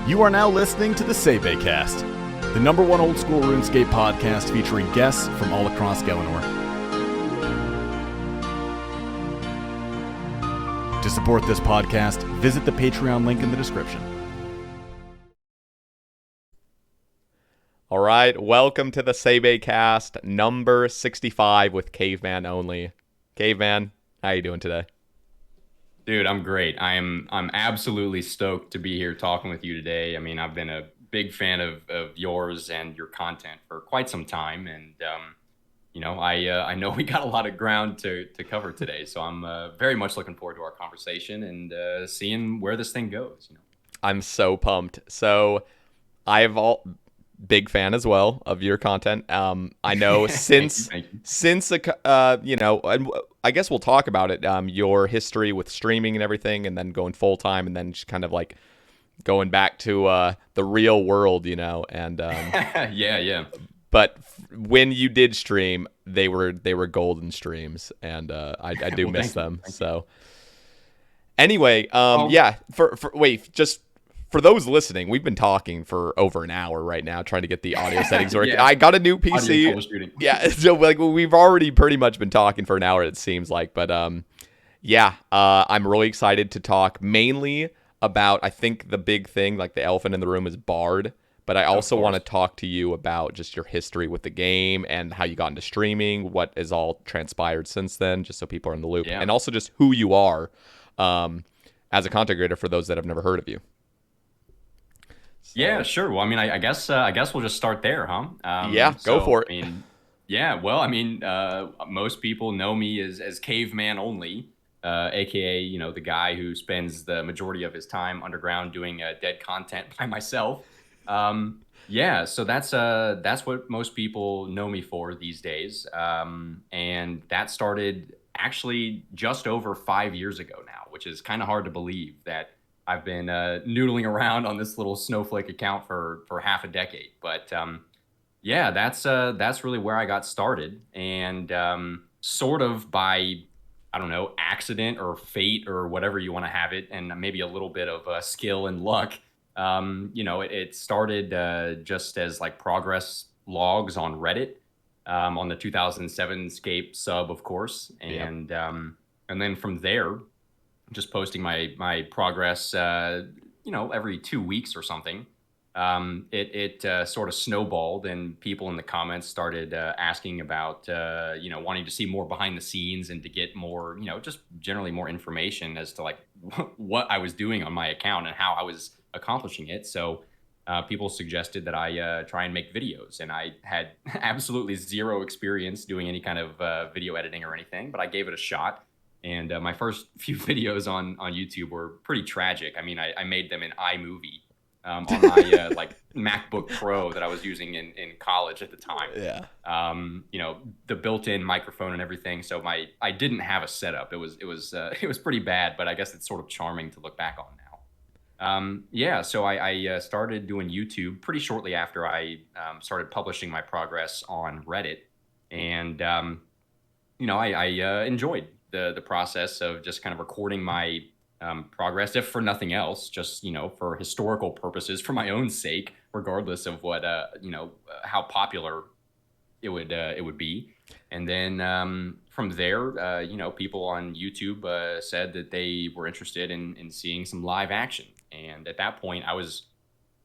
You are now listening to the Sae Bae Cast, the number one old school RuneScape podcast featuring guests from all across Galanor. To support this podcast, visit the Patreon link in the description. All right, welcome to the Sae Bae Cast, number 65 with Caveman Only. Caveman, how you doing today? Dude, I'm great. I'm absolutely stoked to be here talking with you today. I mean, I've been a big fan of yours and your content for quite some time, and I know we got a lot of ground to cover today. So I'm very much looking forward to our conversation and seeing where this thing goes. I'm so pumped. So big fan as well of your content. I know since Thank you. and I guess we'll talk about it. Your history with streaming and everything, and then going full time, and then just kind of like going back to the real world, and Yeah. But when you did stream, they were golden streams, and I do Well, miss thank you. them. Thank So anyway, Well- yeah. For those listening, we've been talking for over an hour right now, trying to get the audio settings working. Yeah. I got a new Audio PC. troubleshooting. Yeah, so like we've already pretty much been talking for an hour, it seems like. But I'm really excited to talk mainly about, I think the big thing, like the elephant in the room, is Bard. But I also want to talk to you about just your history with the game and how you got into streaming, what has all transpired since then, just so people are in the loop. Yeah. And also just who you are as a content creator for those that have never heard of you. Yeah, sure. Well, I mean, I guess we'll just start there, huh? Go for it. I mean, yeah. Well, I mean, most people know me as Caveman Only, aka the guy who spends the majority of his time underground doing dead content by myself. So that's what most people know me for these days. And that started actually just over 5 years ago now, which is kind of hard to believe that I've been noodling around on this little snowflake account for half a decade. But that's really where I got started, and sort of by, I don't know, accident or fate or whatever you want to have it, and maybe a little bit of skill and luck. It started just as like progress logs on Reddit, on the 2007 Scape sub, of course, and then from there, just posting my progress, every 2 weeks or something. It sort of snowballed, and people in the comments started asking about, wanting to see more behind the scenes and to get more, just generally more information as to like what I was doing on my account and how I was accomplishing it. So people suggested that I try and make videos, and I had absolutely zero experience doing any kind of video editing or anything, but I gave it a shot. And my first few videos on YouTube were pretty tragic. I mean, I made them in iMovie on my like MacBook Pro that I was using in college at the time. Yeah. The built-in microphone and everything. So I didn't have a setup. It was pretty bad, but I guess it's sort of charming to look back on now. So I started doing YouTube pretty shortly after I started publishing my progress on Reddit, and I enjoyed the process of just kind of recording my progress, if for nothing else, just for historical purposes, for my own sake, regardless of what how popular it would be. And then from there, people on YouTube said that they were interested in seeing some live action. And at that point, I was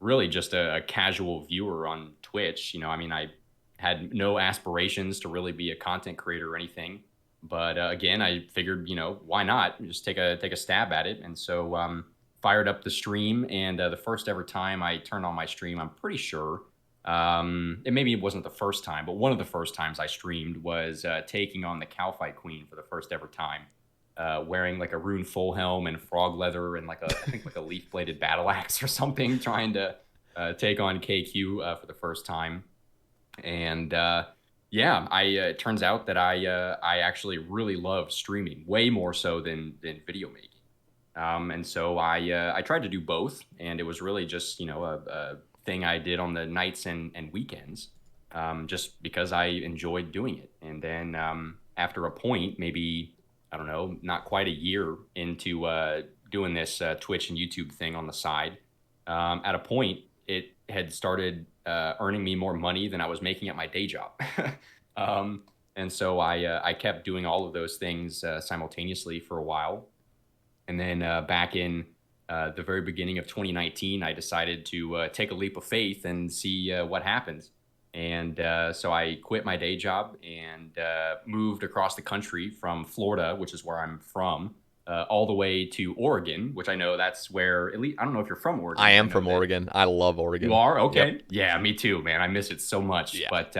really just a casual viewer on Twitch. I had no aspirations to really be a content creator or anything. But again, I figured, why not just take a stab at it? And so fired up the stream. And the first ever time I turned on my stream, I'm pretty sure, maybe it wasn't the first time, but one of the first times I streamed was taking on the Cowfight Queen for the first ever time, wearing like a rune full helm and frog leather and I think like a leaf bladed battle axe or something, trying to take on KQ for the first time. And it turns out that I actually really love streaming, way more so than video making. And so I tried to do both, and it was really just a thing I did on the nights and weekends, just because I enjoyed doing it. And then after a point, maybe I don't know, not quite a year into doing this Twitch and YouTube thing on the side, at a point, it had started earning me more money than I was making at my day job. And so I kept doing all of those things simultaneously for a while. And then back in the very beginning of 2019, I decided to take a leap of faith and see what happens. And so I quit my day job and moved across the country from Florida, which is where I'm from, all the way to Oregon, which I know that's where, at least, I don't know if you're from Oregon. I am from Oregon. I love Oregon. You are? Okay. Yep. Yeah, me too, man. I miss it so much. Yeah. But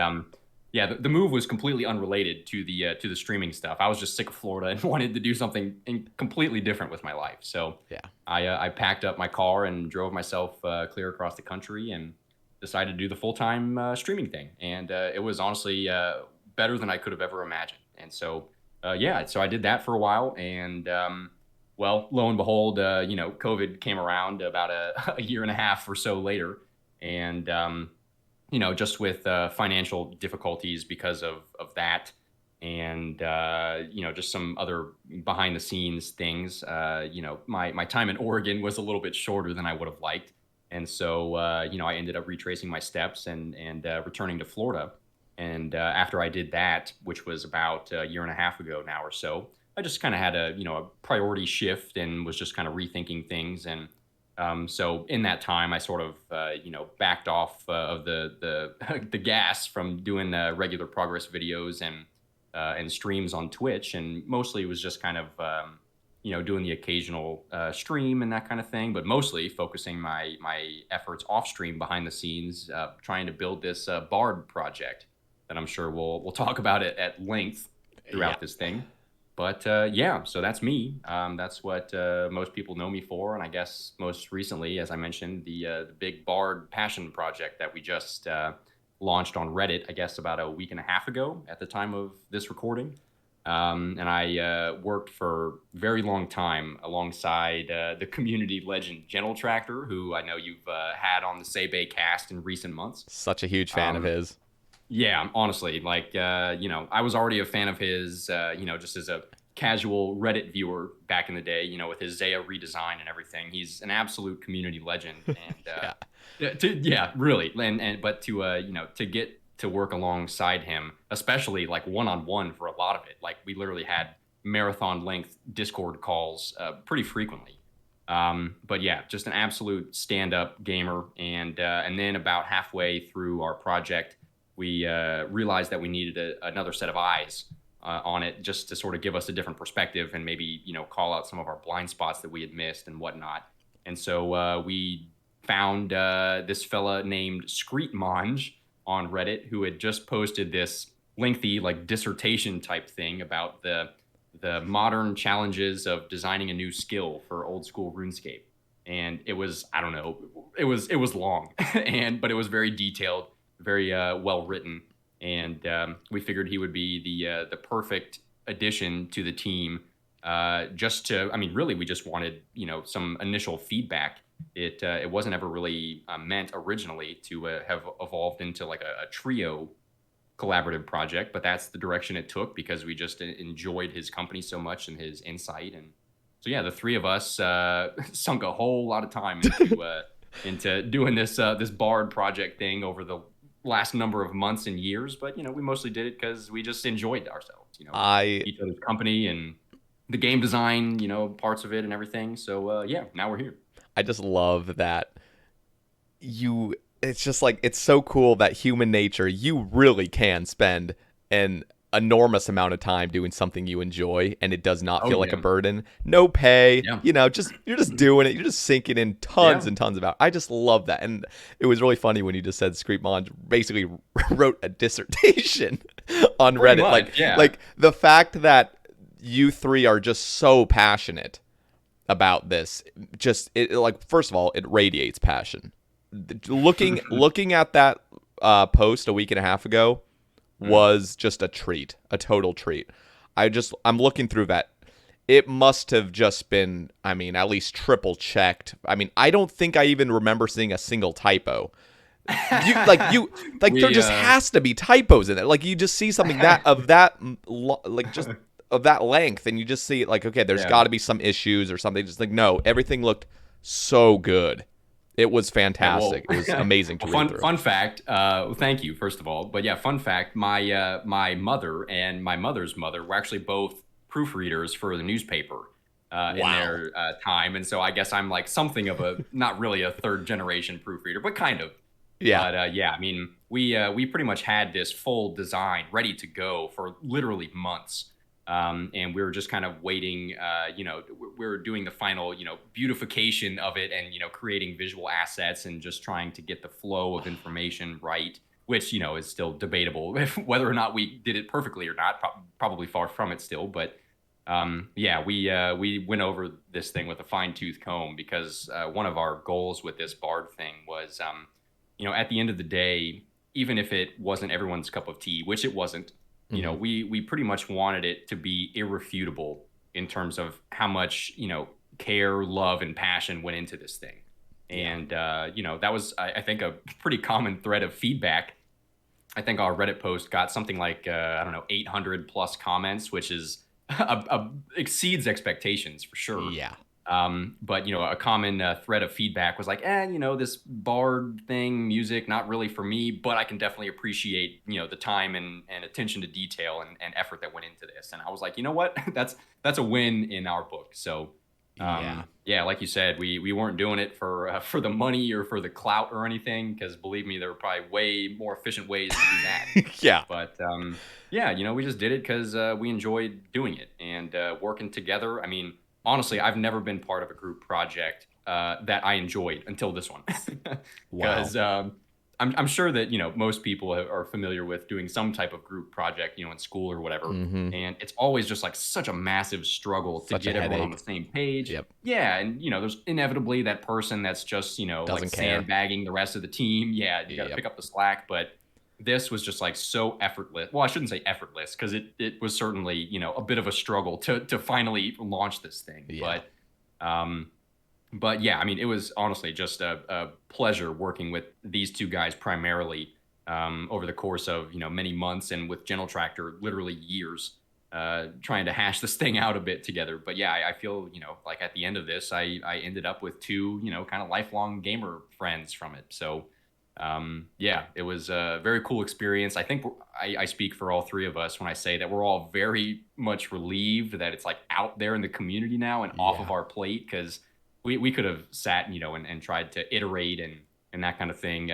yeah, the move was completely unrelated to the streaming stuff. I was just sick of Florida and wanted to do something completely different with my life. So Yeah. I packed up my car and drove myself clear across the country and decided to do the full-time streaming thing. And it was honestly better than I could have ever imagined. And so, yeah, so I did that for a while. And, well, lo and behold, COVID came around about a year and a half or so later. And, just with financial difficulties because of that. And, just some other behind the scenes things, my time in Oregon was a little bit shorter than I would have liked. And so, I ended up retracing my steps and returning to Florida. And after I did that, which was about a year and a half ago now or so, I just kind of had a priority shift and was just kind of rethinking things. And so in that time, I sort of, backed off of the the gas from doing regular progress videos and streams on Twitch. And mostly it was just kind of, doing the occasional stream and that kind of thing, but mostly focusing my efforts off stream behind the scenes, trying to build this Bard project that I'm sure we'll talk about it at length throughout this thing. But yeah, so that's me. That's what most people know me for, and I guess most recently, as I mentioned, the big Bard passion project that we just launched on Reddit, I guess about a week and a half ago at the time of this recording. And I worked for a very long time alongside the community legend Gentle Tractor, who I know you've had on the Sae Bae cast in recent months. Such a huge fan of his. Yeah, honestly, I was already a fan of his, just as a casual Reddit viewer back in the day, with his Zaya redesign and everything. He's an absolute community legend. And really. But to get to work alongside him, especially like one-on-one for a lot of it. Like we literally had marathon length Discord calls pretty frequently. But yeah, just an absolute stand-up gamer. And then about halfway through our project, we realized that we needed another set of eyes on it just to sort of give us a different perspective and maybe, call out some of our blind spots that we had missed and whatnot. And so we found this fella named Screetmonge on Reddit who had just posted this lengthy dissertation type thing about the modern challenges of designing a new skill for old school RuneScape. And it was, I don't know, it was long but it was very detailed, very well written. And we figured he would be the perfect addition to the team. Really, we just wanted, some initial feedback. It wasn't ever really meant originally to have evolved into like a trio collaborative project, but that's the direction it took because we just enjoyed his company so much and his insight. And so, yeah, the three of us sunk a whole lot of time into doing this Bard project thing over the last number of months and years. But, we mostly did it because we just enjoyed ourselves, each other's company and the game design, parts of it and everything. So, yeah, now we're here. I just love that it's just like, it's so cool that human nature, you really can spend an enormous amount of time doing something you enjoy and it does not feel like a burden. No pay, you're just doing it. You're just sinking in tons and tons of hours. I just love that. And it was really funny when you just said Screetmonge basically wrote a dissertation on Reddit. Like the fact that you three are just so passionate about this, first of all, it radiates passion. Looking at that post a week and a half ago was just a treat, a total treat. I'm looking through that. It must have just been, at least triple checked. I don't think I even remember seeing a single typo. There just has to be typos in it. Like you just see something of that length, and you just see it okay, there's got to be some issues or something. Just no, everything looked so good. It was Yeah, well, fantastic. It was amazing to read fun through. fun fact. Thank you, first of all. But yeah, fun fact. My mother and my mother's mother were actually both proofreaders for the newspaper in Wow. their time, and so I guess I'm like something of a not really a third generation proofreader, but kind of. Yeah. But yeah, I mean, we pretty much had this full design ready to go for literally months. And we were just kind of waiting, we were doing the final, beautification of it and, creating visual assets and just trying to get the flow of information right, which, is still debatable whether or not we did it perfectly or not, probably far from it still. But yeah, we went over this thing with a fine tooth comb because one of our goals with this Bard thing was, at the end of the day, even if it wasn't everyone's cup of tea, which it wasn't, we pretty much wanted it to be irrefutable in terms of how much, care, love, and passion went into this thing. And, that was, I think, a pretty common thread of feedback. I think our Reddit post got something like, I don't know, 800 plus comments, which is exceeds expectations for sure. Yeah. But a common thread of feedback was like, this Bard thing, music, not really for me, but I can definitely appreciate, the time and attention to detail and effort that went into this. And I was like, you know what, that's a win in our book. So, yeah, like you said, we weren't doing it for the money or for the clout or anything, because believe me, there were probably way more efficient ways to do that. Yeah. But yeah, we just did it because we enjoyed doing it and working together. I mean, honestly, I've never been part of a group project that I enjoyed until this one. Wow. Because I'm sure that, most people are familiar with doing some type of group project, in school or whatever. And it's always just like such a massive struggle to Such a get everyone on headache. the same page. Yep. Yeah. And, there's inevitably that person that's just, Doesn't like care. sandbagging the rest of the team. Yeah. You got to Yep. pick up the slack. But this was just like so effortless. Well, I shouldn't say effortless because it was certainly, a bit of a struggle to finally launch this thing. Yeah. But yeah, I mean, it was honestly just a pleasure working with these two guys primarily over the course of, many months and with General Tractor, literally years, trying to hash this thing out a bit together. But yeah, I feel, like at the end of this, I ended up with two, kind of lifelong gamer friends from it. So yeah, it was a very cool experience. I think I speak for all three of us when I say that we're all very much relieved that it's like out there in the community now and off of Yeah. our plate, because we could have sat, and tried to iterate and that kind of thing,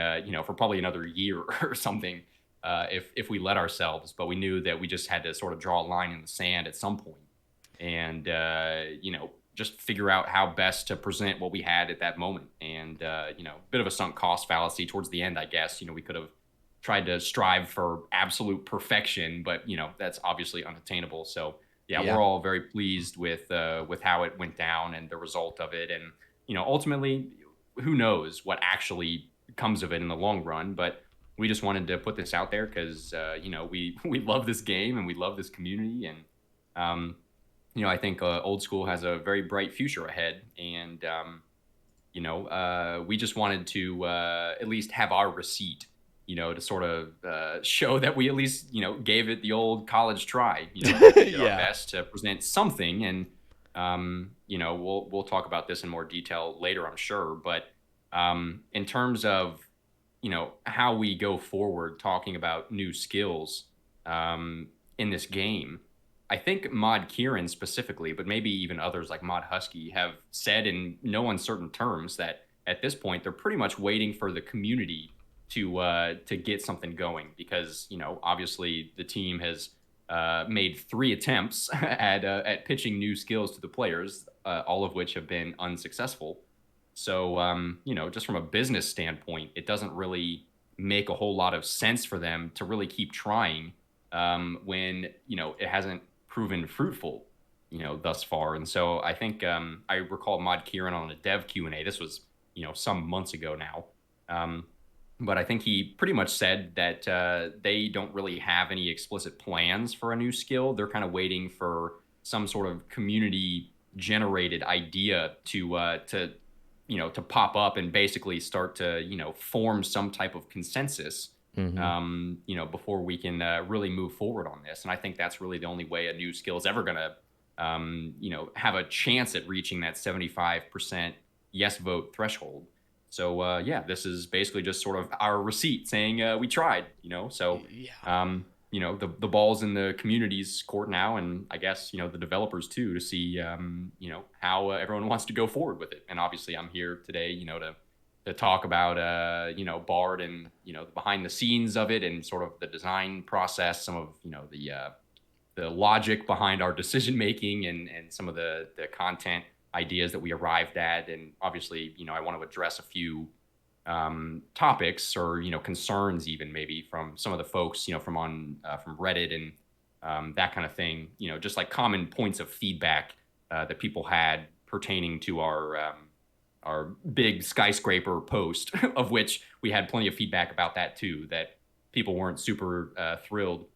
for probably another year or something, if we let ourselves. But we knew that we just had to sort of draw a line in the sand at some point and, just figure out how best to present what we had at that moment. And, bit of a sunk cost fallacy towards the end, I guess. We could have tried to strive for absolute perfection, but, that's obviously unattainable. So, yeah, Yeah. we're all very pleased with how it went down and the result of it. And, ultimately, who knows what actually comes of it in the long run. But we just wanted to put this out there because, we love this game and we love this community. And, I think Old School has a very bright future ahead. And, we just wanted to at least have our receipt, to sort of show that we at least, gave it the old college try, did our Yeah. best to present something. And, we'll talk about this in more detail later, I'm sure. But in terms of, how we go forward talking about new skills in this game, I think Mod Kieran specifically, but maybe even others like Mod Husky, have said in no uncertain terms that at this point they're pretty much waiting for the community to get something going, because obviously the team has made 3 attempts at pitching new skills to the players, all of which have been unsuccessful. So just from a business standpoint, it doesn't really make a whole lot of sense for them to really keep trying when it hasn't proven fruitful, thus far. And so I think I recall Mod Kieran on a dev Q&A. This was, some months ago now. But I think he pretty much said that they don't really have any explicit plans for a new skill. They're kind of waiting for some sort of community generated idea to pop up and basically start to, form some type of consensus before we can really move forward on this. And I think that's really the only way a new skill is ever going to, have a chance at reaching that 75% yes vote threshold. So yeah, this is basically just sort of our receipt saying we tried, So Yeah. the ball's in the community's court now, and I guess the developers too, to see how everyone wants to go forward with it. And obviously, I'm here today, to talk about Bard and the behind the scenes of it and sort of the design process, some of the logic behind our decision making, and some of the content ideas that we arrived at. And obviously, I want to address a few topics or concerns, even maybe from some of the folks from Reddit and that kind of thing. Just like common points of feedback that people had pertaining to our big skyscraper post, of which we had plenty of feedback about that too. That people weren't super thrilled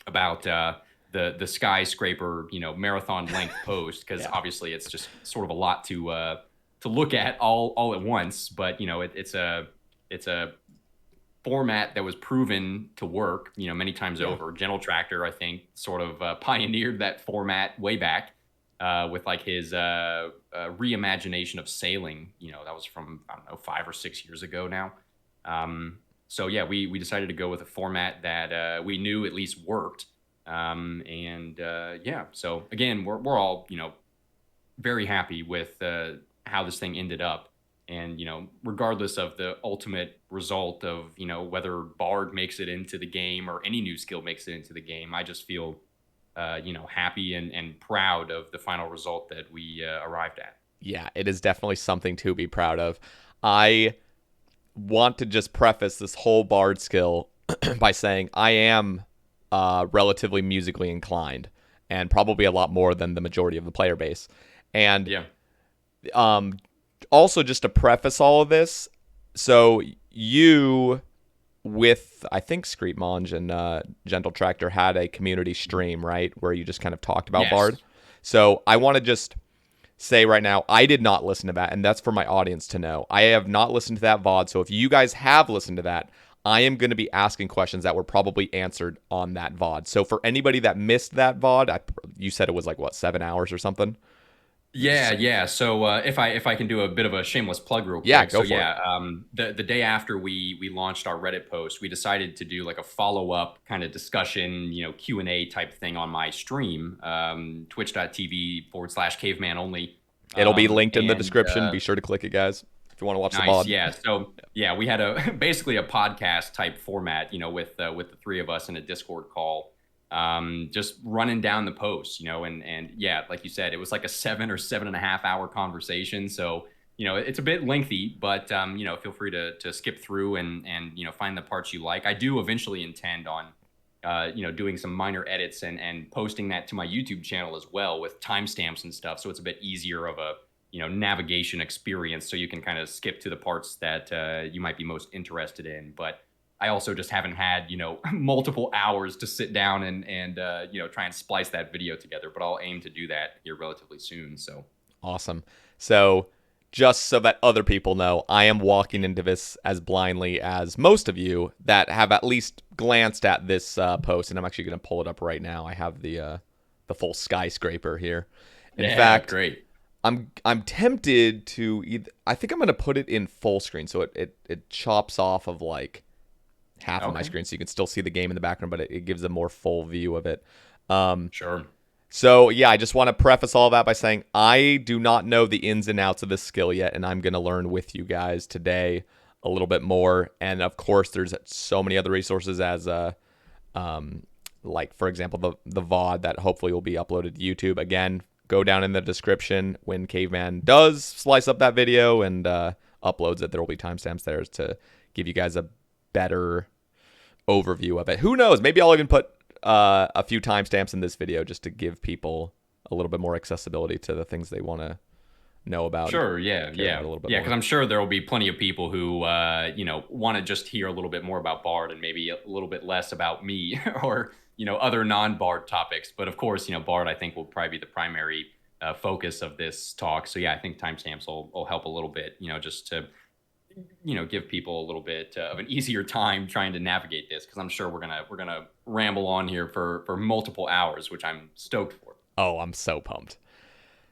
about the skyscraper marathon length post, because Yeah. obviously it's just sort of a lot to look at all at once. But it's a format that was proven to work many times Yeah. over. General Tractor, I think, sort of pioneered that format way back with like his reimagination of sailing. That was from, I don't know, 5 or 6 years ago now. So yeah, we decided to go with a format that we knew at least worked. Yeah, so again, we're all very happy with how this thing ended up. And regardless of the ultimate result of whether Bard makes it into the game or any new skill makes it into the game, I just feel happy and proud of the final result that we arrived at. Yeah, it is definitely something to be proud of. I want to just preface this whole Bard skill by saying I am relatively musically inclined, and probably a lot more than the majority of the player base. And Yeah. Also, just to preface all of this, so you, with I think Screepmonge and Gentle Tractor, had a community stream, right, where you just kind of talked about Yes. Bard. So I want to just say right now, I did not listen to that, and that's for my audience to know. I have not listened to that VOD, so if you guys have listened to that, I am going to be asking questions that were probably answered on that VOD. So for anybody that missed that VOD, you said it was like, what, 7 hours or something? Yeah. So if I can do a bit of a shameless plug real quick. Yeah, go So for it. yeah, the day after we launched our Reddit post, we decided to do like a follow up kind of discussion, Q&A type thing on my stream, twitch.tv/Caveman Only. It'll be linked in the And description. Be sure to click it, guys, if you want to watch the Nice. VOD. Yeah. So yeah, we had a basically a podcast type format, with the three of us in a Discord call, just running down the posts, and yeah, like you said, it was like a 7 or 7.5 hour conversation. So it's a bit lengthy, but feel free to skip through and find the parts you like. I do eventually intend on doing some minor edits and posting that to my YouTube channel as well, with timestamps and stuff, so it's a bit easier of a navigation experience, so you can kind of skip to the parts that you might be most interested in. But I also just haven't had multiple hours to sit down and try and splice that video together. But I'll aim to do that here relatively soon. So Awesome. So just so that other people know, I am walking into this as blindly as most of you that have at least glanced at this post, and I'm actually going to pull it up right now. I have the full skyscraper here. In fact, great. I'm tempted to I think I'm going to put it in full screen, so it chops off of like half of my screen, so you can still see the game in the background, but it gives a more full view of it. Sure. So yeah, I just want to preface all that by saying I do not know the ins and outs of this skill yet, and I'm going to learn with you guys today a little bit more. And of course, there's so many other resources as like for example the VOD that hopefully will be uploaded to YouTube. Again, go down in the description when Caveman does slice up that video and uploads it. There will be timestamps there to give you guys a better overview of it. Who knows? Maybe I'll even put a few timestamps in this video just to give people a little bit more accessibility to the things they want to know about. Sure. Yeah. A little bit Because more. I'm sure there will be plenty of people who want to just hear a little bit more about Bard and maybe a little bit less about me or other non-Bard topics. But of course, Bard I think will probably be the primary focus of this talk. So yeah, I think timestamps will help a little bit. Just to give people a little bit of an easier time trying to navigate this, because I'm sure we're gonna ramble on here for multiple hours, which I'm stoked for. Oh, I'm so pumped.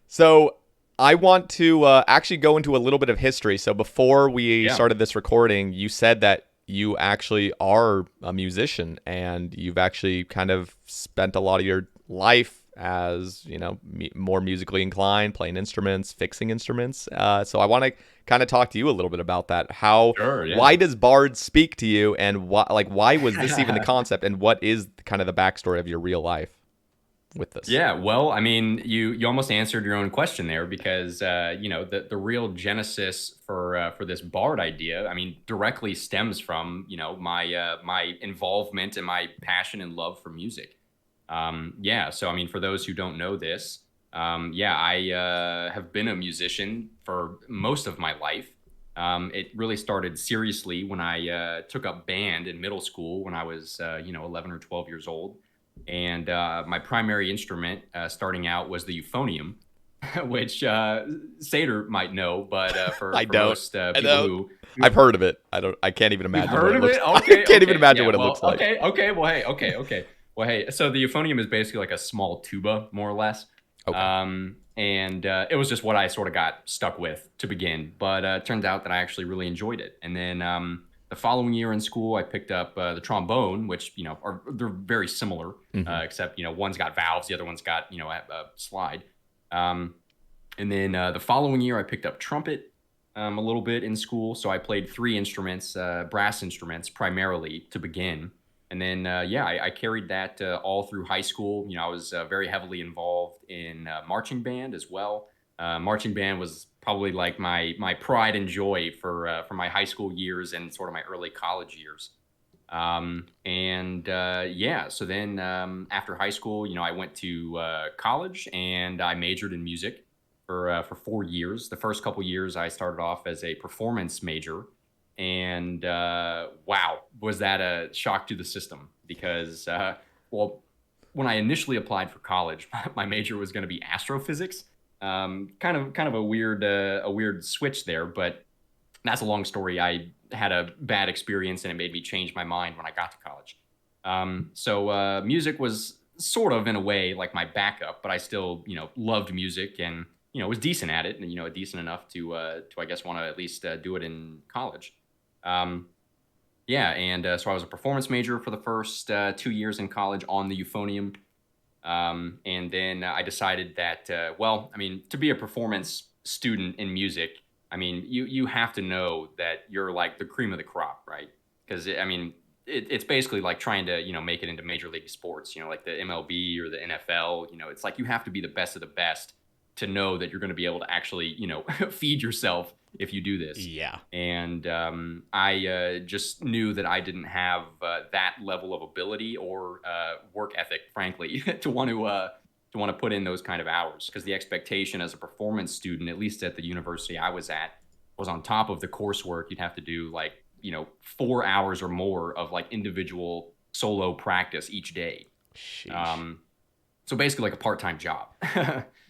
So I want to actually go into a little bit of history. So before we started this recording, you said that you actually are a musician, and you've actually kind of spent a lot of your life as, you know, more musically inclined, playing instruments, fixing instruments. So I want to kind of talk to you a little bit about that. Why does Bard speak to you, and why was this even the concept, and what is kind of the backstory of your real life with this? Yeah, well, I mean, you almost answered your own question there, because you know, the real genesis for this Bard idea, I mean, directly stems from, you know, my involvement and my passion and love for music. Yeah, so I mean, for those who don't know this, I have been a musician for most of my life. It really started seriously when I took up band in middle school when I was 11 or 12 years old. And my primary instrument starting out was the euphonium, which Sater might know, but for most people who I've heard of it, I can't even imagine. Heard of it? Okay, I can't even imagine what it looks like. Okay. Well, hey. Okay. Well, hey. So the euphonium is basically like a small tuba, more or less. Okay. And it was just what I sort of got stuck with to begin. But it turns out that I actually really enjoyed it. And then the following year in school, I picked up the trombone, which, you know, they're very similar, except, you know, one's got valves, the other one's got, you know, a slide. And then the following year, I picked up trumpet a little bit in school. So I played 3 instruments, brass instruments primarily to begin. And then, I carried that all through high school. You know, I was very heavily involved in marching band as well. Marching band was probably like my pride and joy for my high school years and sort of my early college years. So then after high school, you know, I went to college, and I majored in music for 4 years. The first couple years, I started off as a performance major. And wow, was that a shock to the system, because when I initially applied for college, my major was going to be astrophysics. Kind of a weird switch there, but that's a long story. I had a bad experience, and it made me change my mind when I got to college. So music was sort of, in a way, like my backup, but I still, you know, loved music, and, you know, was decent at it, and, you know, decent enough to I guess want to at least do it in college. So I was a performance major for the first 2 years in college on the euphonium. And then I decided that, I mean, to be a performance student in music, I mean, you have to know that you're like the cream of the crop, right? Because, I mean, it's basically like trying to, you know, make it into major league sports, you know, like the MLB or the NFL. You know, it's like you have to be the best of the best to know that you're going to be able to actually, you know, feed yourself if you do this. Yeah. And I just knew that I didn't have that level of ability or work ethic, frankly, to want to put in those kind of hours, because the expectation as a performance student, at least at the university I was at, was on top of the coursework. You'd have to do like, you know, 4 hours or more of like individual solo practice each day. So basically like a part-time job.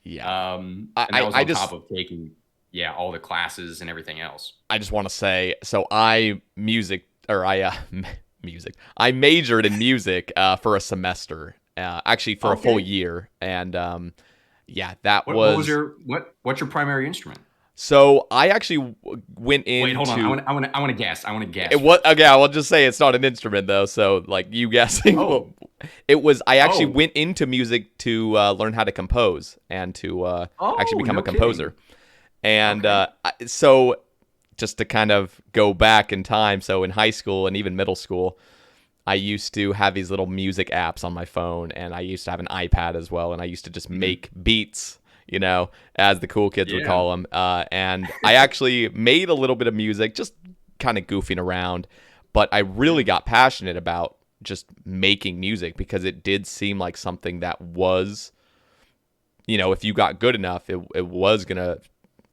Yeah. And that was on top of taking, all the classes and everything else. I just want to say, so I majored in music for a semester, actually for a full year. And what's your primary instrument? So I actually went into. Wait, hold on. I want to guess. Okay, I will just say it's not an instrument though. So like you guessing, it was. I actually went into music to learn how to compose and to actually become a composer. Kidding. And so just to kind of go back in time, so in high school and even middle school, I used to have these little music apps on my phone, and I used to have an iPad as well, and I used to just make beats, you know, as the cool kids would call them. And I actually made a little bit of music, just kind of goofing around, but I really got passionate about just making music, because it did seem like something that was, you know, if you got good enough, it was going to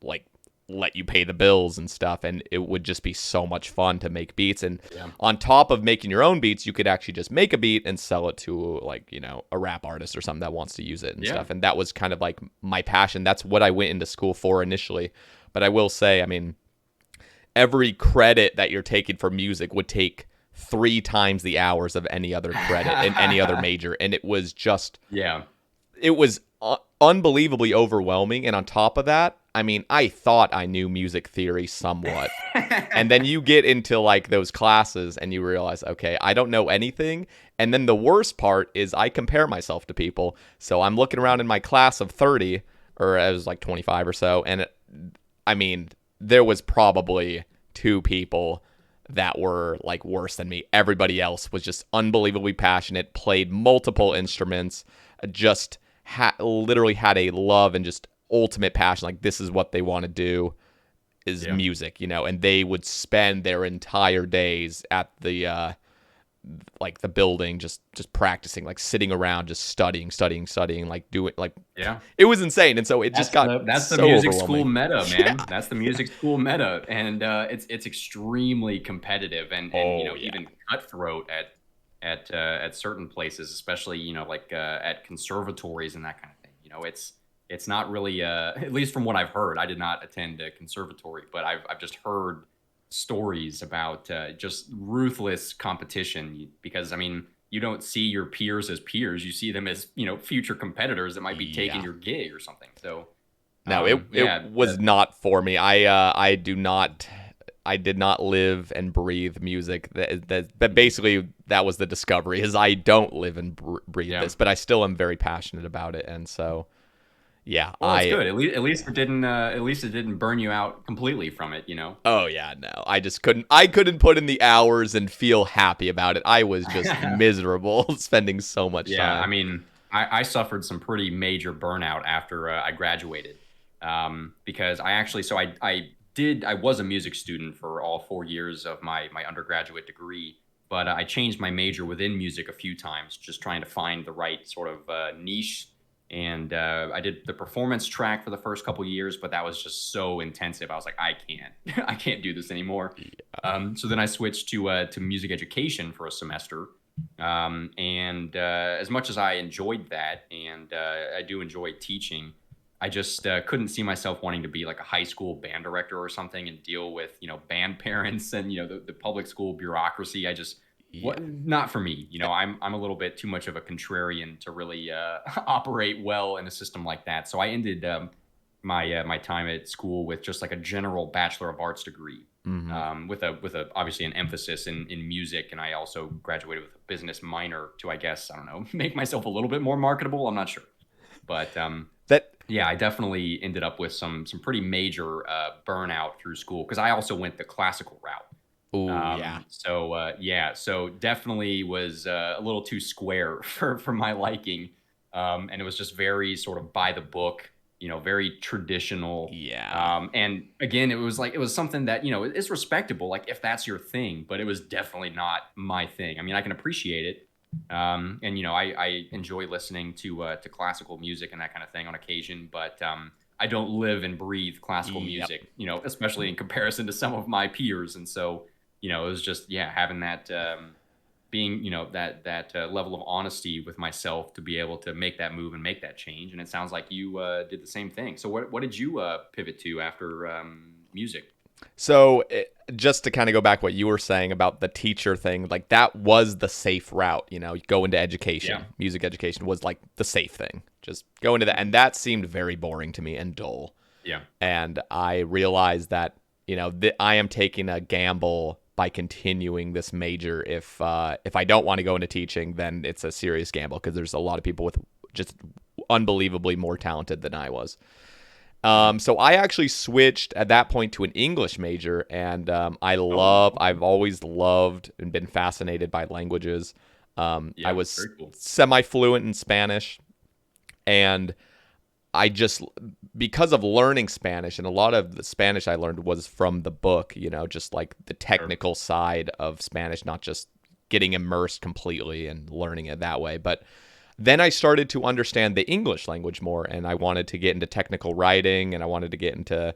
like let you pay the bills and stuff, and it would just be so much fun to make beats. And on top of making your own beats, you could actually just make a beat and sell it to, like, you know, a rap artist or something that wants to use it and stuff. And that was kind of like my passion. That's what I went into school for initially. But I will say, I mean, every credit that you're taking for music would take 3 times the hours of any other credit in any other major, and it was just it was unbelievably overwhelming. And on top of that, I mean, I thought I knew music theory somewhat. And then you get into like those classes and you realize, okay, I don't know anything. And then the worst part is I compare myself to people. So I'm looking around in my class of 30, or I was like 25 or so. And I mean, there was probably 2 people that were like worse than me. Everybody else was just unbelievably passionate, played multiple instruments, just literally had a love and just ultimate passion. Like, this is what they want to do, is music, you know, and they would spend their entire days at the like the building just practicing, like sitting around just studying, like doing like it was insane. And so it just got that's so the music overwhelming. school meta, man. Yeah. That's the music school meta, and it's extremely competitive and even cutthroat at certain places, especially like at conservatories and that kind of thing. It's not really at least from what I've heard. I did not attend a conservatory, but I've just heard stories about just ruthless competition, because I mean, you don't see your peers as peers, you see them as future competitors that might be taking your gig or something. So no, it was not for me. I did not live and breathe music. That basically that was the discovery, is I don't live and breathe this, but I still am very passionate about it. And so yeah, well, that's good. At least it didn't burn you out completely from it, Oh yeah, no. I couldn't put in the hours and feel happy about it. I was just miserable spending so much time. Yeah, I mean, I suffered some pretty major burnout after I graduated. Because I was a music student for all 4 years of my undergraduate degree, but I changed my major within music a few times, just trying to find the right sort of niche. And I did the performance track for the first couple years, but that was just so intensive. I was like, I can't do this anymore. So then I switched to music education for a semester. And as much as I enjoyed that, and I do enjoy teaching, I just couldn't see myself wanting to be like a high school band director or something and deal with, band parents and, the public school bureaucracy. Not for me. I'm a little bit too much of a contrarian to really operate well in a system like that. So I ended my time at school with just like a general Bachelor of Arts degree, with a obviously an emphasis in music, and I also graduated with a business minor to, I guess, I don't know, make myself a little bit more marketable. I'm not sure, but yeah, I definitely ended up with some pretty major burnout through school, because I also went the classical route. Ooh, yeah. So definitely was a little too square for my liking, and it was just very sort of by the book, very traditional. Yeah. And again, it was something that is respectable, like if that's your thing, but it was definitely not my thing. I mean, I can appreciate it, and I enjoy listening to classical music and that kind of thing on occasion, but I don't live and breathe classical music, especially in comparison to some of my peers. And so, it was just, having that, being, that level of honesty with myself to be able to make that move and make that change. And it sounds like you did the same thing. So what did you pivot to after music? So just to kind of go back what you were saying about the teacher thing, like that was the safe route, go into education. Music education was like the safe thing. Just go into that. And that seemed very boring to me and dull. Yeah. And I realized that, I am taking a gamble by continuing this major. If I don't want to go into teaching, then it's a serious gamble, because there's a lot of people with just unbelievably more talented than I was. So I actually switched at that point to an English major, and I've always loved and been fascinated by languages. I was semi-fluent in Spanish, and I just, because of learning Spanish, and a lot of the Spanish I learned was from the book, just like the technical side of Spanish, not just getting immersed completely and learning it that way. But then I started to understand the English language more, and I wanted to get into technical writing, and I wanted to get into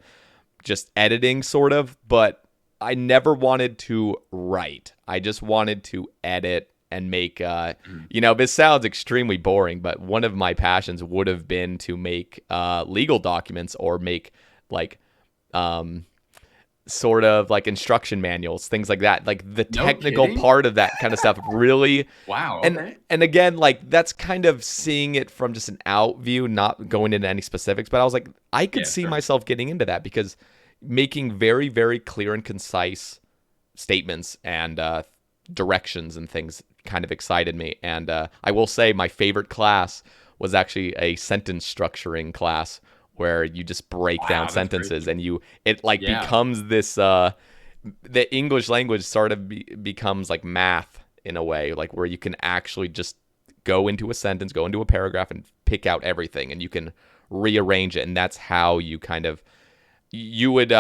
just editing sort of, but I never wanted to write. I just wanted to edit and make, this sounds extremely boring, but one of my passions would have been to make legal documents, or make like sort of like instruction manuals, things like that. Like the No technical kidding? part of that kind of stuff really. Wow. And Okay. and again, like that's kind of seeing it from just an out view, not going into any specifics. But I was like, I could Yeah. see Sure. myself getting into that because making very, very clear and concise statements and directions and things kind of excited me. And I will say my favorite class was actually a sentence structuring class where you just break down Wow. That's sentences crazy. and it like Yeah. becomes this the English language sort of becomes like math in a way, like where you can actually just go into a sentence, go into a paragraph and pick out everything and you can rearrange it. And that's how you kind of, you would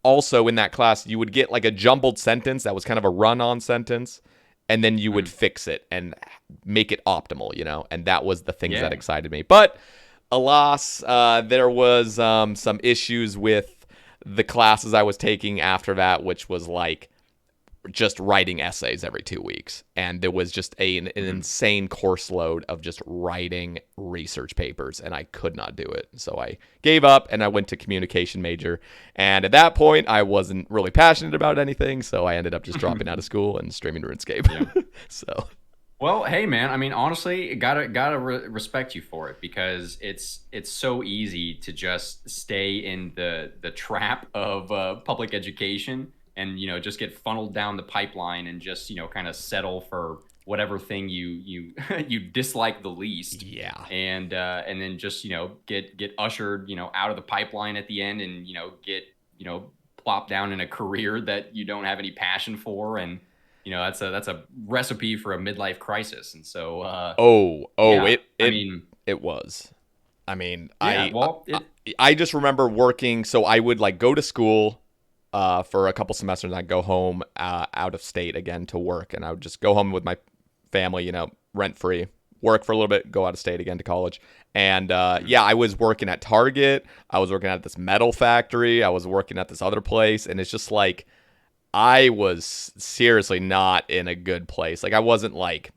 also in that class, you would get like a jumbled sentence that was kind of a run on sentence. And then you would fix it and make it optimal, you know? And that was the things that Yeah. excited me. But alas, there was some issues with the classes I was taking after that, which was like just writing essays every 2 weeks. And there was just an insane course load of just writing research papers, and I could not do it. So I gave up and I went to communication major. And at that point, I wasn't really passionate about anything. So I ended up just dropping out of school and streaming RuneScape. Yeah. So. Well, hey man, I mean honestly, gotta respect you for it because it's so easy to just stay in the trap of public education and just get funneled down the pipeline and just kind of settle for whatever thing you you dislike the least. Yeah. And then just get ushered out of the pipeline at the end and get plopped down in a career that you don't have any passion for. And that's a recipe for a midlife crisis. And so yeah, I mean, it was. I mean, yeah, I well, I just remember working. So I would like go to school for a couple semesters, and I'd go home out of state again to work, and I would just go home with my family, rent free, work for a little bit, go out of state again to college. And yeah, I was working at Target. I was working at this metal factory. I was working at this other place, and it's just like I was seriously not in a good place. Like I wasn't like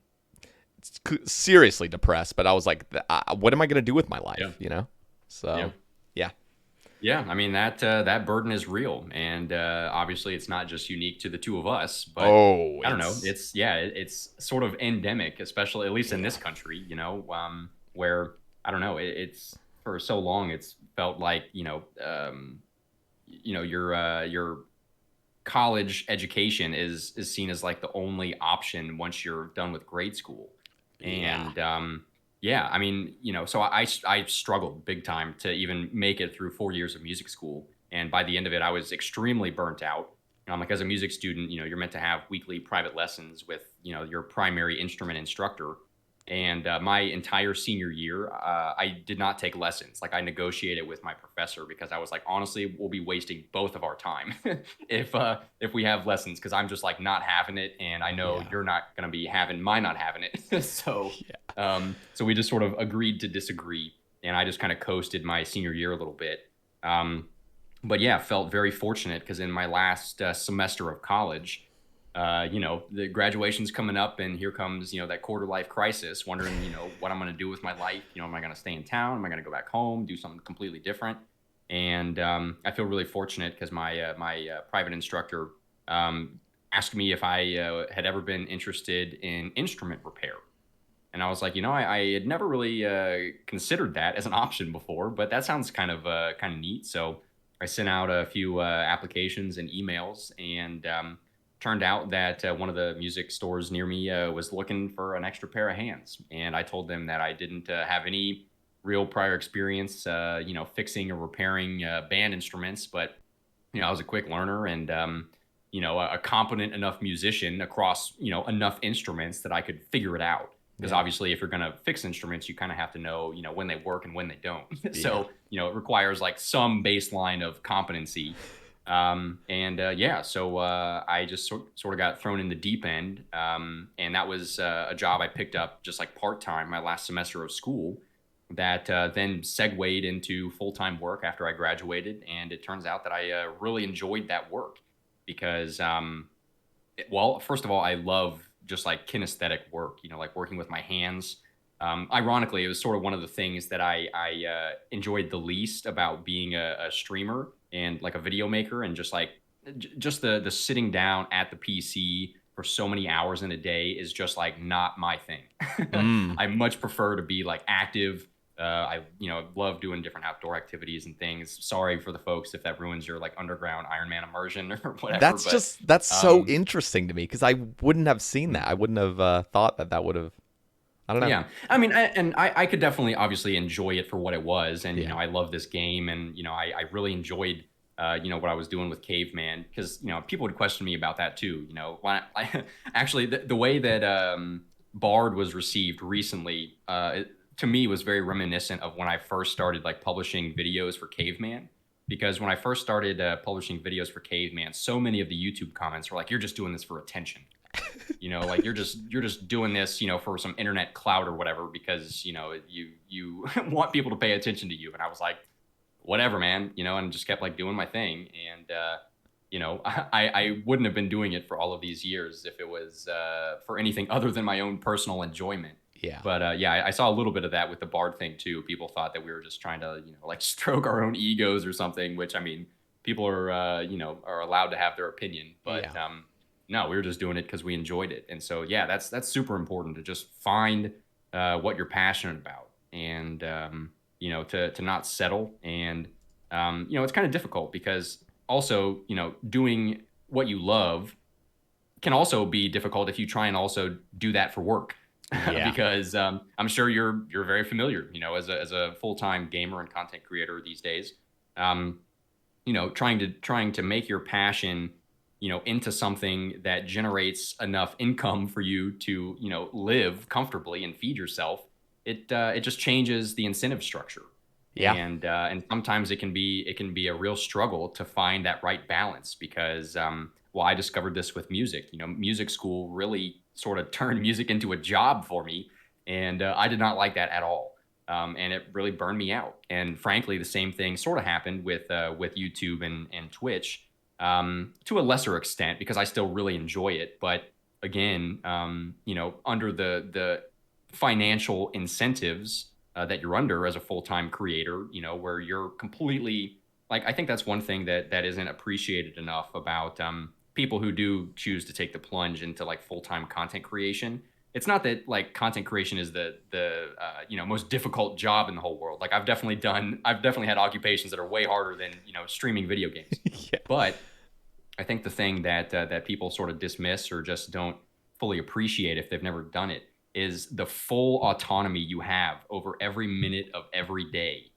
seriously depressed, but I was like, what am I going to do with my life? yeah, So yeah. yeah. Yeah, I mean that burden is real, and obviously it's not just unique to the two of us. But Oh, I don't know, it's sort of endemic, especially at least in this country, where I don't know, it's for so long it's felt like your college education is seen as like the only option once you're done with grade school, Yeah. and yeah, I mean, so I struggled big time to even make it through 4 years of music school. And by the end of it, I was extremely burnt out. Like as a music student, you're meant to have weekly private lessons with, your primary instrument instructor. And my entire senior year, I did not take lessons. Like I negotiated with my professor because I was like, honestly, we'll be wasting both of our time if we have lessons because I'm just like not having it, and I know Yeah. you're not gonna be having my not having it. So so we just sort of agreed to disagree, and I just kind of coasted my senior year a little bit. But yeah, felt very fortunate because in my last semester of college, the graduation's coming up, and here comes that quarter life crisis, wondering what I'm going to do with my life. Am I going to stay in town? Am I going to go back home, do something completely different? And I feel really fortunate because my private instructor asked me if I had ever been interested in instrument repair. And I was like, I had never really considered that as an option before, but that sounds kind of neat. So I sent out a few applications and emails, and turned out that one of the music stores near me was looking for an extra pair of hands. And I told them that I didn't have any real prior experience, fixing or repairing band instruments, but I was a quick learner and a competent enough musician across enough instruments that I could figure it out. Because Yeah. obviously, if you're going to fix instruments, you kind of have to know, when they work and when they don't. Yeah. So, it requires like some baseline of competency. So I just sort of got thrown in the deep end. And that was a job I picked up just like part time my last semester of school that then segued into full time work after I graduated. And it turns out that I really enjoyed that work because, well, first of all, I love just like kinesthetic work, like working with my hands. Ironically, it was sort of one of the things that I enjoyed the least about being a streamer and like a video maker and just like just the sitting down at the PC for so many hours in a day is just like not my thing. Mm. I much prefer to be like active. I love doing different outdoor activities and things. Sorry for the folks if that ruins your like underground Ironman immersion or whatever. That's so Um, interesting to me because I wouldn't have seen that. I wouldn't have thought that would have. I don't know. Yeah, I mean, I could definitely obviously enjoy it for what it was, and Yeah. I love this game, and I really enjoyed what I was doing with Caveman, because people would question me about that too. When actually the way that Bard was received recently, to me was very reminiscent of when I first started like publishing videos for Caveman. Because when I first started publishing videos for Caveman, so many of the YouTube comments were like, "You're just doing this for attention." Like you're just doing this for some internet clout or whatever, because you want people to pay attention to you. And I was like, whatever, man, and just kept like doing my thing. And I wouldn't have been doing it for all of these years if it was for anything other than my own personal enjoyment. Yeah. But I saw a little bit of that with the Bard thing too. People thought that we were just trying to like stroke our own egos or something, which I mean, people are are allowed to have their opinion. But Yeah. no, we were just doing it because we enjoyed it. And so, yeah, that's super important to just find what you're passionate about, and to not settle. And it's kind of difficult because also doing what you love can also be difficult if you try and also do that for work. Yeah. Because I'm sure you're very familiar, as a full-time gamer and content creator these days. Um, trying to make your passion into something that generates enough income for you to live comfortably and feed yourself. It just changes the incentive structure. Yeah. And sometimes it can be a real struggle to find that right balance, because well, I discovered this with music. Music school really sort of turned music into a job for me, and I did not like that at all. And it really burned me out. And frankly, the same thing sort of happened with YouTube and Twitch, to a lesser extent, because I still really enjoy it. But again, under the financial incentives that you're under as a full-time creator, where you're completely like, I think that's one thing that isn't appreciated enough about people who do choose to take the plunge into like full-time content creation. It's not that like content creation is the most difficult job in the whole world. Like I've definitely had occupations that are way harder than streaming video games. Yeah. But I think the thing that people sort of dismiss or just don't fully appreciate if they've never done it is the full autonomy you have over every minute of every day.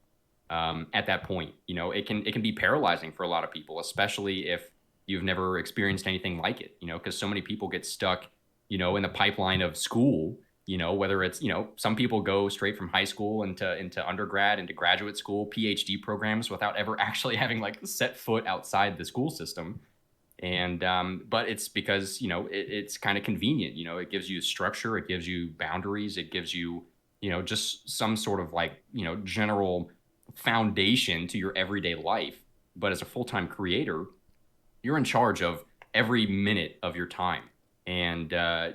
At that point, it can be paralyzing for a lot of people, especially if you've never experienced anything like it. Because so many people get stuck in the pipeline of school, whether it's, some people go straight from high school into undergrad, into graduate school, PhD programs without ever actually having like set foot outside the school system. And, but it's because, it's kind of convenient, it gives you structure, it gives you boundaries, it gives you, just some sort of like, general foundation to your everyday life. But as a full-time creator, you're in charge of every minute of your time. And, a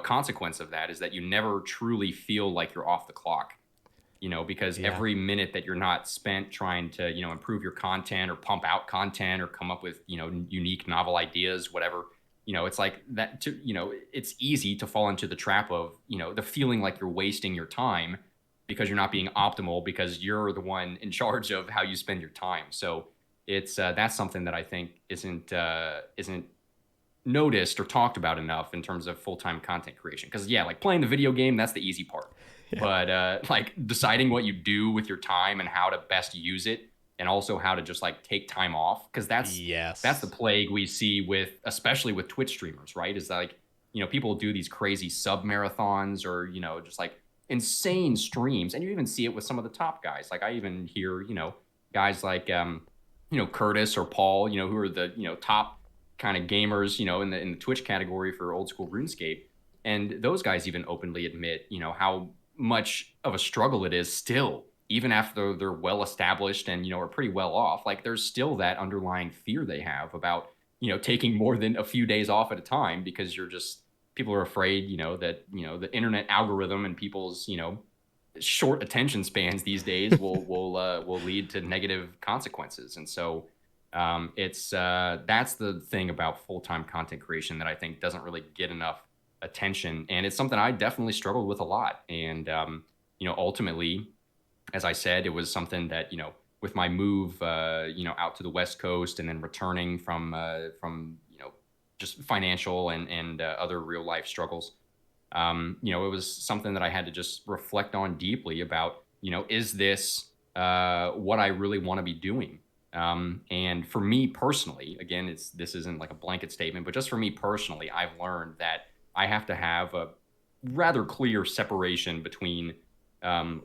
consequence of that is that you never truly feel like you're off the clock, because Yeah. every minute that you're not spent trying to, improve your content or pump out content or come up with, unique novel ideas, whatever, it's like that it's easy to fall into the trap of, the feeling like you're wasting your time because you're not being optimal, because you're the one in charge of how you spend your time. So it's, that's something that I think isn't noticed or talked about enough in terms of full-time content creation. Because yeah, like playing the video game, that's the easy part. Yeah. But like deciding what you do with your time and how to best use it, and also how to just like take time off, because that's the plague we see with, especially with Twitch streamers, right? Is like, people do these crazy sub marathons, or just like insane streams, and you even see it with some of the top guys. Like I even hear guys like Curtis or Paul, who are the top kind of gamers, in the Twitch category for old school RuneScape. And those guys even openly admit, how much of a struggle it is still, even after they're well established and, are pretty well off. Like there's still that underlying fear they have about, taking more than a few days off at a time, because people are afraid, that, the internet algorithm and people's, short attention spans these days will lead to negative consequences. And so, It's that's the thing about full-time content creation that I think doesn't really get enough attention, and it's something I definitely struggled with a lot. And ultimately, as I said, it was something that with my move, out to the West Coast and then returning from just financial and other real life struggles. It was something that I had to just reflect on deeply about. Is this what I really want to be doing? And for me personally, again, this isn't like a blanket statement, but just for me personally, I've learned that I have to have a rather clear separation between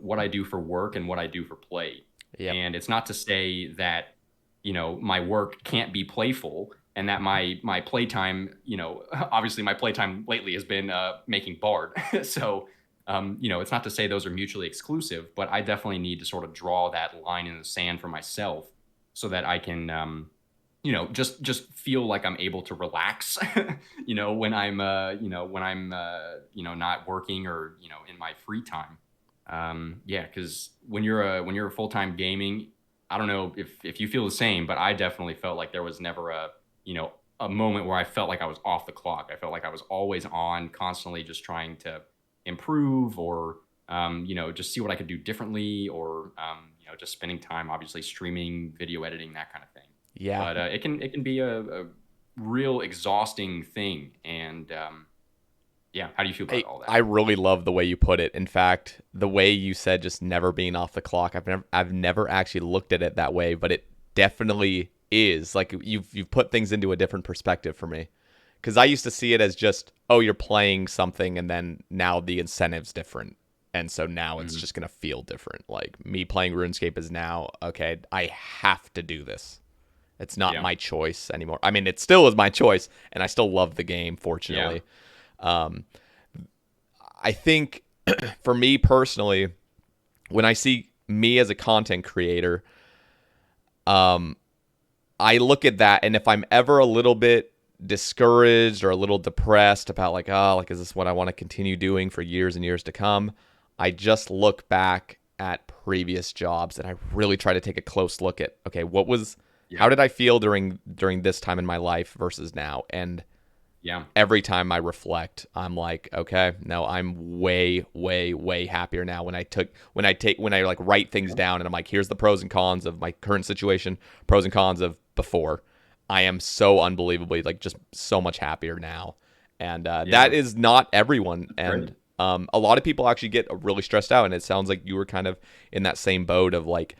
what I do for work and what I do for play. Yep. And it's not to say that my work can't be playful, and that my playtime, obviously my playtime lately has been making Bard. So it's not to say those are mutually exclusive, but I definitely need to sort of draw that line in the sand for myself so that I can just feel like I'm able to relax, when I'm not working or in my free time. Yeah, because when you're a full-time gaming, I don't know if you feel the same, but I definitely felt like there was never a moment where I felt like I was off the clock. I felt like I was always on, constantly just trying to improve, or just see what I could do differently, or just spending time obviously streaming, video editing, that kind of thing. Yeah. But it can be a real exhausting thing. And yeah, how do you feel about all I that? really love the way you put it. In fact, the way you said just never being off the clock, I've never actually looked at it that way, but it definitely is. Like you've put things into a different perspective for me. Because I used to see it as just, oh, you're playing something, and then now the incentive's different. And so now it's Mhm. just going to feel different. Like me playing RuneScape is now, okay, I have to do this. It's not Yeah. my choice anymore. I mean, it still is my choice, and I still love the game, Yeah. fortunately. Um, I think for me personally, when I see me as a content creator, um, I look at that, and if I'm ever a little bit discouraged or a little depressed about like, oh, like, is this what I want to continue doing for years and years to come? I just look back at previous jobs and I really try to take a close look at, okay, how Yeah. did I feel during this time in my life versus now? And Yeah. every time I reflect, I'm like, okay, no, I'm way, way, way happier now when I like write things down and I'm like, here's the pros and cons of my current situation, pros and cons of before. I am so unbelievably like just so much happier now. And that Yeah. is not everyone. That's great. And a lot of people actually get really stressed out. And it sounds like you were kind of in that same boat of like,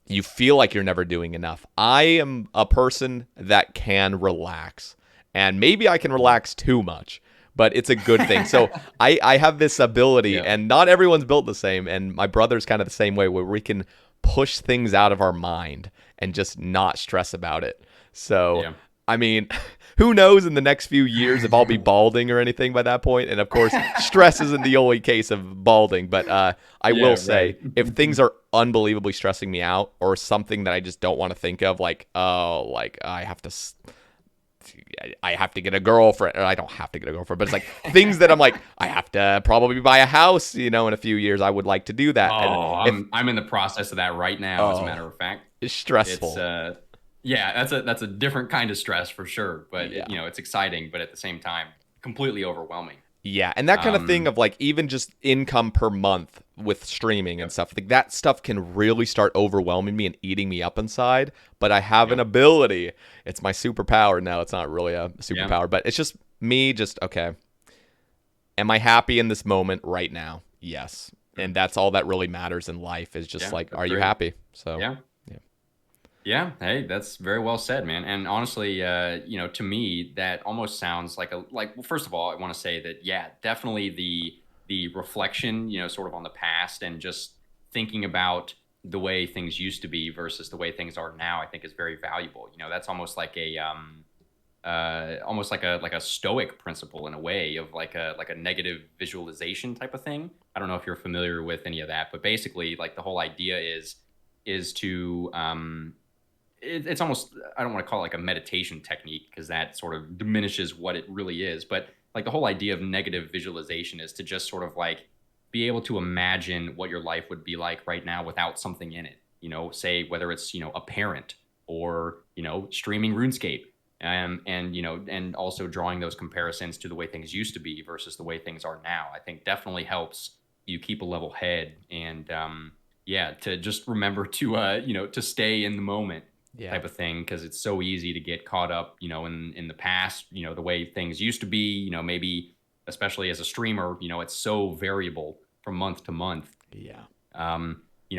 you feel like you're never doing enough. I am a person that can relax, and maybe I can relax too much, but it's a good thing. So I have this ability, Yeah. and not everyone's built the same. And my brother's kind of the same way, where we can push things out of our mind and just not stress about it. So, Yeah. I mean, who knows in the next few years if I'll be balding or anything by that point. And of course, stress isn't the only case of balding, but I will Yeah. say Right. if things are unbelievably stressing me out or something that I just don't want to think of, like, oh, like I have to get a girlfriend, or I don't have to get a girlfriend, but it's like things that I'm like, I have to probably buy a house, in a few years. I would like to do that. And Oh, if, I'm in the process of that right now, as a matter oh, of fact. it's It's stressful. yeah, that's a different kind of stress for sure, but Yeah. it's exciting, but at the same time completely overwhelming. Yeah, and that kind of thing Um of like even just income per month with streaming and yep, stuff, like that stuff can really start overwhelming me and eating me up inside. But I have an yep, ability. It's my superpower. No, it's not really a yeah, superpower, but it's just me just, okay, am I happy in this moment right now? Yes. mm, And that's all that really matters in life is just yeah, like, that's are you great. happy? So, Yeah. yeah. Yeah, hey, that's very well said, man. And honestly, to me, that almost sounds like. Well, first of all, I want to say that, yeah, definitely the reflection, sort of on the past and just thinking about the way things used to be versus the way things are now, I think is very valuable. That's almost like a stoic principle in a way of like a negative visualization type of thing. I don't know if you're familiar with any of that, but basically, like the whole idea is to it's almost, I don't want to call it like a meditation technique because that sort of diminishes what it really is, but like the whole idea of negative visualization is to just sort of like be able to imagine what your life would be like right now without something in it. Say whether it's a parent or, streaming RuneScape. And and also drawing those comparisons to the way things used to be versus the way things are now, I think definitely helps you keep a level head. And to just remember to to stay in the moment type of thing, because it's so easy to get caught up in the past, the way things used to be, maybe especially as a streamer, it's so variable from month to month.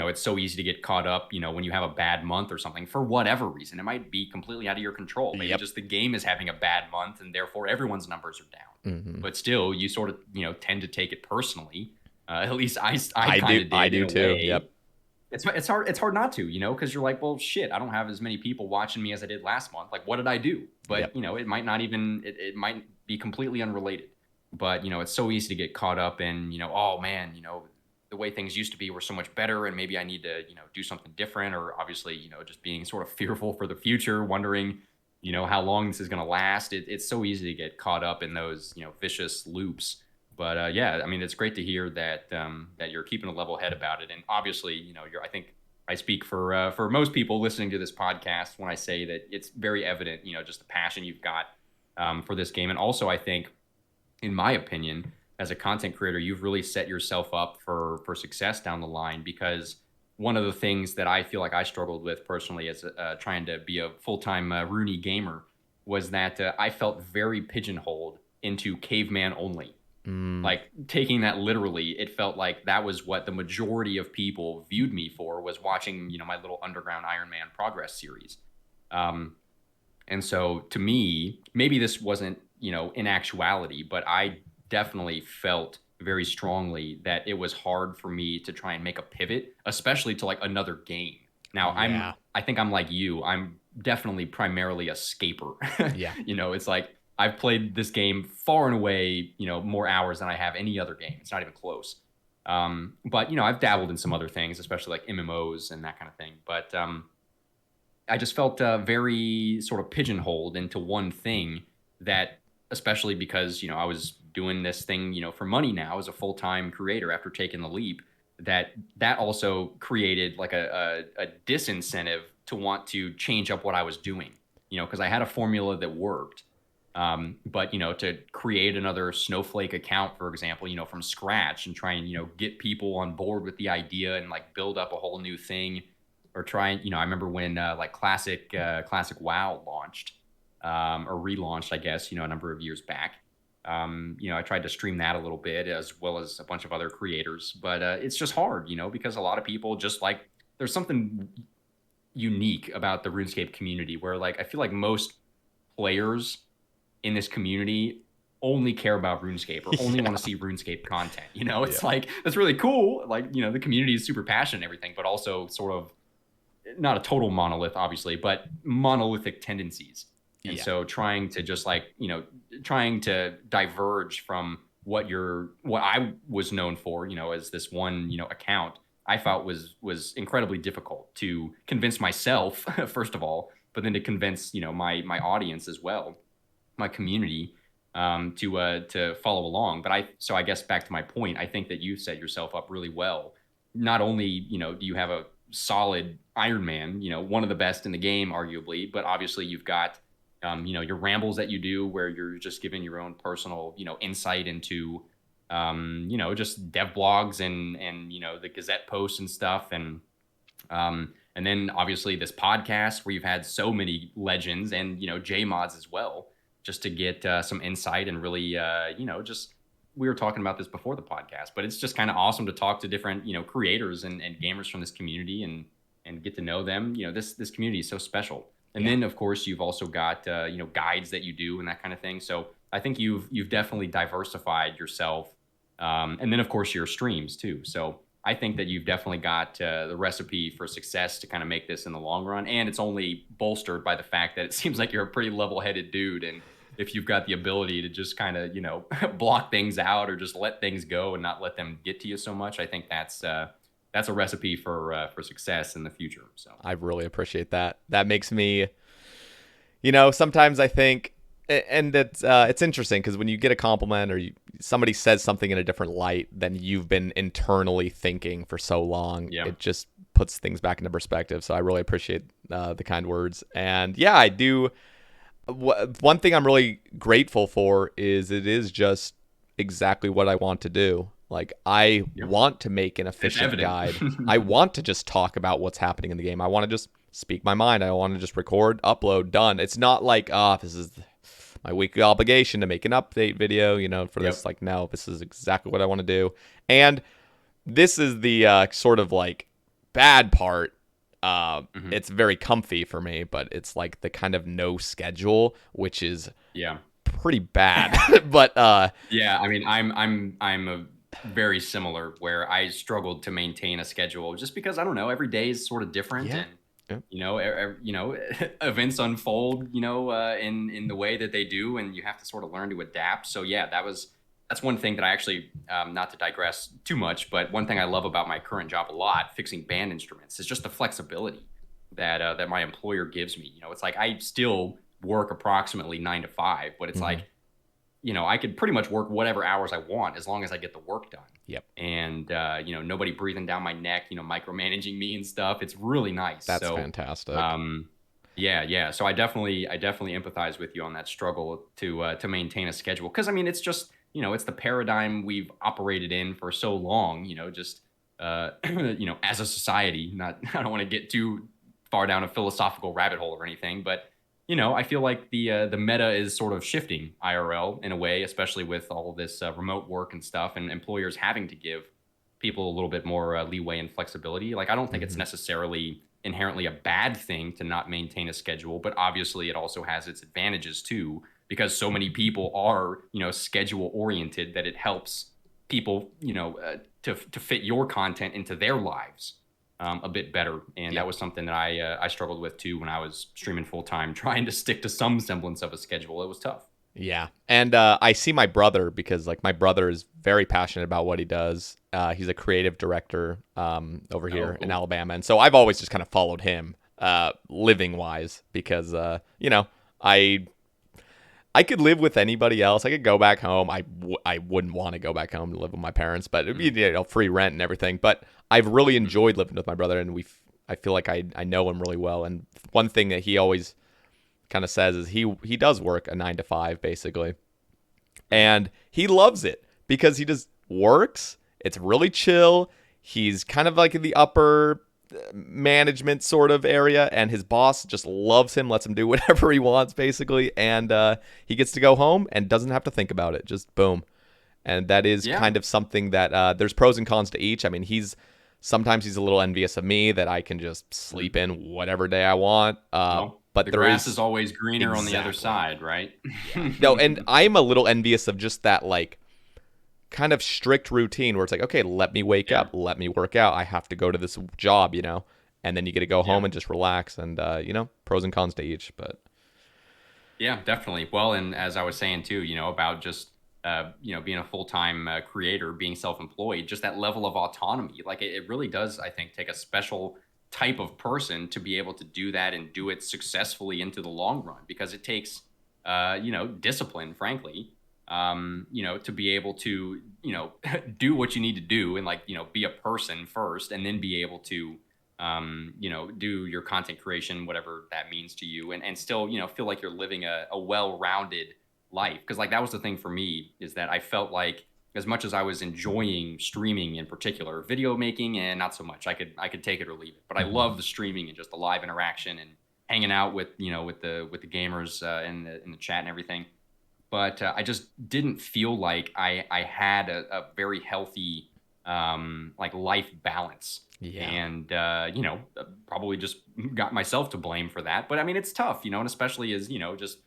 It's so easy to get caught up, when you have a bad month or something for whatever reason. It might be completely out of your control. Maybe just the game is having a bad month and therefore everyone's numbers are down. But still, you sort of, tend to take it personally. At least I kind of did. I do too. Way. Yep. It's hard not to, because you're like, well, shit, I don't have as many people watching me as I did last month. Like, what did I do? But, it might not even, it might be completely unrelated. But, it's so easy to get caught up in, oh man, the way things used to be were so much better, and maybe I need to, do something different, or obviously, just being sort of fearful for the future, wondering, how long this is going to last. It's so easy to get caught up in those, vicious loops. But I mean, it's great to hear that that you're keeping a level head about it. And obviously, I think I speak for most people listening to this podcast when I say that it's very evident, just the passion you've got for this game. And also, I think, in my opinion, as a content creator, you've really set yourself up for success down the line, because one of the things that I feel like I struggled with personally as trying to be a full-time Rooney gamer was that I felt very pigeonholed into Caveman Only. Like, taking that literally, it felt like that was what the majority of people viewed me for, was watching, my little underground Ironman progress series. And so to me, maybe this wasn't, in actuality, but I definitely felt very strongly that it was hard for me to try and make a pivot, especially to like another game. Now I think I'm like you. I'm definitely primarily a scaper. It's like I've played this game far and away, more hours than I have any other game. It's not even close. But I've dabbled in some other things, especially like MMOs and that kind of thing. But I just felt very sort of pigeonholed into one thing, that especially because, I was doing this thing, for money now as a full-time creator after taking the leap, that also created like a disincentive to want to change up what I was doing, because I had a formula that worked. But, to create another Snowflake account, for example, from scratch, and try and, get people on board with the idea and like build up a whole new thing, or try and, I remember when like classic WoW launched, or relaunched, I guess, a number of years back. I tried to stream that a little bit, as well as a bunch of other creators, but it's just hard, because a lot of people just like, there's something unique about the RuneScape community where, like, I feel like most players in this community only care about RuneScape, or only want to see RuneScape content. It's like, that's really cool. Like, the community is super passionate and everything, but also sort of not a total monolith, obviously, but monolithic tendencies. And so trying to just like, trying to diverge from what I was known for, as this one, account, I felt was incredibly difficult to convince myself, first of all, but then to convince, my audience as well, my community, to follow along. But I guess back to my point, I think that you set yourself up really well. Not only, do you have a solid Ironman, one of the best in the game, arguably, but obviously you've got, your rambles that you do, where you're just giving your own personal, insight into, just dev blogs and the Gazette posts and stuff. And then obviously this podcast where you've had so many legends and, JMods as well, just to get some insight and really, just, we were talking about this before the podcast, but it's just kind of awesome to talk to different, creators and gamers from this community and get to know them. This community is so special. And then, of course, you've also got, guides that you do and that kind of thing. So I think you've definitely diversified yourself. And then, of course, your streams, too. So I think that you've definitely got the recipe for success to kind of make this in the long run. And it's only bolstered by the fact that it seems like you're a pretty level-headed dude. And if you've got the ability to just kind of, block things out or just let things go and not let them get to you so much, I think that's a recipe for success in the future. So I really appreciate that. That makes me, sometimes I think, and it's interesting because when you get a compliment or somebody says something in a different light than you've been internally thinking for so long, it just puts things back into perspective. So I really appreciate the kind words. And yeah, I do. One thing I'm really grateful for is it is just exactly what I want to do. Like, I want to make an efficient guide. I want to just talk about what's happening in the game. I want to just speak my mind. I want to just record, upload, done. It's not like, this is my weekly obligation to make an update video, for this. Like, no, this is exactly what I want to do. And this is the sort of like bad part. It's very comfy for me, but it's like the kind of no schedule, which is pretty bad. But yeah, I mean, I'm a very similar, where I struggled to maintain a schedule just because, I don't know, every day is sort of different, and events unfold, in the way that they do, and you have to sort of learn to adapt. So yeah, that's one thing that I actually, not to digress too much, but one thing I love about my current job a lot, fixing band instruments, is just the flexibility that my employer gives me. It's like I still work approximately 9 to 5, but it's like, I could pretty much work whatever hours I want as long as I get the work done. Yep. And, nobody breathing down my neck, micromanaging me and stuff. It's really nice. That's fantastic. Yeah. So I definitely empathize with you on that struggle to maintain a schedule. 'Cause I mean, it's just, it's the paradigm we've operated in for so long, just, as a society. I don't want to get too far down a philosophical rabbit hole or anything, but I feel like the meta is sort of shifting IRL in a way, especially with all of this remote work and stuff, and employers having to give people a little bit more leeway and flexibility. Like, I don't think it's necessarily inherently a bad thing to not maintain a schedule, but obviously it also has its advantages too, because so many people are, schedule oriented, that it helps people, to fit your content into their lives a bit better. And that was something that I struggled with too when I was streaming full time, trying to stick to some semblance of a schedule. It was tough. Yeah. And I see my brother, because like my brother is very passionate about what he does. He's a creative director over here in Alabama. And so I've always just kind of followed him living wise, because, I could live with anybody else. I could go back home. I wouldn't want to go back home to live with my parents, but it'd be free rent and everything. But I've really enjoyed living with my brother, and I feel like I know him really well. And one thing that he always kind of says is he does work a 9 to 5 basically, and he loves it because he just works. It's really chill. He's kind of like in the upper management sort of area, and his boss just loves him, lets him do whatever he wants basically, and he gets to go home and doesn't have to think about it. Just boom. And that is kind of something that there's pros and cons to each. I mean, sometimes he's a little envious of me that I can just sleep in whatever day I want. But the grass is always greener on the other side, right? No, and I'm a little envious of just that, like, kind of strict routine where it's like, okay, let me wake up, let me work out. I have to go to this job, and then you get to go home and just relax. And, pros and cons to each. But yeah, definitely. Well, and as I was saying too, about just, being a full-time creator, being self-employed, just that level of autonomy. Like, it really does, I think, take a special type of person to be able to do that and do it successfully into the long run, because it takes, discipline, frankly, to be able to, do what you need to do, and be a person first, and then be able to, do your content creation, whatever that means to you, and still, feel like you're living a well-rounded life. Because that was the thing for me, is that I felt like, as much as I was enjoying streaming in particular, video making, and not so much, I could take it or leave it. But I love the streaming and just the live interaction and hanging out with the gamers in the chat and everything. But I just didn't feel like I had a very healthy life balance. Yeah. And probably just got myself to blame for that. But I mean, it's tough, and especially as just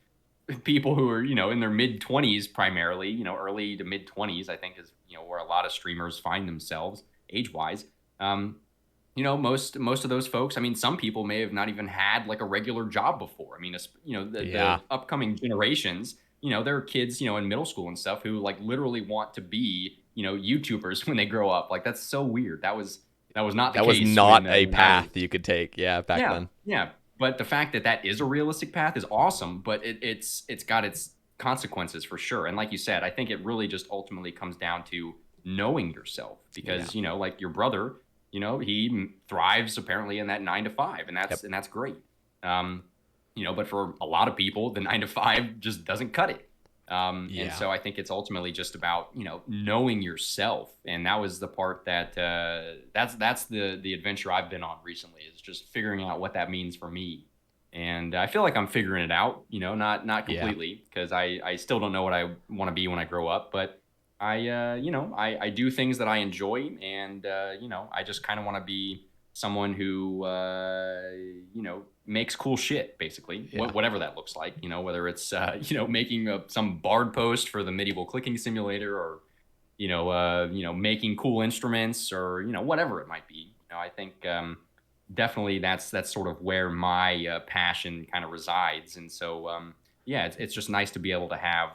people who are, in their mid-20s primarily, early to mid-20s, I think is, where a lot of streamers find themselves age-wise. Most of those folks, I mean, some people may have not even had a regular job before. I mean, the upcoming generations, there are kids, in middle school and stuff who literally want to be, YouTubers when they grow up. That's so weird. That was not the case. That was not a path you could take. Yeah. Back then. Yeah. But the fact that is a realistic path is awesome, but it's got its consequences for sure. And like you said, I think it really just ultimately comes down to knowing yourself, because, like your brother, he thrives apparently in that 9 to 5, and Yep. that's great. But for a lot of people, the 9 to 5 just doesn't cut it. And so I think it's ultimately just about, knowing yourself. And that was the part that that's the adventure I've been on recently, is just figuring out what that means for me. And I feel like I'm figuring it out, not completely, because I still don't know what I want to be when I grow up, but I do things that I enjoy, and I just kind of want to be someone who makes cool shit, basically. Whatever that looks like, whether it's making some bard post for the medieval clicking simulator, or making cool instruments, or whatever it might be. I think definitely that's sort of where my passion kind of resides. And so it's just nice to be able to have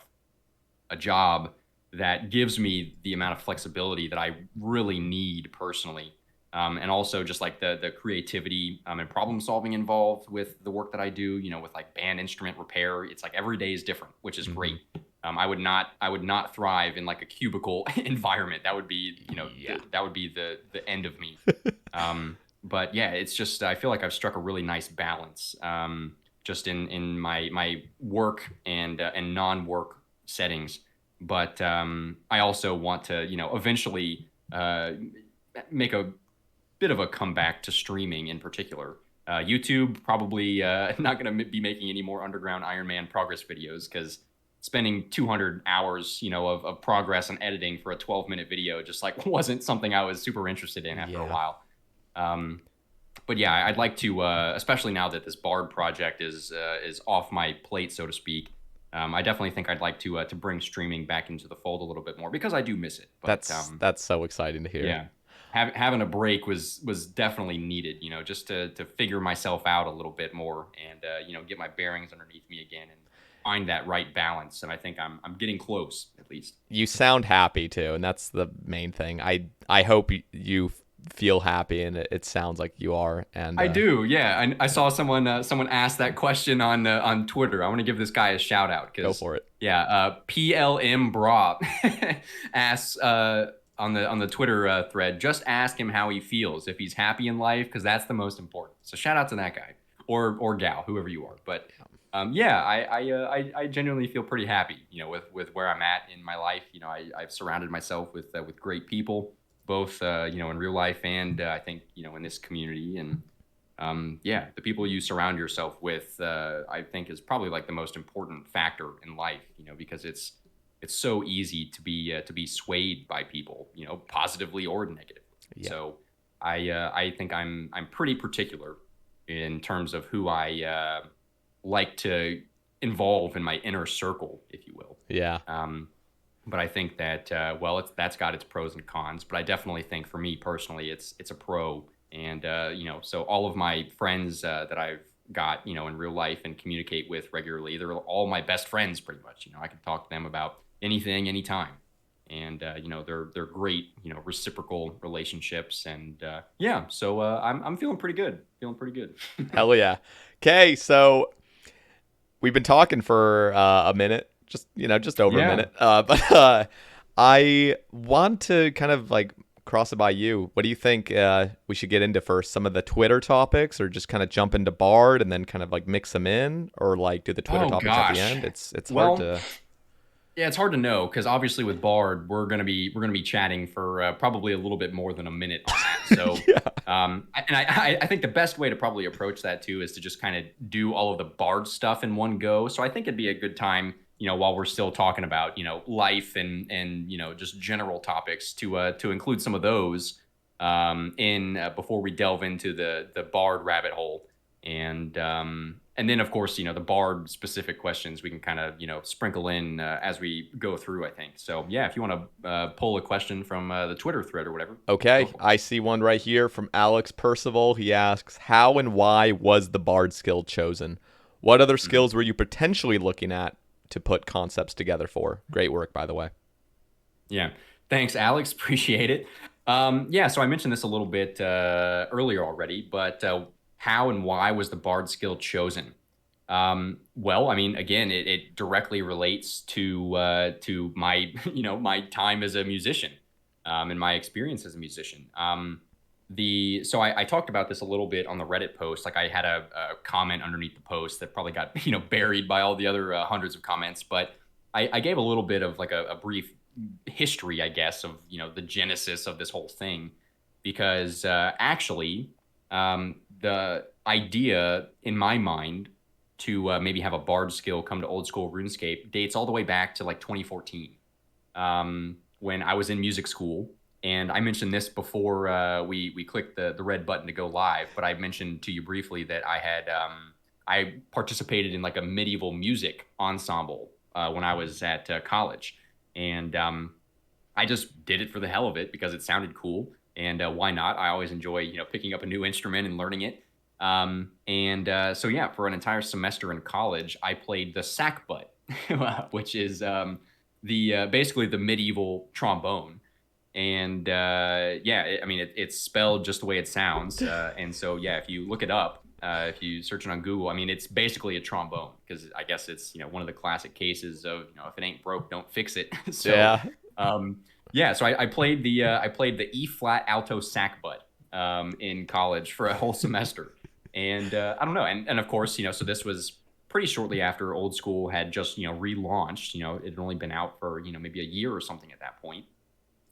a job that gives me the amount of flexibility that I really need personally. And also just like the creativity and problem solving involved with the work that I do, with like band instrument repair. It's like every day is different, which is great. I would not thrive in like a cubicle environment. That would be, that would be the end of me. But yeah, it's just, I feel like I've struck a really nice balance, just in my work and non-work settings. But I also want to, eventually make a bit of a comeback to streaming in particular. YouTube, probably not going to be making any more underground Ironman progress videos, because spending 200 hours, of progress and editing for a 12-minute video just like wasn't something I was super interested in after a while. But yeah, I'd like to, especially now that this Bard project is off my plate, so to speak. I definitely think I'd like to bring streaming back into the fold a little bit more, because I do miss it. But, that's so exciting to hear. Yeah, having a break was definitely needed. Just to figure myself out a little bit more, and get my bearings underneath me again, and find that right balance. And I think I'm getting close, at least. You sound happy too, and that's the main thing. I hope you feel happy, and it sounds like you are. And I do, yeah. I saw someone ask that question on Twitter. I want to give this guy a shout out. Go for it. Yeah, PLM Bra asks on the Twitter thread, just ask him how he feels, if he's happy in life, because that's the most important. So shout out to that guy, or gal, whoever you are. But I genuinely feel pretty happy, with where I'm at in my life. I've surrounded myself with great people, both in real life, and I think in this community. And the people you surround yourself with, I think, is probably like the most important factor in life. Because it's so easy to be swayed by people, positively or negatively. So I think I'm pretty particular in terms of who I like to involve in my inner circle, if you will. But I think that that's got its pros and cons. But I definitely think, for me personally, it's a pro. And so all of my friends that I've got in real life and communicate with regularly, they're all my best friends, pretty much. I can talk to them about anything, anytime. And they're great, reciprocal relationships. And so I'm feeling pretty good. Hell yeah. Okay, so we've been talking for a minute, just over a minute. But I want to kind of like cross it by you. What do you think we should get into first? Some of the Twitter topics, or just kind of jump into Bard and then kind of like mix them in, or like do the Twitter topics at the end? It's hard to. Yeah, it's hard to know, because obviously with Bard, we're gonna be chatting for probably a little bit more than a minute on that. So, I think the best way to probably approach that too is to just kind of do all of the Bard stuff in one go. So I think it'd be a good time, while we're still talking about life and just general topics, to include some of those in before we delve into the Bard rabbit hole. And then, of course, the Bard specific questions we can kind of, sprinkle in as we go through, I think. So, yeah, if you want to pull a question from the Twitter thread or whatever. Okay, I see one right here from Alex Percival. He asks, how and why was the Bard skill chosen? What other skills were you potentially looking at to put concepts together for? Great work, by the way. Yeah, thanks, Alex. Appreciate it. So I mentioned this a little bit earlier already, but how and why was the Bard skill chosen? Well, I mean, again, it directly relates to my my time as a musician, and my experience as a musician. I talked about this a little bit on the Reddit post. Like I had a comment underneath the post that probably got buried by all the other hundreds of comments, but I gave a little bit of like a brief history, I guess, of the genesis of this whole thing, because actually the idea in my mind to maybe have a bard skill come to old school RuneScape dates all the way back to like 2014, when I was in music school. And I mentioned this before we clicked the red button to go live, but I mentioned to you briefly that I participated in like a medieval music ensemble when I was at college, and I just did it for the hell of it because it sounded cool, and why not? I always enjoy picking up a new instrument and learning it. So yeah, for an entire semester in college, I played the sackbut, which is the basically the medieval trombone. And I mean, it's spelled just the way it sounds. And so, yeah, if you look it up, if you search it on Google, I mean, it's basically a trombone, because I guess it's one of the classic cases of if it ain't broke, don't fix it. So Yeah. so I played the E flat alto sackbut in college for a whole semester, and I don't know, and of course so this was pretty shortly after Old School had just relaunched. It had only been out for maybe a year or something at that point.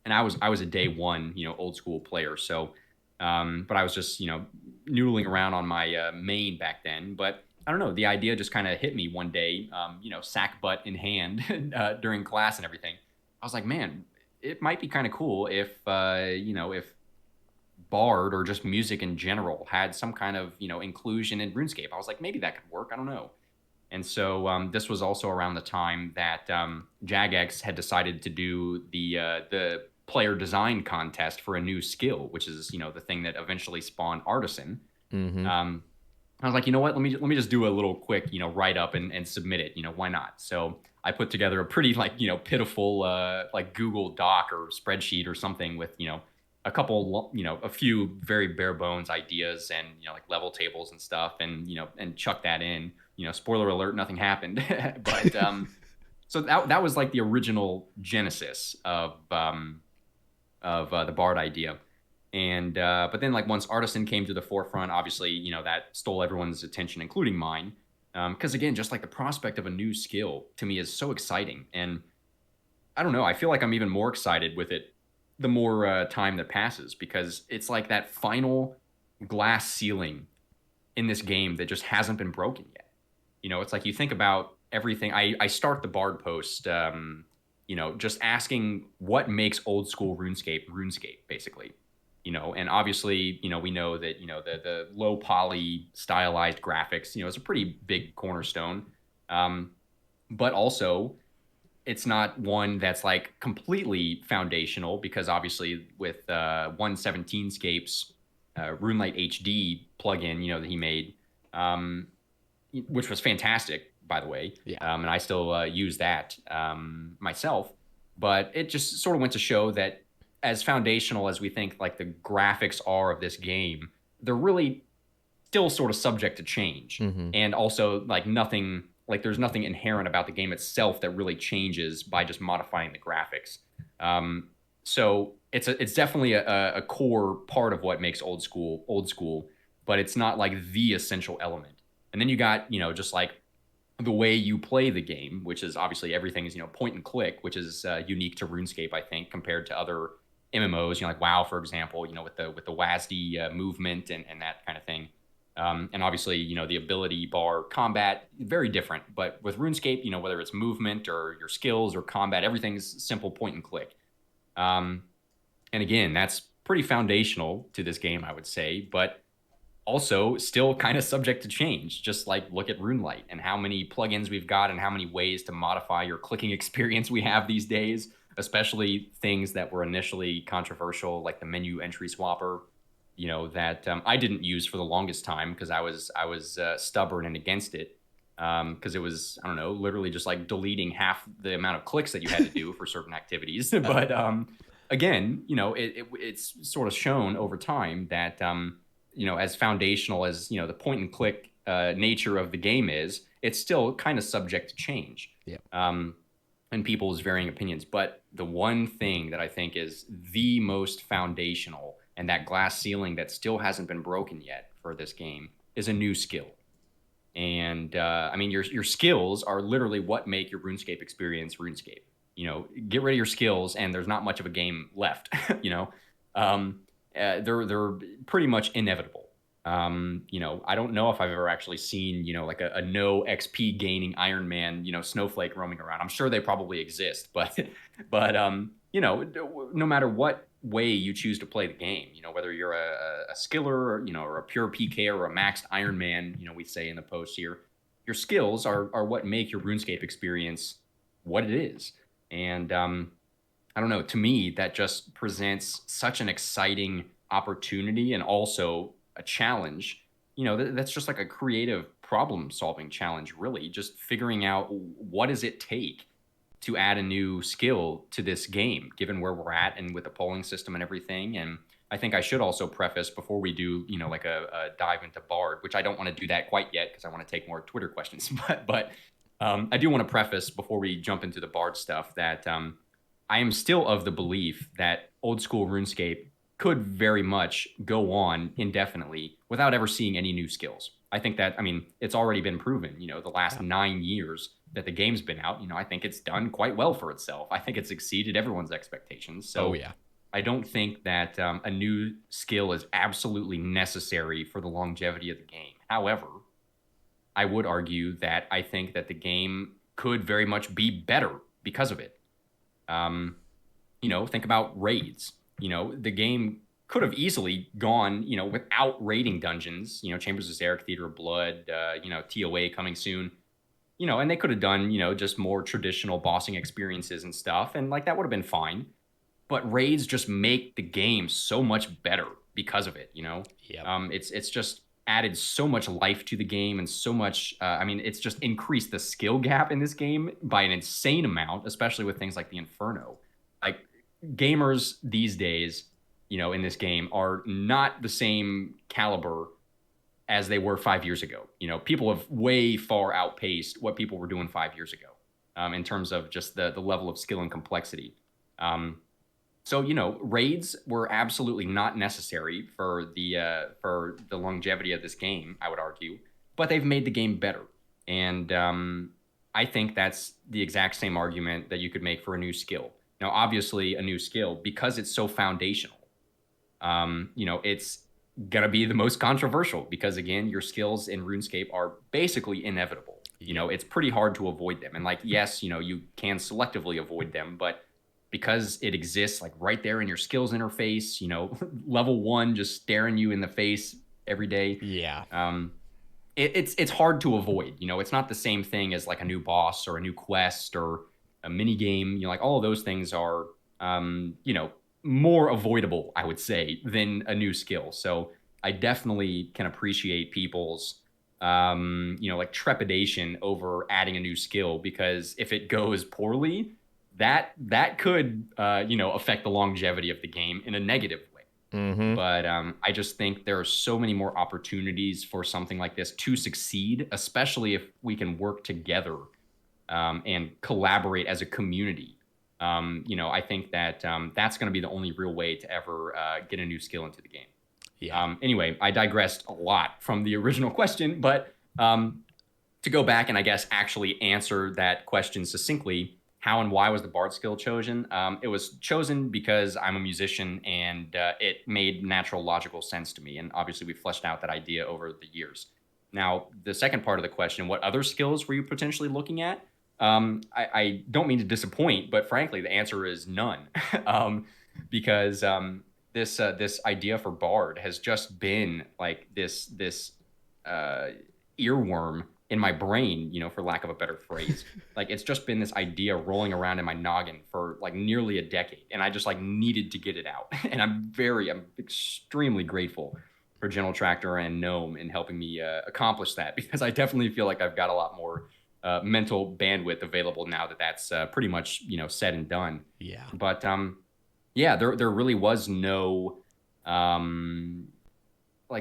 And I was a day one, Old School player. So, but I was just, noodling around on my main back then. But I don't know, the idea just kind of hit me one day, sack butt in hand during class and everything. I was like, man, it might be kind of cool if, if Bard or just music in general had some kind of, inclusion in RuneScape. I was like, maybe that could work. I don't know. And so this was also around the time that Jagex had decided to do the player design contest for a new skill, which is the thing that eventually spawned Artisan. Mm-hmm. I was like, you know what? Let me just do a little quick write up and submit it. Why not? So I put together a pretty pitiful like Google Doc or spreadsheet or something with a couple a few very bare bones ideas and like level tables and stuff, and and chuck that in. Spoiler alert, nothing happened. But so that was like the original genesis of the Bard idea. And but then like once Artisan came to the forefront, obviously that stole everyone's attention, including mine. Because again, just like the prospect of a new skill to me is so exciting, and I don't know, I feel like I'm even more excited with it the more time that passes, because it's like that final glass ceiling in this game that just hasn't been broken yet. It's like you think about everything. I start the Bard post, just asking what makes old school RuneScape, basically. And obviously, we know that, the low poly stylized graphics, is a pretty big cornerstone. But also, it's not one that's like completely foundational, because obviously with 117scape's RuneLight HD plugin, that he made, which was fantastic, by the way. Yeah. And I still use that myself. But it just sort of went to show that as foundational as we think like the graphics are of this game, they're really still sort of subject to change. Mm-hmm. And also like there's nothing inherent about the game itself that really changes by just modifying the graphics. So it's definitely a core part of what makes old school, but it's not like the essential element. And then you got, just like the way you play the game, which is obviously everything is, point and click, which is unique to RuneScape, I think, compared to other MMOs, like WoW, for example, with the WASD movement and that kind of thing. And obviously, the ability bar combat, very different. But with RuneScape, whether it's movement or your skills or combat, everything's simple point and click. And again, that's pretty foundational to this game, I would say, but also still kind of subject to change. Just like look at RuneLight and how many plugins we've got and how many ways to modify your clicking experience we have these days, especially things that were initially controversial, like the menu entry swapper, that I didn't use for the longest time because I was stubborn and against it, because it was, I don't know, literally just like deleting half the amount of clicks that you had to do for certain activities. But again, it's sort of shown over time that as foundational as the point and click nature of the game is, it's still kind of subject to change. Yeah. And people's varying opinions. But the one thing that I think is the most foundational and that glass ceiling that still hasn't been broken yet for this game is a new skill. And I mean, your skills are literally what make your RuneScape experience RuneScape. Get rid of your skills, and there's not much of a game left. They're pretty much inevitable. I don't know if I've ever actually seen, like a no XP gaining ironman, snowflake roaming around. I'm sure they probably exist, but no matter what way you choose to play the game, whether you're a skiller, or a pure PK or a maxed Ironman, we say in the post here, your skills are what make your RuneScape experience what it is. And I don't know, to me, that just presents such an exciting opportunity and also a challenge. That's just like a creative problem solving challenge, really, just figuring out what does it take to add a new skill to this game, given where we're at and with the polling system and everything. And I think I should also preface before we do, like a dive into Bard, which I don't want to do that quite yet because I want to take more Twitter questions. But I do want to preface before we jump into the Bard stuff that I am still of the belief that old school RuneScape could very much go on indefinitely without ever seeing any new skills. I think that, it's already been proven, the last 9 years that the game's been out, I think it's done quite well for itself. I think it's exceeded everyone's expectations. So I don't think that a new skill is absolutely necessary for the longevity of the game. However, I would argue that I think that the game could very much be better because of it. Think about raids. The game could have easily gone, without raiding dungeons, Chambers of Zarek, Theater of Blood, TOA coming soon, and they could have done, just more traditional bossing experiences and stuff. And like, that would have been fine. But raids just make the game so much better because of it, It's just added so much life to the game and so much, it's just increased the skill gap in this game by an insane amount, especially with things like the Inferno. Like, gamers these days, in this game are not the same caliber as they were 5 years ago. People have way far outpaced what people were doing 5 years ago, in terms of just the level of skill and complexity. So, raids were absolutely not necessary for the longevity of this game, I would argue, but they've made the game better. And I think that's the exact same argument that you could make for a new skill. Now, obviously, a new skill, because it's so foundational, it's going to be the most controversial because, again, your skills in RuneScape are basically inevitable. It's pretty hard to avoid them. And like, yes, you can selectively avoid them, but because it exists like right there in your skills interface, level 1 just staring you in the face every day. Yeah. It's hard to avoid. It's not the same thing as like a new boss or a new quest or a mini game. Like, all of those things are, more avoidable, I would say, than a new skill. So I definitely can appreciate people's, like, trepidation over adding a new skill, because if it goes poorly, that could, affect the longevity of the game in a negative way. Mm-hmm. But I just think there are so many more opportunities for something like this to succeed, especially if we can work together and collaborate as a community. I think that that's going to be the only real way to ever get a new skill into the game. Yeah. Anyway, I digressed a lot from the original question, but to go back and I guess actually answer that question succinctly, how and why was the Bard skill chosen? It was chosen because I'm a musician and it made natural, logical sense to me. And obviously we fleshed out that idea over the years. Now, the second part of the question, what other skills were you potentially looking at? I don't mean to disappoint, but frankly, the answer is none. Because this idea for Bard has just been like this earworm in my brain, for lack of a better phrase. Like, it's just been this idea rolling around in my noggin for like nearly a decade, and I just like needed to get it out. And I'm extremely grateful for General Tractor and Gnome in helping me accomplish that, because I definitely feel like I've got a lot more mental bandwidth available now that that's pretty much, said and done. Yeah. But there really was no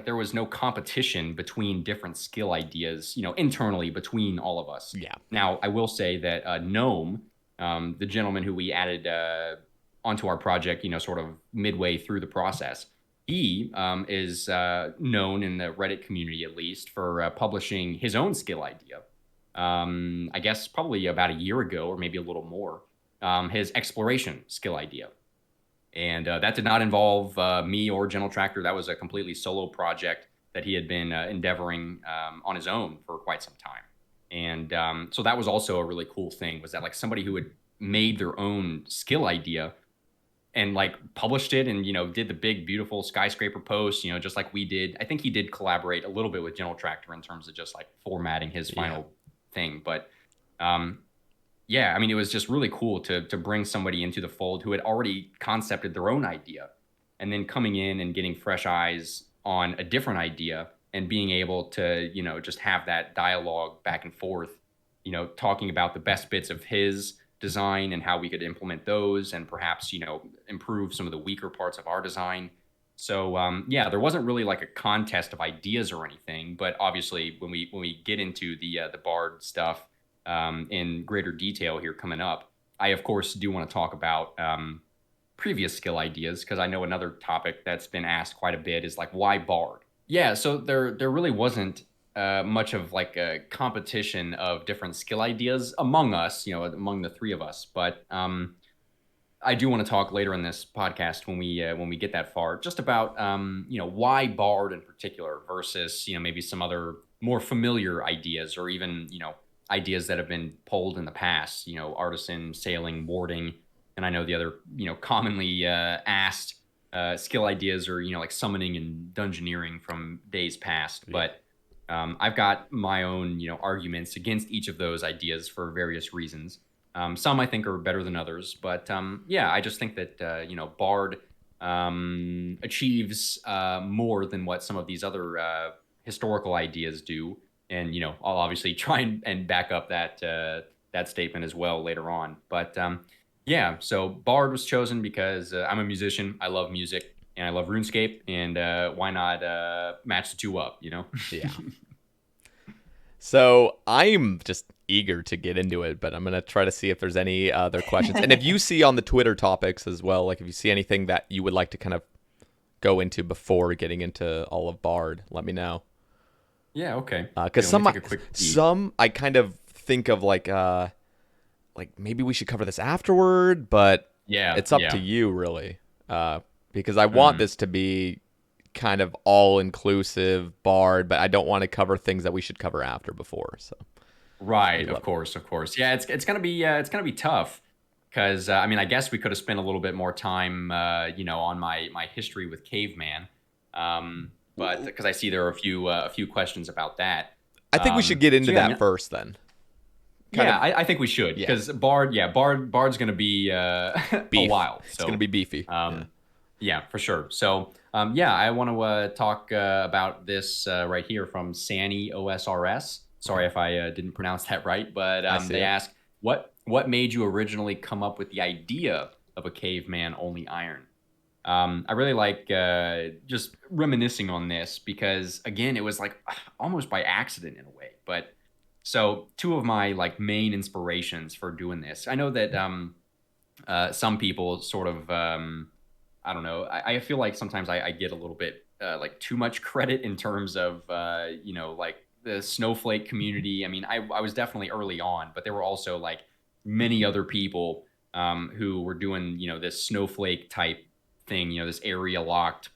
there was no competition between different skill ideas, internally between all of us. Yeah. Now, I will say that Gnome, the gentleman who we added onto our project, sort of midway through the process, he is known in the Reddit community, at least, for publishing his own skill idea. I guess probably about a year ago, or maybe a little more, his exploration skill idea. And that did not involve me or General Tractor. That was a completely solo project that he had been endeavoring on his own for quite some time. And so that was also a really cool thing, was that like somebody who had made their own skill idea and like published it and, did the big, beautiful skyscraper post, just like we did. I think he did collaborate a little bit with General Tractor in terms of just like formatting his final thing. But yeah, I mean, it was just really cool to bring somebody into the fold who had already concepted their own idea, and then coming in and getting fresh eyes on a different idea and being able to, just have that dialogue back and forth, talking about the best bits of his design and how we could implement those and perhaps, improve some of the weaker parts of our design. So yeah, there wasn't really like a contest of ideas or anything, but obviously when we get into the Bard stuff, in greater detail here coming up, I, of course, do want to talk about previous skill ideas, because I know another topic that's been asked quite a bit is like, why Bard? Yeah, so there really wasn't much of like a competition of different skill ideas among us, among the three of us. But I do want to talk later in this podcast when we get that far, just about why Bard in particular versus maybe some other more familiar ideas, or even ideas that have been polled in the past, artisan, sailing, warding, and I know the other, commonly asked skill ideas are, like summoning and dungeoneering from days past. Yeah. But I've got my own, arguments against each of those ideas for various reasons. Some I think are better than others, but yeah, I just think that, Bard achieves more than what some of these other historical ideas do. And, I'll obviously try and back up that statement as well later on. But yeah, so Bard was chosen because I'm a musician. I love music and I love RuneScape. And why not match the two up, Yeah. So I'm just eager to get into it, but I'm going to try to see if there's any other questions. And if you see on the Twitter topics as well, like if you see anything that you would like to kind of go into before getting into all of Bard, let me know. Yeah, okay. Because some I kind of think of like maybe we should cover this afterward, but yeah, it's up to you really. Because I want this to be kind of all inclusive Bard, but I don't want to cover things that we should cover after before. So right, of course. Yeah, it's gonna be tough. Because I mean, I guess we could have spent a little bit more time, on my history with Caveman. But because I see there are a few questions about that. I think we should get into that first then. I think we should, because Bard's going to be a while. So it's going to be beefy. Yeah, for sure. So I want to talk about this right here from Sae OSRS. Sorry if I didn't pronounce that right, but they ask, what made you originally come up with the idea of a Caveman Only iron? I really like just reminiscing on this, because again, it was like almost by accident in a way. But so two of my like main inspirations for doing this, I know that some people sort of, I don't know, I feel like sometimes I get a little bit like too much credit in terms of, like the snowflake community. I mean, I was definitely early on, but there were also like many other people who were doing, this snowflake type thing, this area locked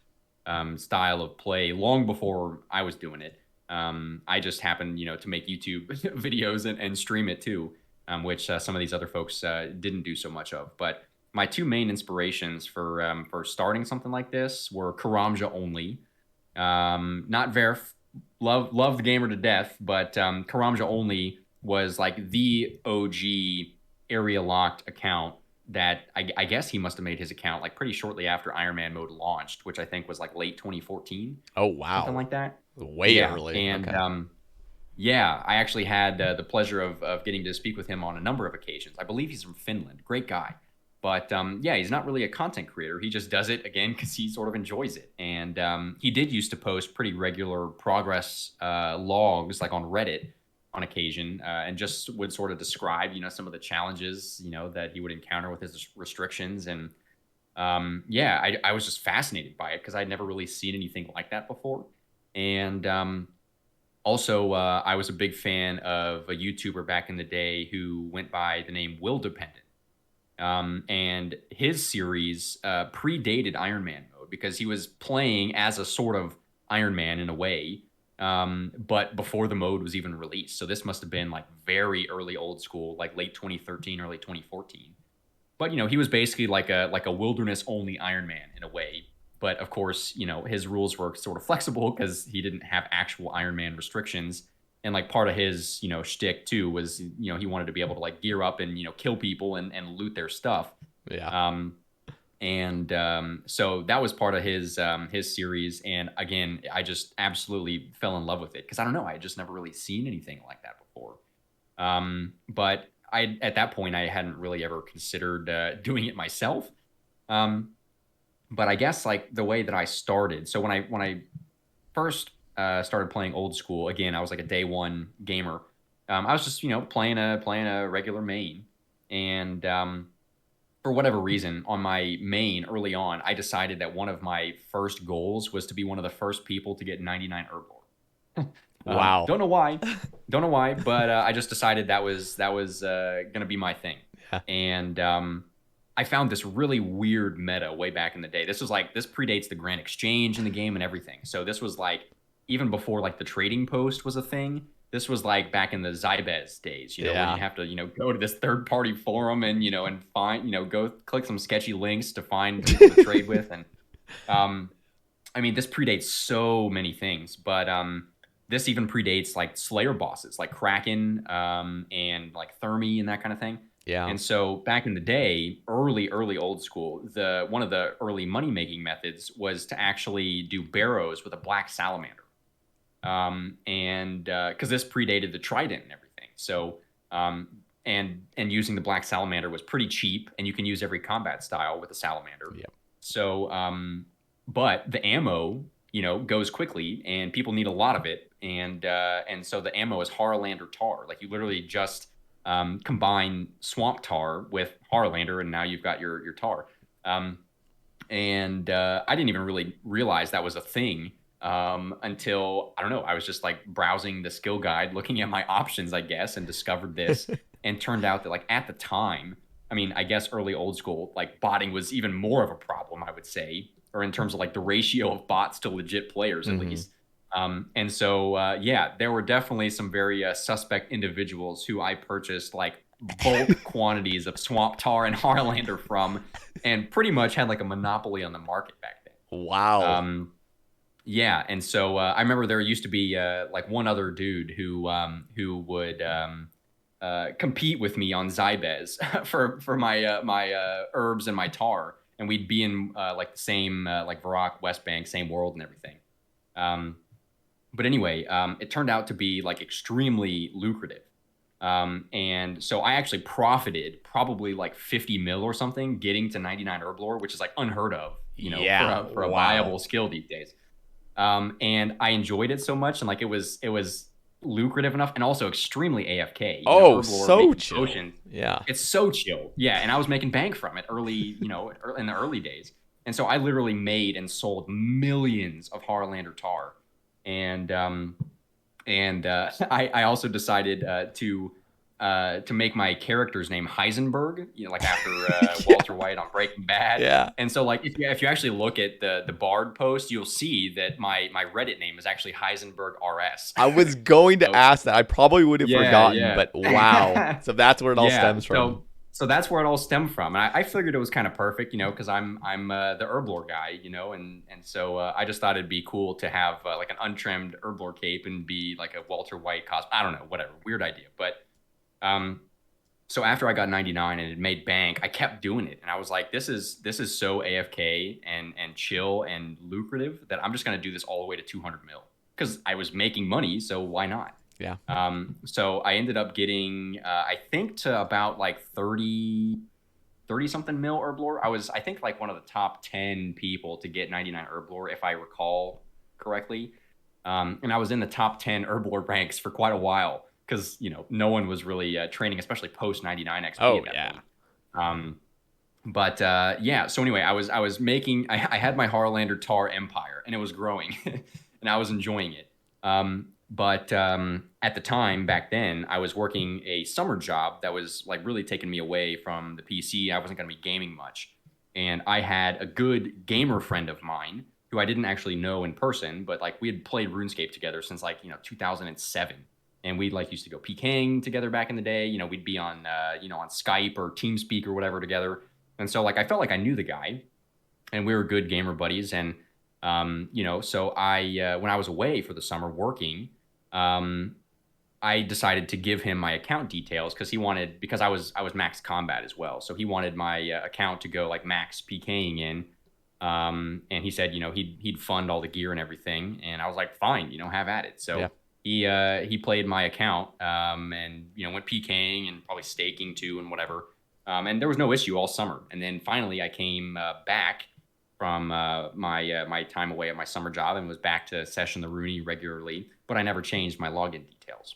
style of play long before I was doing it. I just happened, to make YouTube videos and stream it too, which some of these other folks didn't do so much of. But my two main inspirations for starting something like this were Caveman Only. Not Verif, love the gamer to death, but Caveman Only was like the OG area locked account that I guess he must have made his account like pretty shortly after Ironman mode launched, which I think was like late 2014. Oh, wow. Something like that. Way early. And I actually had the pleasure of getting to speak with him on a number of occasions. I believe he's from Finland. Great guy. But he's not really a content creator. He just does it, again, because he sort of enjoys it. And he did used to post pretty regular progress logs like on Reddit on occasion, and just would sort of describe, some of the challenges, that he would encounter with his restrictions. And yeah, I was just fascinated by it because I'd never really seen anything like that before. And also, I was a big fan of a YouTuber back in the day who went by the name Will Dependent. And his series predated Iron Man mode because he was playing as a sort of Iron Man in a way, but before the mode was even released. So this must have been like very early old school, like late 2013, early 2014. But he was basically like a wilderness only Iron Man in a way. But of course, his rules were sort of flexible because he didn't have actual Iron Man restrictions. And like part of his, shtick too was, he wanted to be able to like gear up and, kill people and loot their stuff. Yeah. So that was part of his series. And again, I just absolutely fell in love with it because I don't know, I had just never really seen anything like that before. But at that point, I hadn't really ever considered doing it myself. But I guess like the way that I started. So when I first started playing old school, again, I was like a day one gamer. I was just playing a regular main, and for whatever reason, on my main early on, I decided that one of my first goals was to be one of the first people to get 99 herb lore. Wow. Don't know why. Don't know why, but I just decided that was going to be my thing. Yeah. And I found this really weird meta way back in the day. This predates the Grand Exchange in the game and everything. So this was like even before like the trading post was a thing. This was like back in the Sae Bae days, where you have to, go to this third party forum and, and find, go click some sketchy links to find people to trade with. And I mean, this predates so many things, but this even predates like Slayer bosses like Kraken and like Thermi and that kind of thing. Yeah. And so back in the day, early old school, one of the early money making methods was to actually do barrows with a black salamander. And because this predated the trident and everything. So and using the black salamander was pretty cheap, and you can use every combat style with a salamander. Yep. So but the ammo, goes quickly, and people need a lot of it. And so the ammo is Harlander tar. Like you literally just combine swamp tar with Harlander, and now you've got your tar. I didn't even really realize that was a thing until, I don't know, I was just like browsing the skill guide, looking at my options, I guess, and discovered this. And turned out that like at the time, I mean, I guess early old school, like botting was even more of a problem, I would say, or in terms of like the ratio of bots to legit players at least. And so, there were definitely some very suspect individuals who I purchased like bulk quantities of swamp tar and Harlander from, and pretty much had like a monopoly on the market back then. Wow. Yeah, and so I remember there used to be like one other dude who would compete with me on Zybez for my herbs and my tar, and we'd be in like the same like Varrock, West Bank, same world and everything. But anyway, it turned out to be like extremely lucrative. And so I actually profited probably like 50 mil or something getting to 99 herb lore, which is like unheard of, for a viable skill these days. And I enjoyed it so much, and like it was lucrative enough, and also extremely AFK. So chill. Yeah, it's so chill. Yeah, and I was making bank from it early, in the early days. And so I literally made and sold millions of Harlander tar, and I also decided to make my character's name Heisenberg, like after Walter White on Breaking Bad. Yeah. And so like if you actually look at the Bard post, you'll see that my Reddit name is actually Heisenberg RS. I was going to ask that. I probably would have forgotten, but wow. So that's where it all stems from. So that's where it all stemmed from. And I figured it was kind of perfect, because I'm the herblore guy, and so I just thought it'd be cool to have like an untrimmed herblore cape and be like a Walter White cosplay. I don't know, whatever, weird idea, but. So after I got 99 and it made bank, I kept doing it. And I was like, this is so AFK and chill and lucrative that I'm just going to do this all the way to 200 mil because I was making money. So why not? Yeah. So I ended up getting, I think to about like 30 something mil herblore. I think like one of the top 10 people to get 99 herblore, if I recall correctly. And I was in the top 10 herblore ranks for quite a while. Because no one was really training, especially post 99 XP. Oh at that yeah. point. But yeah, so anyway, I had my Harlander Tar Empire, and it was growing, and I was enjoying it. But at the time back then, I was working a summer job that was like really taking me away from the PC. I wasn't going to be gaming much, and I had a good gamer friend of mine who I didn't actually know in person, but like we had played RuneScape together since like 2007, and we like used to go PKing together back in the day. We'd be on on Skype or TeamSpeak or whatever together. And so like I felt like I knew the guy, and we were good gamer buddies. And so I when I was away for the summer working, um, I decided to give him my account details because I was max combat as well. So he wanted my account to go like max PKing in. And he said, he'd fund all the gear and everything. And I was like, fine, have at it. So he played my account, and went PKing and probably staking too and whatever. And there was no issue all summer. And then finally I came back from my time away at my summer job and was back to session the Rooney regularly, but I never changed my login details.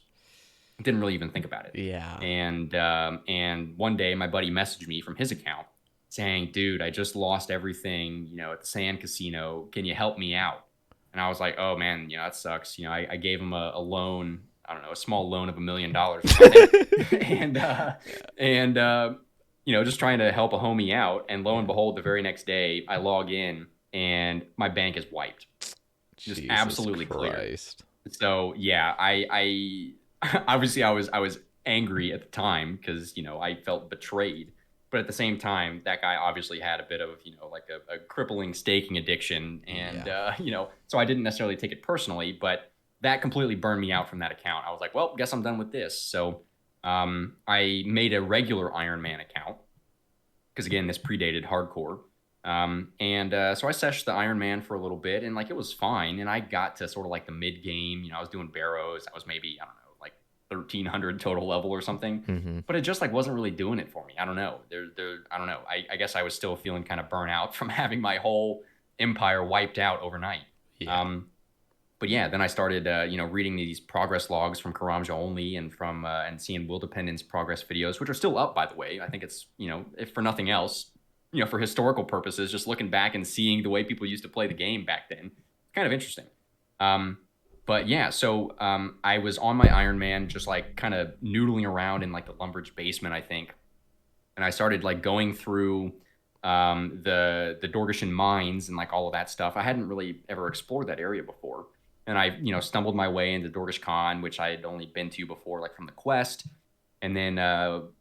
Didn't really even think about it. Yeah. And one day my buddy messaged me from his account saying, dude, I just lost everything, at the Sand Casino. Can you help me out? And I was like, oh man, that sucks. I gave him a loan, I don't know, a small loan of $1 million or something. and just trying to help a homie out. And lo and behold, the very next day I log in and my bank is wiped. Just Jesus absolutely Christ. clear. So yeah, I obviously I was angry at the time because, I felt betrayed. But at the same time, that guy obviously had a bit of, like a crippling staking addiction. And, so I didn't necessarily take it personally, but that completely burned me out from that account. I was like, well, guess I'm done with this. So I made a regular Ironman account because, again, this predated hardcore. So I sessioned the Ironman for a little bit, and like it was fine. And I got to sort of like the mid game. I was doing barrows. I was maybe, I don't know, 1,300 total level or something, but it just like wasn't really doing it for me. I don't know. I don't know. I guess I was still feeling kind of burnt out from having my whole empire wiped out overnight. Yeah. But yeah, then I started, reading these progress logs from Caveman Only and and seeing Will Dependence progress videos, which are still up, by the way. I think it's, if for nothing else, for historical purposes, just looking back and seeing the way people used to play the game back then, kind of interesting. But yeah, so I was on my Ironman, just like kind of noodling around in like the Lumbridge basement, I think. And I started like going through the Dorgeshan mines and like all of that stuff. I hadn't really ever explored that area before. And I, stumbled my way into Dorgesh Khan, which I had only been to before, like from the quest. And then,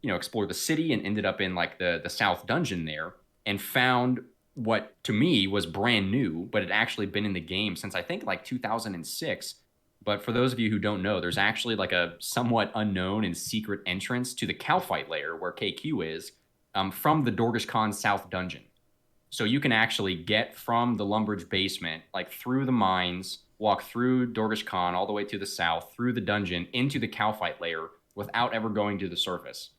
explored the city and ended up in like the South Dungeon there and found what to me was brand new, but had actually been in the game since I think like 2006. But for those of you who don't know, there's actually like a somewhat unknown and secret entrance to the Calphite layer where KQ is, from the Dorgesh Khan South Dungeon. So you can actually get from the Lumbridge basement, like through the mines, walk through Dorgesh Khan all the way to the south, through the dungeon, into the Calphite layer without ever going to the surface.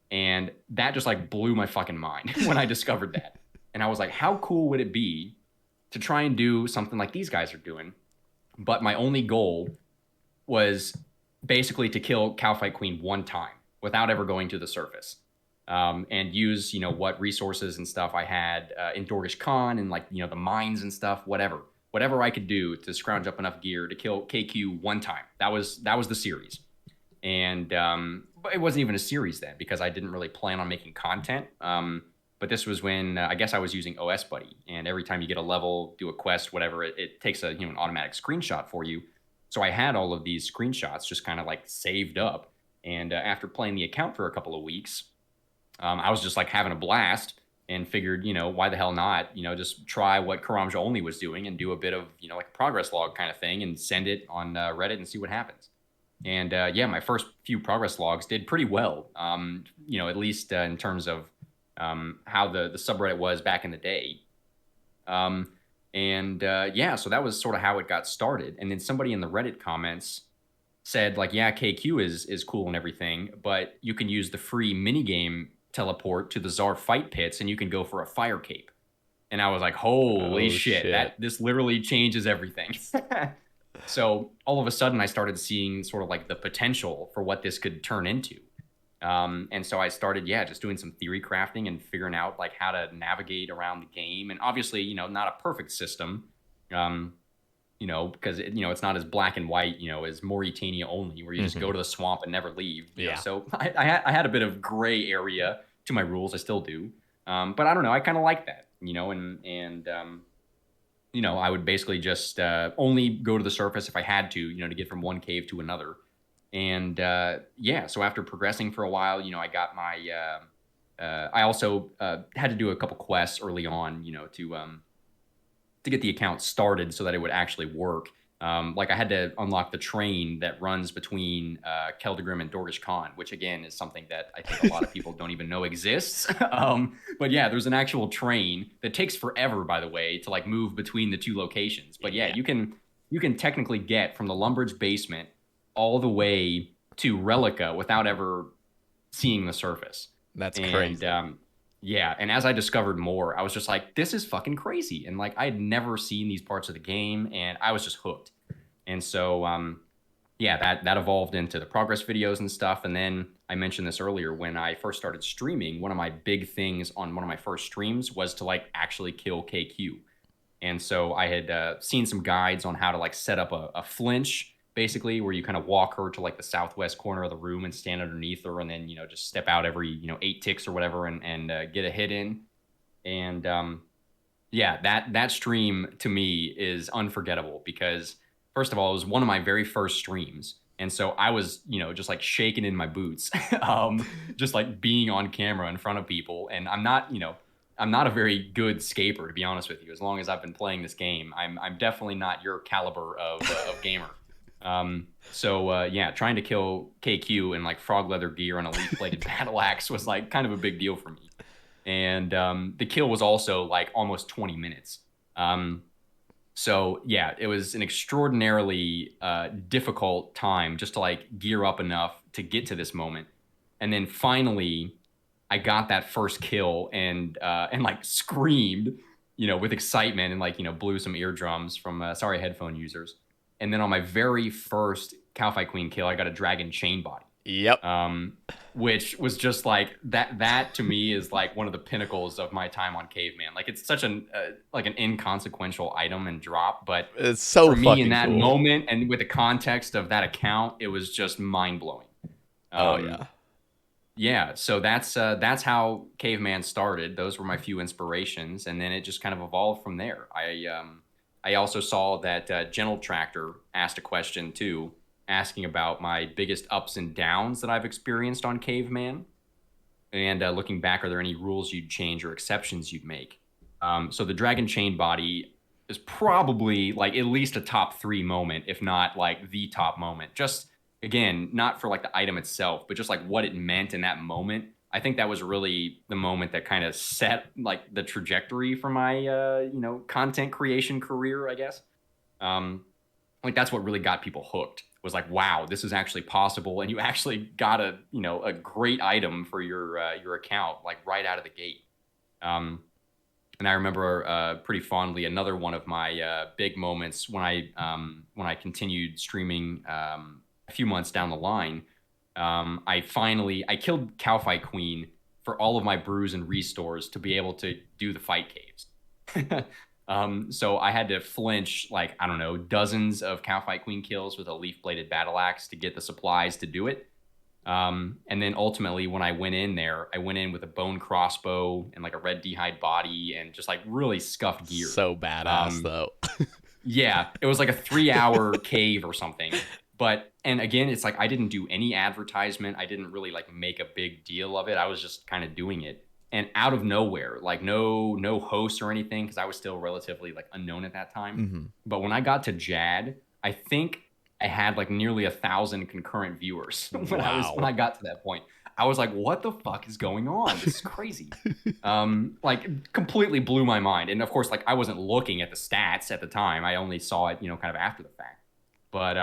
And that just like blew my fucking mind when I discovered that. And I was like, how cool would it be to try and do something like these guys are doing? But my only goal was basically to kill Calphite Queen one time without ever going to the surface. And use, what resources and stuff I had in Dorgesh Khan and like, the mines and stuff, whatever I could do to scrounge up enough gear to kill KQ one time. That was the series. And but it wasn't even a series then because I didn't really plan on making content. But this was when I guess I was using OS Buddy, and every time you get a level, do a quest, whatever, it takes an automatic screenshot for you. So I had all of these screenshots just kind of like saved up. And after playing the account for a couple of weeks, I was just like having a blast and figured, why the hell not, just try what Caveman Only was doing and do a bit of, like a progress log kind of thing and send it on Reddit and see what happens. And yeah, my first few progress logs did pretty well, at least in terms of how the subreddit was back in the day. Yeah, so that was sort of how it got started. And then somebody in the Reddit comments said like, yeah, KQ is cool and everything, but you can use the free minigame teleport to the Tsar fight pits and you can go for a fire cape. And I was like, holy shit. This literally changes everything. So all of a sudden I started seeing sort of like the potential for what this could turn into. And so I started, just doing some theory crafting and figuring out like how to navigate around the game. And obviously, not a perfect system, um, because it's not as black and white, as Mauritania only, where you just go to the swamp and never leave. Yeah. So I had a bit of gray area to my rules. I still do, but I don't know. I kind of like that, I would basically just only go to the surface if I had to get from one cave to another. And so after progressing for a while, I got my. I also had to do a couple quests early on, to get the account started so that it would actually work. Like I had to unlock the train that runs between Keldegrim and Dorgish Khan, which again is something that I think a lot of people don't even know exists. But yeah, there's an actual train that takes forever, by the way, to like move between the two locations. But yeah, you can technically get from the Lumbridge basement all the way to Relica without ever seeing the surface. That's crazy. And as I discovered more, I was just like, this is fucking crazy. And like, I had never seen these parts of the game and I was just hooked. And so, that evolved into the progress videos and stuff. And then I mentioned this earlier, when I first started streaming, one of my big things on one of my first streams was to like actually kill KQ. And so I had seen some guides on how to like set up a flinch, basically, where you kind of walk her to like the southwest corner of the room and stand underneath her, and then just step out every 8 ticks or whatever and get a hit in. And that stream to me is unforgettable because first of all, it was one of my very first streams, and so I was just like shaking in my boots, just like being on camera in front of people. And I'm not a very good scaper, to be honest with you. As long as I've been playing this game, I'm definitely not your caliber of gamer. Trying to kill KQ in like frog leather gear and a leaf bladed battle axe was like kind of a big deal for me. And the kill was also like almost 20 minutes. It was an extraordinarily difficult time just to like gear up enough to get to this moment. And then finally I got that first kill and like screamed, with excitement and like, blew some eardrums from sorry headphone users. And then on my very first Cowfight Queen kill, I got a dragon chain body. Yep. Which was just like that to me is like one of the pinnacles of my time on Caveman. Like it's such an inconsequential item and drop, but it's so for me in that cool. moment and with the context of that account, it was just mind blowing. So that's how Caveman started. Those were my few inspirations, and then it just kind of evolved from there. I also saw that Gentle Tractor asked a question too, asking about my biggest ups and downs that I've experienced on Caveman. And looking back, are there any rules you'd change or exceptions you'd make? So the Dragon Chain Body is probably like at least a top 3 moment, if not like the top moment. Just, again, not for like the item itself, but just like what it meant in that moment. I think that was really the moment that kind of set like the trajectory for my, content creation career, I guess. Like that's what really got people hooked, was like, wow, this is actually possible. And you actually got a great item for your account, like right out of the gate. And I remember pretty fondly another one of my big moments when I continued streaming a few months down the line. I killed Cowfight Queen for all of my brews and restores to be able to do the fight caves. So I had to flinch like, I don't know, dozens of Cowfight Queen kills with a leaf bladed battle axe to get the supplies to do it. And then ultimately when I went in there, I went in with a bone crossbow and like a red d'hide body and just like really scuffed gear. So badass though. Yeah, it was like a 3-hour cave or something. And again, it's like I didn't do any advertisement. I didn't really like make a big deal of it. I was just kind of doing it. And out of nowhere, like no hosts or anything, because I was still relatively like unknown at that time. Mm-hmm. But when I got to Jad, I think I had like nearly 1,000 concurrent viewers when I got to that point. I was like, what the fuck is going on? This is crazy. Like completely blew my mind. And of course, like I wasn't looking at the stats at the time. I only saw it, kind of after the fact. But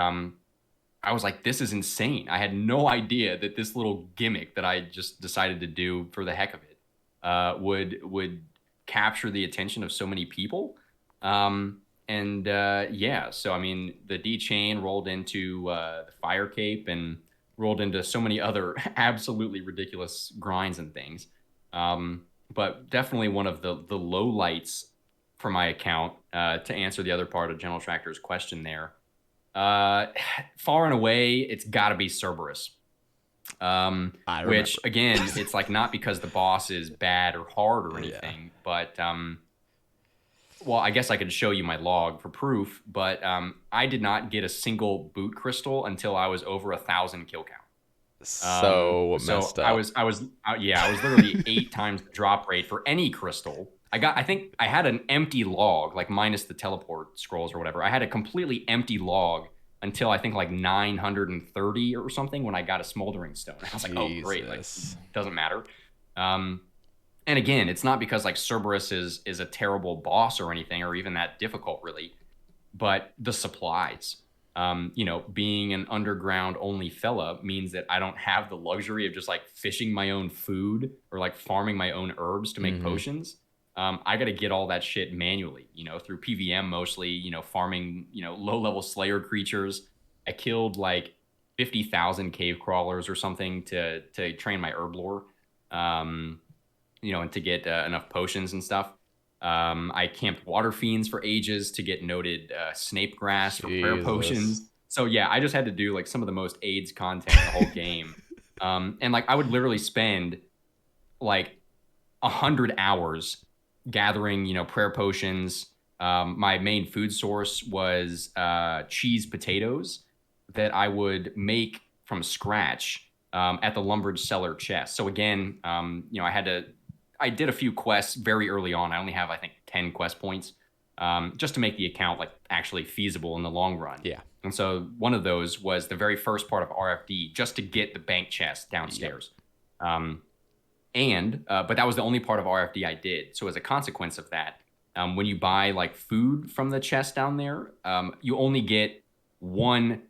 I was like, this is insane. I had no idea that this little gimmick that I just decided to do for the heck of it would capture the attention of so many people. So I mean, the D chain rolled into the fire cape, and rolled into so many other absolutely ridiculous grinds and things. But definitely one of the low lights for my account, to answer the other part of General Tractor's question there. Far and away, it's got to be Cerberus. Which again, it's like not because the boss is bad or hard or anything, but well, I guess I could show you my log for proof, but I did not get a single boot crystal until I was over 1,000 kill count. So messed up. I was literally 8 times the drop rate for any crystal. I think I had an empty log, like minus the teleport scrolls or whatever. I had a completely empty log until I think like 930 or something when I got a smoldering stone. I was like, oh great, like doesn't matter. And again, it's not because like Cerberus is a terrible boss or anything, or even that difficult really, but the supplies. Being an underground only fella means that I don't have the luxury of just like fishing my own food or like farming my own herbs to make potions. I got to get all that shit manually, through PVM mostly, farming, low-level Slayer creatures. I killed like 50,000 cave crawlers or something to train my herb lore, and to get enough potions and stuff. I camped water fiends for ages to get noted snape grass for prayer potions. So yeah, I just had to do like some of the most AIDS content in the whole game. And like I would literally spend like 100 hours gathering, prayer potions. My main food source was cheese potatoes that I would make from scratch at the lumbered cellar chest. So again, I did a few quests very early on. I only have, I think, 10 quest points, just to make the account like actually feasible in the long run. Yeah. And so one of those was the very first part of RFD, just to get the bank chest downstairs. Yep. But that was the only part of RFD I did. So as a consequence of that, when you buy like food from the chest down there, you only get one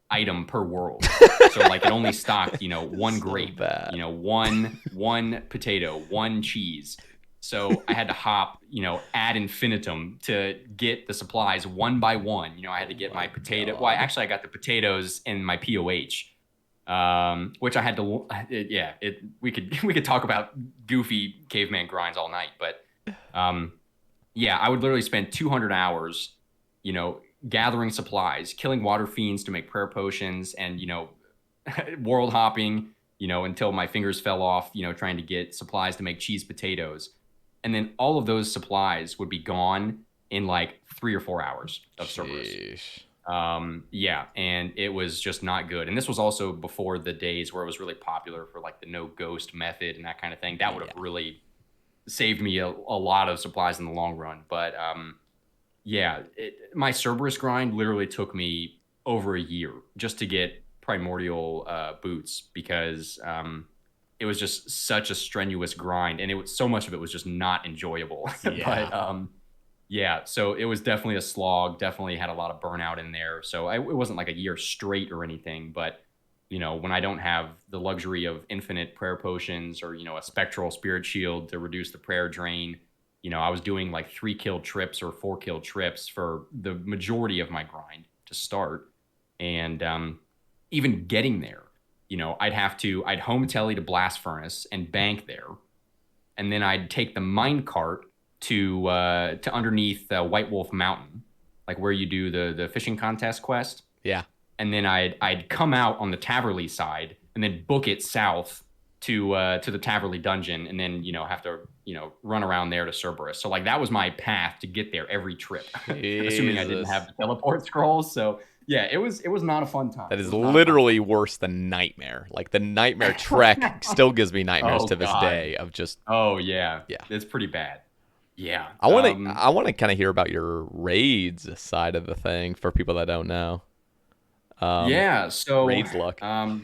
item per world. So like it only stocked, one grape, one potato, one cheese. So I had to hop, ad infinitum to get the supplies one by one. I had to get my potato. God. Well, I got the potatoes in my POH. Which I had to, we could talk about goofy caveman grinds all night, but, I would literally spend 200 hours, gathering supplies, killing water fiends to make prayer potions and, world hopping, until my fingers fell off, trying to get supplies to make cheese potatoes. And then all of those supplies would be gone in like 3 or 4 hours of Cerberus. And it was just not good. And this was also before the days where it was really popular for like the no ghost method and that kind of thing. That would have really saved me a lot of supplies in the long run. But my Cerberus grind literally took me over a year just to get primordial boots, because it was just such a strenuous grind, and so much of it was just not enjoyable. But so it was definitely a slog, definitely had a lot of burnout in there. So it wasn't like a year straight or anything, but when I don't have the luxury of infinite prayer potions or, a spectral spirit shield to reduce the prayer drain, I was doing like 3 kill trips or 4 kill trips for the majority of my grind to start. And even getting there, I'd home telly to Blast Furnace and bank there. And then I'd take the mine cart to underneath White Wolf Mountain, like where you do the fishing contest quest. Yeah. And then I'd come out on the Taverley side and then book it south to the Taverley dungeon, and then have to run around there to Cerberus. So like that was my path to get there every trip, assuming I didn't have the teleport scrolls. So yeah, it was not a fun time. That is literally worse than Nightmare. Like the Nightmare trek still gives me nightmares to this day of just. Oh yeah, it's pretty bad. Yeah, I want to kind of hear about your raids side of the thing for people that don't know. So raids luck. Well,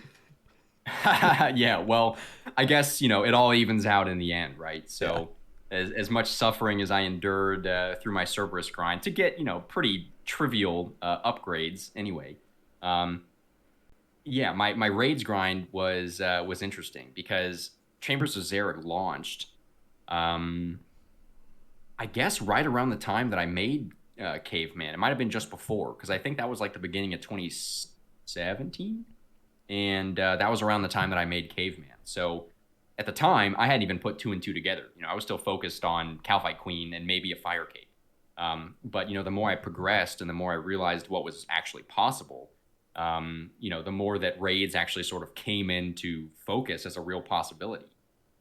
I guess it all evens out in the end, right? So as much suffering as I endured through my Cerberus grind to get pretty trivial upgrades anyway. My raids grind was interesting because Chambers of Zarek launched, I guess right around the time that I made Caveman. It might have been just before, because I think that was like the beginning of 2017. and that was around the time that I made Caveman. So at the time, I hadn't even put two and two together. I was still focused on Calfight Queen and maybe a Fire Cape. But the more I progressed and the more I realized what was actually possible, the more that raids actually sort of came into focus as a real possibility.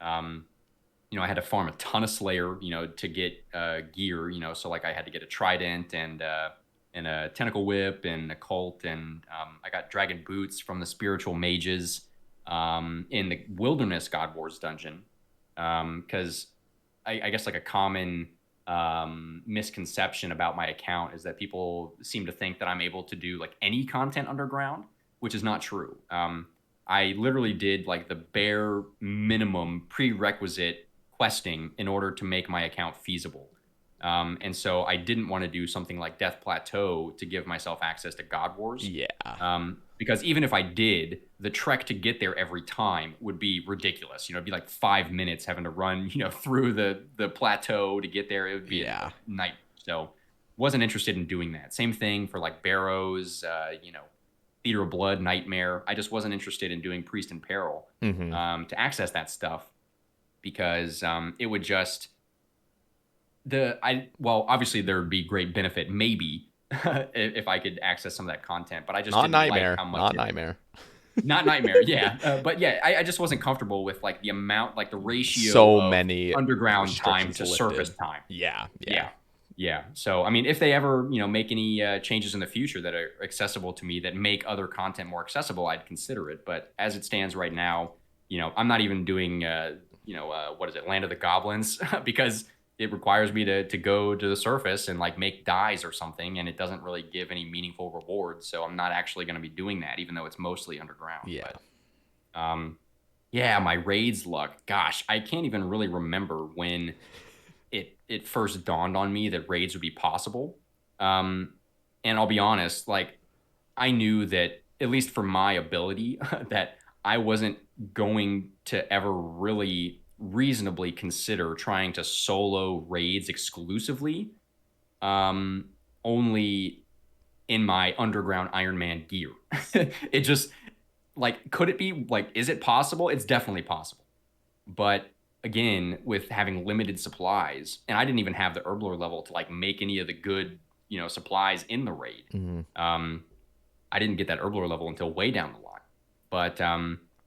I had to farm a ton of Slayer, to get gear, so like I had to get a Trident and a Tentacle Whip and a Cult, and I got Dragon Boots from the Spiritual Mages in the Wilderness God Wars dungeon, because I guess like a common misconception about my account is that people seem to think that I'm able to do like any content underground, which is not true. I literally did like the bare minimum prerequisite questing in order to make my account feasible. And so I didn't want to do something like Death Plateau to give myself access to God Wars. Yeah. Because even if I did, the trek to get there every time would be ridiculous. It'd be like 5 minutes having to run, through the plateau to get there. It would be a night. So wasn't interested in doing that. Same thing for like Barrows, Theater of Blood, Nightmare. I just wasn't interested in doing Priest in Peril to access that stuff because it would just obviously there would be great benefit maybe if I could access some of that content, but I just not didn't Nightmare, like how much not Nightmare. Not Nightmare, yeah. But yeah, I just wasn't comfortable with like the amount, like the ratio So of many underground time to restrictions surface lifted. time. Yeah. So I mean, if they ever make any changes in the future that are accessible to me that make other content more accessible, I'd consider it. But as it stands right now, I'm not even doing what is it, Land of the Goblins, because it requires me to go to the surface and like make dyes or something, and it doesn't really give any meaningful rewards. So I'm not actually going to be doing that, even though it's mostly underground. Yeah. But, yeah, my raids luck. Gosh, I can't even really remember when it first dawned on me that raids would be possible. And I'll be honest, like I knew that at least for my ability that I wasn't going to ever really reasonably consider trying to solo raids exclusively, only in my underground Ironman gear. It just like, could it be like, is it possible? It's definitely possible. But again, with having limited supplies, and I didn't even have the Herblore level to like make any of the good, supplies in the raid. I didn't get that Herblore level until way down the line. But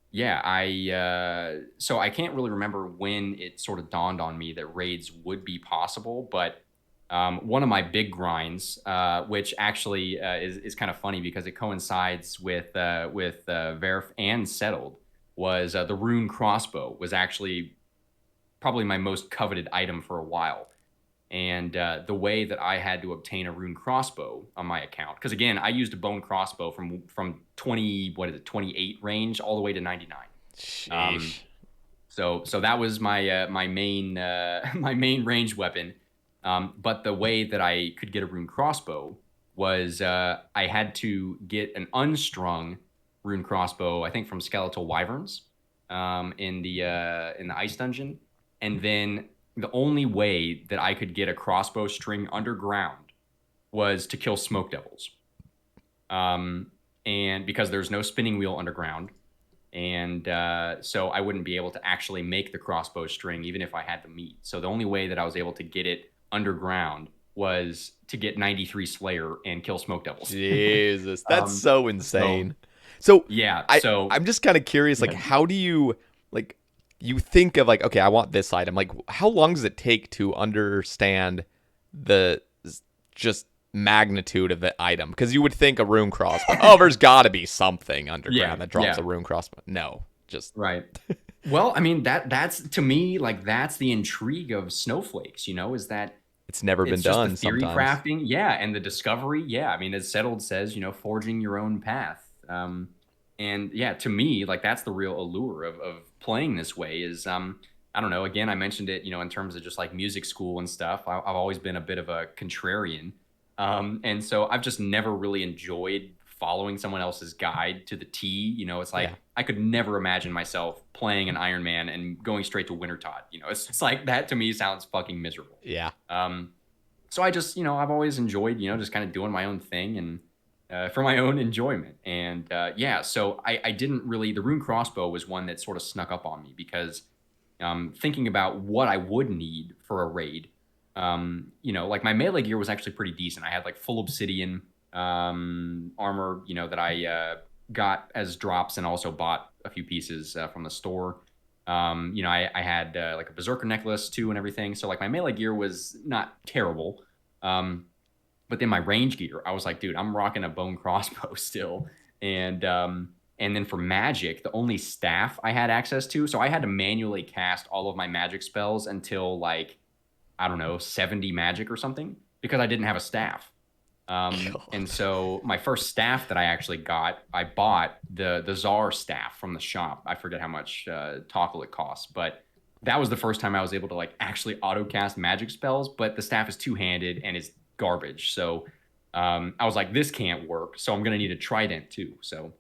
yeah, so I can't really remember when it sort of dawned on me that raids would be possible, but one of my big grinds, which actually is kind of funny because it coincides with Verf and Settled, was the rune crossbow was actually probably my most coveted item for a while. And the way that I had to obtain a rune crossbow on my account, because again, I used a bone crossbow from 28 range all the way to 99. Sheesh. So that was my my main my main range weapon. But the way that I could get a rune crossbow was I had to get an unstrung rune crossbow, I think from Skeletal Wyverns, in the ice dungeon, and then the only way that I could get a crossbow string underground was to kill smoke devils. And because there's no spinning wheel underground, and so I wouldn't be able to actually make the crossbow string even if I had the meat. So the only way that I was able to get it underground was to get 93 Slayer and kill smoke devils. Jesus, that's so insane. Yeah, I'm just kind of curious, like, how do you, like, you think of, like, okay, I want this item. Like, how long does it take to understand the just magnitude of the item? Because you would think a rune crossbow, oh, there's got to be something underground that drops a rune crossbow. No, just... Right. Well, I mean, that's to me, like, that's the intrigue of snowflakes, is that it's never been done. The theory sometimes. crafting, yeah, and the discovery, yeah. I mean, as Settled says, forging your own path. And yeah, to me, like, that's the real allure of playing this way is, I don't know, again, I mentioned it, in terms of just like music school and stuff. I've always been a bit of a contrarian. And so I've just never really enjoyed following someone else's guide to the T. It's like, I could never imagine myself playing an Ironman and going straight to Wintertot. It's like, that to me sounds fucking miserable. Yeah. So I just, I've always enjoyed, just kind of doing my own thing. And for my own enjoyment. And yeah, so I didn't really, the rune crossbow was one that sort of snuck up on me because thinking about what I would need for a raid, like my melee gear was actually pretty decent. I had like full obsidian armor, that I got as drops and also bought a few pieces from the store. I had like a berserker necklace too and everything. So like my melee gear was not terrible. But then my range gear, I was like, dude, I'm rocking a bone crossbow still. And then for magic, the only staff I had access to, so I had to manually cast all of my magic spells until like, I don't know, 70 magic or something because I didn't have a staff. And so my first staff that I actually got, I bought the Czar staff from the shop. I forget how much Toggle it costs, but that was the first time I was able to like actually auto cast magic spells. But the staff is two-handed and is garbage. So I was like, this can't work. So I'm gonna need a trident too. So,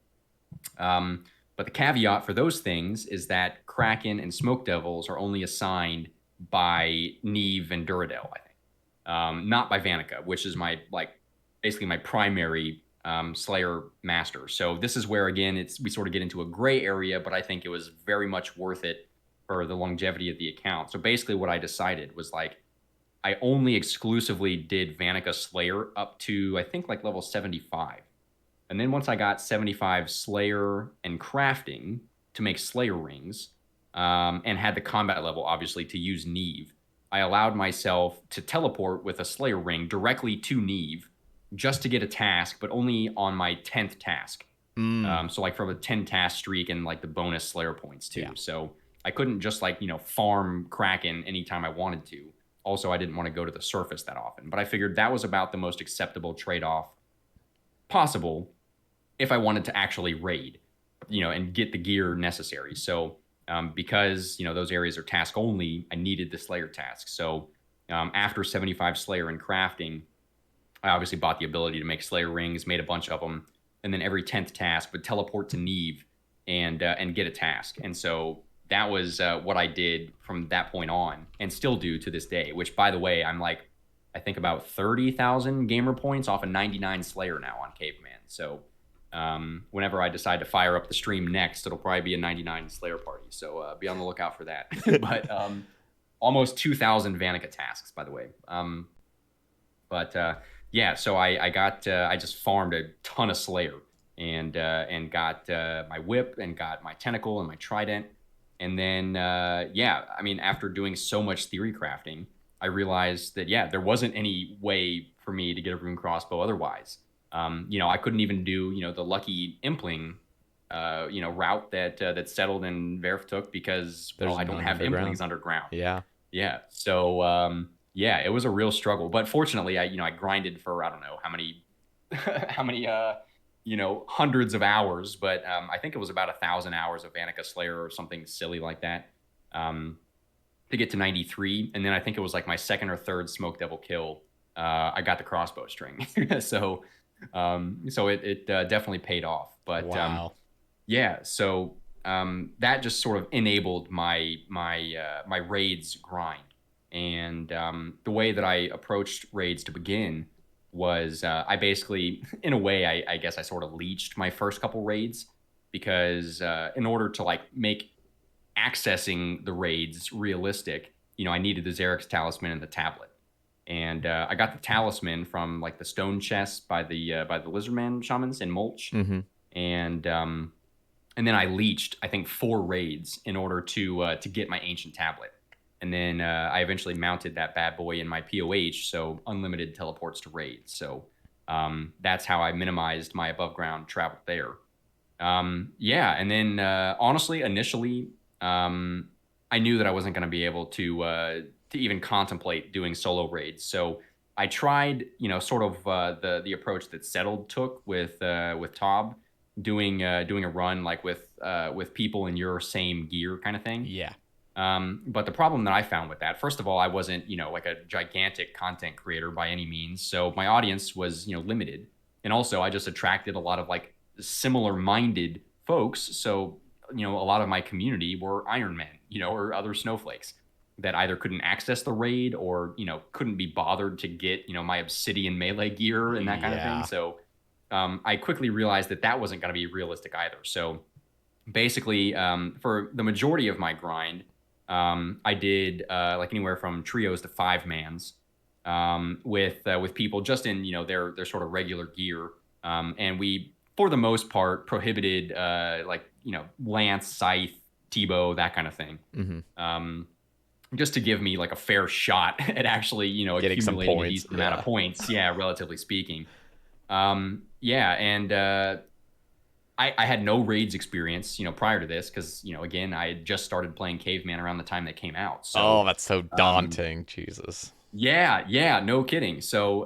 but the caveat for those things is that Kraken and Smoke Devils are only assigned by Neve and Duradel, I think, not by Vanica, which is my basically my primary Slayer master. So this is where again we sort of get into a gray area, but I think it was very much worth it for the longevity of the account. So basically, what I decided was like I only exclusively did Vanica Slayer up to I think like level 75. And then once I got 75 Slayer and crafting to make Slayer rings, and had the combat level obviously to use Neve, I allowed myself to teleport with a Slayer ring directly to Neve just to get a task, but only on my 10th task. So like from a 10 task streak and like the bonus Slayer points too. Yeah. So I couldn't just like, farm Kraken anytime I wanted to. Also, I didn't want to go to the surface that often, but I figured that was about the most acceptable trade-off possible if I wanted to actually raid, and get the gear necessary. So because, those areas are task only, I needed the Slayer task. So after 75 Slayer and crafting, I obviously bought the ability to make Slayer rings, made a bunch of them, and then every 10th task would teleport to Neve and get a task. And so that was what I did from that point on and still do to this day, which, by the way, I'm like, I think about 30,000 gamer points off a 99 Slayer now on Caveman. So whenever I decide to fire up the stream next, it'll probably be a 99 Slayer party. So be on the lookout for that. But almost 2,000 Vanica tasks, by the way. Yeah, so I just farmed a ton of Slayer and got my whip and got my tentacle and my trident. And then, after doing so much theory crafting, I realized that, there wasn't any way for me to get a rune crossbow otherwise. I couldn't even do, the lucky impling, route that settled in Verf took because, I don't have implings underground. Yeah. Yeah. So, it was a real struggle. But fortunately, I grinded for, I don't know how many, hundreds of hours, but I think it was about 1,000 hours of Vanica Slayer or something silly like that to get to 93. And then I think it was like my second or third Smoke Devil kill. I got the crossbow string. So it definitely paid off. But wow. So that just sort of enabled my raids grind. And the way that I approached raids to begin was I basically, in a way, I guess I sort of leeched my first couple raids because in order to like make accessing the raids realistic, I needed the Xerix talisman and the tablet. And I got the talisman from like the stone chest by the Lizardman shamans in Mulch. Mm-hmm. And then I leeched, I think, 4 raids in order to get my ancient tablet. And then I eventually mounted that bad boy in my POH, so unlimited teleports to raids. So that's how I minimized my above ground travel there. And then honestly, initially, I knew that I wasn't going to be able to even contemplate doing solo raids. So I tried, sort of the approach that Settled took with Tob, doing a run like with people in your same gear kind of thing. Yeah. But the problem that I found with that, first of all, I wasn't, like a gigantic content creator by any means. So my audience was, limited. And also I just attracted a lot of like similar minded folks. So, a lot of my community were ironmen, or other snowflakes that either couldn't access the raid or, couldn't be bothered to get, my obsidian melee gear and that kind of thing. So I quickly realized that wasn't going to be realistic either. So basically, for the majority of my grind, I did like anywhere from trios to 5-mans with people just in their sort of regular gear, and we for the most part prohibited like lance, scythe, Tebow, that kind of thing. Just to give me like a fair shot at actually Getting some accumulating a points, decent amount of points. Yeah, relatively speaking. Yeah, and I had no raids experience, prior to this because, again, I had just started playing Caveman around the time that came out. So, that's so daunting. Jesus. yeah, no kidding. So,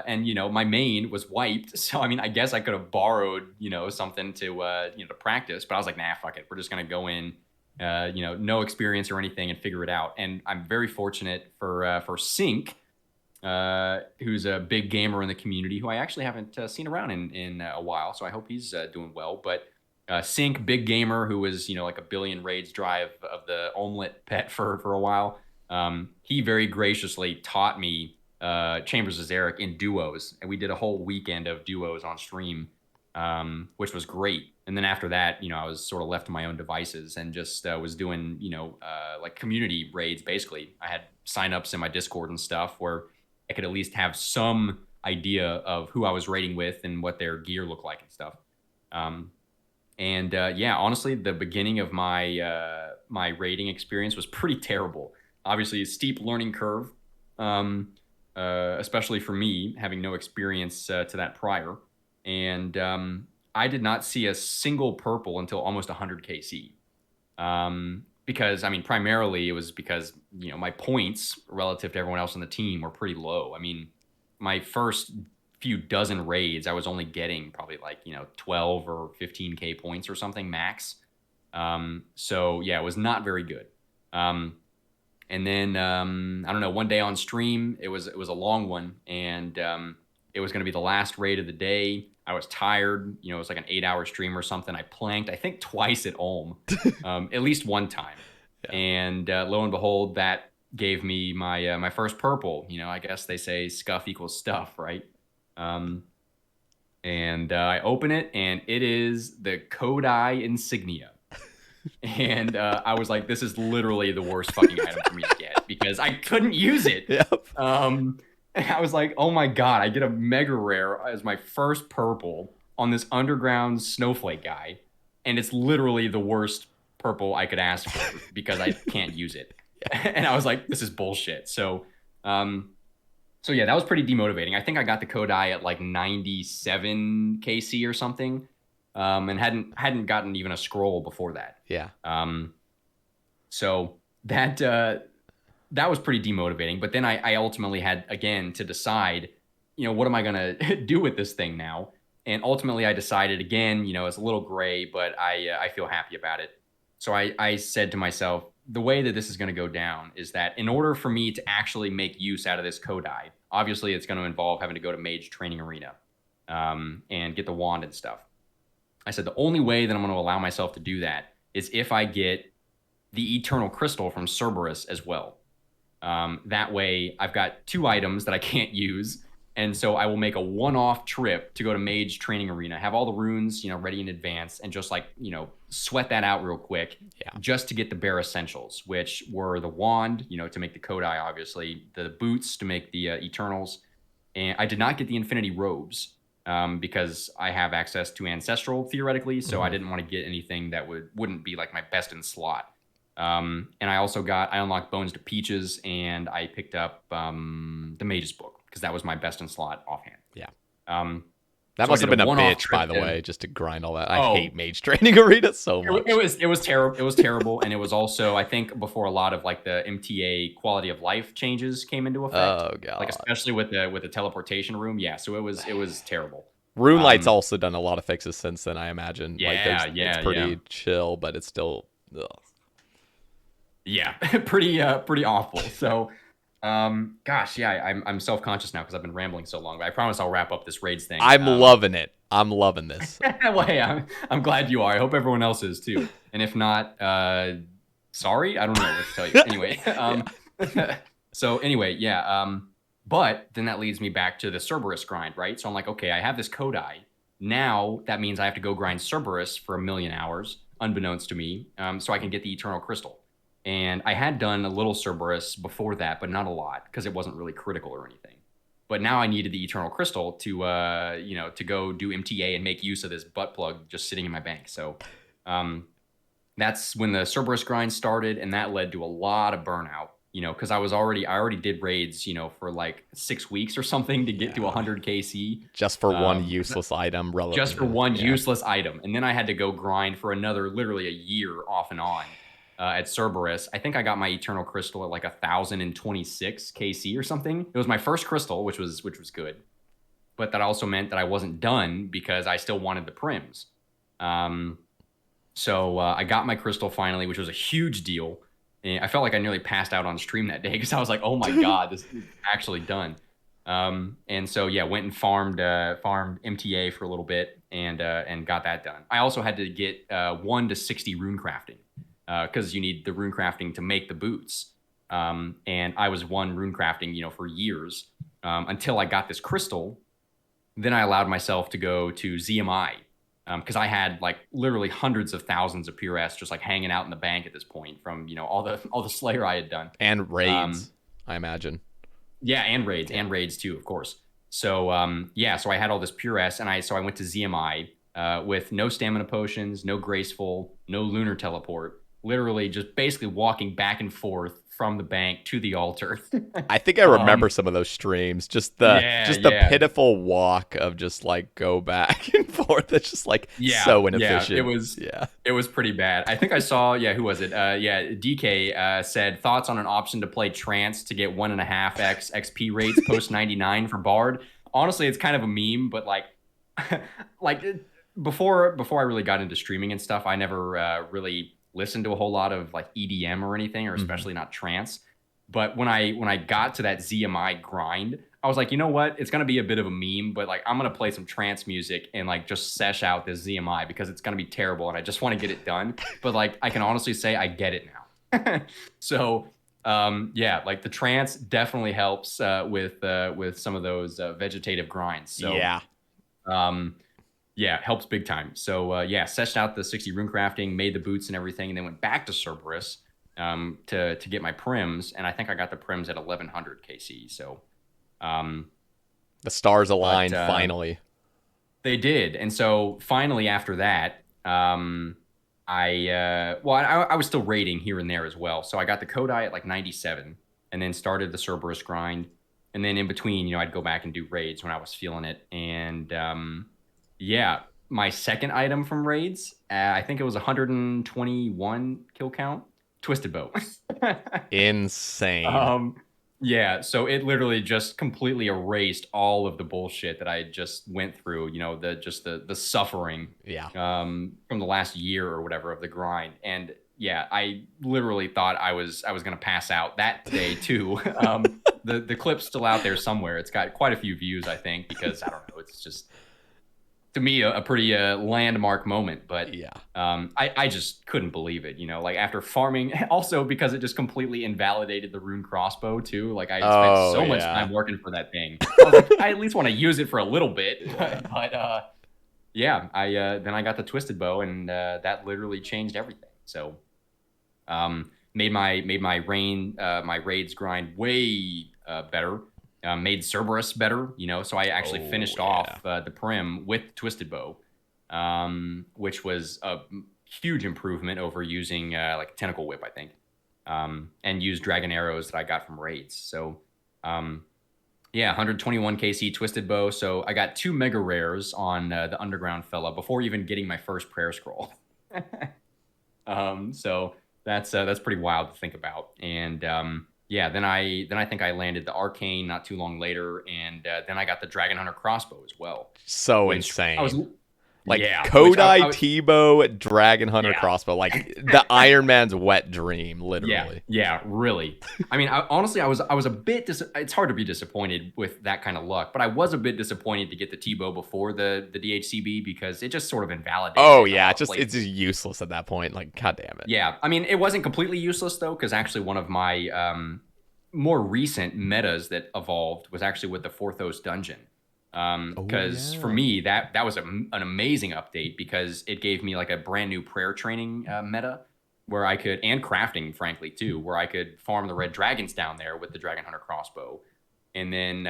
and my main was wiped. So, I mean, I guess I could have borrowed, something to, to practice. But I was like, nah, fuck it. We're just gonna go in, no experience or anything, and figure it out. And I'm very fortunate for Sync, who's a big gamer in the community, who I actually haven't seen around in a while. So I hope he's doing well. But Sync, big gamer, who was like a billion raids drive of the omelet pet for a while. He very graciously taught me Chambers of Zarek in duos, and we did a whole weekend of duos on stream, which was great. And then after that, I was sort of left to my own devices and just was doing, like community raids. Basically, I had signups in my Discord and stuff where I could at least have some idea of who I was raiding with and what their gear looked like and stuff. Yeah, honestly, the beginning of my my raiding experience was pretty terrible. Obviously, a steep learning curve, especially for me, having no experience to that prior. And I did not see a single purple until almost 100 KC. Because, I mean, primarily it was because, my points relative to everyone else on the team were pretty low. I mean, my first few dozen raids, I was only getting probably like, 12 or 15K points or something max. So, yeah, it was not very good. And then I don't know, one day on stream, it was a long one, and it was going to be the last raid of the day. I was tired, it was like an 8-hour stream or something. I planked, I think twice at Ulm, at least one time. Yeah. And lo and behold, that gave me my my first purple. I guess they say scuff equals stuff, right? And I open it, and it is the Kodai insignia. And I was like, this is literally the worst fucking item for me to get because I couldn't use it. Yep. And I was like, oh my God, I get a mega rare as my first purple on this underground snowflake guy. And it's literally the worst purple I could ask for because I can't use it. And I was like, this is bullshit. So yeah, that was pretty demotivating. I think I got the Kodai at like 97 KC or something. And hadn't gotten even a scroll before that. Yeah. So that was pretty demotivating. But then I ultimately had again to decide, what am I gonna do with this thing now? And ultimately I decided again, it's a little gray, but I feel happy about it. So I said to myself, the way that this is gonna go down is that in order for me to actually make use out of this Kodai, obviously it's gonna involve having to go to Mage Training Arena, and get the wand and stuff. I said the only way that I'm going to allow myself to do that is if I get the Eternal Crystal from Cerberus as well. That way, I've got 2 items that I can't use, and so I will make a one-off trip to go to Mage Training Arena, have all the runes, ready in advance, and just like, sweat that out real quick, just to get the bare essentials, which were the wand, to make the Kodai, obviously, the boots to make the Eternals, and I did not get the Infinity Robes. Because I have access to Ancestral theoretically, so I didn't want to get anything that wouldn't be like my best in slot. And I unlocked Bones to Peaches, and I picked up the Mage's Book because that was my best in slot offhand. Yeah. That must have been a bitch, by the way, just to grind all that. I hate Mage Training Arena so much. It was terrible. It was terrible, and it was also, I think, before a lot of like the MTA quality of life changes came into effect. Oh god! Like especially with the teleportation room. Yeah, so it was terrible. RuneLight's also done a lot of fixes since then, I imagine. Yeah, it's pretty chill, but it's still. Ugh. Yeah, pretty awful. So. Gosh, yeah, I'm self-conscious now because I've been rambling so long, but I promise I'll wrap up this raids thing. I'm loving it. I'm loving this. Well, hey, I'm glad you are. I hope everyone else is too. And if not, sorry, I don't know what to tell you. Anyway, so anyway, yeah. But then that leads me back to the Cerberus grind, right? So I'm like, okay, I have this Kodai. Now that means I have to go grind Cerberus for 1,000,000 hours, unbeknownst to me, so I can get the Eternal Crystal. And I had done a little Cerberus before that, but not a lot because it wasn't really critical or anything. But now I needed the Eternal Crystal to, to go do MTA and make use of this butt plug just sitting in my bank. So that's when the Cerberus grind started, and that led to a lot of burnout. Because I already did raids, for like 6 weeks or something to get to 100 KC. Just for one useless item, Just for one useless item. And then I had to go grind for another, literally a year off and on at Cerberus. I think I got my Eternal Crystal at like 1,026 KC or something. It was my first crystal, which was good. But that also meant that I wasn't done because I still wanted the prims. So I got my crystal finally, which was a huge deal. And I felt like I nearly passed out on stream that day because I was like, oh my God, this is actually done. And so, yeah, went and farmed MTA for a little bit and got that done. I also had to get 1 to 60 rune crafting because you need the rune crafting to make the boots. And I was 1 rune crafting, for years until I got this crystal. Then I allowed myself to go to ZMI. Because I had like literally hundreds of thousands of PRS just like hanging out in the bank at this point from all the Slayer I had done and raids, I imagine. Yeah, and raids too, of course. So so I had all this PRS, and I went to ZMI with no stamina potions, no graceful, no lunar teleport, literally just basically walking back and forth from the bank to the altar. I think I remember some of those streams. Just the pitiful walk of just like go back and forth. It's just like so inefficient. It was pretty bad. I think I saw who was it? DK said thoughts on an option to play trance to get 1.5x XP rates post 99 for Bard. Honestly, it's kind of a meme, but like before I really got into streaming and stuff, I never really listen to a whole lot of like EDM or anything, or especially not trance. But when I got to that ZMI grind, I was like, you know what? It's going to be a bit of a meme, but like I'm going to play some trance music and like just sesh out this ZMI because it's going to be terrible and I just want to get it done. But like I can honestly say I get it now. So like the trance definitely helps with some of those vegetative grinds. So helps big time. So seshed out the 60 rune crafting, made the boots and everything, and then went back to Cerberus to get my prims, and I think I got the prims at 1,100 KC. So the stars aligned finally. They did, and so finally after that, I was still raiding here and there as well. So I got the Kodai at like 97, and then started the Cerberus grind, and then in between, I'd go back and do raids when I was feeling it, and my second item from raids, I think it was 121 kill count, Twisted Bow. Insane. So it literally just completely erased all of the bullshit that I just went through, the suffering from the last year or whatever of the grind. And I literally thought I was going to pass out that day too. The clip's still out there somewhere. It's got quite a few views, I think, because I don't know, it's just, to me, a pretty landmark moment, but I just couldn't believe it, like after farming, also because it just completely invalidated the rune crossbow too. Like I spent so much time working for that thing. I was like, I at least want to use it for a little bit, but then I got the Twisted Bow, and that literally changed everything. So made my raids grind way better. Made Cerberus better, so I actually finished off the Prim with Twisted Bow, which was a huge improvement over using like Tentacle Whip, I think, and used Dragon Arrows that I got from raids. So 121 KC Twisted Bow. So I got 2 mega rares on the Underground fella before even getting my first prayer scroll. So that's pretty wild to think about. And then I think I landed the Arcane not too long later, and then I got the Dragon Hunter crossbow as well. So insane. Kodai, Tebow, Dragon Hunter crossbow, like the Iron Man's wet dream, literally. Yeah, really. I mean, honestly, I was a bit it's hard to be disappointed with that kind of luck, but I was a bit disappointed to get the Tebow before the DHCB because it just sort of invalidated. Oh yeah, it's just useless at that point. Like, god damn it. Yeah, I mean, it wasn't completely useless though, because actually one of my more recent metas that evolved was actually with the Forthos dungeon. Because for me, that was an amazing update because it gave me like a brand new prayer training meta where I could, and crafting, frankly, too, where I could farm the red dragons down there with the Dragon Hunter crossbow. And then,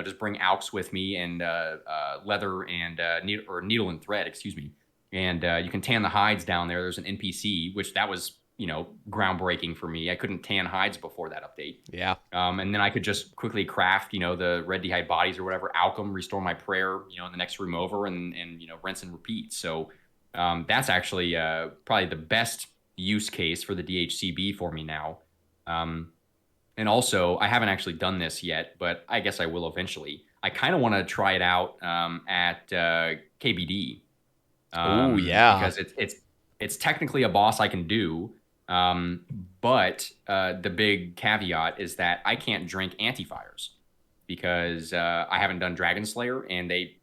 just bring AUX with me and leather and needle and thread, excuse me. And you can tan the hides down there. There's an NPC, which that was, groundbreaking for me. I couldn't tan hides before that update. Yeah. And then I could just quickly craft, the red d'hide bodies or whatever, alchem, restore my prayer, in the next room over and rinse and repeat. So that's actually probably the best use case for the DHCB for me now. And also, I haven't actually done this yet, but I guess I will eventually. I kind of want to try it out at KBD. Oh yeah, because it's technically a boss I can do, but the big caveat is that I can't drink anti-fires because I haven't done Dragon Slayer, and they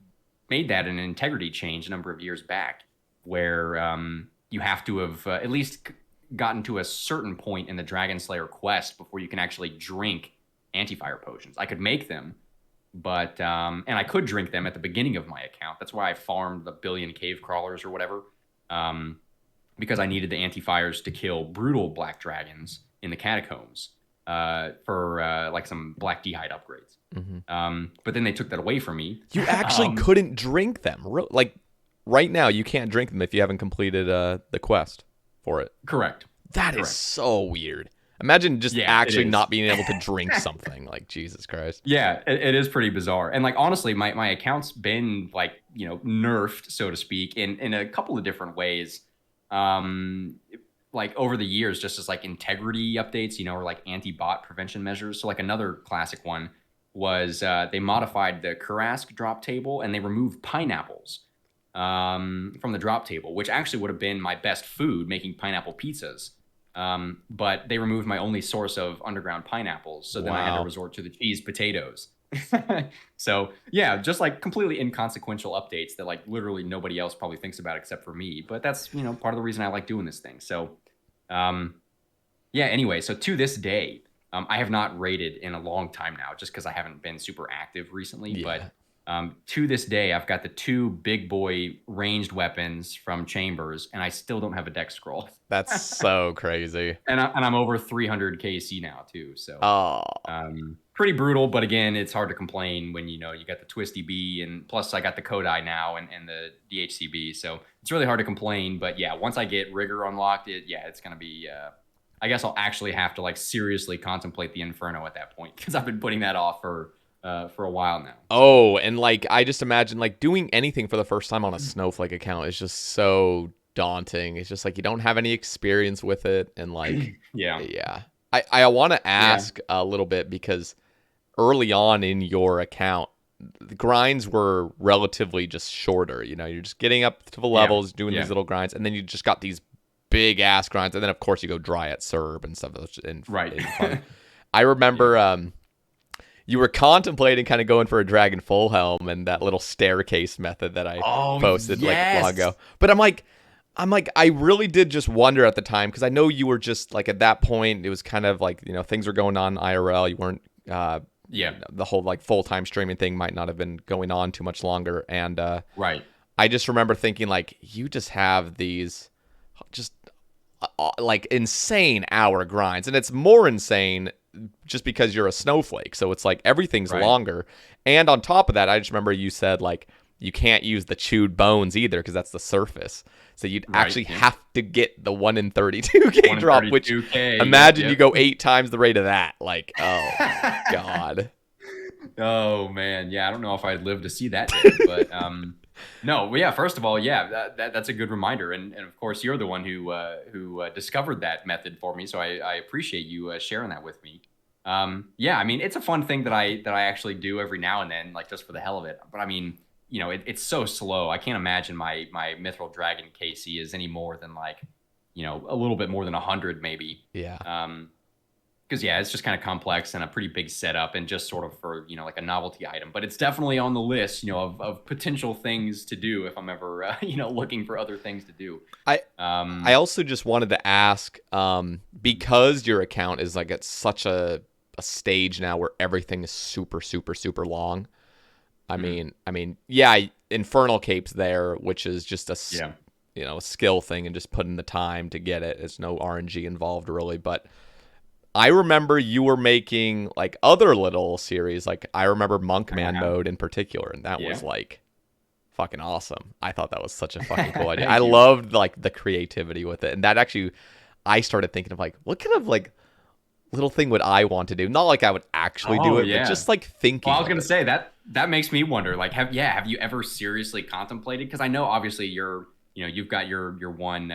made that an integrity change a number of years back, where you have to have at least gotten to a certain point in the Dragon Slayer quest before you can actually drink anti-fire potions. I could make them, but and I could drink them at the beginning of my account. That's why I farmed the billion cave crawlers or whatever, because I needed the anti-fires to kill brutal black dragons in the catacombs for like some black d'hide upgrades. Mm-hmm. But then they took that away from me. You actually couldn't drink them. Like right now, you can't drink them if you haven't completed the quest for it. Correct. That is so weird. Imagine just actually not being able to drink something. Like, Jesus Christ. Yeah, it is pretty bizarre. And like, honestly, my account's been like, nerfed, so to speak, in a couple of different ways. Like over the years, just as like integrity updates, or like anti-bot prevention measures. So like another classic one was they modified the Kurask drop table and they removed pineapples from the drop table, which actually would have been my best food, making pineapple pizzas. But they removed my only source of underground pineapples. So then I had to resort to the cheese potatoes. So yeah, just like completely inconsequential updates that like literally nobody else probably thinks about except for me. But that's, part of the reason I like doing this thing. So, anyway, so to this day, I have not raided in a long time now, just because I haven't been super active recently. Yeah. But to this day, I've got the 2 big boy ranged weapons from Chambers, and I still don't have a dex scroll. That's so crazy. And I'm over 300 KC now too. So pretty brutal, but again, it's hard to complain when you got the Twisty B, and plus I got the Kodai now and the DHCB. So it's really hard to complain. But yeah, once I get Rigor unlocked, it's gonna be. I guess I'll actually have to like seriously contemplate the Inferno at that point, because I've been putting that off for a while now. Oh, and like I just imagine like doing anything for the first time on a Snowflake account is just so daunting. It's just like you don't have any experience with it, and like yeah. I want to ask a little bit, because early on in your account, the grinds were relatively just shorter. You're just getting up to the levels, doing these little grinds, and then you just got these big ass grinds, and then of course you go dry at Serb and stuff. I remember you were contemplating kind of going for a Dragon Full Helm and that little staircase method that I posted like long ago. But I'm like, I really did just wonder at the time, because I know you were just like at that point, it was kind of like, things were going on IRL. You weren't, the whole like full-time streaming thing might not have been going on too much longer. And I just remember thinking like, you just have these just like insane hour grinds, and it's more insane just because you're a snowflake. So it's like everything's longer. And on top of that, I just remember you said like you can't use the chewed bones either, because that's the surface. So you'd actually have to get the 1 in 32K drop, which imagine you go 8 times the rate of that. Like, oh God. Oh man. Yeah. I don't know if I'd live to see that day, but no, yeah. First of all, that's a good reminder, and of course you're the one who discovered that method for me, so I appreciate you sharing that with me. I mean, it's a fun thing that I actually do every now and then, like just for the hell of it. But I mean, it's so slow. I can't imagine my Mithril Dragon KC is any more than like, a little bit more than 100 maybe. Yeah. Because it's just kind of complex and a pretty big setup, and just sort of for like a novelty item. But it's definitely on the list, of potential things to do if I'm ever looking for other things to do. I also just wanted to ask, because your account is like at such a stage now where everything is super super super long. Yeah, Infernal Cape's there, which is just Yeah. a skill thing and just putting the time to get it. There's no RNG involved really, but I remember you were making like other little series. Like I remember Monkman mode in particular, and that was like fucking awesome. I thought that was such a fucking cool idea. I loved like the creativity with it, and that actually, I started thinking of like what kind of like little thing would I want to do? Not like I would actually do it, but just like thinking. Well, I was gonna say that makes me wonder. Like, have you ever seriously contemplated? Because I know obviously you've got your one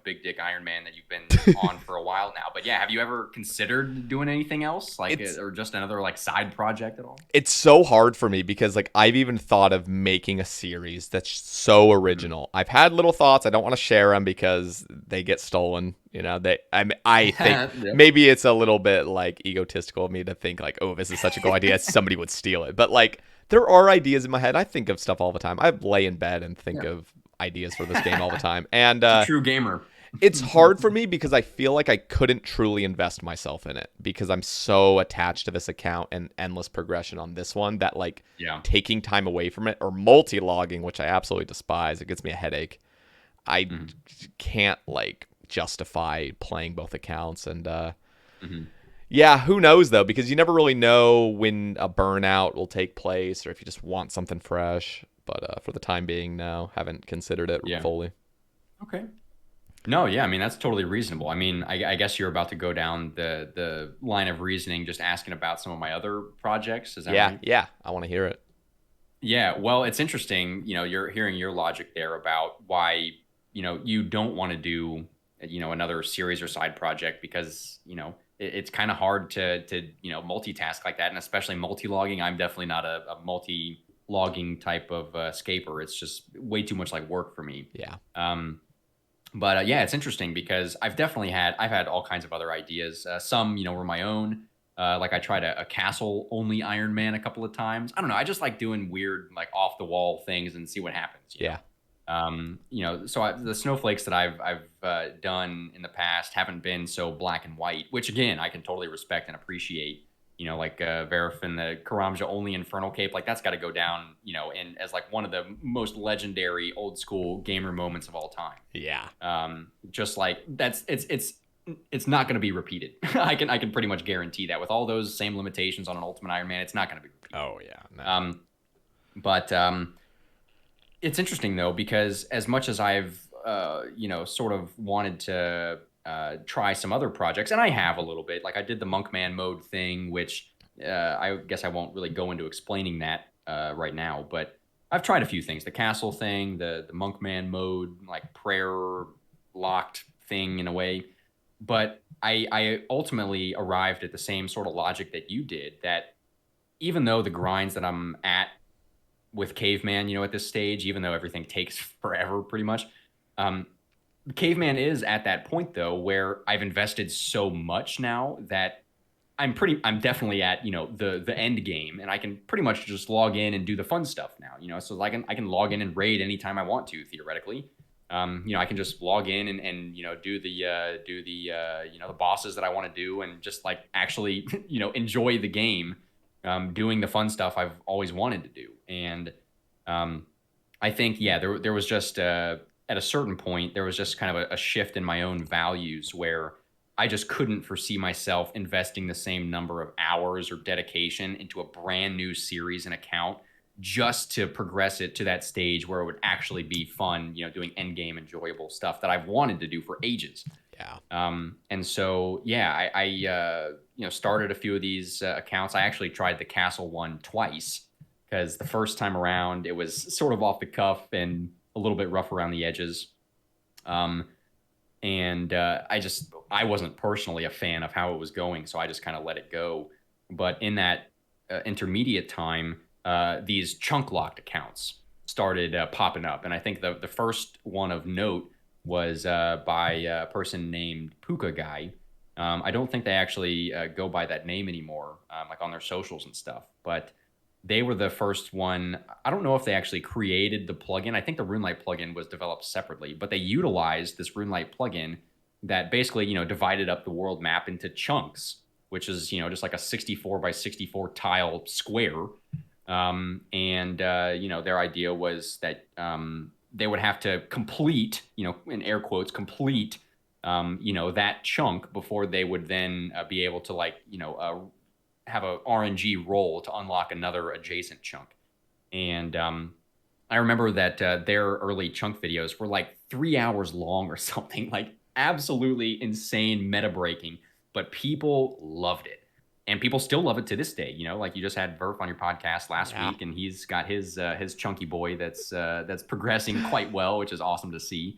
big dick Iron Man that you've been on for a while now. But yeah, have you ever considered doing anything else like or just another like side project at all? It's so hard for me because like I've even thought of making a series that's so original. I've had little thoughts. I don't want to share them because they get stolen. I think maybe it's a little bit like egotistical of me to think like, oh, this is such a cool idea, somebody would steal it. But like there are ideas in my head. I think of stuff all the time. I lay in bed and think of ideas for this game all the time. And true gamer. It's hard for me because I feel like I couldn't truly invest myself in it because I'm so attached to this account and endless progression on this one that like taking time away from it or multi-logging, which I absolutely despise, it gives me a headache. I can't like justify playing both accounts. And yeah, who knows though, because you never really know when a burnout will take place or if you just want something fresh. But for the time being, no, haven't considered it fully. Okay. No, yeah, I mean, that's totally reasonable. I mean, I guess you're about to go down the line of reasoning, just asking about some of my other projects. Is that right? Yeah, I want to hear it. Yeah, well, it's interesting, you're hearing your logic there about why, you don't want to do, another series or side project because, it's kind of hard to multitask like that. And especially multi-logging. I'm definitely not a multi-logging type of scaper. It's just way too much like work for me. Yeah. But yeah, it's interesting because I've had all kinds of other ideas. Some, were my own. Like I tried a castle only Iron Man a couple of times. I don't know. I just like doing weird, like off the wall things and see what happens. You know? So the snowflakes that I've done in the past haven't been so black and white, which again, I can totally respect and appreciate. Like Verifin, the Karamja only Infernal Cape, like that's got to go down, in as like one of the most legendary old school gamer moments of all time. Yeah. Just like it's not going to be repeated. I can pretty much guarantee that with all those same limitations on an Ultimate Iron Man, it's not going to be repeated. Oh yeah. No. But it's interesting though because as much as I've sort of wanted to try some other projects, and I have a little bit. Like I did the Monkman mode thing, which I guess I won't really go into explaining that right now. But I've tried a few things: the castle thing, the Monkman mode, like prayer locked thing in a way. But I ultimately arrived at the same sort of logic that you did. That even though the grinds that I'm at with Caveman, at this stage, even though everything takes forever, pretty much. Caveman is at that point though where I've invested so much now that I'm definitely at the end game, and I can pretty much just log in and do the fun stuff now. So I can log in and raid anytime I want to theoretically. I can just log in and do the bosses that I want to do and just like actually enjoy the game, doing the fun stuff I've always wanted to do. And I think there was just at a certain point, there was just kind of a shift in my own values where I just couldn't foresee myself investing the same number of hours or dedication into a brand new series and account just to progress it to that stage where it would actually be fun, doing end game enjoyable stuff that I've wanted to do for ages. Yeah. And so, I started a few of these accounts. I actually tried the castle one twice because the first time around it was sort of off the cuff and a little bit rough around the edges. I wasn't personally a fan of how it was going, so I just kind of let it go. But in that intermediate time, these chunk locked accounts started popping up. And I think the first one of note was by a person named Puka Guy. I don't think they actually go by that name anymore, like on their socials and stuff. But they were the first one. I don't know if they actually created the plugin. I think the RuneLite plugin was developed separately, but they utilized this RuneLite plugin that basically, divided up the world map into chunks, which is, just like a 64 by 64 tile square. And their idea was that they would have to complete, in air quotes, complete, that chunk before they would then be able to have a RNG roll to unlock another adjacent chunk. And I remember that their early chunk videos were like 3 hours long or something, like absolutely insane meta breaking, but people loved it. And people still love it to this day. Like you just had Verf on your podcast last week, and he's got his chunky boy that's progressing quite well, which is awesome to see.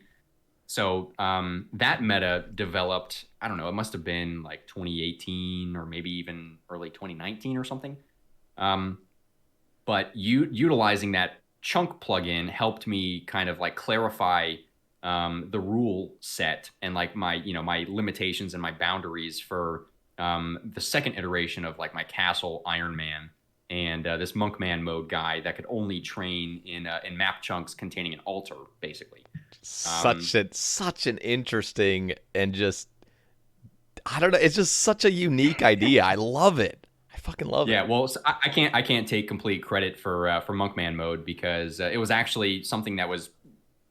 So that meta developed, I don't know, it must have been like 2018 or maybe even early 2019 or something. But utilizing that chunk plugin helped me kind of like clarify the rule set and like my limitations and my boundaries for the second iteration of like my castle Ironman and this Monkman mode guy that could only train in map chunks containing an altar, basically. Such an interesting and just, I don't know, it's just such a unique idea. I love it. I fucking love it. Yeah, well, so I can't take complete credit for Monkman mode because it was actually something that was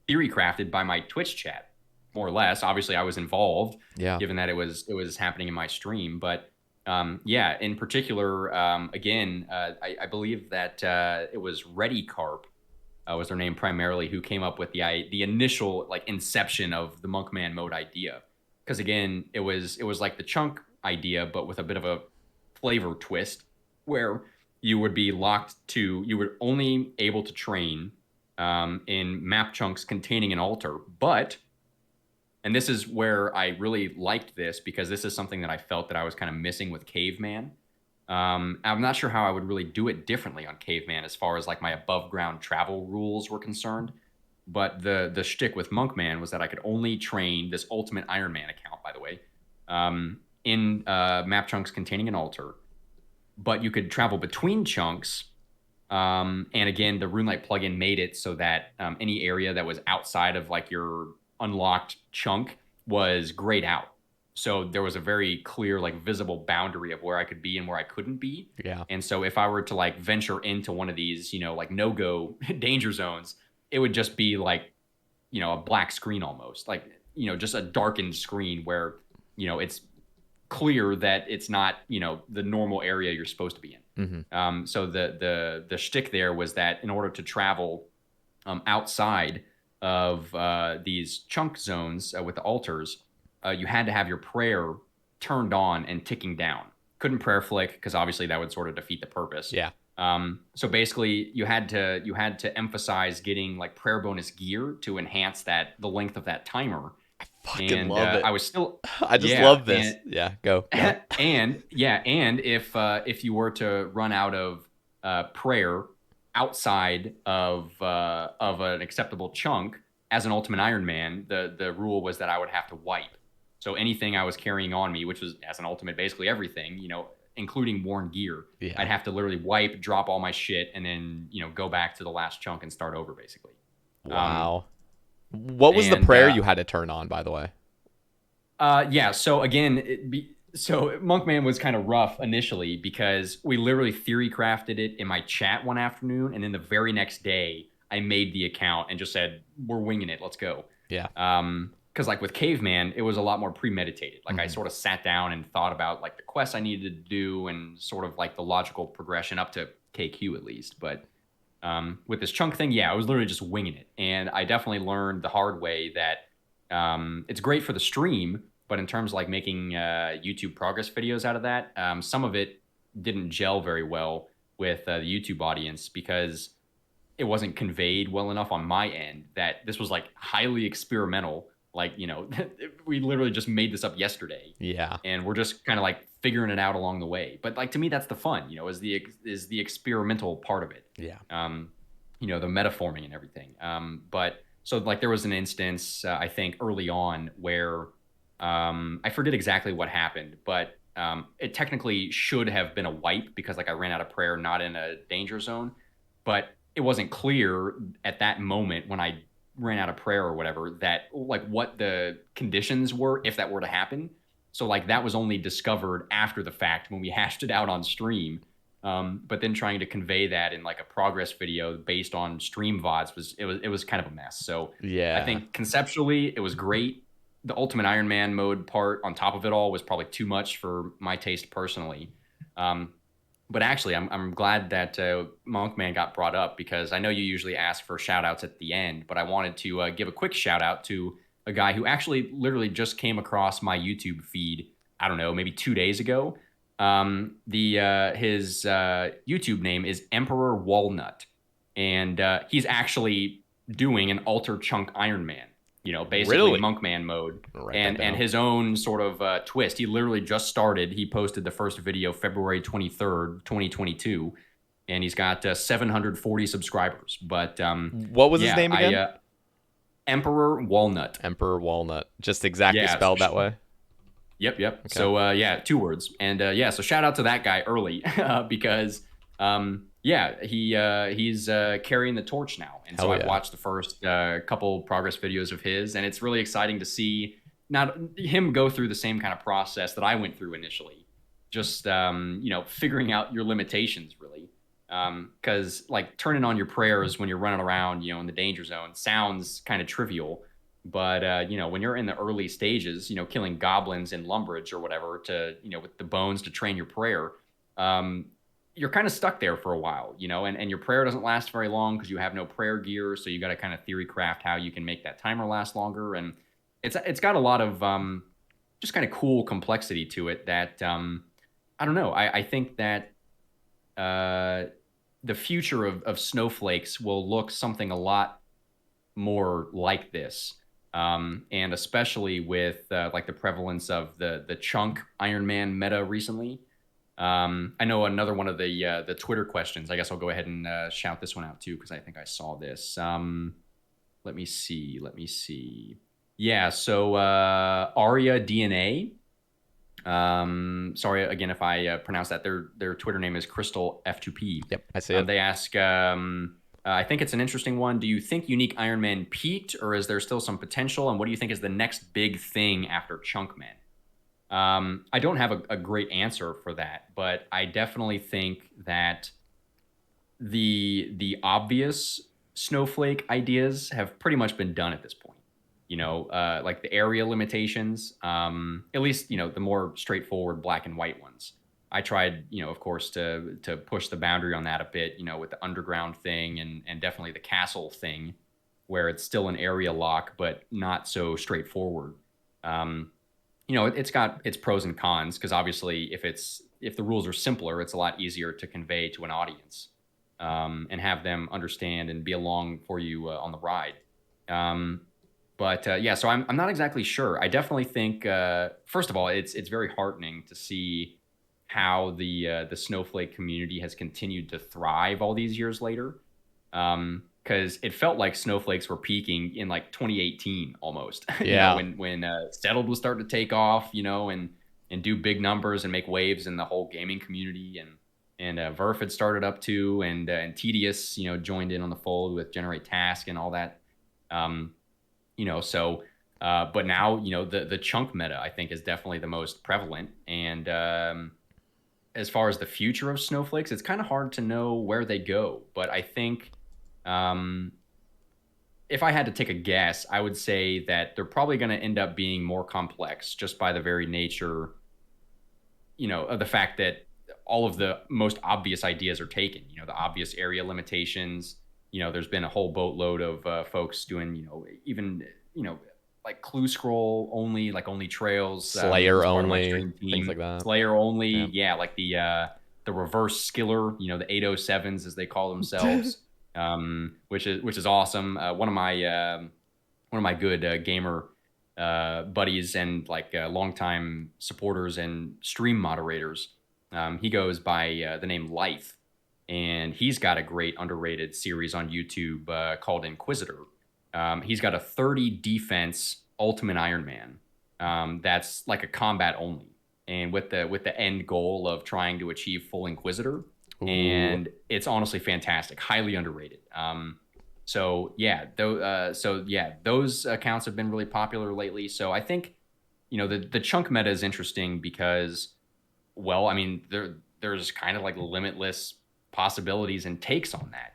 theory crafted by my Twitch chat, more or less. Obviously, I was involved, given that it was happening in my stream. But in particular, again, I believe that it was Ready Carp was their name primarily, who came up with the initial like inception of the Monkman mode idea. Because again, it was like the chunk idea, but with a bit of a flavor twist, where you would only able to train in map chunks containing an altar, but. And this is where I really liked this because this is something that I felt that I was kind of missing with Caveman. I'm not sure how I would really do it differently on Caveman as far as like my above ground travel rules were concerned. But the shtick with Monkman was that I could only train this Ultimate Ironman account, by the way, in map chunks containing an altar. But you could travel between chunks. And again, the RuneLite plugin made it so that any area that was outside of like your unlocked chunk was grayed out. So there was a very clear, like visible boundary of where I could be and where I couldn't be. Yeah. And so if I were to like venture into one of these, like no-go danger zones, it would just be like, a black screen almost, like, just a darkened screen where, it's clear that it's not, the normal area you're supposed to be in. Mm-hmm. So the shtick there was that in order to travel outside of these chunk zones with the altars, you had to have your prayer turned on and ticking down. Couldn't prayer flick because obviously that would sort of defeat the purpose. Yeah. So basically, you had to emphasize getting like prayer bonus gear to enhance the length of that timer. I fucking love it. I was still. I just love this. Go. And if you were to run out of prayer outside of an acceptable chunk as an Ultimate Ironman, the rule was that I would have to wipe. So anything I was carrying on me, which was as an ultimate, basically everything, including worn gear, I'd have to literally wipe, drop all my shit, and then go back to the last chunk and start over, basically. Wow. What was the prayer you had to turn on, by the way? So again, so Monkman was kind of rough initially because we literally theory crafted it in my chat one afternoon, and then the very next day I made the account and just said, we're winging it, let's go. Yeah. Because like with Caveman, it was a lot more premeditated. Like I sort of sat down and thought about like the quests I needed to do and sort of like the logical progression up to KQ at least. But with this chunk thing, I was literally just winging it. And I definitely learned the hard way that it's great for the stream, but in terms of like making YouTube progress videos out of that, some of it didn't gel very well with the YouTube audience because it wasn't conveyed well enough on my end that this was like highly experimental. Like, we literally just made this up yesterday. Yeah. And we're just kind of like figuring it out along the way. But like, to me, that's the fun, is the experimental part of it. Yeah. The metaforming and everything. But so like there was an instance, I think early on where I forget exactly what happened, but it technically should have been a wipe because like I ran out of prayer, not in a danger zone, but it wasn't clear at that moment when I ran out of prayer or whatever that like what the conditions were if that were to happen. So like that was only discovered after the fact when we hashed it out on stream. But then trying to convey that in like a progress video based on stream VODs was kind of a mess. So I Yeah. think conceptually it was great. The Ultimate Ironman mode part on top of it all was probably too much for my taste personally. But actually, I'm glad that Monkman got brought up, because I know you usually ask for shout outs at the end, but I wanted to give a quick shout out to a guy who actually literally just came across my YouTube feed, I don't know, maybe 2 days ago. His YouTube name is Emperor Walnut, and he's actually doing an Alter Chunk Ironman. Basically Really? Monkman mode, I'll write that and down. his own sort of twist. He literally just started. He posted the first video February 23rd, 2022, and he's got 740 subscribers. But What was his yeah, name again? Emperor Walnut. Emperor Walnut. Just exactly Yeah. spelled that way. Yep. So yeah, 2 words. And yeah, so shout out to that guy early because yeah, he's carrying the torch now. And so Hell I've yeah. watched the first couple progress videos of his, and it's really exciting to see not him go through the same kind of process that I went through initially. Just figuring out your limitations, really. Because like turning on your prayers when you're running around, in the danger zone sounds kind of trivial. But when you're in the early stages, killing goblins in Lumbridge or whatever to, with the bones to train your prayer, you're kind of stuck there for a while, and your prayer doesn't last very long because you have no prayer gear. So you got to kind of theory craft how you can make that timer last longer. And it's got a lot of just kind of cool complexity to it that I don't know. I think that the future of snowflakes will look something a lot more like this. And especially with like the prevalence of the chunk Ironman meta recently. I know another one of the Twitter questions. I guess I'll go ahead and shout this one out too, because I think I saw this. Let me see. Yeah, so Aria DNA. Sorry again if I pronounce that. Their Twitter name is Crystal F2P. Yep, I see it. They ask. I think it's an interesting one. Do you think Unique Iron Man peaked, or is there still some potential? And what do you think is the next big thing after Chunkman? I don't have a great answer for that, but I definitely think that the obvious snowflake ideas have pretty much been done at this point. Like the area limitations, at least, the more straightforward black and white ones. I tried, of course, to push the boundary on that a bit, with the underground thing and definitely the castle thing, where it's still an area lock, but not so straightforward. It's got its pros and cons, because obviously if the rules are simpler, it's a lot easier to convey to an audience and have them understand and be along for you on the ride. But yeah, so I'm not exactly sure. I definitely think first of all, it's very heartening to see how the snowflake community has continued to thrive all these years later. Because it felt like snowflakes were peaking in like 2018 almost. Yeah. When Settled was starting to take off, and do big numbers and make waves in the whole gaming community, and Verf had started up too, and Tedious, joined in on the fold with Generate Task and all that. So but now, the chunk meta, I think, is definitely the most prevalent. And as far as the future of snowflakes, it's kind of hard to know where they go. But I think if I had to take a guess, I would say that they're probably going to end up being more complex, just by the very nature, of the fact that all of the most obvious ideas are taken, the obvious area limitations. There's been a whole boatload of folks doing, even, like clue scroll only, like only trails, Slayer as part of my only, stream team. things like that. Slayer only, Yeah. like the reverse skiller, the 807s as they call themselves, which is awesome. One of my good gamer buddies and like longtime supporters and stream moderators. He goes by the name Life, and he's got a great underrated series on YouTube called Inquisitor. He's got a 30 defense Ultimate Iron Man that's like a combat only, and with the end goal of trying to achieve full Inquisitor. Ooh. And it's honestly fantastic, highly underrated. So yeah, those accounts have been really popular lately. So I think the chunk meta is interesting because, well, I mean, there's kind of like limitless possibilities and takes on that,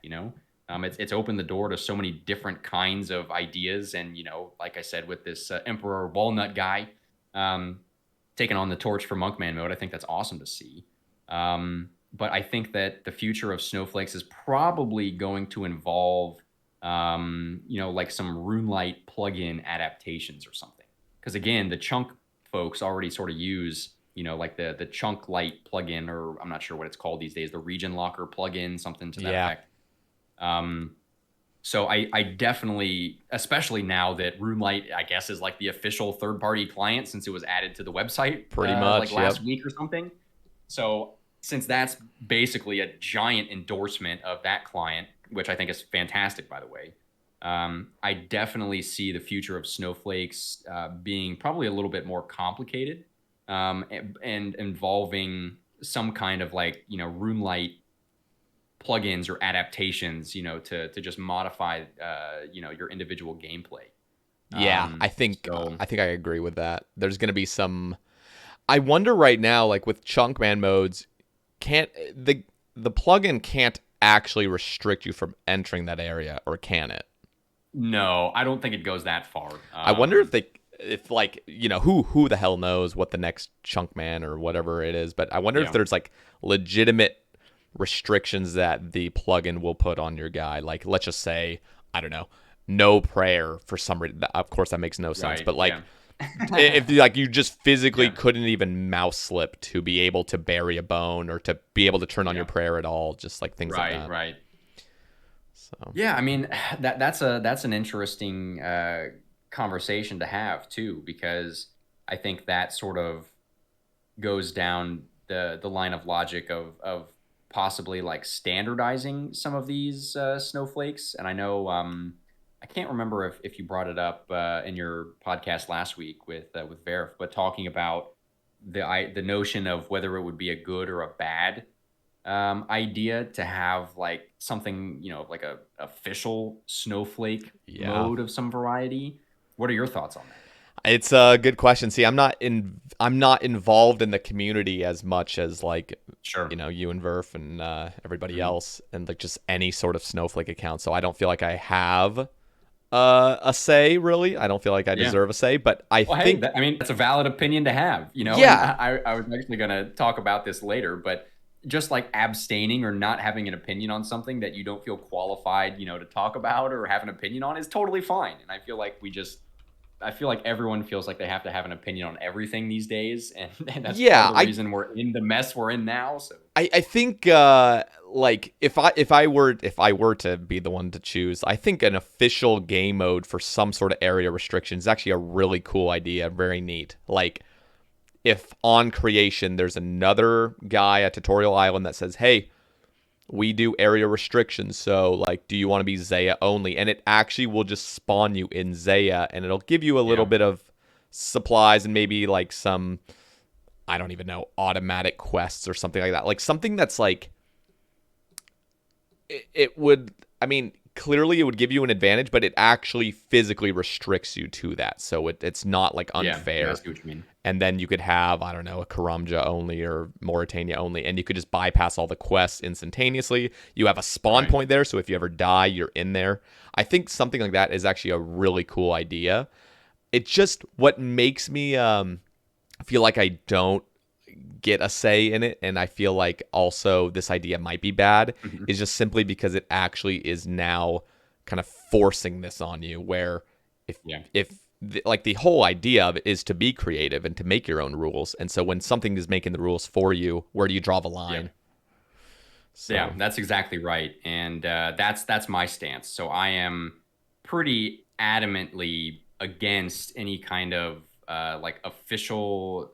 it's opened the door to so many different kinds of ideas. And, like I said, with this Emperor Walnut guy taking on the torch for Monkman mode, I think that's awesome to see. But I think that the future of snowflakes is probably going to involve, like some RuneLite plugin adaptations or something. Because again, the chunk folks already sort of use, like the chunk light plugin, or I'm not sure what it's called these days, the region locker plugin, something to that effect. So I definitely, especially now that RuneLite, I guess, is like the official third-party client since it was added to the website Pretty much, like last week or something. So since that's basically a giant endorsement of that client, which I think is fantastic, by the way, I definitely see the future of snowflakes being probably a little bit more complicated and involving some kind of like, RuneLite plugins or adaptations, to just modify, your individual gameplay. Yeah, I think I agree with that. There's going to be some. I wonder right now, like with Chunkman modes, can't the plugin can't actually restrict you from entering that area, or can it? No, I don't think it goes that far. I wonder if like, who the hell knows what the next Chunkman or whatever it is, but I wonder if there's like legitimate restrictions that the plugin will put on your guy. Like, let's just say, I don't know, no prayer for some reason. Of course, that makes no sense, but like, if like you just physically couldn't even mouse slip to be able to bury a bone or to be able to turn on your prayer at all, just like things like that. Right. So yeah, I mean that's an interesting conversation to have too, because I think that sort of goes down the line of logic of possibly like standardizing some of these snowflakes. And I know I can't remember if you brought it up in your podcast last week with Verif, but talking about the notion of whether it would be a good or a bad idea to have like something, like a official snowflake mode of some variety. What are your thoughts on that? It's a good question. See, I'm not involved in the community as much as like, you and Verf and everybody else, and like just any sort of snowflake account. So I don't feel like I have a say, really. I don't feel like I deserve a say, but I think that's a valid opinion to have, Yeah. And I was actually going to talk about this later, but just like abstaining or not having an opinion on something that you don't feel qualified, to talk about or have an opinion on is totally fine. And I feel like I feel like everyone feels like they have to have an opinion on everything these days, and that's part of the reason we're in the mess we're in now. So I think like if I were to be the one to choose, I think an official game mode for some sort of area restriction is actually a really cool idea, very neat. Like if on creation there's another guy at Tutorial Island that says, "Hey, we do area restrictions, so like, do you want to be Zaya only?" And it actually will just spawn you in Zaya, and it'll give you a little bit of supplies and maybe like some, I don't even know, automatic quests or something like that. Like something that's like, it would, I mean, clearly it would give you an advantage, but it actually physically restricts you to that. So it's not like unfair. Yeah, I see what you mean. And then you could have, I don't know, a Karamja only or Mauritania only, and you could just bypass all the quests instantaneously. You have a spawn point there, so if you ever die, you're in there. I think something like that is actually a really cool idea. It's just what makes me feel like I don't get a say in it, and I feel like also this idea might be bad, is just simply because it actually is now kind of forcing this on you, where if like the whole idea of it is to be creative and to make your own rules, and so when something is making the rules for you, where do you draw the line? Yeah, that's exactly right, and that's my stance. So I am pretty adamantly against any kind of like official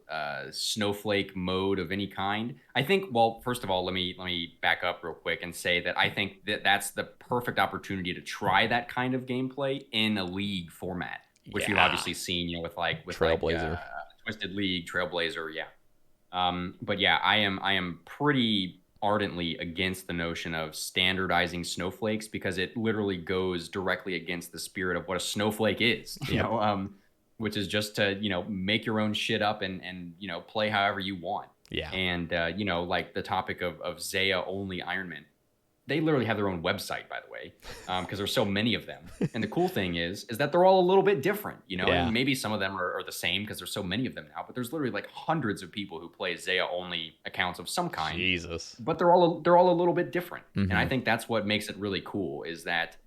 snowflake mode of any kind. I think, well, first of all, let me back up real quick and say that I think that that's the perfect opportunity to try that kind of gameplay in a league format, which you've obviously seen, with Trailblazer, Twisted League, Trailblazer, but yeah, I am pretty ardently against the notion of standardizing snowflakes, because it literally goes directly against the spirit of what a snowflake is. Which is just to make your own shit up and play however you want. Yeah. And like the topic of Sae Only Ironman, they literally have their own website, by the way, because there's so many of them. And the cool thing is that they're all a little bit different, Yeah. and maybe some of them are the same because there's so many of them now. But there's literally like hundreds of people who play Sae Only accounts of some kind. Jesus. But they're all a little bit different, and I Mhm. think that's what makes it really cool. Is that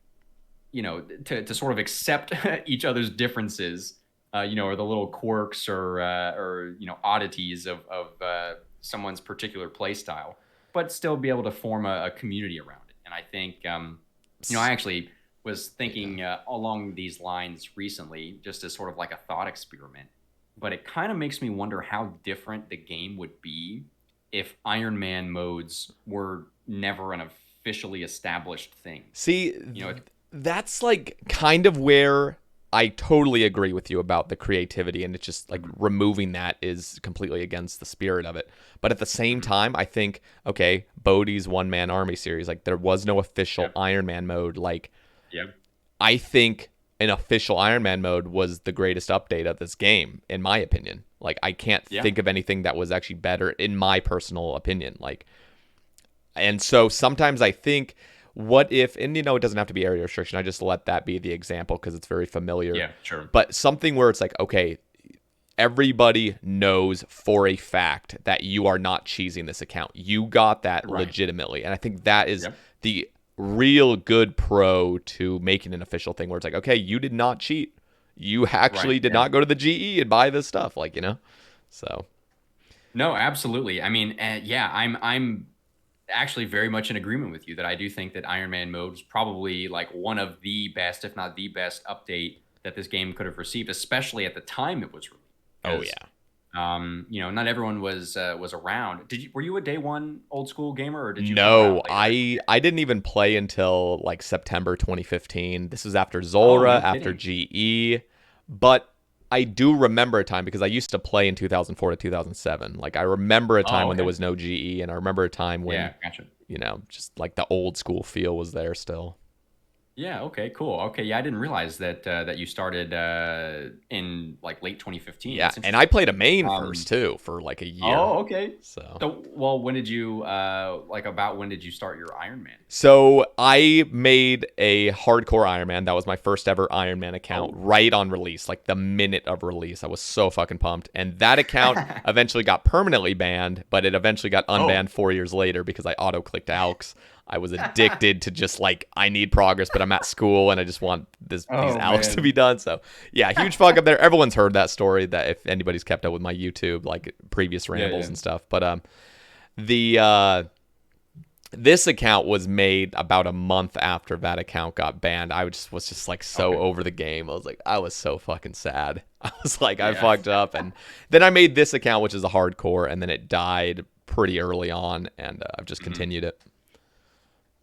to sort of accept each other's differences, or the little quirks or oddities of someone's particular play style, but still be able to form a community around it. And I think, I actually was thinking along these lines recently, just as sort of like a thought experiment. But it kind of makes me wonder how different the game would be if Iron Man modes were never an officially established thing. See, that's like kind of where I totally agree with you about the creativity, and it's just like removing that is completely against the spirit of it. But at the same time, I think, okay, Bodhi's one-man army series, like there was no official Iron Man mode. Like, I think an official Iron Man mode was the greatest update of this game, in my opinion. Like, I can't think of anything that was actually better, in my personal opinion. Like, and so sometimes I think, what if, and it doesn't have to be area restriction. I just let that be the example because it's very familiar. Yeah, sure. But something where it's like, okay, everybody knows for a fact that you are not cheesing this account. You got that legitimately. And I think that is the real good pro to making an official thing where it's like, okay, you did not cheat. You actually did not go to the GE and buy this stuff. Like, so. No, absolutely. I mean, I'm actually very much in agreement with you that I do think that Iron Man mode was probably like one of the best, if not the best, update that this game could have received, especially at the time it was released. Oh yeah. Not everyone was around. Were you a day one old school gamer, or did you? No, I didn't even play until like September 2015. This was after Zulrah, after GE, but I do remember a time because I used to play in 2004 to 2007. Like I remember a time when there was no GE, and I remember a time when just like the old school feel was there still. Yeah. Okay. Cool. Okay. Yeah, I didn't realize that you started in like late 2015. Yeah, and I played a main first too for like a year. Oh, okay. So well, when did you when did you start your Iron Man? So I made a hardcore Iron Man. That was my first ever Iron Man account right on release, like the minute of release. I was so fucking pumped. And that account eventually got permanently banned, but it eventually got unbanned 4 years later because I auto-clicked ALKs. I was addicted to just like, I need progress, but I'm at school and I just want these ALKs to be done. So yeah, huge fuck up there. Everyone's heard that story, that if anybody's kept up with my YouTube, like previous rambles and stuff. But this account was made about a month after that account got banned. I was just like so over the game. I was so fucking sad. I was like, I fucked up. And then I made this account, which is a hardcore, and then it died pretty early on, and I've just continued it.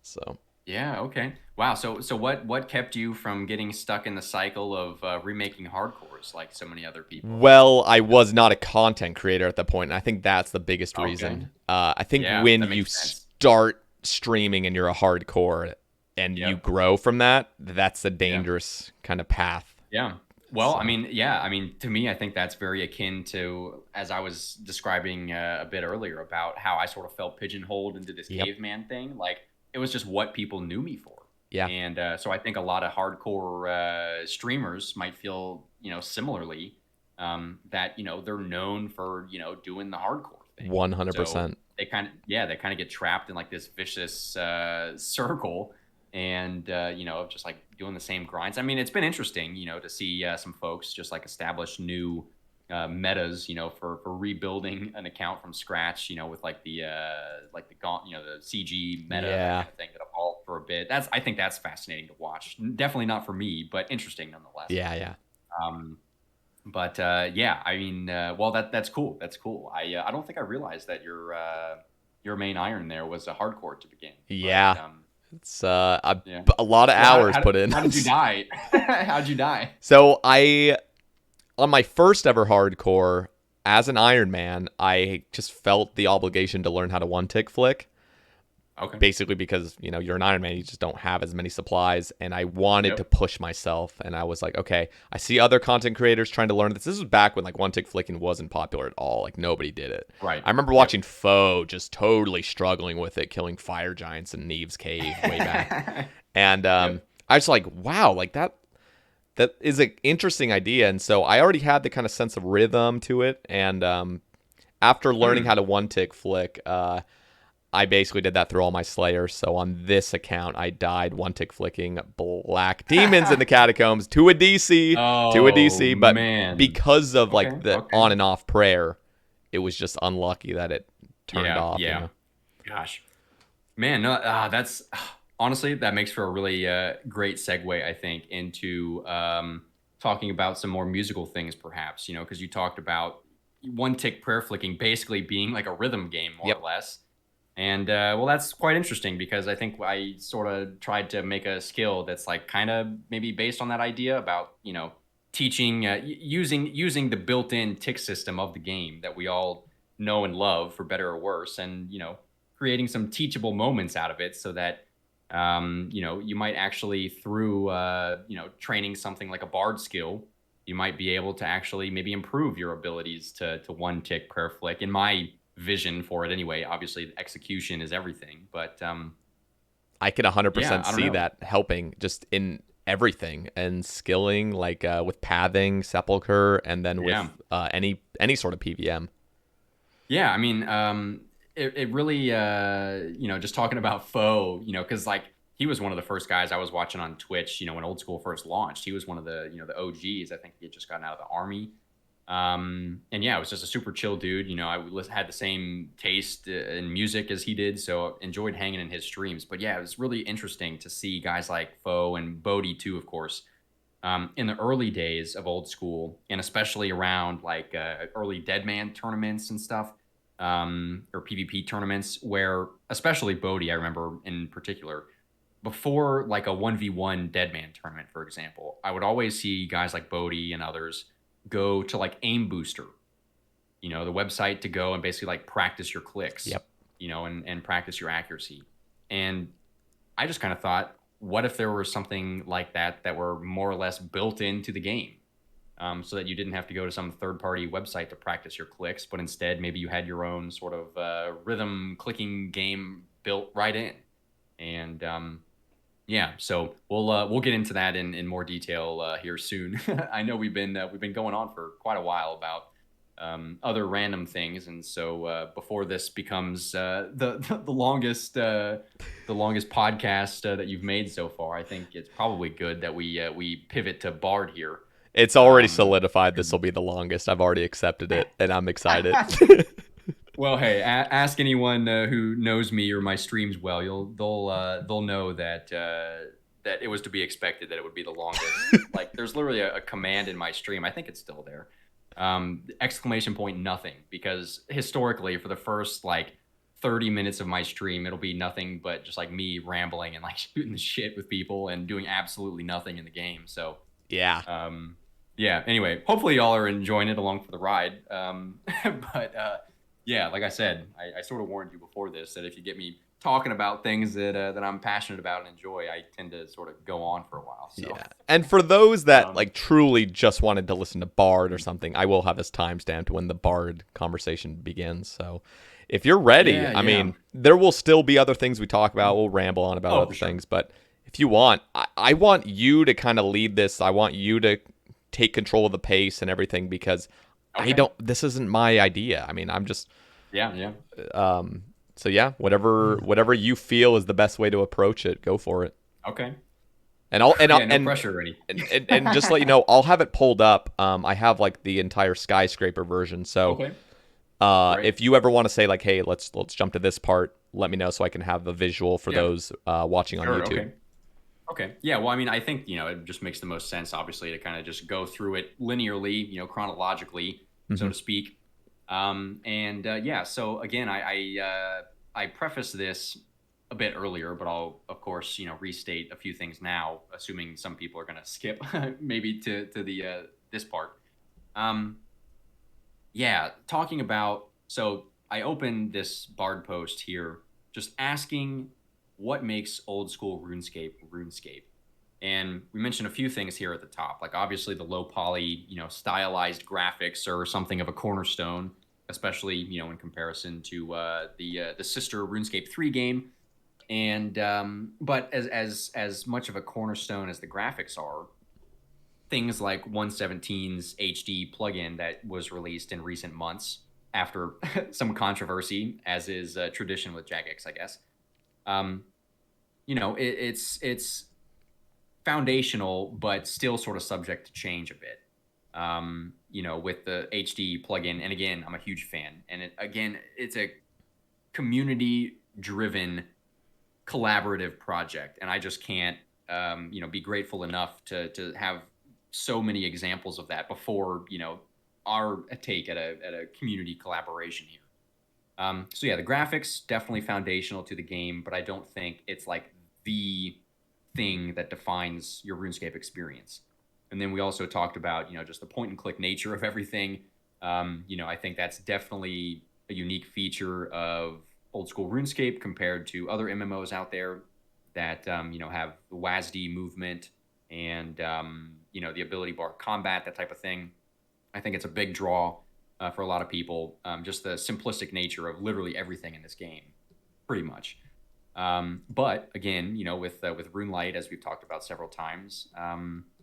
So yeah, okay, wow. So what kept you from getting stuck in the cycle of remaking hardcores like so many other people? Well, I was not a content creator at that point, and I think that's the biggest reason. I think when you start streaming and you're a hardcore and you grow from that, that's a dangerous kind of path. Yeah. Well, I mean, to me, I think that's very akin to, as I was describing a bit earlier, about how I sort of felt pigeonholed into this caveman thing. Like, it was just what people knew me for. Yeah. And so I think a lot of hardcore streamers might feel, similarly, that, they're known for, doing the hardcore thing. 100%. So they kind of get trapped in like this vicious circle, and of just like doing the same grinds. I mean, it's been interesting, to see some folks just like establish new metas, for rebuilding an account from scratch, with like the the CG meta kind of thing that evolved for a bit. I think that's fascinating to watch. Definitely not for me, but interesting nonetheless. Yeah. I mean, well, that's cool. That's cool. I don't think I realized that your main iron there was a hardcore to begin. Yeah. But, it's a lot of hours put in. How did you die? How'd you die? So on my first ever hardcore as an Iron Man, I just felt the obligation to learn how to one-tick flick. Okay. basically because you're an Ironman, you just don't have as many supplies, and I wanted to Yep. push myself, and I was like, okay, I see other content creators trying to learn this. This was back when like one tick flicking wasn't popular at all, like nobody did it. Right. I remember watching Foe just totally struggling with it, killing fire giants in Neve's cave way back, Yep. and Yep. I was like, wow, like that is an interesting idea, and so I already had the kind of sense of rhythm to it, and after learning how to one tick flick, I basically did that through all my Slayers. So on this account, I died one tick flicking black demons in the catacombs to a Oh DC. But man. because of Okay. like the Okay. on and off prayer, it was just unlucky that it turned Yeah. off. Yeah. Gosh. Man, no, that's honestly that makes for a really great segue, I think, into talking about some more musical things, perhaps. Because you talked about one tick prayer flicking basically being like a rhythm game, more Yep. or less. And well, that's quite interesting because I think I sort of tried to make a skill that's like kind of maybe based on that idea about teaching using the built-in tick system of the game that we all know and love for better or worse, and creating some teachable moments out of it so that you might actually through training something like a bard skill, you might be able to actually maybe improve your abilities to one tick prayer flick, in my vision for it anyway. Obviously execution is everything, but I could yeah, 100% I don't see know. that helping just in everything and skilling, like with pathing, sepulcher, and then Yeah. with any sort of PVM. Yeah, I mean, it really, just talking about Foe, because like he was one of the first guys I was watching on Twitch, when Old School first launched. He was one of the OGs. I think he had just gotten out of the army. And yeah, it was just a super chill dude. Had the same taste in music as he did, so enjoyed hanging in his streams. But yeah, it was really interesting to see guys like Foe and Bodhi too, of course, in the early days of Old School, and especially around like early Deadman tournaments and stuff, or PvP tournaments, where especially Bodhi, I remember in particular, before like a 1v1 Deadman tournament, for example, I would always see guys like Bodhi and others go to like Aim Booster, the website to go and basically like practice your clicks, Yep. and practice your accuracy. And I just kind of thought, what if there was something like that were more or less built into the game, so that you didn't have to go to some third-party website to practice your clicks, but instead maybe you had your own sort of rhythm clicking game built right in. And yeah, so we'll get into that in more detail here soon. I know we've been going on for quite a while about other random things, and so before this becomes the longest podcast that you've made so far, I think it's probably good that we pivot to Bard here. It's already Um, solidified. This will be the longest. I've already accepted it, and I'm excited. well, hey, ask anyone who knows me or my streams well. They'll know that it was to be expected that it would be the longest. Like, there's literally a command in my stream. I think it's still there. Exclamation point nothing, because historically for the first like 30 minutes of my stream, it'll be nothing but just like me rambling and like shooting the shit with people and doing absolutely nothing in the game. So Yeah. yeah, anyway, hopefully y'all are enjoying it along for the ride. But yeah, like I said, I sort of warned you before this that if you get me talking about things that I'm passionate about and enjoy, I tend to sort of go on for a while. So Yeah. And for those that um, like truly just wanted to listen to Bard or something, I will have this timestamped when the Bard conversation begins. So if you're ready, yeah, I yeah. mean, there will still be other things we talk about. We'll ramble on about Oh, other for sure. things, but if you want, I want you to kind of lead this. I want you to take control of the pace and everything because Okay. this isn't my idea. I mean, I'm just, Yeah, yeah. so yeah, whatever you feel is the best way to approach it, go for it. Okay. And I'll Yeah, no pressure or anything. and just to let you know, I'll have it pulled up. I have like the entire skyscraper version. So Okay. Great. if you ever want to say like, hey, let's jump to this part, let me know so I can have the visual for Yeah. those watching on Sure. YouTube. Okay. Okay. Yeah. Well, I mean, I think, it just makes the most sense, obviously, to kind of just go through it linearly, chronologically, so to speak. And yeah, so again, I preface this a bit earlier, but I'll, of course, restate a few things now, assuming some people are going to skip maybe to the this part. Um, yeah, talking about, so I opened this Bard post here just asking what makes old school RuneScape. And we mentioned a few things here at the top, like obviously the low poly, stylized graphics are something of a cornerstone, especially in comparison to the sister RuneScape 3 game. And but as much of a cornerstone as the graphics are, things like 117's HD plugin that was released in recent months after some controversy, as is tradition with Jagex, I guess. Um, it's foundational, but still sort of subject to change a bit. With the HD plugin, and again, I'm a huge fan. And it's a community-driven, collaborative project, and I just can't, be grateful enough to have so many examples of that before, our take at a community collaboration here. So yeah, the graphics definitely foundational to the game, but I don't think it's like the thing that defines your RuneScape experience. And then we also talked about, just the point and click nature of everything. I think that's definitely a unique feature of old school RuneScape compared to other MMOs out there that, have the WASD movement and, the ability bar combat, that type of thing. I think it's a big draw for a lot of people. Just the simplistic nature of literally everything in this game, pretty much. But again, with RuneLight, as we've talked about several times,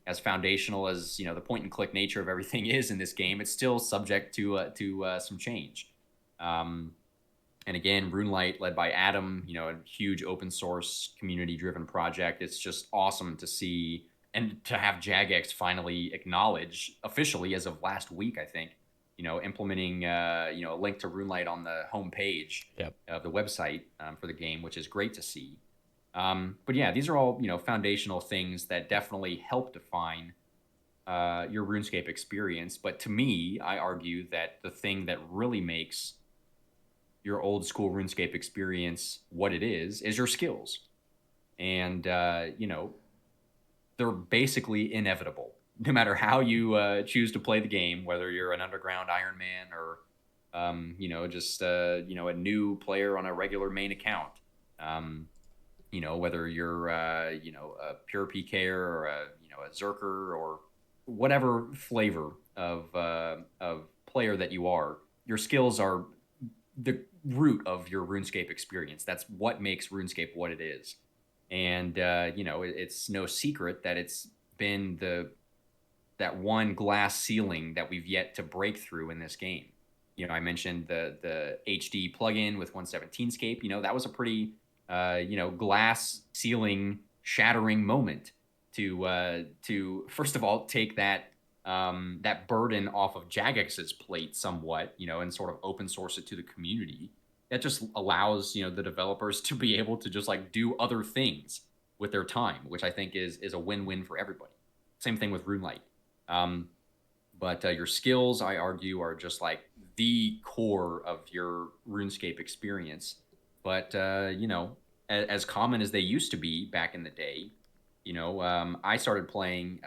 as foundational as the point and click nature of everything is in this game, it's still subject to some change. And again, RuneLight, led by Adam, a huge open source community driven project. It's just awesome to see and to have Jagex finally acknowledge officially as of last week, I think, implementing a link to RuneLight on the homepage of the website for the game, which is great to see. But yeah, these are all foundational things that definitely help define your RuneScape experience. But to me, I argue that the thing that really makes your old school RuneScape experience what it is your skills, and they're basically inevitable no matter how you choose to play the game, whether you're an underground Ironman or, just, a new player on a regular main account. Whether you're, a pure PKer or a Zerker or whatever flavor of player that you are, your skills are the root of your RuneScape experience. That's what makes RuneScape what it is. And, it's no secret that it's been that one glass ceiling that we've yet to break through in this game. I mentioned the HD plugin with 117scape. That was a pretty, glass ceiling shattering moment to first of all take that burden off of Jagex's plate somewhat, and sort of open source it to the community. That just allows, the developers to be able to just like do other things with their time, which I think is a win-win for everybody. Same thing with RuneLight. But your skills, I argue, are just like the core of your RuneScape experience. But, as common as they used to be back in the day, I started playing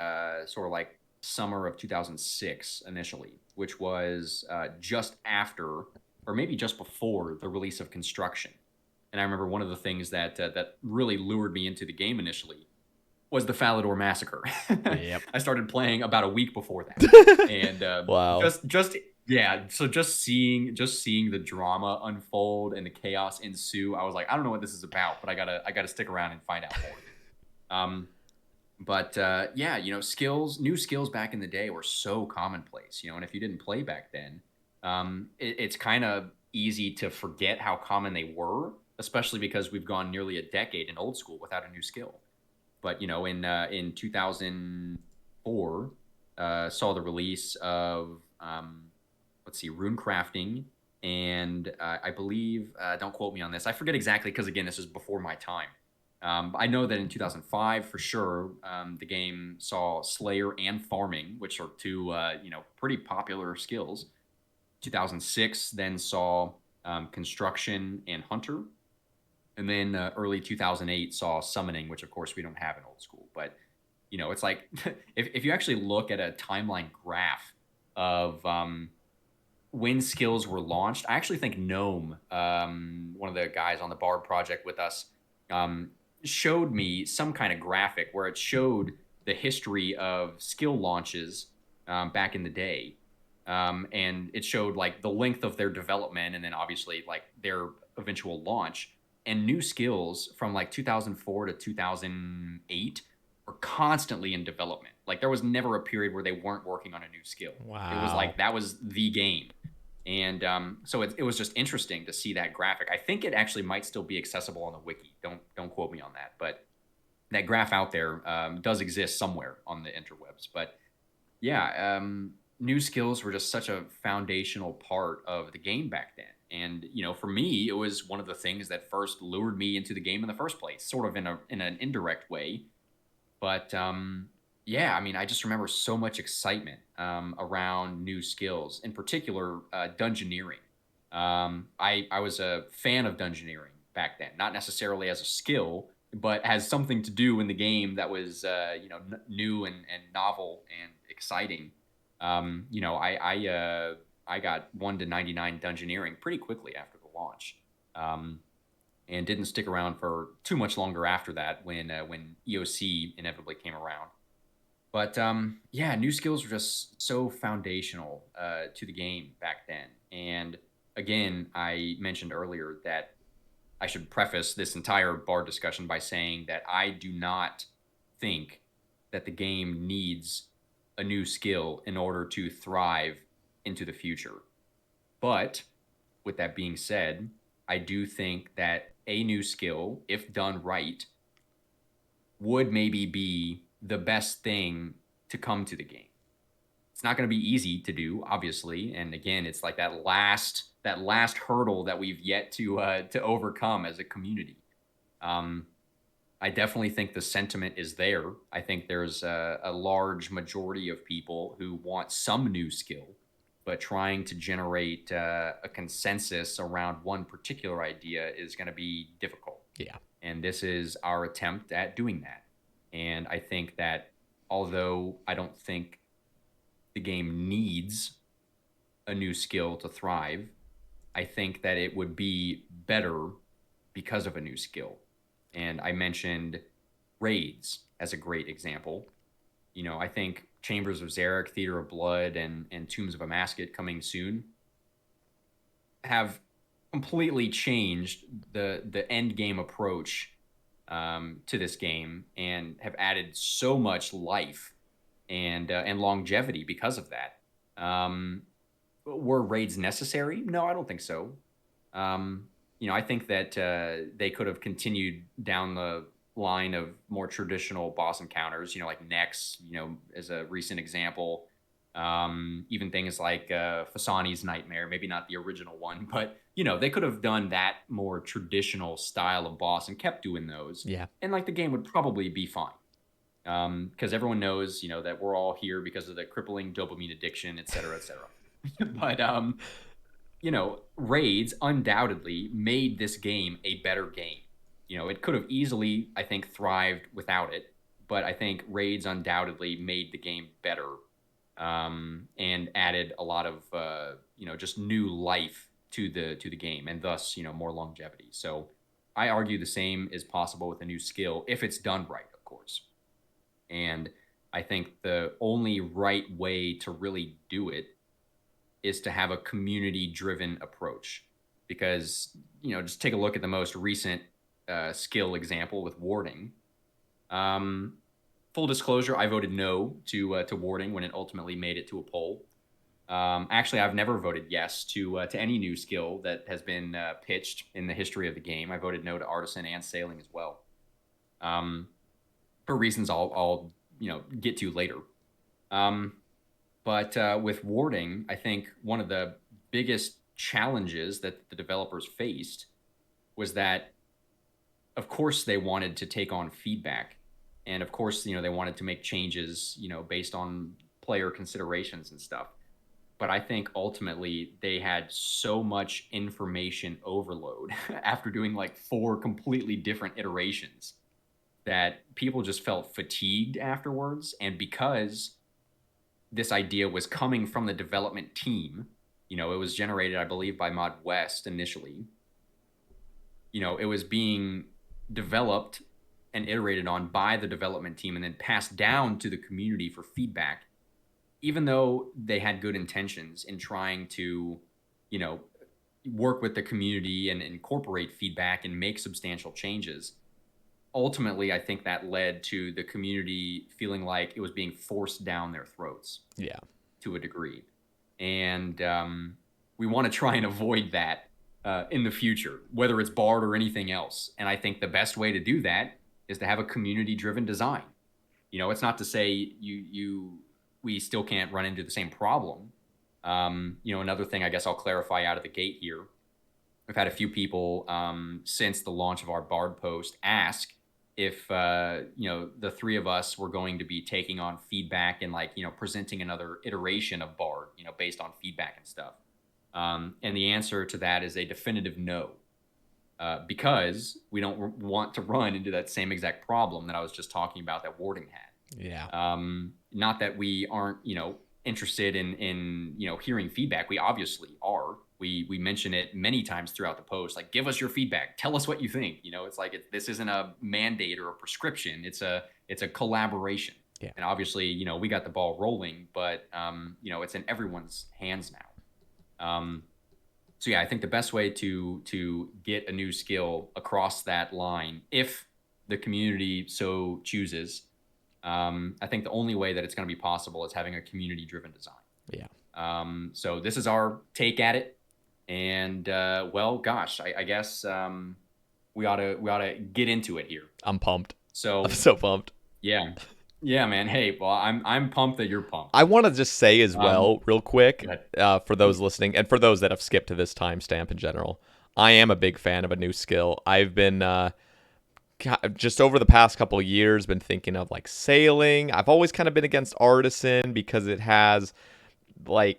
sort of like summer of 2006 initially, which was just after, or maybe just before, the release of Construction. And I remember one of the things that really lured me into the game initially was the Falador Massacre. Yep. I started playing about a week before that, and Wow. just seeing the drama unfold and the chaos ensue, I was like, I don't know what this is about, but I gotta stick around and find out more. New skills back in the day were so commonplace, and if you didn't play back then, it's kind of easy to forget how common they were, especially because we've gone nearly a decade in old school without a new skill. But in 2004, saw the release of rune crafting, and I believe, don't quote me on this, I forget exactly because again this is before my time. I know that in 2005 for sure, the game saw Slayer and Farming, which are two pretty popular skills. 2006 then saw Construction and Hunter. And then early 2008 saw Summoning, which of course we don't have in old school. But, it's like if you actually look at a timeline graph of when skills were launched, I actually think Gnome, one of the guys on the Bard project with us, um, showed me some kind of graphic where it showed the history of skill launches back in the day. And it showed like the length of their development and then obviously like their eventual launch. And new skills from like 2004 to 2008 were constantly in development. Like there was never a period where they weren't working on a new skill. It was Wow. like that was the game. And so it was just interesting to see that graphic. I think it actually might still be accessible on the wiki. Don't quote me on that, but that graph out there does exist somewhere on the interwebs. But yeah, new skills were just such a foundational part of the game back then. And for me, it was one of the things that first lured me into the game in the first place, sort of in an indirect way. But yeah, I mean, I just remember so much excitement around new skills, in particular, dungeoneering. I was a fan of dungeoneering back then, not necessarily as a skill, but as something to do in the game that was new and novel and exciting. I got 1 to 99 dungeoneering pretty quickly after the launch. Um, and didn't stick around for too much longer after that when EOC inevitably came around. But yeah, new skills were just so foundational to the game back then. And again, I mentioned earlier that I should preface this entire bar discussion by saying that I do not think that the game needs a new skill in order to thrive into the future. But with that being said, I do think that a new skill, if done right, would maybe be the best thing to come to the game. It's not going to be easy to do, obviously, and again, it's like that last hurdle that we've yet to overcome as a community. Um, I definitely think the sentiment is there. I think there's a large majority of people who want some new skill, but trying to generate a consensus around one particular idea is going to be difficult. Yeah. And this is our attempt at doing that. And I think that although I don't think the game needs a new skill to thrive, I think that it would be better because of a new skill. And I mentioned raids as a great example. I think Chambers of Zarek, Theater of Blood, and Tombs of a Masket coming soon have completely changed the end game approach to this game and have added so much life and longevity because of that. Were raids necessary? No, I don't think so. I think that they could have continued down the line of more traditional boss encounters, like Nex, as a recent example. Even things like Fasani's Nightmare, maybe not the original one, but they could have done that more traditional style of boss and kept doing those. Yeah. And like the game would probably be fine. Because everyone knows, that we're all here because of the crippling dopamine addiction, et cetera, et cetera. But raids undoubtedly made this game a better game. It could have easily, I think, thrived without it, but I think raids undoubtedly made the game better and added a lot of just new life to the game, and thus more longevity. So I argue the same is possible with a new skill if it's done right, of course. And I think the only right way to really do it is to have a community driven approach, because just take a look at the most recent skill example with warding. Full disclosure, I voted no to warding when it ultimately made it to a poll. Actually, I've never voted yes to any new skill that has been pitched in the history of the game. I voted no to artisan and sailing as well, for reasons I'll get to later. But with warding, I think one of the biggest challenges that the developers faced was that, of course, they wanted to take on feedback. And of course, they wanted to make changes, based on player considerations and stuff. But I think ultimately they had so much information overload after doing like 4 completely different iterations that people just felt fatigued afterwards. And because this idea was coming from the development team, it was generated, I believe, by Mod West initially. It was being developed and iterated on by the development team and then passed down to the community for feedback, even though they had good intentions in trying to, work with the community and incorporate feedback and make substantial changes. Ultimately, I think that led to the community feeling like it was being forced down their throats. Yeah. To a degree. And we want to try and avoid that in the future, whether it's Bard or anything else. And I think the best way to do that is to have a community-driven design. It's not to say we still can't run into the same problem. Another thing I guess I'll clarify out of the gate here. I've had a few people since the launch of our Bard post ask if the three of us were going to be taking on feedback and presenting another iteration of Bard, based on feedback and stuff. And the answer to that is a definitive no, because we don't want to run into that same exact problem that I was just talking about that Warding had. Yeah. Not that we aren't, interested in hearing feedback. We obviously are. We mention it many times throughout the post, like, give us your feedback, tell us what you think. It's like this isn't a mandate or a prescription. It's a collaboration. Yeah. And obviously, we got the ball rolling, but it's in everyone's hands now. So yeah, I think the best way to get a new skill across that line, if the community so chooses, I think the only way that it's going to be possible is having a community-driven design. Yeah. So this is our take at it. And well, gosh, I guess we ought to get into it here. I'm pumped. So I'm so pumped. Yeah, man. Hey, well, I'm pumped that you're pumped. I want to just say as well, real quick, for those Please. listening and for those that have skipped to this timestamp in general, I am a big fan of a new skill. I've been just over the past couple of years been thinking of sailing. I've always kind of been against artisan because it has I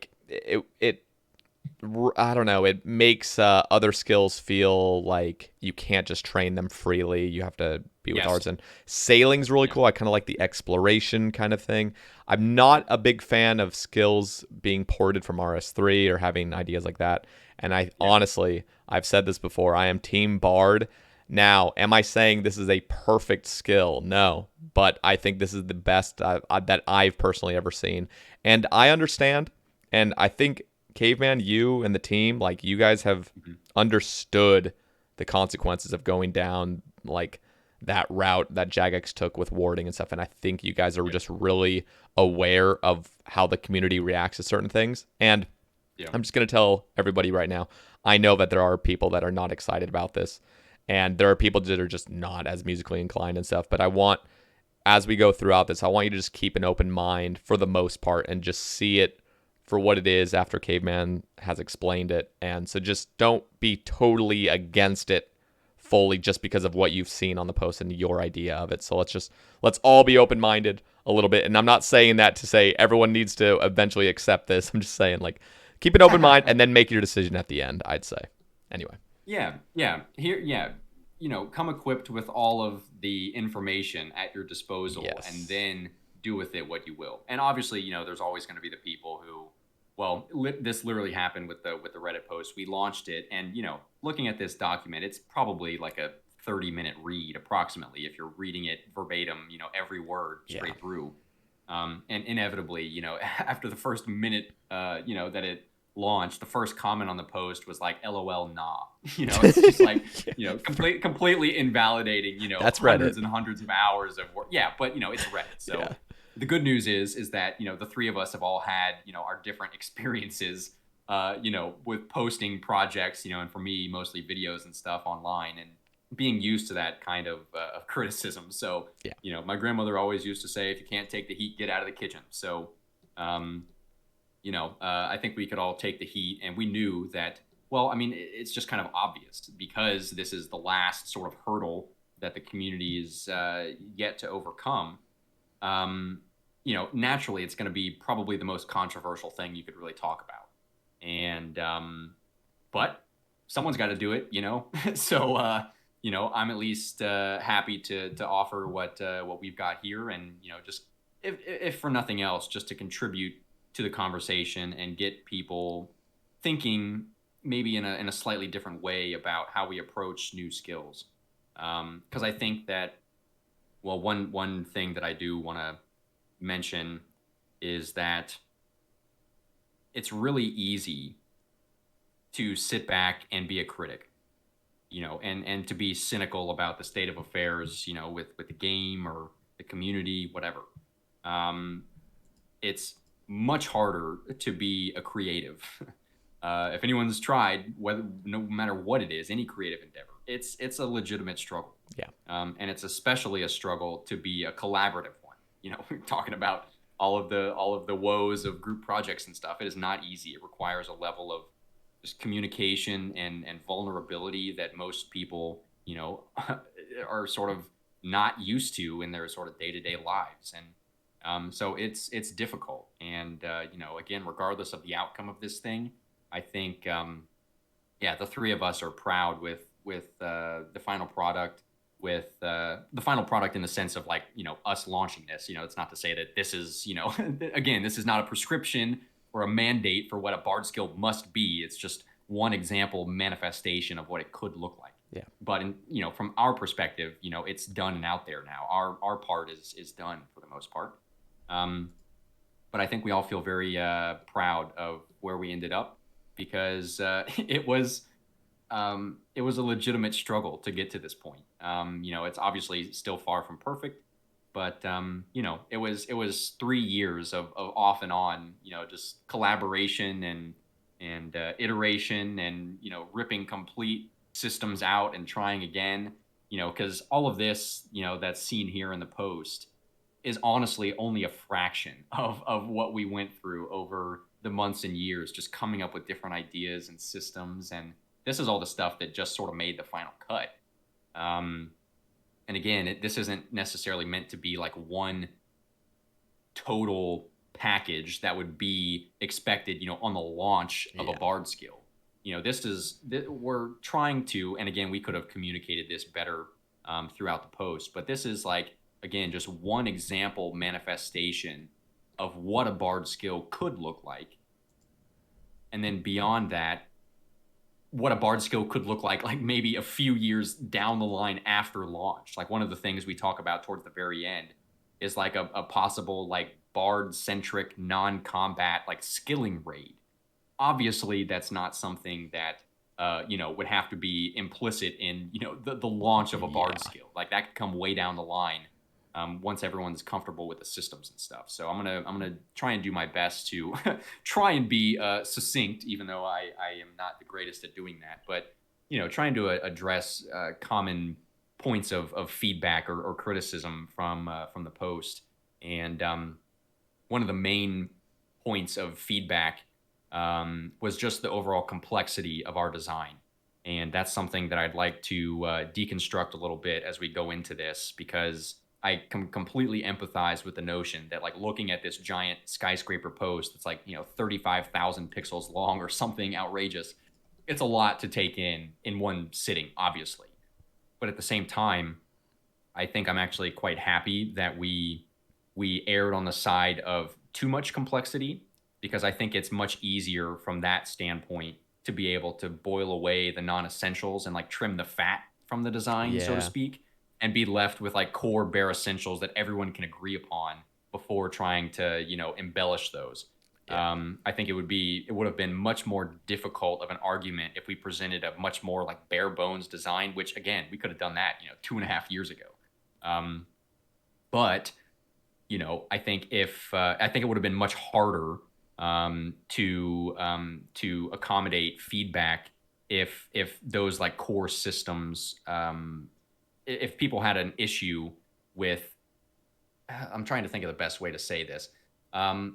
don't know, it makes other skills feel like you can't just train them freely. You have to be with artisan. Sailing's really cool. I kind of like the exploration kind of thing. I'm not a big fan of skills being ported from RS3 or having ideas like that. And honestly, I've said this before, I am Team Bard. Now, am I saying this is a perfect skill? No, but I think this is the best that I've personally ever seen. And I understand, and I think Caveman, you and the team, you guys have understood the consequences of going down that route that Jagex took with warding and stuff. And I think you guys are just really aware of how the community reacts to certain things. And I'm just going to tell everybody right now, I know that there are people that are not excited about this. And there are people that are just not as musically inclined and stuff. But I want, as we go throughout this, I want you to just keep an open mind for the most part and just see it for what it is after Caveman has explained it. And so just don't be totally against it fully just because of what you've seen on the post and your idea of it. So let's all be open-minded a little bit. And I'm not saying that to say everyone needs to eventually accept this. I'm just saying keep an open mind and then make your decision at the end, I'd say. Anyway. Yeah. Here, come equipped with all of the information at your disposal, and then do with it what you will. And obviously, there's always going to be the people who, this literally happened with the Reddit post. We launched it, and looking at this document, it's probably like a 30-minute read approximately if you're reading it verbatim, every word straight through. And inevitably, after the first minute, that it launched, the first comment on the post was like, LOL, nah. It's just completely invalidating, That's hundreds Reddit. and hundreds of hours of work. Yeah, but it's Reddit. So the good news is that, the three of us have all had, our different experiences, with posting projects, and for me, mostly videos and stuff online, and being used to that kind of criticism. So, my grandmother always used to say, if you can't take the heat, get out of the kitchen. So, I think we could all take the heat, and we knew that, it's just kind of obvious because this is the last sort of hurdle that the community is yet to overcome. Naturally it's going to be probably the most controversial thing you could really talk about. And, but someone's got to do it, so, I'm at least happy to offer what we've got here, and, just if for nothing else, just to contribute to the conversation and get people thinking maybe in a slightly different way about how we approach new skills. Because I think that, well, one thing that I do want to mention is that it's really easy to sit back and be a critic, and to be cynical about the state of affairs, with the game or the community, whatever. Um, it's much harder to be a creative. If anyone's tried, whether no matter what it is, any creative endeavor, it's a legitimate struggle. Yeah. And it's especially a struggle to be a collaborative one. We're talking about all of the woes of group projects and stuff. It is not easy. It requires a level of just communication and vulnerability that most people, are sort of not used to in their sort of day-to-day lives. And so it's difficult. And again, regardless of the outcome of this thing, I think the three of us are proud with the final product. With the final product in the sense of, like, us launching this. It's not to say that this is, again, this is not a prescription or a mandate for what a bard skill must be. It's just one example manifestation of what it could look like. Yeah. But from our perspective, it's done and out there now. Our part is done for the most part. But I think we all feel very proud of where we ended up, because it was a legitimate struggle to get to this point. It's obviously still far from perfect, but it was 3 years of off and on, just collaboration and iteration, and ripping complete systems out and trying again. Because all of this, that's seen here in the post is honestly only a fraction of what we went through over the months and years, just coming up with different ideas and systems. And this is all the stuff that just sort of made the final cut. And again, this isn't necessarily meant to be like one total package that would be expected, on the launch of a bard skill. We're trying to, and again, we could have communicated this better throughout the post, but this is like, again, just one example manifestation of what a bard skill could look like. And then beyond that, what a bard skill could look like maybe a few years down the line after launch. Like, one of the things we talk about towards the very end is like a possible, like, bard centric non-combat, like, skilling raid. Obviously that's not something that would have to be implicit in the launch of a bard skill. Like, that could come way down the line once everyone's comfortable with the systems and stuff. So I'm gonna try and do my best to try and be succinct, even though I am not the greatest at doing that. But trying to address common points of feedback or criticism from the post. And one of the main points of feedback was just the overall complexity of our design. And that's something that I'd like to deconstruct a little bit as we go into this, because I can completely empathize with the notion that, like, looking at this giant skyscraper post that's like 35,000 pixels long or something outrageous, it's a lot to take in one sitting, obviously. But at the same time, I think I'm actually quite happy that we erred on the side of too much complexity, because I think it's much easier from that standpoint to be able to boil away the non-essentials and, like, trim the fat from the design, so to speak, and be left with, like, core bare essentials that everyone can agree upon before trying to, embellish those. I think it would have been much more difficult of an argument if we presented a much more, like, bare bones design, which, again, we could have done that 2.5 years ago. But I think I think it would have been much harder to accommodate feedback if those, like, core systems, if people had an issue with, I'm trying to think of the best way to say this. I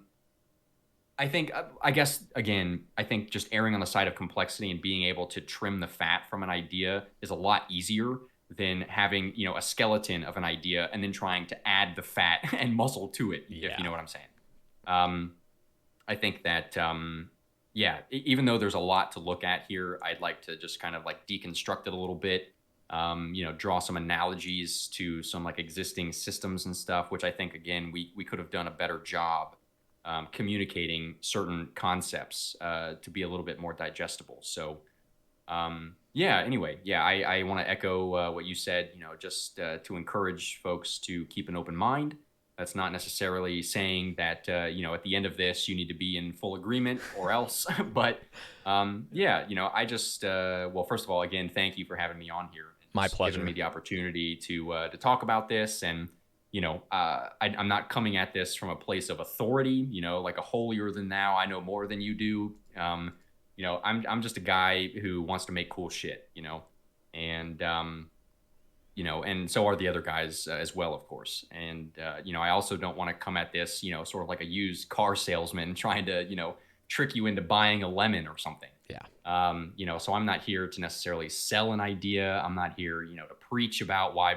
guess, again, I think just erring on the side of complexity and being able to trim the fat from an idea is a lot easier than having, a skeleton of an idea and then trying to add the fat and muscle to it, if you know what I'm saying. I think that, even though there's a lot to look at here, I'd like to just kind of, like, deconstruct it a little bit, draw some analogies to some, like, existing systems and stuff, which I think, again, we could have done a better job communicating certain concepts to be a little bit more digestible. So anyway, I want to echo what you said, just to encourage folks to keep an open mind. That's not necessarily saying that, at the end of this, you need to be in full agreement or else. But I just, well, first of all, again, thank you for having me on here and My just giving pleasure. me the opportunity to talk about this. And, I'm not coming at this from a place of authority, like a holier than thou. I know more than you do. I'm just a guy who wants to make cool shit, and and so are the other guys as well, of course. And I also don't want to come at this, sort of like a used car salesman trying to, trick you into buying a lemon or something. Yeah. So I'm not here to necessarily sell an idea. I'm not here, to preach about why,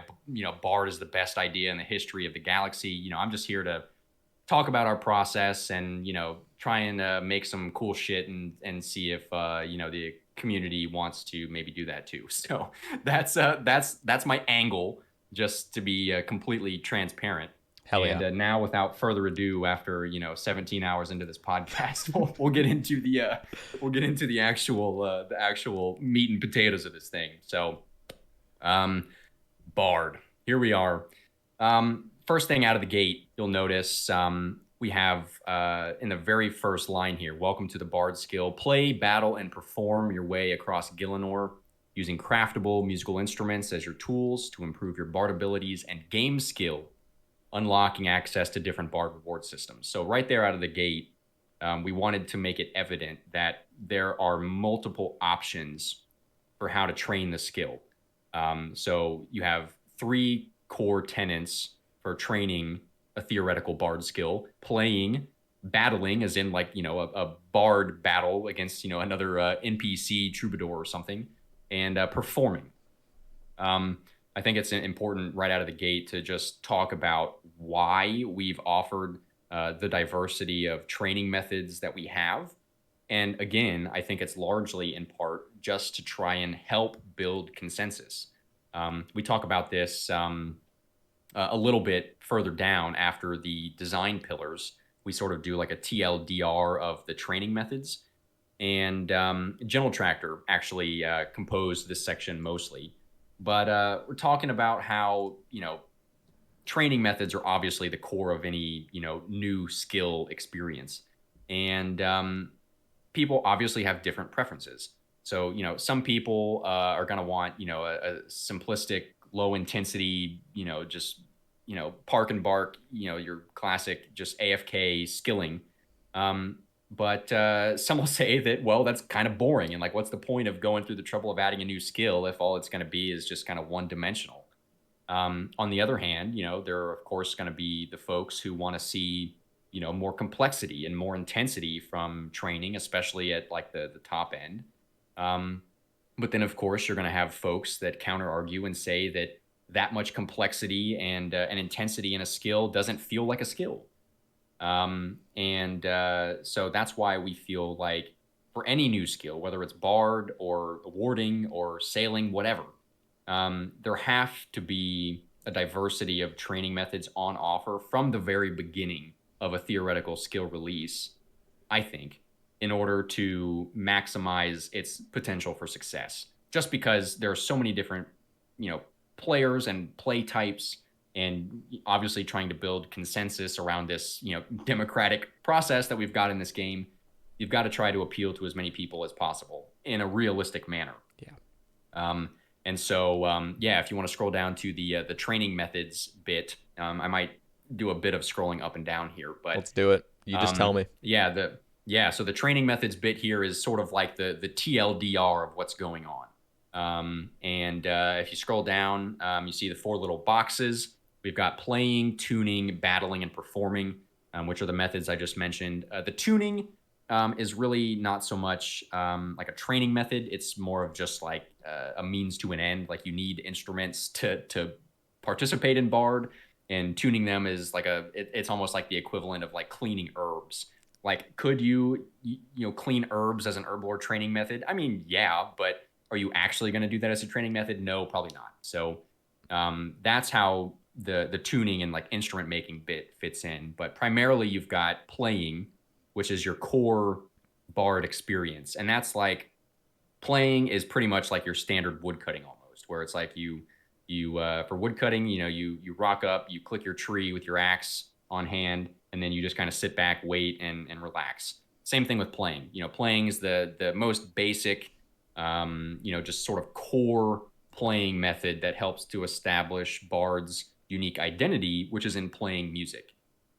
BARD is the best idea in the history of the galaxy. I'm just here to talk about our process and, try and make some cool shit and see if, the community wants to maybe do that too. So that's my angle, just to be completely transparent. Hell yeah. And now, without further ado, after 17 hours into this podcast, we'll get into the actual meat and potatoes of this thing. So, BARD. Here we are. First thing out of the gate, you'll notice we have in the very first line here, welcome to the BARD skill. Play, battle, and perform your way across Gielinor using craftable musical instruments as your tools to improve your BARD abilities and game skill, unlocking access to different BARD reward systems. So right there out of the gate, we wanted to make it evident that there are multiple options for how to train the skill. So you have 3 core tenets for training a theoretical BARD skill: playing, battling, as in like, a BARD battle against, another NPC troubadour or something, and performing. I think it's important right out of the gate to just talk about why we've offered the diversity of training methods that we have. And again, I think it's largely in part just to try and help build consensus. We talk about this a little bit further down after the design pillars. We sort of do like a TLDR of the training methods. And General Tractor actually composed this section mostly. But we're talking about how, training methods are obviously the core of any, new skill experience. And people obviously have different preferences. So, some people are going to want, a simplistic, low intensity, just, park and bark, your classic just AFK skilling. But some will say that, well, that's kind of boring. And like, what's the point of going through the trouble of adding a new skill if all it's going to be is just kind of one dimensional? On the other hand, there are, of course, going to be the folks who want to see, more complexity and more intensity from training, especially at like the top end. But then, of course, you're going to have folks that counter argue and say that much complexity and intensity in a skill doesn't feel like a skill. So that's why we feel like for any new skill, whether it's BARD or warding or sailing, whatever, there have to be a diversity of training methods on offer from the very beginning of a theoretical skill release, I think, in order to maximize its potential for success. Just because there are so many different, players and play types, and obviously trying to build consensus around this, democratic process that we've got in this game, you've got to try to appeal to as many people as possible in a realistic manner. Yeah. And so, if you want to scroll down to the training methods bit, I might do a bit of scrolling up and down here. But let's do it. You just tell me. So the training methods bit here is sort of like the TLDR of what's going on. If you scroll down, you see the 4 little boxes. We've got playing, tuning, battling, and performing, which are the methods I just mentioned. The tuning is really not so much like a training method. It's more of just like a means to an end. Like you need instruments to participate in BARD, and tuning them is like it's almost like the equivalent of like cleaning herbs. Like, could you clean herbs as an herblore training method? I mean, yeah, but are you actually going to do that as a training method? No, probably not. So that's how the tuning and like instrument making bit fits in. But primarily you've got playing, which is your core bard experience. And that's like playing is pretty much like your standard woodcutting almost, where it's like you for woodcutting, you rock up, you click your tree with your axe on hand, and then you just kind of sit back, wait, and relax. Same thing with playing. Playing is the most basic, just sort of core playing method that helps to establish Bard's unique identity, which is in playing music.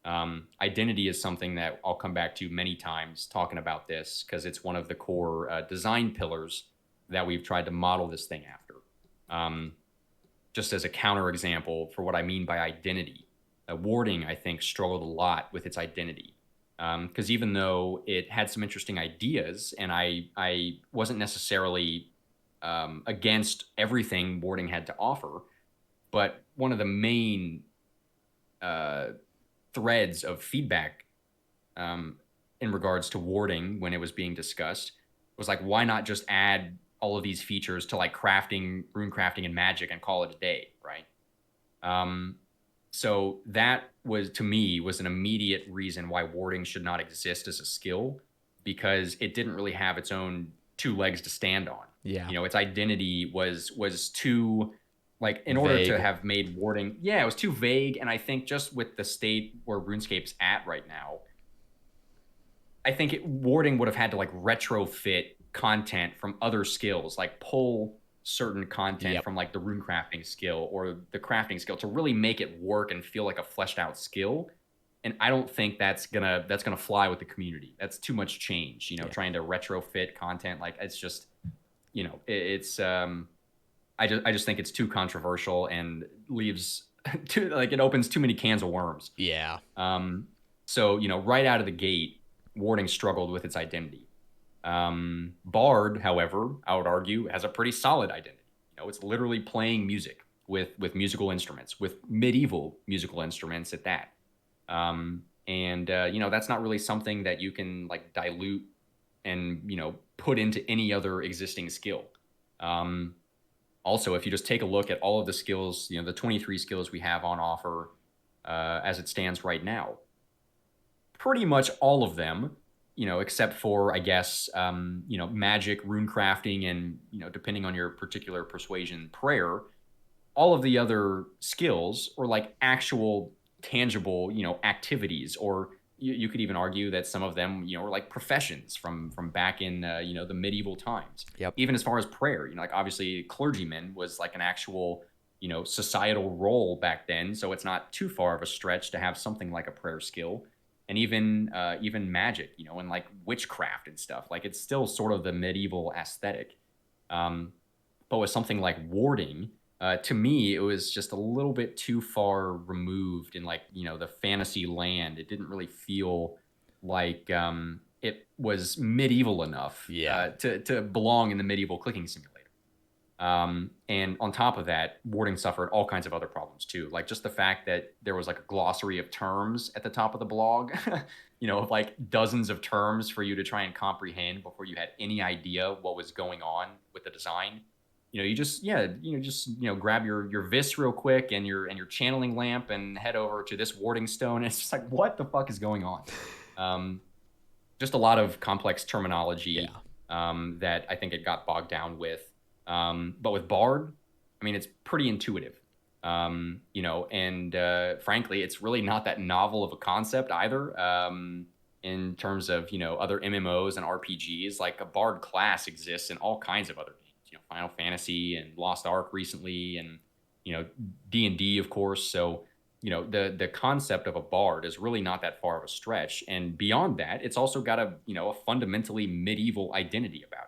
Identity is something that I'll come back to many times talking about this because it's one of the core design pillars that we've tried to model this thing after. Just as a counterexample for what I mean by identity, Warding, I think, struggled a lot with its identity. Because even though it had some interesting ideas, and I wasn't necessarily against everything Warding had to offer, but one of the main threads of feedback in regards to Warding when it was being discussed was like, why not just add all of these features to like crafting, rune crafting, and magic and call it a day, right? So that was, to me, was an immediate reason why Warding should not exist as a skill, because it didn't really have its own two legs to stand on. Yeah. Its identity was too, like, in order to have made Warding, it was too vague. And I think just with the state where RuneScape's at right now, I think Warding would have had to like retrofit content from other skills, like pull certain content from like the rune crafting skill or the crafting skill to really make it work and feel like a fleshed out skill. And I don't think that's gonna fly with the community. That's too much change, trying to retrofit content. Like, it's just, it's I just think it's too controversial and leaves it opens too many cans of worms. Yeah. So right out of the gate, Warding struggled with its identity. Bard, however, I would argue, has a pretty solid identity. It's literally playing music with musical instruments, with medieval musical instruments at that. That's not really something that you can like dilute and put into any other existing skill. Also, if you just take a look at all of the skills, the 23 skills we have on offer as it stands right now, pretty much all of them, except for, I guess, magic, rune crafting, and, depending on your particular persuasion, prayer, all of the other skills are like actual tangible, activities, or you could even argue that some of them, are like professions from back in, the medieval times. Yep. Even as far as prayer, like obviously clergyman was like an actual, societal role back then. So it's not too far of a stretch to have something like a prayer skill. And even magic, and like witchcraft and stuff, like it's still sort of the medieval aesthetic. But with something like Warding, to me, it was just a little bit too far removed in like, the fantasy land. It didn't really feel like it was medieval enough to belong in the medieval clicking simulator. And on top of that, Warding suffered all kinds of other problems too. Like just the fact that there was like a glossary of terms at the top of the blog, of like dozens of terms for you to try and comprehend before you had any idea what was going on with the design. You just grab your vis real quick and your channeling lamp and head over to this warding stone. And it's just like, what the fuck is going on? Just a lot of complex terminology that I think it got bogged down with. But with Bard, I mean, it's pretty intuitive, and frankly, it's really not that novel of a concept either. In terms of, other MMOs and RPGs, like a Bard class exists in all kinds of other games, Final Fantasy and Lost Ark recently, and, D&D, of course. So, the concept of a Bard is really not that far of a stretch. And beyond that, it's also got a fundamentally medieval identity about it.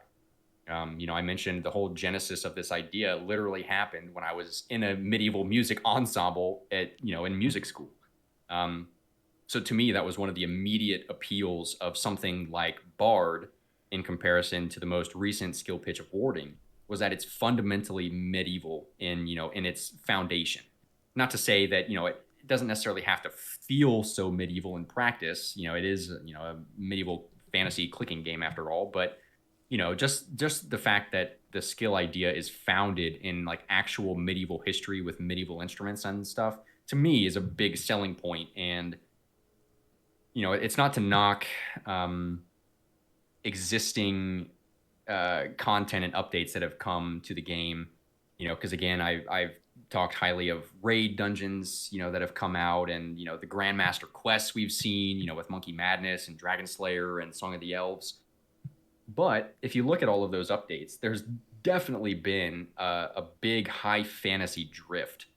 I mentioned the whole genesis of this idea literally happened when I was in a medieval music ensemble in music school. So to me, that was one of the immediate appeals of something like Bard in comparison to the most recent skill pitch of Warding, was that it's fundamentally medieval in its foundation. Not to say that, it doesn't necessarily have to feel so medieval in practice. It is, a medieval fantasy clicking game after all, but just the fact that the skill idea is founded in like actual medieval history with medieval instruments and stuff, to me is a big selling point. And it's not to knock existing content and updates that have come to the game, because again, I've talked highly of raid dungeons, that have come out, and the Grandmaster quests we've seen, with Monkey Madness and Dragon Slayer and Song of the Elves. But if you look at all of those updates, there's definitely been a big high fantasy drift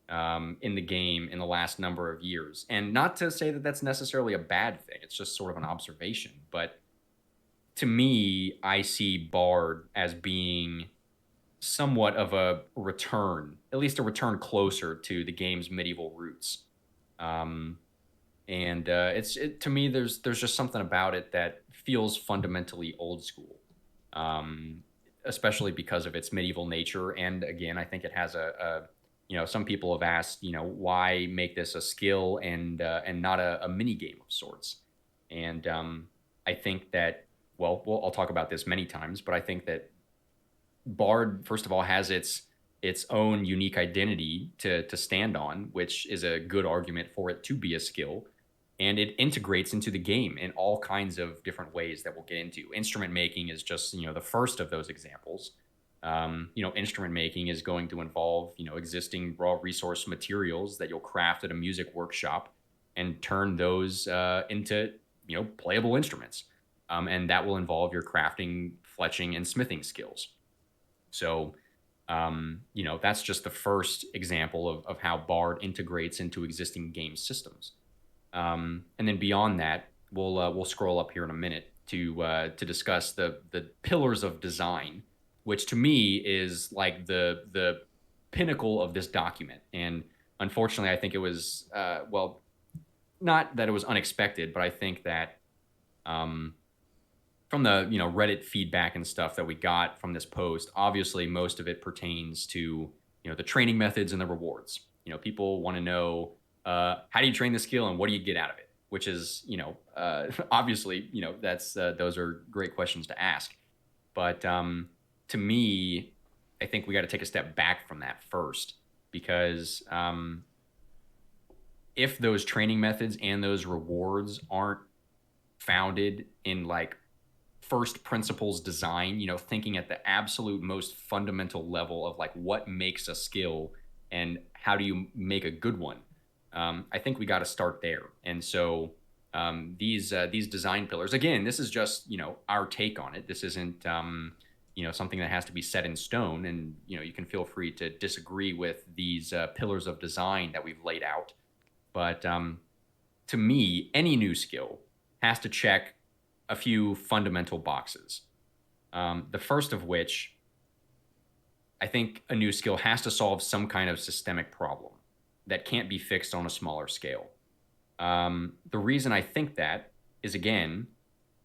in the game in the last number of years. And not to say that that's necessarily a bad thing, it's just sort of an observation. But to me, I see Bard as being somewhat of a return, at least a return closer to the game's medieval roots. And to me, there's just something about it that feels fundamentally old school, especially because of its medieval nature. And again, I think it has some people have asked, why make this a skill and not a mini game of sorts. And I think that, well, I'll talk about this many times, but I think that Bard, first of all, has its own unique identity to stand on, which is a good argument for it to be a skill. And it integrates into the game in all kinds of different ways that we'll get into. Instrument making is just, the first of those examples. Instrument making is going to involve, existing raw resource materials that you'll craft at a music workshop and turn those into, playable instruments. And that will involve your crafting, fletching, and smithing skills. So, that's just the first example of how Bard integrates into existing game systems. And then beyond that, we'll scroll up here in a minute to discuss the pillars of design, which to me is like the pinnacle of this document. And unfortunately, I think it was not that it was unexpected, but I think that from the Reddit feedback and stuff that we got from this post, obviously most of it pertains to the training methods and the rewards. People want to know how do you train the skill and what do you get out of it, which is obviously that's those are great questions to ask. But to me, I think we got to take a step back from that first, because if those training methods and those rewards aren't founded in like first principles design, thinking at the absolute most fundamental level of like what makes a skill and how do you make a good one, I think we got to start there. And so these design pillars, again, this is just our take on it. This isn't something that has to be set in stone, and you can feel free to disagree with these pillars of design that we've laid out. But to me, any new skill has to check a few fundamental boxes. The first of which, I think a new skill has to solve some kind of systemic problem that can't be fixed on a smaller scale. The reason I think that is, again,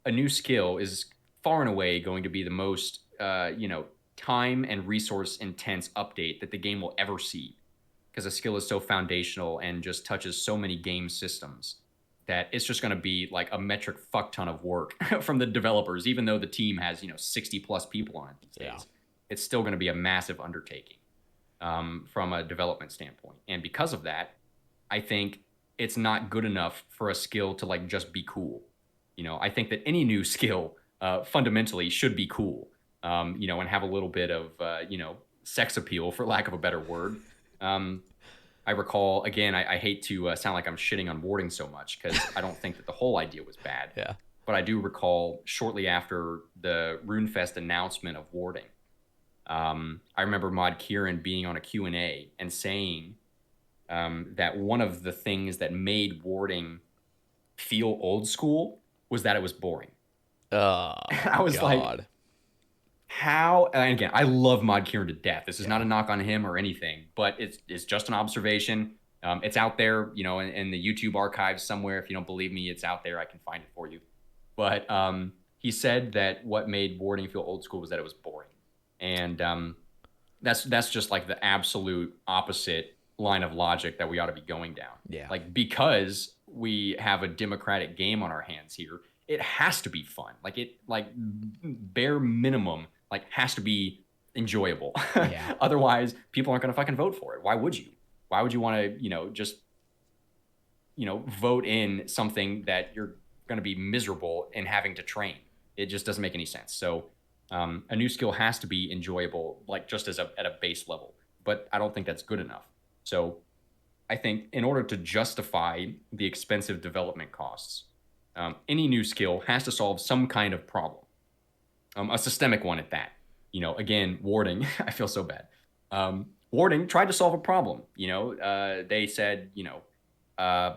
a new skill is far and away going to be the most time and resource intense update that the game will ever see, because a skill is so foundational and just touches so many game systems that it's just going to be like a metric fuck ton of work from the developers. Even though the team has 60 plus people on it these days, it's still going to be a massive undertaking from a development standpoint. And because of that, I think it's not good enough for a skill to like just be cool. I think that any new skill fundamentally should be cool, and have a little bit of sex appeal, for lack of a better word. I recall, again, I hate to sound like I'm shitting on warding so much, because I don't think that the whole idea was bad. Yeah. But I do recall shortly after the RuneFest announcement of warding, I remember Mod Kieran being on a Q&A and saying that one of the things that made warding feel old school was that it was boring. I was like, how? And again, I love Mod Kieran to death. This is not a knock on him or anything, but it's just an observation. It's out there, in the YouTube archives somewhere. If you don't believe me, it's out there. I can find it for you. But he said that what made warding feel old school was that it was boring. And that's just like the absolute opposite line of logic that we ought to be going down. Yeah. Like, because we have a democratic game on our hands here, it has to be fun. Like bare minimum, like has to be enjoyable. Yeah. Otherwise, people aren't going to fucking vote for it. Why would you? Why would you want to, just, vote in something that you're going to be miserable in having to train? It just doesn't make any sense. So a new skill has to be enjoyable, like just at a base level, but I don't think that's good enough. So I think in order to justify the expensive development costs, any new skill has to solve some kind of problem, a systemic one at that. Again, warding, I feel so bad. Warding tried to solve a problem. They said, uh,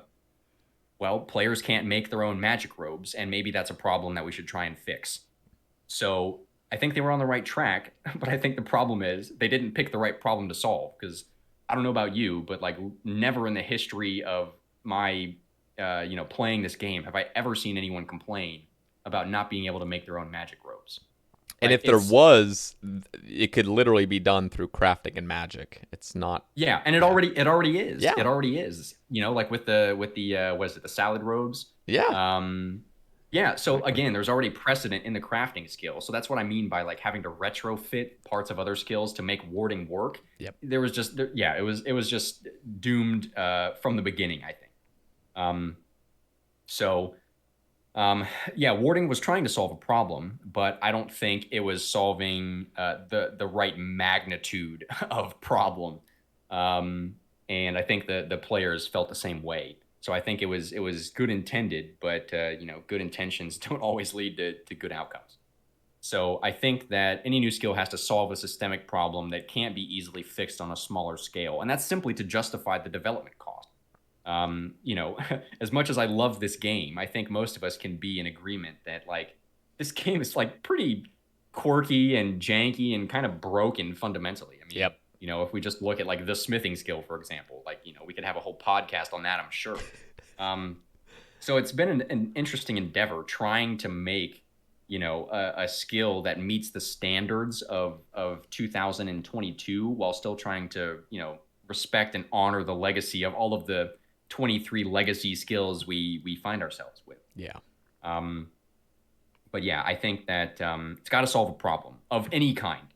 well, players can't make their own magic robes, and maybe that's a problem that we should try and fix. So I think they were on the right track, but I think the problem is they didn't pick the right problem to solve. Because I don't know about you, but like never in the history of my, playing this game have I ever seen anyone complain about not being able to make their own magic robes. And Like if there was, it could literally be done through crafting and magic. It's not. Yeah, and it already is. Yeah. It already is. Like with the what is it, the salad robes? Yeah. Yeah, so again, there's already precedent in the crafting skill. So that's what I mean by like having to retrofit parts of other skills to make warding work. Yep. There was just it was just doomed from the beginning, I think. Warding was trying to solve a problem, but I don't think it was solving the right magnitude of problem. And I think the players felt the same way. So I think it was good intended, but good intentions don't always lead to good outcomes. So I think that any new skill has to solve a systemic problem that can't be easily fixed on a smaller scale, and that's simply to justify the development cost. As much as I love this game, I think most of us can be in agreement that like this game is like pretty quirky and janky and kind of broken fundamentally. I mean, Yep. If we just look at like the smithing skill, for example, like, we could have a whole podcast on that, I'm sure. So it's been an interesting endeavor trying to make, a skill that meets the standards of 2022 while still trying to, respect and honor the legacy of all of the 23 legacy skills we find ourselves with. Yeah. But yeah, I think that it's got to solve a problem of any kind.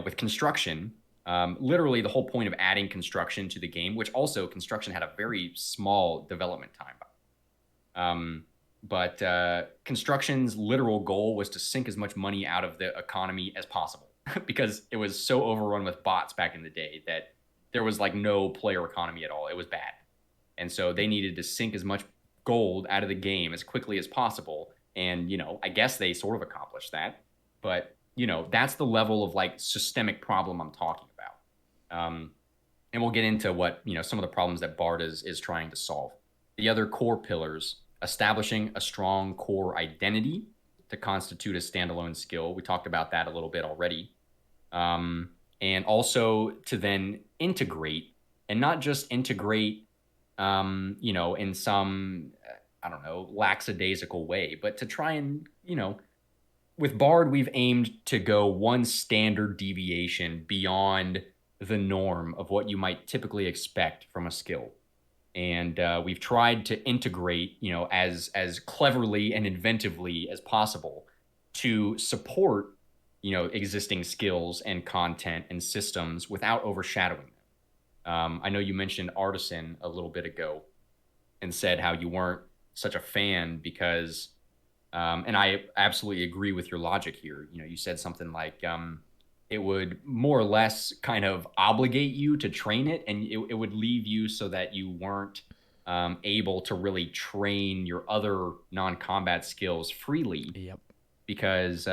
With construction, literally the whole point of adding construction to the game, which also construction had a very small development time. But construction's literal goal was to sink as much money out of the economy as possible because it was so overrun with bots back in the day that there was like no player economy at all. It was bad. And so they needed to sink as much gold out of the game as quickly as possible. And, I guess they sort of accomplished that. But, that's the level of like systemic problem I'm talking about. And we'll get into what, some of the problems that Bard is trying to solve. The other core pillars: establishing a strong core identity to constitute a standalone skill. We talked about that a little bit already. And also to then integrate, and not just integrate, in some, I don't know, lackadaisical way, but to try and, with Bard, we've aimed to go one standard deviation beyond the norm of what you might typically expect from a skill. And we've tried to integrate, as cleverly and inventively as possible to support, existing skills and content and systems without overshadowing them. I know you mentioned Artisan a little bit ago and said how you weren't such a fan because, and I absolutely agree with your logic here. You said something like it would more or less kind of obligate you to train it, and it would leave you so that you weren't able to really train your other non-combat skills freely. Yep. Because,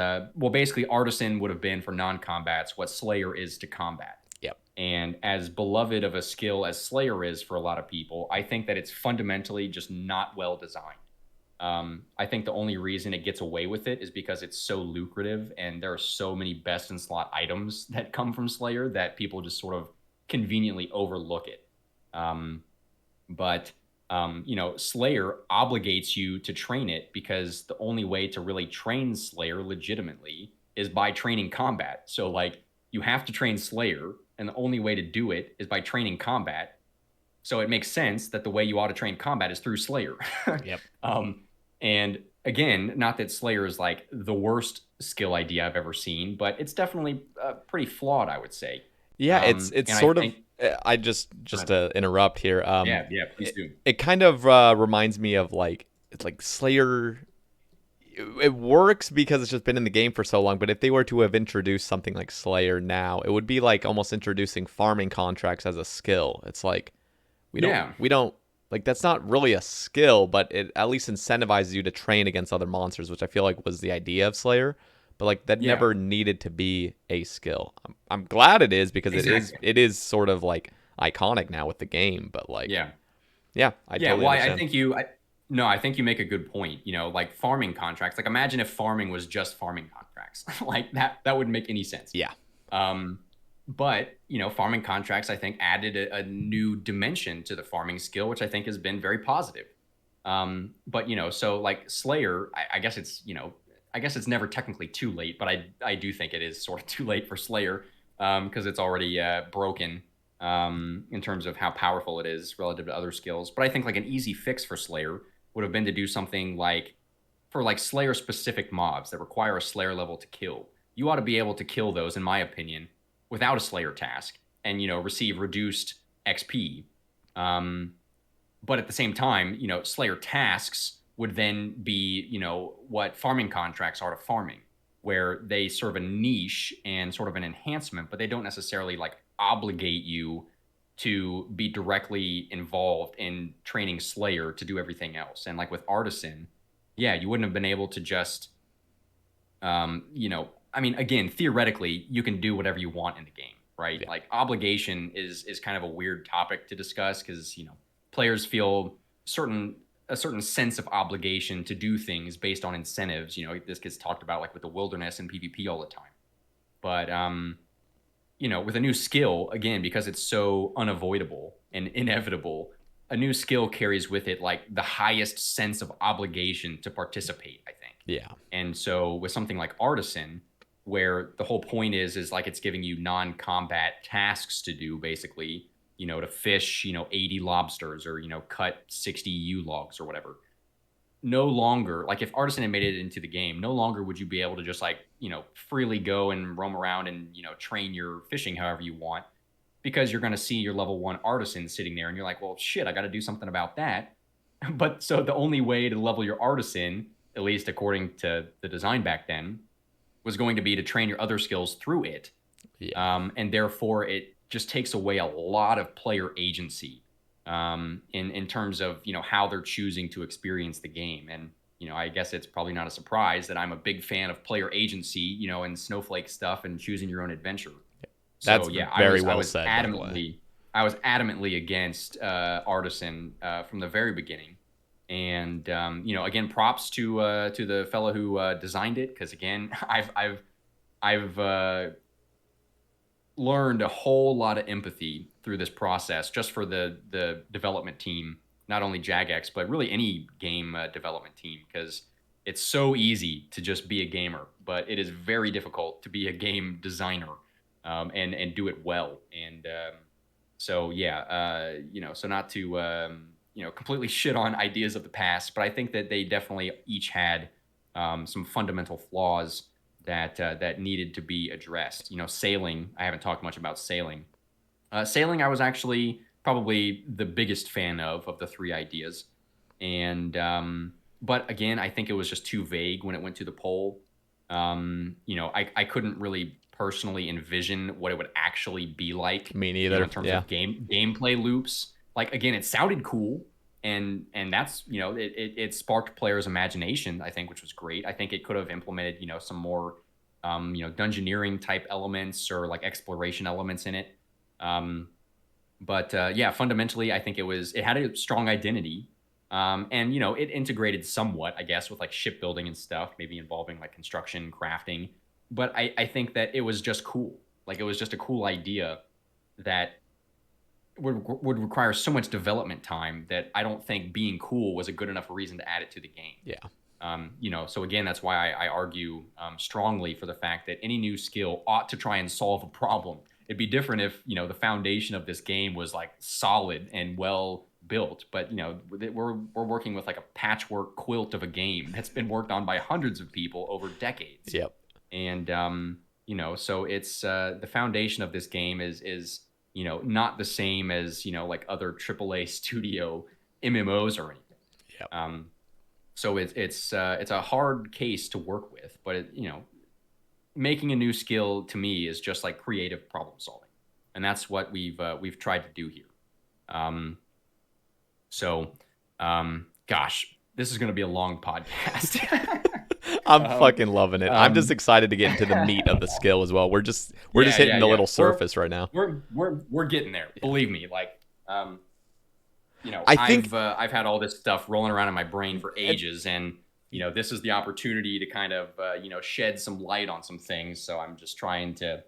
basically, Artisan would have been for non-combats what Slayer is to combat. Yep. And as beloved of a skill as Slayer is for a lot of people, I think that it's fundamentally just not well designed. I think the only reason it gets away with it is because it's so lucrative and there are so many best in slot items that come from Slayer that people just sort of conveniently overlook it. But Slayer obligates you to train it because the only way to really train Slayer legitimately is by training combat. So like you have to train Slayer, and the only way to do it is by training combat. So it makes sense that the way you ought to train combat is through Slayer. Yep. And again, not that Slayer is like the worst skill idea I've ever seen, but it's definitely pretty flawed, I would say. Yeah, it's sort of I just to interrupt here. Yeah, please do. It kind of reminds me of like it's like Slayer. It works because it's just been in the game for so long. But if they were to have introduced something like Slayer now, it would be like almost introducing farming contracts as a skill. It's like we don't like that's not really a skill, but it at least incentivizes you to train against other monsters, which I feel like was the idea of Slayer. But like that Yeah, never needed to be a skill. I'm glad it is because exactly. it is sort of like iconic now with the game. But like Yeah. yeah, I Yeah, totally well, I understand. think no, I think you make a good point. Like farming contracts. Like imagine if farming was just farming contracts. Like that wouldn't make any sense. Yeah, Um, but farming contracts I think added a new dimension to the farming skill, which I think has been very positive. But so like Slayer, I guess I guess it's never technically too late, but I do think it is sort of too late for Slayer because it's already broken in terms of how powerful it is relative to other skills. But I think like an easy fix for Slayer would have been to do something like for like Slayer specific mobs that require a Slayer level to kill. You ought to be able to kill those, in my opinion, without a Slayer task and receive reduced XP. Um, but at the same time, Slayer tasks would then be, what farming contracts are to farming, where they serve a niche and sort of an enhancement, but they don't necessarily like obligate you to be directly involved in training Slayer to do everything else. And like with Artisan, yeah, you wouldn't have been able to just, I mean, again, theoretically, you can do whatever you want in the game, right? yeah, Like obligation is kind of a weird topic to discuss because players feel certain a certain sense of obligation to do things based on incentives. This gets talked about like with the wilderness and PvP all the time. But with a new skill, again, because it's so unavoidable and inevitable, a new skill carries with it like the highest sense of obligation to participate, I think. yeah, And so with something like Artisan, where the whole point is like it's giving you non-combat tasks to do, basically, to fish, 80 lobsters or, cut 60 logs or whatever. No longer, like if Artisan had made it into the game, no longer would you be able to just like, freely go and roam around and, train your fishing however you want because you're going to see your level 1 Artisan sitting there and you're like, well, shit, I got to do something about that. But so the only way to level your Artisan, at least according to the design back then, was going to be to train your other skills through it. yeah. And therefore, it just takes away a lot of player agency in terms of how they're choosing to experience the game. And I guess it's probably not a surprise that I'm a big fan of player agency, and snowflake stuff and choosing your own adventure. That's So yeah, very well said, by the way. I was adamantly against Artisan from the very beginning. And again, props to the fellow who designed it, because again, I've learned a whole lot of empathy through this process just for the development team, not only Jagex but really any game development team, because it's so easy to just be a gamer, but it is very difficult to be a game designer and do it well. And so yeah, so not to completely shit on ideas of the past, but I think that they definitely each had some fundamental flaws that needed to be addressed. Sailing. I haven't talked much about sailing. Sailing, I was actually probably the biggest fan of the three ideas, and but again, I think it was just too vague when it went to the poll. I couldn't really personally envision what it would actually be like. Me neither. In terms Yeah. of gameplay loops. Like again, it sounded cool, and that's it sparked players' imagination, I think, which was great. I think it could have implemented some more dungeoneering type elements or like exploration elements in it. But yeah, fundamentally, I think it had a strong identity. And it integrated somewhat, I guess, with like shipbuilding and stuff, maybe involving like construction, crafting. But I think that it was just cool. Like it was just a cool idea that would require so much development time that I don't think being cool was a good enough reason to add it to the game. Yeah. So again, that's why I argue strongly for the fact that any new skill ought to try and solve a problem. It'd be different if the foundation of this game was like solid and well built, but we're working with like a patchwork quilt of a game that's been worked on by hundreds of people over decades. Yep. And so it's the foundation of this game is not the same as, like other AAA studio MMOs or anything. Yep. So it's a hard case to work with, but making a new skill to me is just like creative problem solving, and that's what we've tried to do here. Gosh, this is going to be a long podcast. I'm fucking loving it. I'm just excited to get into the meat of the skill as well. We're just hitting the little surface right now. We're getting there. Yeah. Believe me. Like, I think I've had all this stuff rolling around in my brain for ages, and this is the opportunity to kind of shed some light on some things. So I'm just trying to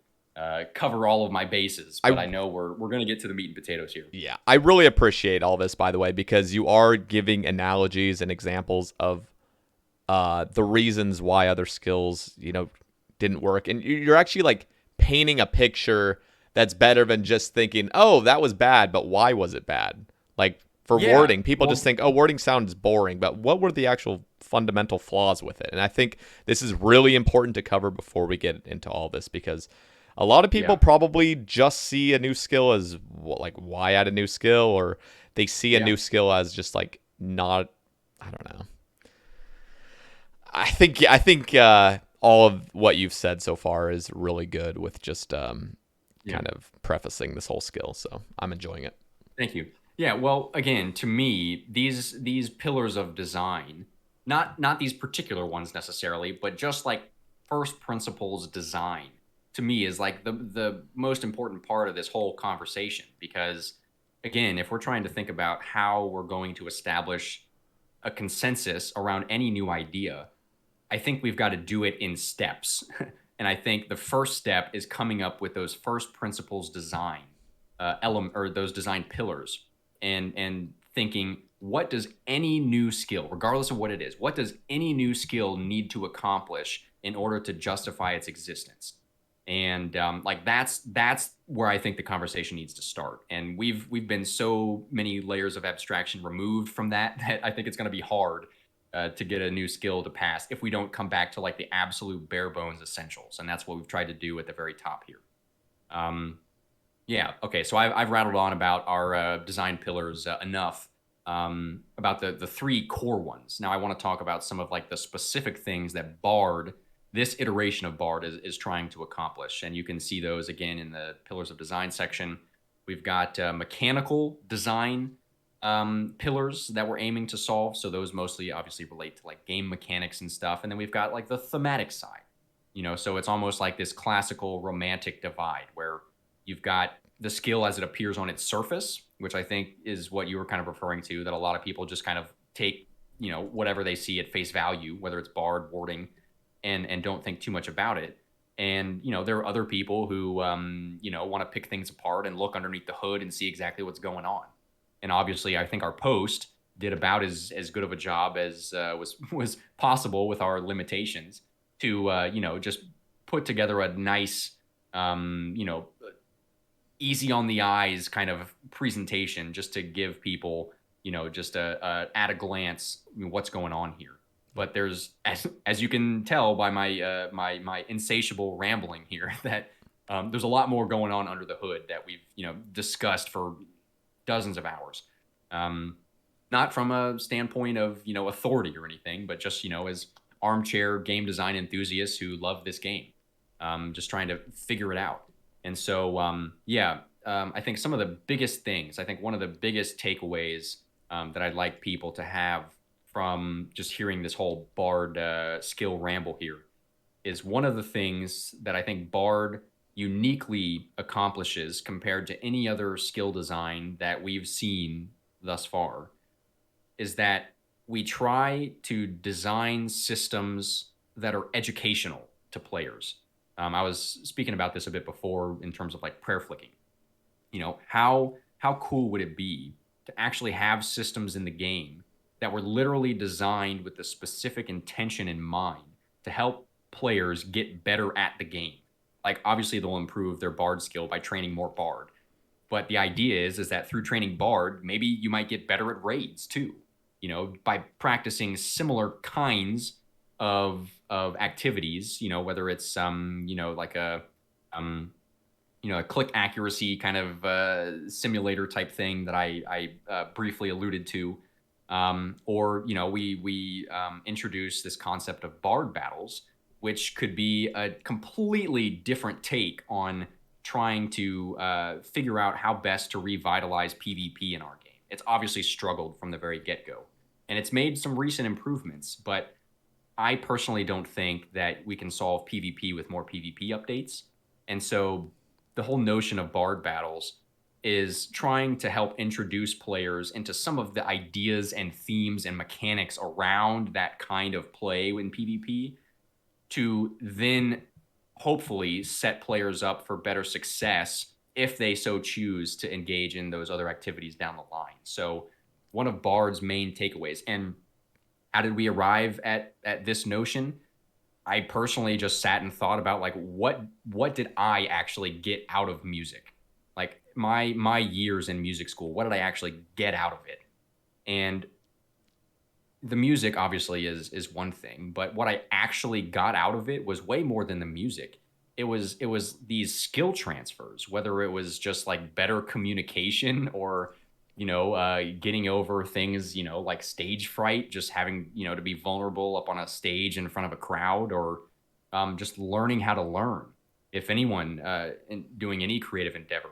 cover all of my bases, but I know we're going to get to the meat and potatoes here. Yeah, I really appreciate all this, by the way, because you are giving analogies and examples of the reasons why other skills, didn't work. And you're actually like painting a picture that's better than just thinking, oh, that was bad, but why was it bad? Like for wording, people just think, oh, wording sounds boring, but what were the actual fundamental flaws with it? And I think this is really important to cover before we get into all this, because a lot of people probably just see a new skill as like, why add a new skill? Or they see a new skill as just like not, I don't know. I think all of what you've said so far is really good with just kind of prefacing this whole skill. So I'm enjoying it. Thank you. Yeah. Well, again, to me, these pillars of design, not these particular ones necessarily, but just like first principles design, to me is like the most important part of this whole conversation. Because again, if we're trying to think about how we're going to establish a consensus around any new idea, I think we've got to do it in steps. And I think the first step is coming up with those first principles design element, or those design pillars, and thinking, what does any new skill, regardless of what it is, what does any new skill need to accomplish in order to justify its existence? And like that's where I think the conversation needs to start. And we've been so many layers of abstraction removed from that I think it's going to be hard to get a new skill to pass if we don't come back to like the absolute bare bones essentials. And that's what we've tried to do at the very top here. Okay. So I've rattled on about our design pillars enough, about the three core ones. Now I want to talk about some of like the specific things that this iteration of Bard is trying to accomplish. And you can see those again in the pillars of design section. We've got mechanical design pillars that we're aiming to solve. So those mostly obviously relate to like game mechanics and stuff. And then we've got like the thematic side, so it's almost like this classical romantic divide where you've got the skill as it appears on its surface, which I think is what you were kind of referring to, that a lot of people just kind of take, whatever they see at face value, whether it's Bard, warding, and don't think too much about it. And, there are other people who, want to pick things apart and look underneath the hood and see exactly what's going on. And obviously, I think our post did about as good of a job as was possible with our limitations to, just put together a nice, easy on the eyes kind of presentation, just to give people, just at a glance, what's going on here. But there's, as you can tell by my my insatiable rambling here, that there's a lot more going on under the hood that we've discussed for dozens of hours. Not from a standpoint of authority or anything, but just as armchair game design enthusiasts who love this game, just trying to figure it out. And so I think some of the biggest things, I think one of the biggest takeaways that I'd like people to have from just hearing this whole Bard skill ramble here is, one of the things that I think Bard uniquely accomplishes compared to any other skill design that we've seen thus far is that we try to design systems that are educational to players. I was speaking about this a bit before in terms of like prayer flicking. How cool would it be to actually have systems in the game that were literally designed with the specific intention in mind to help players get better at the game? Like, obviously they'll improve their Bard skill by training more Bard. But the idea is that through training Bard, maybe you might get better at raids too, by practicing similar kinds of activities, whether it's like a a click accuracy kind of simulator type thing that I briefly alluded to. Or we introduced this concept of bard battles, which could be a completely different take on trying to figure out how best to revitalize PvP in our game. It's obviously struggled from the very get-go, and it's made some recent improvements, but I personally don't think that we can solve PvP with more PvP updates. And so the whole notion of bard battles is trying to help introduce players into some of the ideas and themes and mechanics around that kind of play in PvP, to then hopefully set players up for better success if they so choose to engage in those other activities down the line. So one of Bard's main takeaways, and how did we arrive at this notion? I personally just sat and thought about, like, what did I actually get out of music? Like my years in music school, what did I actually get out of it? And the music obviously is one thing, but what I actually got out of it was way more than the music. It was these skill transfers, whether it was just like better communication, or getting over things, like stage fright, just having to be vulnerable up on a stage in front of a crowd, or just learning how to learn. If anyone doing any creative endeavor,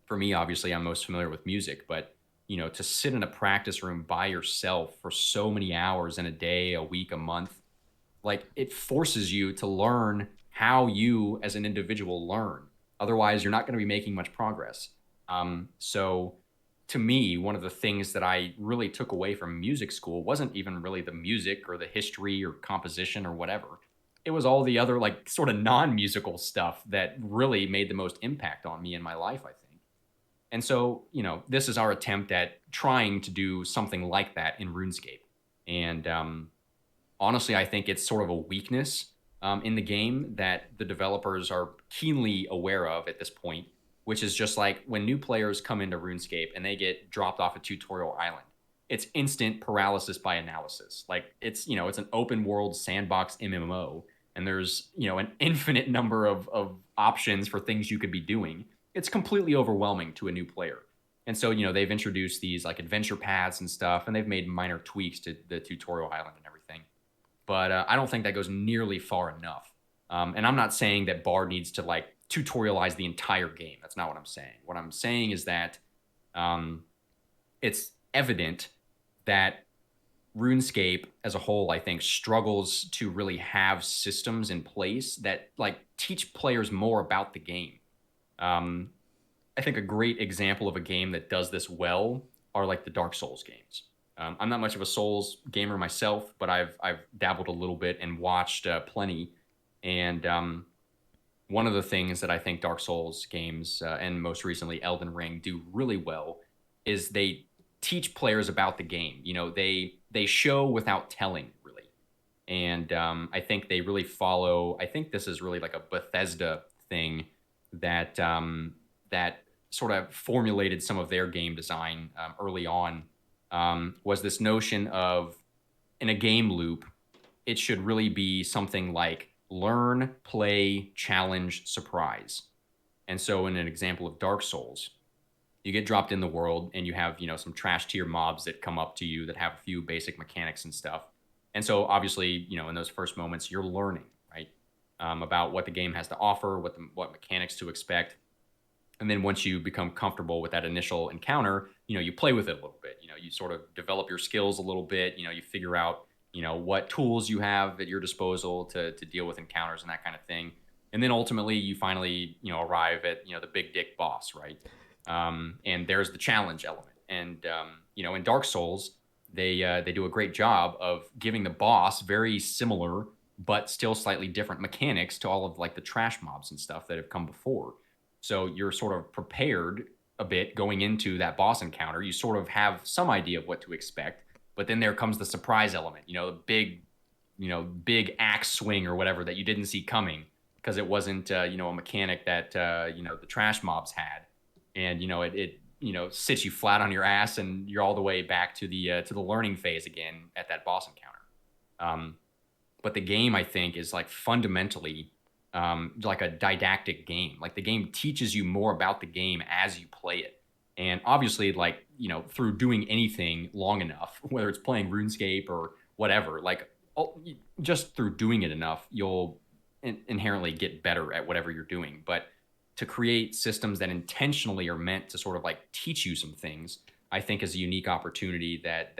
for me, obviously, I'm most familiar with music, but to sit in a practice room by yourself for so many hours in a day, a week, a month, like, it forces you to learn how you as an individual learn. Otherwise, you're not going to be making much progress. So to me, one of the things that I really took away from music school wasn't even really the music or the history or composition or whatever. It was all the other, like, sort of non-musical stuff that really made the most impact on me in my life, I think. And so, this is our attempt at trying to do something like that in RuneScape. And honestly, I think it's sort of a weakness in the game that the developers are keenly aware of at this point, which is just like when new players come into RuneScape and they get dropped off a tutorial island. It's instant paralysis by analysis. Like, it's an open world sandbox MMO, and there's an infinite number of options for things you could be doing. It's completely overwhelming to a new player. And so, they've introduced these like adventure paths and stuff, and they've made minor tweaks to the tutorial island and everything. But I don't think that goes nearly far enough. And I'm not saying that Bard needs to like tutorialize the entire game. That's not what I'm saying. What I'm saying is that it's evident that RuneScape as a whole, I think, struggles to really have systems in place that like teach players more about the game. I think a great example of a game that does this well are like the Dark Souls games. I'm not much of a Souls gamer myself, but I've dabbled a little bit and watched plenty. And one of the things that I think Dark Souls games, and most recently Elden Ring, do really well is they teach players about the game. They show without telling, really. And I think they really follow. I think this is really like a Bethesda thing that that sort of formulated some of their game design early on, was this notion of, in a game loop, it should really be something like learn, play, challenge, surprise. And so in an example of Dark Souls, you get dropped in the world and you have, some trash tier mobs that come up to you that have a few basic mechanics and stuff. And so obviously, in those first moments, you're learning, right? About what the game has to offer, what mechanics to expect. And then once you become comfortable with that initial encounter, you play with it a little bit. You sort of develop your skills a little bit. You figure out, what tools you have at your disposal to deal with encounters and that kind of thing. And then ultimately, you finally, arrive at, the big dick boss, right? And there's the challenge element. And, in Dark Souls, they do a great job of giving the boss very similar but still slightly different mechanics to all of like the trash mobs and stuff that have come before. So you're sort of prepared a bit going into that boss encounter. You sort of have some idea of what to expect, but then there comes the surprise element, the big axe swing or whatever that you didn't see coming, because it wasn't, a mechanic that, the trash mobs had. And, it sits you flat on your ass, and you're all the way back to the learning phase again at that boss encounter. But the game, I think, is like fundamentally like a didactic game. Like the game teaches you more about the game as you play it. And obviously, like, through doing anything long enough, whether it's playing RuneScape or whatever, like just through doing it enough, you'll inherently get better at whatever you're doing. But to create systems that intentionally are meant to sort of like teach you some things, I think is a unique opportunity that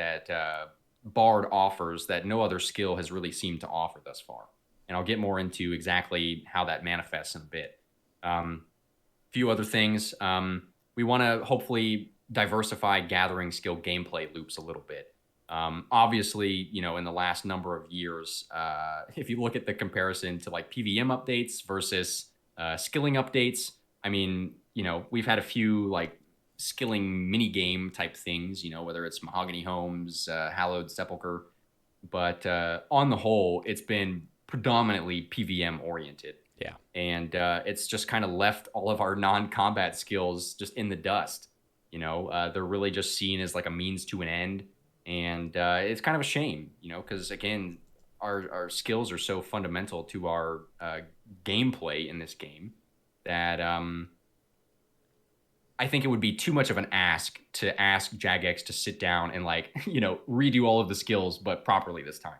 Bard offers that no other skill has really seemed to offer thus far. And I'll get more into exactly how that manifests in a bit. Few other things. We want to hopefully diversify gathering skill gameplay loops a little bit. Obviously, in the last number of years, if you look at the comparison to like PVM updates versus skilling updates, I mean, we've had a few like skilling mini game type things, whether it's Mahogany Homes, Hallowed Sepulchre, but on the whole, it's been predominantly PVM oriented. Yeah. And it's just kind of left all of our non-combat skills just in the dust. They're really just seen as like a means to an end. And it's kind of a shame, because again, our skills are so fundamental to our gameplay in this game that I think it would be too much of an ask to ask Jagex to sit down and like, redo all of the skills, but properly this time.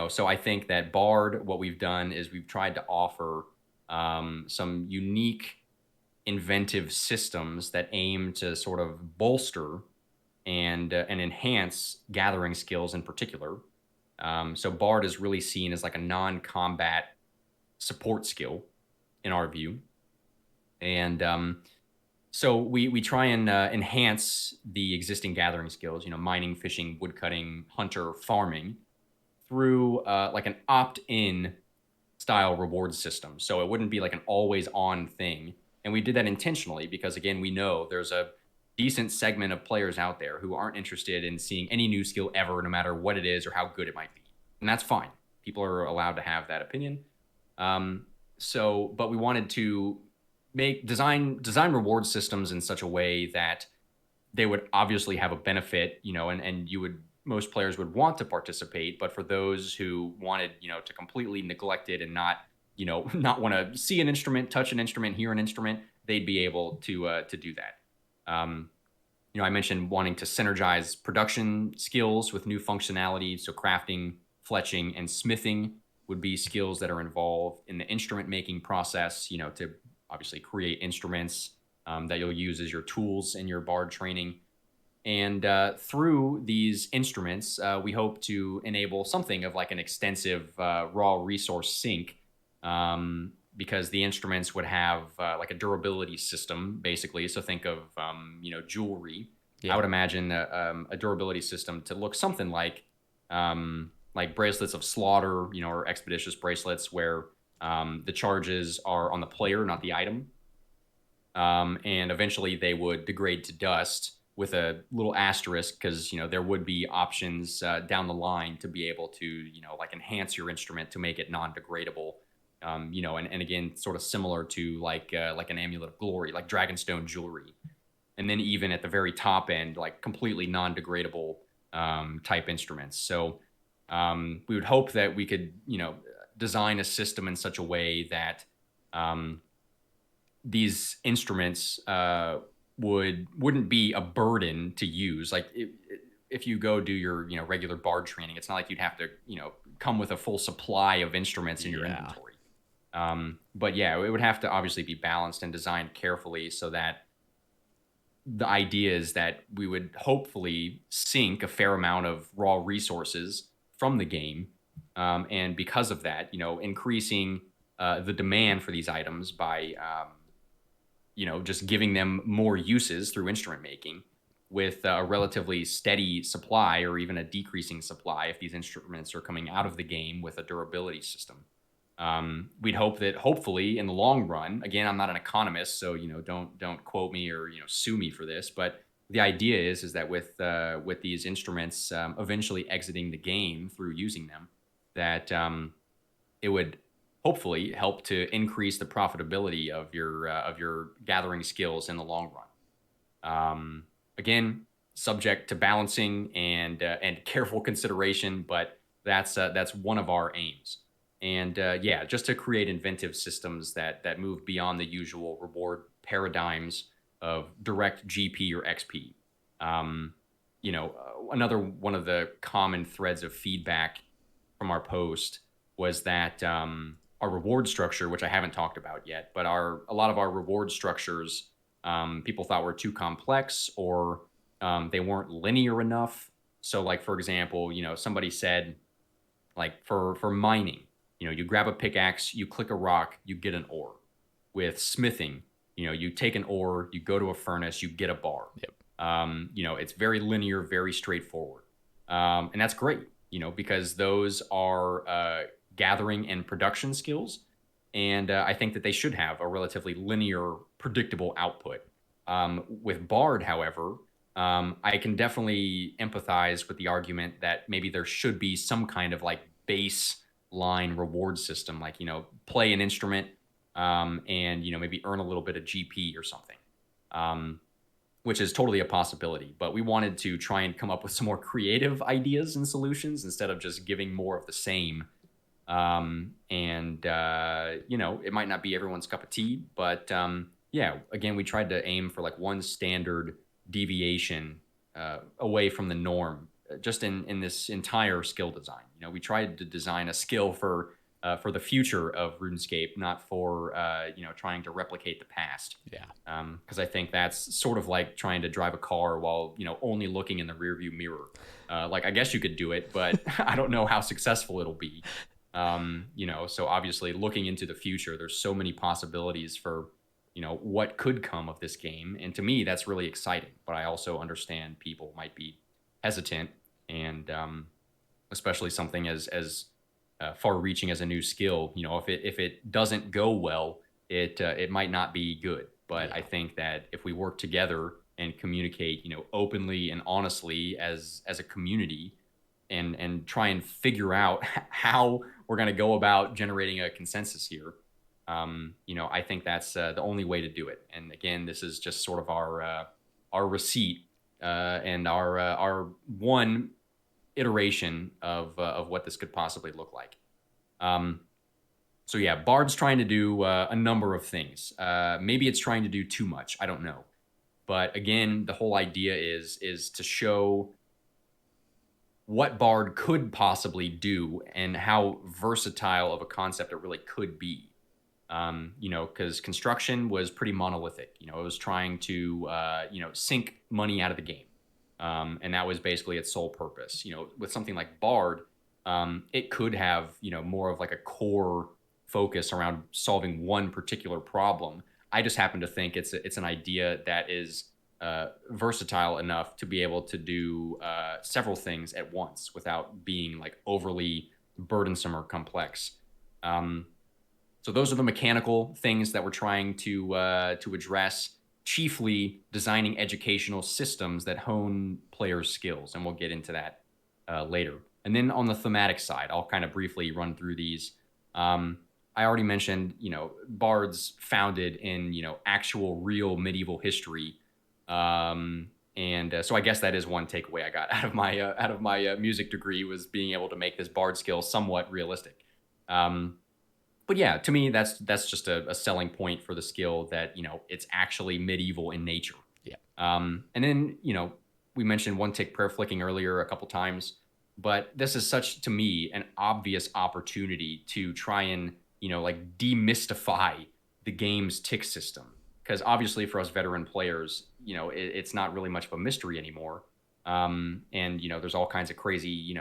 So I think that Bard, what we've done is we've tried to offer some unique, inventive systems that aim to sort of bolster and enhance gathering skills in particular. So Bard is really seen as like a non-combat support skill in our view. And so we try and enhance the existing gathering skills, mining, fishing, woodcutting, hunter, farming, through like an opt-in style reward system. So it wouldn't be like an always on thing. And we did that intentionally because, again, we know there's a decent segment of players out there who aren't interested in seeing any new skill ever, no matter what it is or how good it might be. And that's fine. People are allowed to have that opinion. But we wanted to design reward systems in such a way that they would obviously have a benefit, and most players would want to participate, but for those who wanted, to completely neglect it and not want to see an instrument, touch an instrument, hear an instrument, they'd be able to do that. I mentioned wanting to synergize production skills with new functionality. So crafting, fletching, and smithing would be skills that are involved in the instrument making process, to obviously create instruments that you'll use as your tools in your Bard training. And through these instruments, we hope to enable something of like an extensive raw resource sink, because the instruments would have like a durability system, basically. So think of, jewelry. Yeah. I would imagine a durability system to look something like bracelets of slaughter, or expeditious bracelets where the charges are on the player, not the item. And eventually they would degrade to dust with a little asterisk because, there would be options down the line to be able to, like enhance your instrument to make it non-degradable. And again, sort of similar to like an amulet of glory, like Dragonstone jewelry. And then even at the very top end, like completely non-degradable type instruments. So we would hope that we could, design a system in such a way that these instruments wouldn't be a burden to use. Like if you go do your regular Bard training, it's not like you'd have to come with a full supply of instruments in your inventory. But yeah, it would have to obviously be balanced and designed carefully so that the idea is that we would hopefully sink a fair amount of raw resources from the game, and because of that, increasing the demand for these items by just giving them more uses through instrument making with a relatively steady supply or even a decreasing supply if these instruments are coming out of the game with a durability system. We'd hope that hopefully in the long run, again, I'm not an economist, so don't quote me or sue me for this, but the idea is that with these instruments eventually exiting the game through using them, that it would hopefully help to increase the profitability of your gathering skills in the long run. Again, subject to balancing and careful consideration, but that's one of our aims. And yeah, just to create inventive systems that move beyond the usual reward paradigms of direct GP or XP. Um, Another one of the common threads of feedback from our post was that our reward structure, which I haven't talked about yet, but a lot of our reward structures, people thought were too complex, or they weren't linear enough. So, like for example, somebody said, like for mining, you grab a pickaxe, you click a rock, you get an ore. With smithing, you take an ore, you go to a furnace, you get a bar. Yep. It's very linear, very straightforward, and that's great. Because those are gathering and production skills, and I think that they should have a relatively linear, predictable output. With Bard, however, I can definitely empathize with the argument that maybe there should be some kind of like baseline reward system, like play an instrument, and maybe earn a little bit of GP or something, which is totally a possibility. But we wanted to try and come up with some more creative ideas and solutions instead of just giving more of the same. It might not be everyone's cup of tea, but yeah, again, we tried to aim for like one standard deviation away from the norm, just in this entire skill design. We tried to design a skill for the future of RuneScape, not for trying to replicate the past. Yeah. Because I think that's sort of like trying to drive a car while only looking in the rearview mirror. Like I guess you could do it, but I don't know how successful it'll be. So obviously looking into the future, there's so many possibilities for what could come of this game, and to me that's really exciting. But I also understand people might be hesitant, and especially something as far-reaching as a new skill. If it doesn't go well, it might not be good. But yeah. I think that if we work together and communicate, openly and honestly as a community, and try and figure out how we're going to go about generating a consensus here, I think that's the only way to do it. And again, this is just sort of our receipt and our one iteration of what this could possibly look like. So yeah, Bard's trying to do a number of things. Maybe it's trying to do too much. I don't know. But again, the whole idea is to show what Bard could possibly do and how versatile of a concept it really could be. Because construction was pretty monolithic. It was trying to, sink money out of the game. And that was basically its sole purpose. With something like Bard, it could have, more of like a core focus around solving one particular problem. I just happen to think it's an idea that is versatile enough to be able to do several things at once without being like overly burdensome or complex. So those are the mechanical things that we're trying to address, chiefly designing educational systems that hone players' skills, and we'll get into that later. And then on the thematic side, I'll kind of briefly run through these. I already mentioned, Bard's founded in, actual real medieval history. So I guess that is one takeaway I got out of my music degree, was being able to make this Bard skill somewhat realistic. But yeah, to me, that's just a selling point for the skill, that, it's actually medieval in nature. Yeah. And then, we mentioned one tick prayer flicking earlier a couple times, but this is such, to me, an obvious opportunity to try and, like demystify the game's tick system. Because obviously for us veteran players, it's not really much of a mystery anymore. And, there's all kinds of crazy,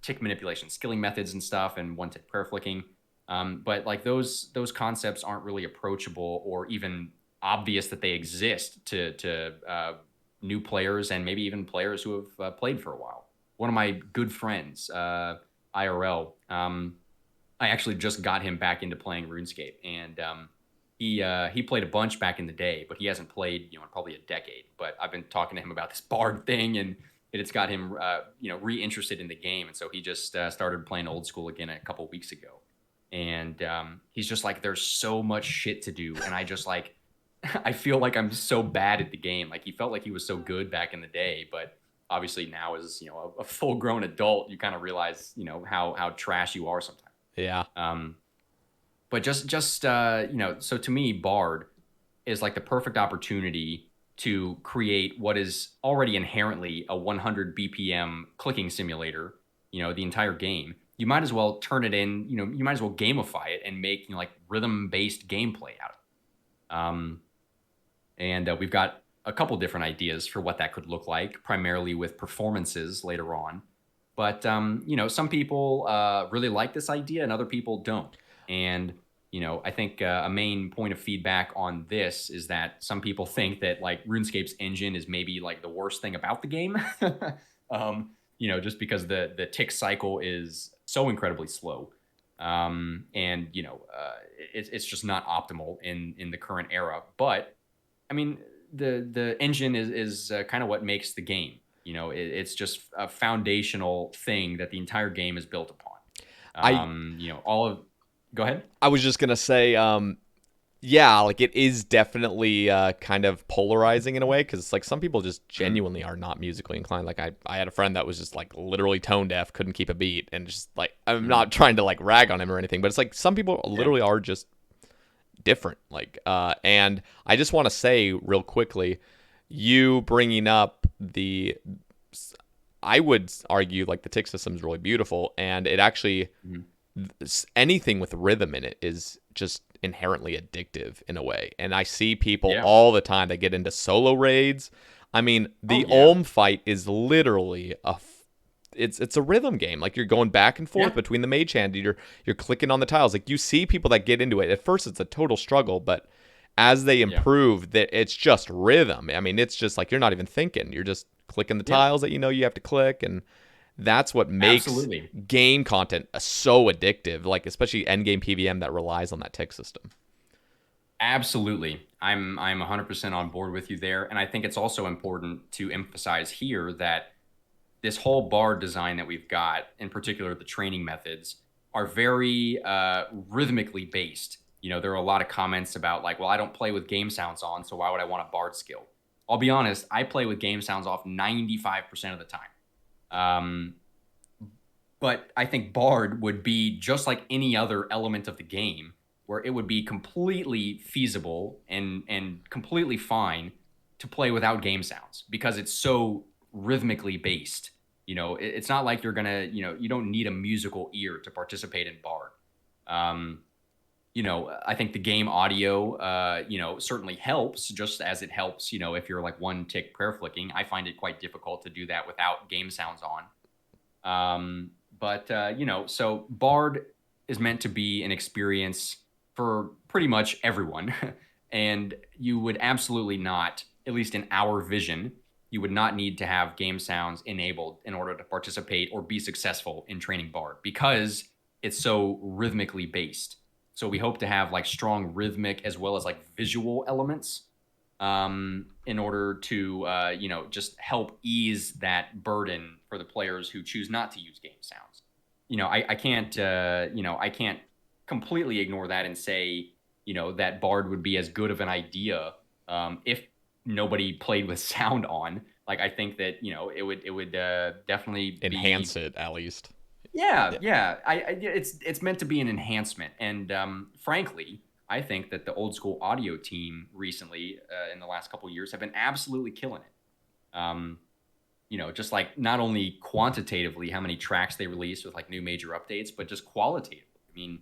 tick manipulation, skilling methods and stuff, and one tick prayer flicking. But like those concepts aren't really approachable or even obvious that they exist to new players, and maybe even players who have played for a while. One of my good friends, IRL, I actually just got him back into playing RuneScape, and he played a bunch back in the day, but he hasn't played in probably a decade. But I've been talking to him about this Bard thing, and it's got him reinterested in the game, and so he just started playing old school again a couple weeks ago. And he's just like, there's so much shit to do, and I just like I feel like I'm so bad at the game. Like, he felt like he was so good back in the day, but obviously now, as a full-grown adult, you kind of realize how trash you are sometimes. Yeah. But just so to me, Bard is like the perfect opportunity to create what is already inherently a 100 BPM clicking simulator. The entire game. You might as well turn it in. You might as well gamify it and make like rhythm-based gameplay out of it. And we've got a couple different ideas for what that could look like, primarily with performances later on. But some people really like this idea, and other people don't. And I think a main point of feedback on this is that some people think that like RuneScape's engine is maybe like the worst thing about the game. Just because the tick cycle is so incredibly slow. And it's just not optimal in the current era. But I mean, the engine is kind of what makes the game. It's just a foundational thing that the entire game is built upon. I All of. Go ahead. I was just gonna say, yeah, like it is definitely kind of polarizing in a way, because like some people just genuinely are not musically inclined. Like I had a friend that was just like literally tone deaf, couldn't keep a beat, and just like I'm not trying to like rag on him or anything, but it's like some people literally are just different. Like and I just want to say real quickly, you bringing up I would argue like the tick system is really beautiful, and it actually anything with rhythm in it is just inherently addictive in a way. And I see people all the time that get into solo raids. I mean, the Olm fight is literally it's a rhythm game. Like you're going back and forth between the mage hand, you're clicking on the tiles. Like you see people that get into it. At first it's a total struggle, but as they improve, that it's just rhythm. I mean, it's just like you're not even thinking. You're just clicking the tiles that you have to click, and that's what makes game content so addictive, like especially endgame PVM that relies on that tick system. Absolutely. I'm 100% on board with you there. And I think it's also important to emphasize here that this whole Bard design that we've got, in particular the training methods, are very rhythmically based. There are a lot of comments about like, well, I don't play with game sounds on, so why would I want a Bard skill? I'll be honest, I play with game sounds off 95% of the time. But I think Bard would be just like any other element of the game, where it would be completely feasible and completely fine to play without game sounds, because it's so rhythmically based. It's not like you're gonna, you don't need a musical ear to participate in Bard. I think the game audio, certainly helps, just as it helps, if you're like one tick prayer flicking. I find it quite difficult to do that without game sounds on. But so Bard is meant to be an experience for pretty much everyone. And you would absolutely not, at least in our vision, you would not need to have game sounds enabled in order to participate or be successful in training Bard, because it's so rhythmically based. So we hope to have like strong rhythmic as well as like visual elements in order to, just help ease that burden for the players who choose not to use game sounds. I can't completely ignore that and say, that Bard would be as good of an idea if nobody played with sound on. Like, I think that, it would definitely enhance it at least. Yeah. It's meant to be an enhancement. And frankly, I think that the old school audio team recently, in the last couple of years, have been absolutely killing it. Just like not only quantitatively how many tracks they release with like new major updates, but just qualitatively. I mean,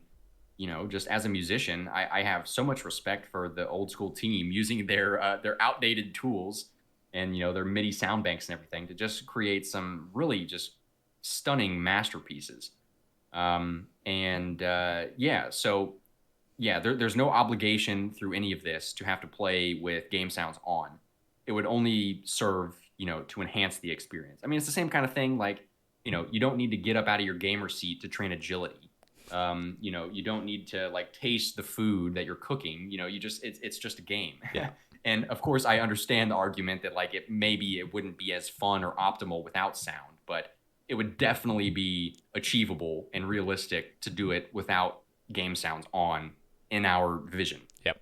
just as a musician, I have so much respect for the old school team using their outdated tools and their MIDI sound banks and everything to just create some really just stunning masterpieces. There's no obligation through any of this to have to play with game sounds on. It would only serve, to enhance the experience. I mean, it's the same kind of thing. Like, you don't need to get up out of your gamer seat to train agility. You don't need to like taste the food that you're cooking. It's just a game. Yeah. And of course, I understand the argument that like it wouldn't be as fun or optimal without sound, but it would definitely be achievable and realistic to do it without game sounds on in our vision. Yep.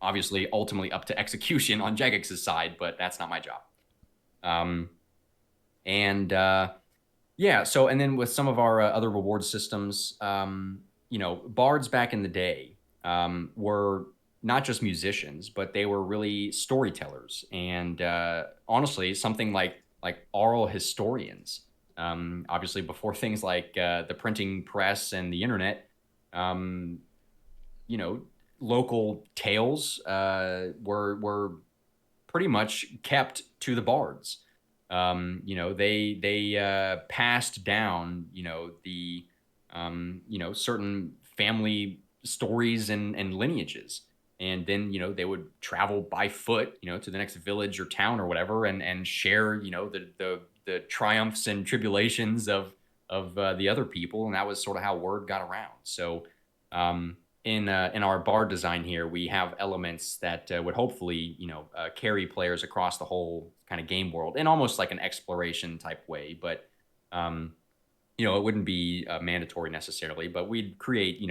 Obviously, ultimately up to execution on Jagex's side, but that's not my job. So, and then with some of our other reward systems, bards back in the day were not just musicians, but they were really storytellers, and honestly, something like oral historians. Obviously, before things like the printing press and the internet, um, you know, local tales were pretty much kept to the bards. They passed down, certain family stories and lineages. And then, they would travel by foot, to the next village or town or whatever, and share, the triumphs and tribulations of the other people, and that was sort of how word got around. So, in our bar design here, we have elements that would hopefully, carry players across the whole kind of game world in almost like an exploration type way. But it wouldn't be mandatory necessarily, but we'd create,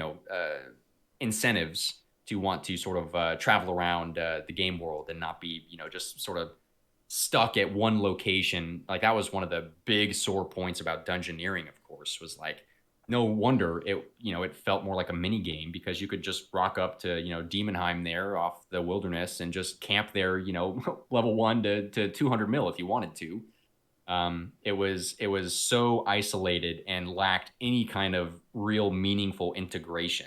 incentives to want to sort of travel around the game world and not be, just sort of stuck at one location. Like that was one of the big sore points about dungeoneering, of course, was like no wonder it felt more like a mini game because you could just rock up to, Demonheim there off the wilderness and just camp there, level 1 to 200 mil if you wanted to. It was so isolated and lacked any kind of real meaningful integration,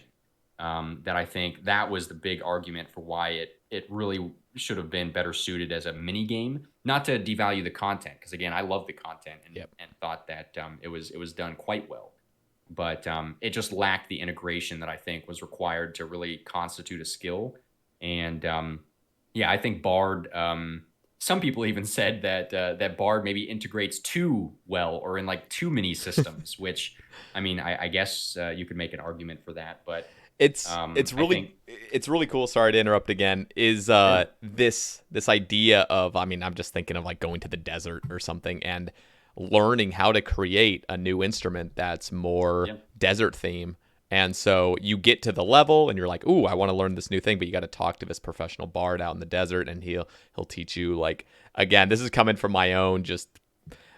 that I think that was the big argument for why it really should have been better suited as a mini game. Not to devalue the content, because again, I love the content and, Yep. and thought that it was done quite well, but it just lacked the integration that I think was required to really constitute a skill. And yeah, I think Bard. Some people even said that Bard maybe integrates too well or in like too many systems, which I mean, I guess you could make an argument for that, but It's I think really cool. Sorry to interrupt again. Is yeah, this idea of, I mean, I'm just thinking of like going to the desert or something and learning how to create a new instrument that's more yeah, desert theme. And so you get to the level and you're like, "Ooh, I want to learn this new thing," but you got to talk to this professional bard out in the desert and he'll teach you, like, again, this is coming from my own just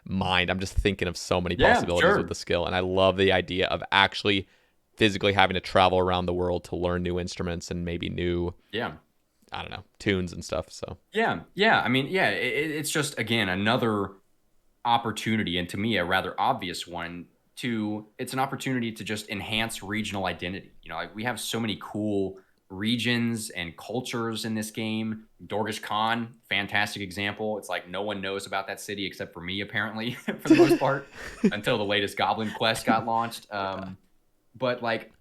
mind. I'm just thinking of so many yeah, possibilities with sure, the skill, and I love the idea of actually physically having to travel around the world to learn new instruments and maybe new, yeah. I don't know, tunes and stuff. So Yeah, yeah. I mean, yeah, it's just again another opportunity, and to me, a rather obvious one. It's an opportunity to just enhance regional identity. Like we have so many cool regions and cultures in this game. Dorgish Khan, fantastic example. It's like no one knows about that city except for me, apparently, for the most part, until the latest Goblin Quest got launched. But like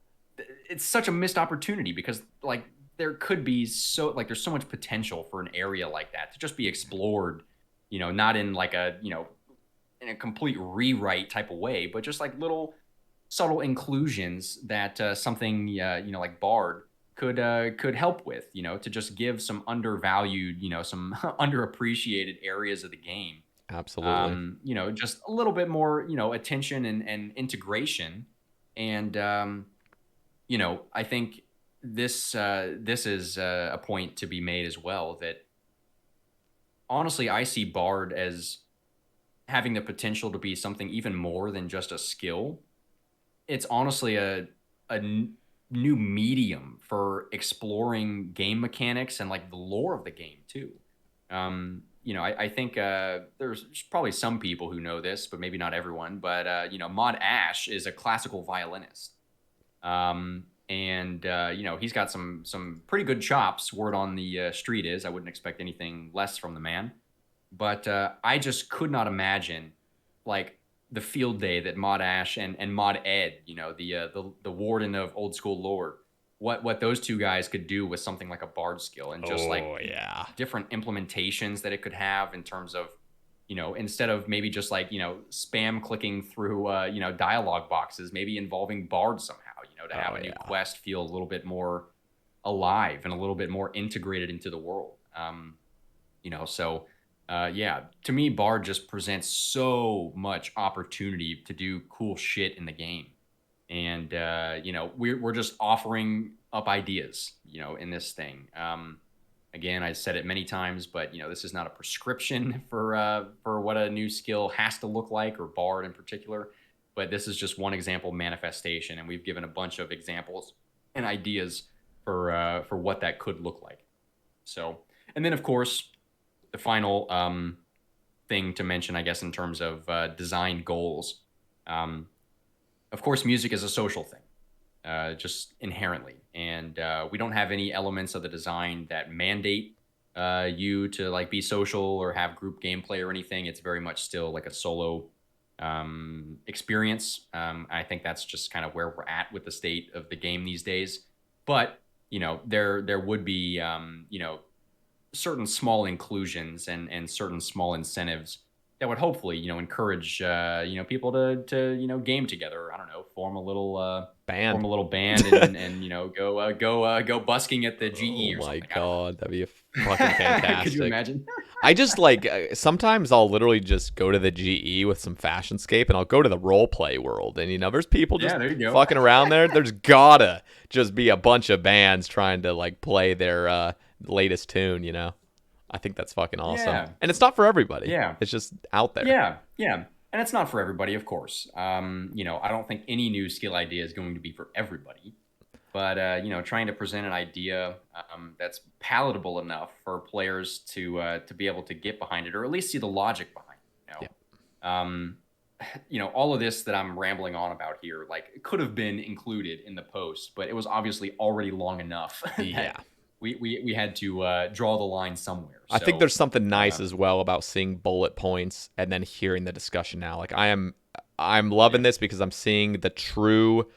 it's such a missed opportunity because like there could be there's so much potential for an area like that to just be explored, not in like a in a complete rewrite type of way, but just like little subtle inclusions that something like Bard could help with, to just give some undervalued, some underappreciated areas of the game, absolutely. just a little bit more, attention and integration. And I think this is a point to be made as well, that honestly I see Bard as having the potential to be something even more than just a skill. It's honestly a new medium for exploring game mechanics and like the lore of the game too. I think there's probably some people who know this, but maybe not everyone. But Maud Ash is a classical violinist, and he's got some pretty good chops. Word on the street is I wouldn't expect anything less from the man. But I just could not imagine like the field day that Maud Ash and Maud Ed, the warden of old school lore, what those two guys could do with something like a bard skill, and just like Oh yeah. different implementations that it could have in terms of, instead of maybe just like, spam clicking through dialogue boxes, maybe involving bard somehow, to have Oh a new yeah. quest feel a little bit more alive and a little bit more integrated into the world. So yeah, to me, Bard just presents so much opportunity to do cool shit in the game, and we're just offering up ideas, in this thing. Again, I said it many times, but this is not a prescription for what a new skill has to look like, or Bard in particular. but this is just one example manifestation, and we've given a bunch of examples and ideas for what that could look like. So, and then of course, the final thing to mention, I guess, in terms of design goals. Of course, music is a social thing, just inherently, and we don't have any elements of the design that mandate you to like be social or have group gameplay or anything. It's very much still like a solo experience. I think that's just kind of where we're at with the state of the game these days. But there would be certain small inclusions and certain small incentives that would hopefully encourage people to game together. I don't know, form a little Band. band and go busking at the GE Oh or my something. god, that'd be fucking fantastic. Could you imagine? I just like sometimes I'll literally just go to the GE with some Fashionscape and I'll go to the role play world, and there's people just There you go. fucking around there. There's gotta just be a bunch of bands trying to like play their latest tune. I think that's fucking awesome. Yeah. And it's not for everybody. Yeah. It's just out there. Yeah, and it's not for everybody, of course. I don't think any new skill idea is going to be for everybody, but trying to present an idea that's palatable enough for players to be able to get behind it, or at least see the logic behind it. All of this that I'm rambling on about here, like, could have been included in the post, but it was obviously already long enough. Yeah. We had to draw the line somewhere. I think there's something nice as well about seeing bullet points and then hearing the discussion now. Like I'm loving this because I'm seeing the true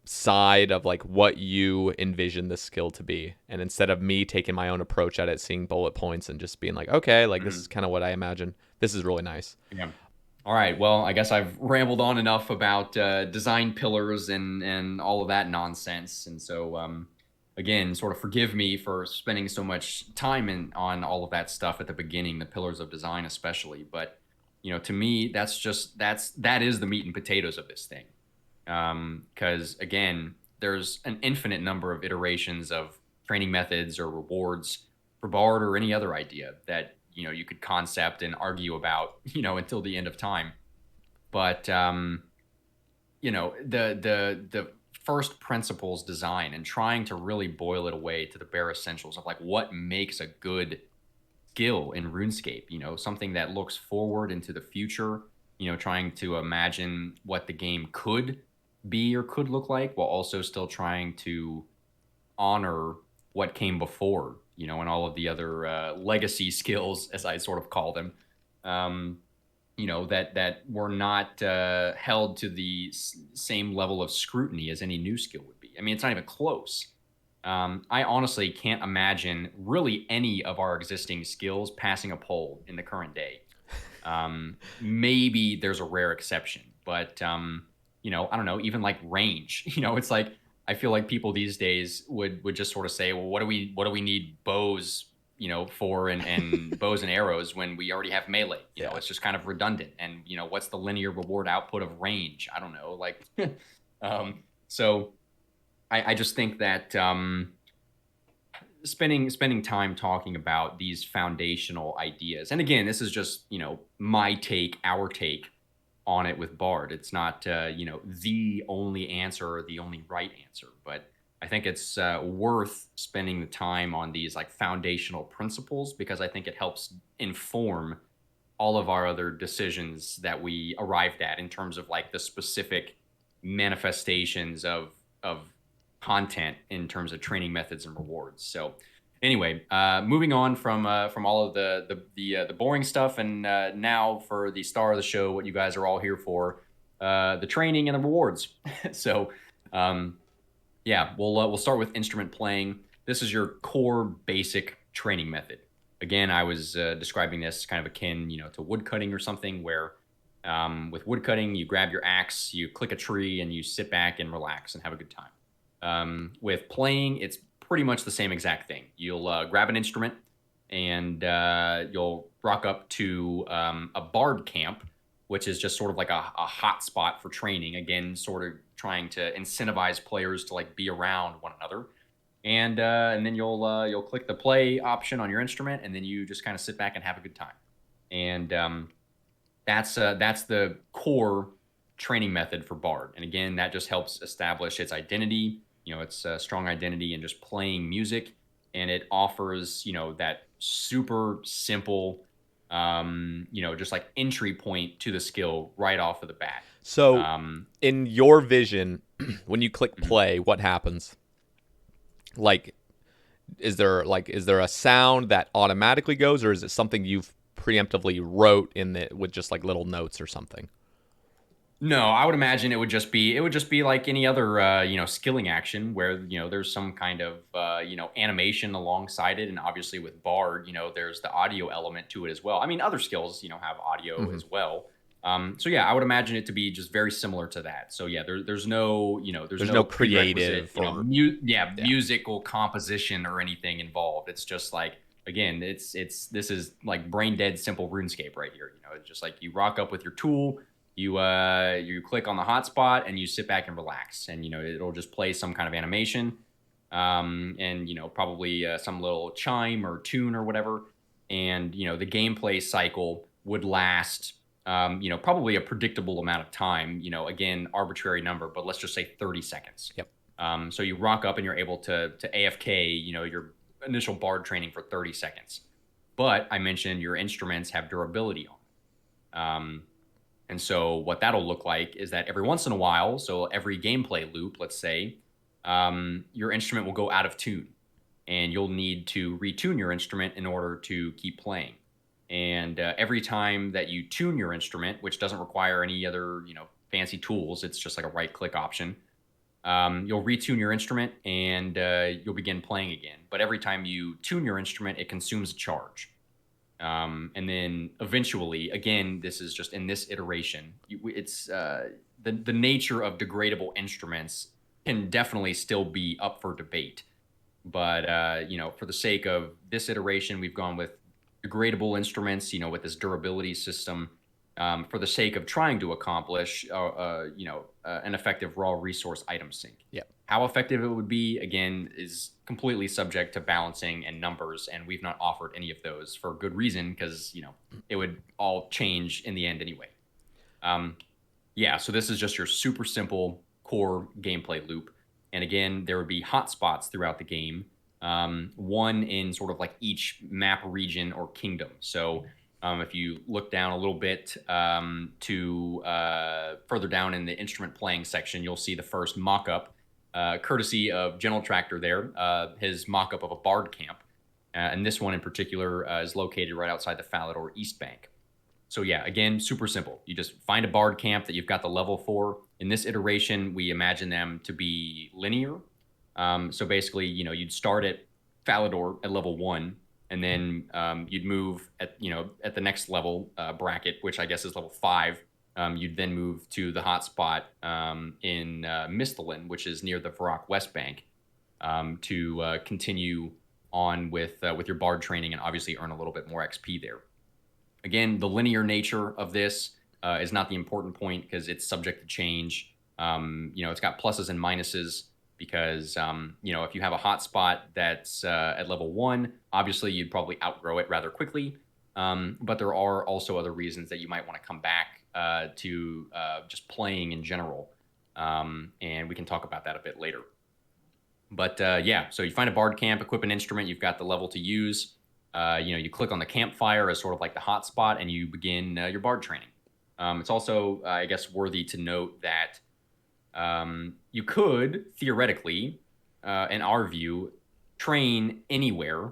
side of like what you envision the skill to be. And instead of me taking my own approach at it, seeing bullet points and just being like, okay, like this is kind of what I imagine. This is really nice. Yeah. All right. Well, I guess I've rambled on enough about design pillars and all of that nonsense. And so, again, sort of forgive me for spending so much time on all of that stuff at the beginning, the pillars of design especially. But, to me, that is the meat and potatoes of this thing. Because, again, there's an infinite number of iterations of training methods or rewards for Bard or any other idea that, you could concept and argue about, until the end of time. But, the first principles design and trying to really boil it away to the bare essentials of like what makes a good skill in RuneScape, something that looks forward into the future, trying to imagine what the game could be or could look like while also still trying to honor what came before, and all of the other legacy skills, as I sort of call them. That were not held to the same level of scrutiny as any new skill would be. I mean, it's not even close. I honestly can't imagine really any of our existing skills passing a poll in the current day. Maybe there's a rare exception, but I don't know, even like range. It's like I feel like people these days would just sort of say, well, what do we need bows for and bows and arrows when we already have melee? It's just kind of redundant. And what's the linear reward output of range? I don't know. Like, so I just think that spending time talking about these foundational ideas, and again, this is just my take, our take on it with Bard. It's not the only answer or the only right answer, but I think it's worth spending the time on these like foundational principles because I think it helps inform all of our other decisions that we arrived at in terms of like the specific manifestations of content in terms of training methods and rewards. So anyway, moving on from all of the boring stuff, and now for the star of the show, what you guys are all here for, the training and the rewards. So. Yeah, we'll start with instrument playing. This is your core basic training method. Again, I was describing this kind of akin, to woodcutting or something where with woodcutting, you grab your axe, you click a tree, and you sit back and relax and have a good time. With playing, it's pretty much the same exact thing. You'll grab an instrument and you'll rock up to a bard camp, which is just sort of like a hot spot for training. Again, sort of trying to incentivize players to like be around one another. And then you'll click the play option on your instrument, and then you just kind of sit back and have a good time. And that's the core training method for Bard. And again, that just helps establish its identity, its strong identity in just playing music. And it offers, that super simple, just like entry point to the skill right off of the bat. So in your vision, when you click play, what happens? Like, is there a sound that automatically goes, or is it something you've preemptively wrote with just like little notes or something? No, I would imagine it would just be like any other skilling action where there's some kind of animation alongside it, and obviously with Bard, there's the audio element to it as well. I mean, other skills have audio as well. So yeah, I would imagine it to be just very similar to that. So yeah, there's no there's no creative musical composition or anything involved. It's just like, again, this is like brain dead simple RuneScape right here. It's just like you rock up with your tool, you click on the hotspot, and you sit back and relax, and it'll just play some kind of animation, and probably some little chime or tune or whatever, and the gameplay cycle would last. Probably a predictable amount of time, again, arbitrary number, but let's just say 30 seconds. Yep. So you rock up and you're able to AFK, your initial Bard training for 30 seconds. But I mentioned your instruments have durability on. And so what that'll look like is that every once in a while, so every gameplay loop, let's say, your instrument will go out of tune, and you'll need to retune your instrument in order to keep playing. And every time that you tune your instrument, which doesn't require any other, fancy tools, it's just like a right-click option, you'll retune your instrument and you'll begin playing again. But every time you tune your instrument, it consumes a charge. And then eventually, again, this is just in this iteration, it's the nature of degradable instruments can definitely still be up for debate. But, for the sake of this iteration, we've gone with degradable instruments, with this durability system, for the sake of trying to accomplish, an effective raw resource item sync. Yeah. How effective it would be, again, is completely subject to balancing and numbers, and we've not offered any of those for good reason, because, it would all change in the end anyway. So this is just your super simple core gameplay loop. And again, there would be hotspots throughout the game. One in sort of like each map region or kingdom. So if you look down a little bit to further down in the instrument playing section, you'll see the first mock-up, courtesy of General Tractor there, his mock-up of a Bard camp. And this one in particular is located right outside the Falador East Bank. So yeah, again, super simple. You just find a Bard camp that you've got the level for. In this iteration, we imagine them to be linear. So basically, you'd start at Falador at level 1, and then you'd move at the next level bracket, which I guess is level 5. You'd then move to the hotspot in Mistalin, which is near the Varrock West Bank, to continue on with your Bard training and obviously earn a little bit more XP there. Again, the linear nature of this is not the important point, because it's subject to change. It's got pluses and minuses. Because, if you have a hotspot that's at level 1, obviously you'd probably outgrow it rather quickly. But there are also other reasons that you might want to come back to just playing in general. And we can talk about that a bit later. But so you find a Bard camp, equip an instrument, you've got the level to use. You click on the campfire as sort of like the hotspot, and you begin your Bard training. It's also, I guess, worthy to note that you could theoretically, in our view, train anywhere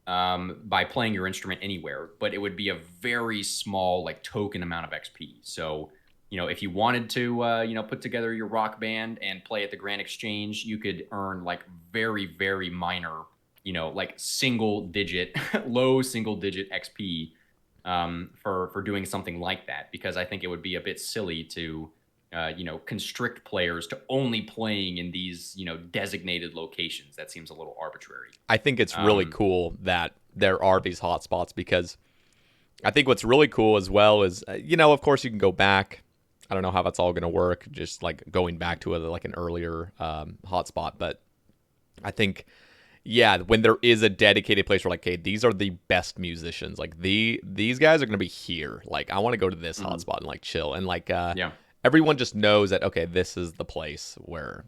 by playing your instrument anywhere, but it would be a very small, like, token amount of XP. So, if you wanted to, put together your rock band and play at the Grand Exchange, you could earn like very, very minor, like low single digit XP for doing something like that, because I think it would be a bit silly to constrict players to only playing in these, designated locations. That seems a little arbitrary. I think it's really cool that there are these hotspots, because I think what's really cool as well is, of course you can go back. I don't know how that's all going to work, just like going back to an earlier hotspot. But I think, when there is a dedicated place where like, hey, these are the best musicians. Like these guys are going to be here. Like I want to go to this hotspot and like chill. And like, everyone just knows that, okay, this is the place where,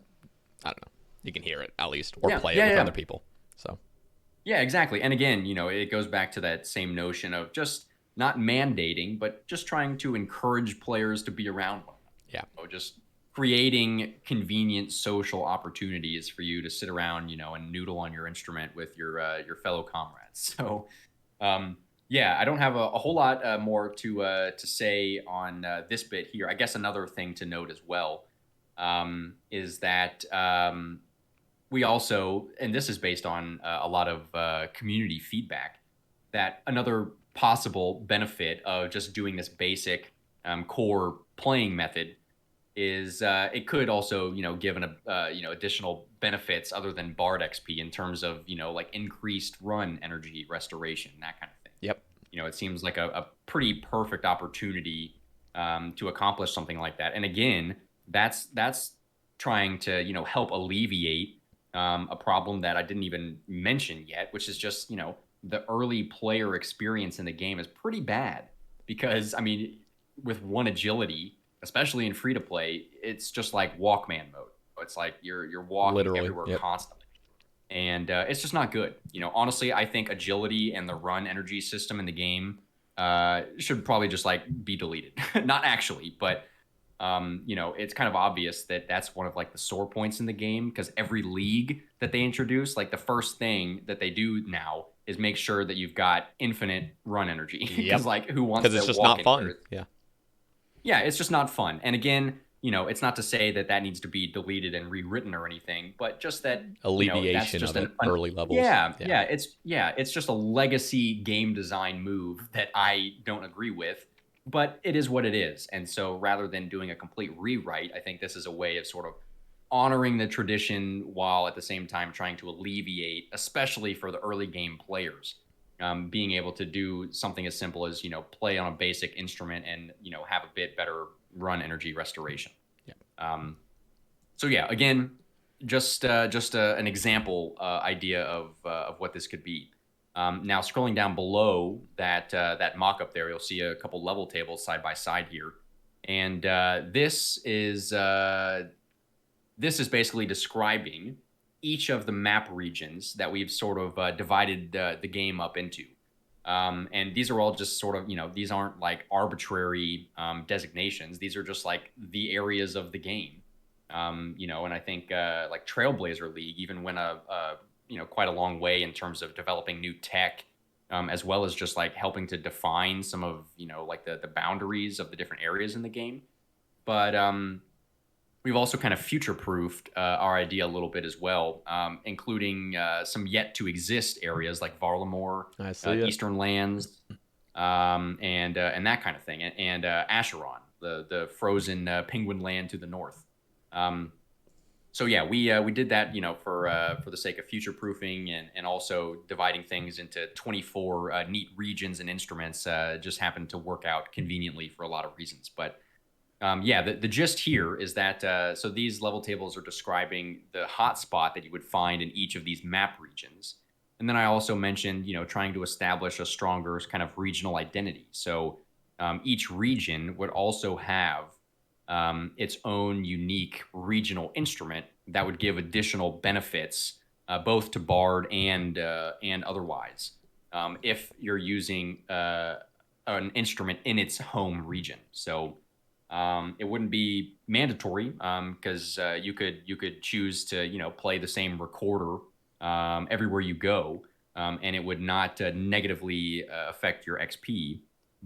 I don't know, you can hear it at least, or play it with other people. So yeah, exactly. And again, it goes back to that same notion of just not mandating, but just trying to encourage players to be around one another. yeah, Just creating convenient social opportunities for you to sit around, and noodle on your instrument with your fellow comrades. So, yeah, I don't have a whole lot more to say on this bit here. I guess another thing to note as well is that we also, and this is based on a lot of community feedback, that another possible benefit of just doing this basic core playing method is it could also give an additional benefits other than Bard XP in terms of like increased run energy restoration, that kind of thing. yep, It seems like a pretty perfect opportunity to accomplish something like that. And again, that's trying to help alleviate a problem that I didn't even mention yet, which is just the early player experience in the game is pretty bad because I mean, with one agility, especially in free to play, it's just like Walkman mode. It's like you're walking literally everywhere yep. constantly, and it's just not good. Honestly, I think agility and the run energy system in the game should probably just like be deleted. Not actually, but it's kind of obvious that that's one of like the sore points in the game because every league that they introduce, like the first thing that they do now is make sure that you've got infinite run energy. Because Yep. like who wants to Because it's just walk not fun. anywhere? Yeah. Yeah, it's just not fun. And again, it's not to say that that needs to be deleted and rewritten or anything, but just that Alleviation that's just of it, early levels. Yeah, it's just a legacy game design move that I don't agree with, but it is what it is. And so rather than doing a complete rewrite, I think this is a way of sort of honoring the tradition while at the same time trying to alleviate, especially for the early game players, being able to do something as simple as play on a basic instrument and have a bit better run energy restoration. Yeah. So yeah, again, just an example idea of what this could be. Now scrolling down below that mock-up there, you'll see a couple level tables side by side here, and this is basically describing each of the map regions that we've sort of divided the game up into. And these are all just sort of, these aren't like arbitrary designations. These are just like the areas of the game. And I think like Trailblazer League even went quite a long way in terms of developing new tech, as well as just like helping to define some of, like the boundaries of the different areas in the game. But we've also kind of future-proofed our idea a little bit as well, including some yet-to-exist areas like Varlamore, Eastern Lands, and that kind of thing, and Acheron, the frozen penguin land to the north. So yeah, we did that, for the sake of future-proofing and also dividing things into 24 neat regions and instruments. Just happened to work out conveniently for a lot of reasons, but. Yeah, the gist here is that so these level tables are describing the hotspot that you would find in each of these map regions. And then I also mentioned, trying to establish a stronger kind of regional identity. So each region would also have its own unique regional instrument that would give additional benefits both to Bard and otherwise if you're using an instrument in its home region. So it wouldn't be mandatory because you could choose to play the same recorder everywhere you go, and it would not negatively affect your XP.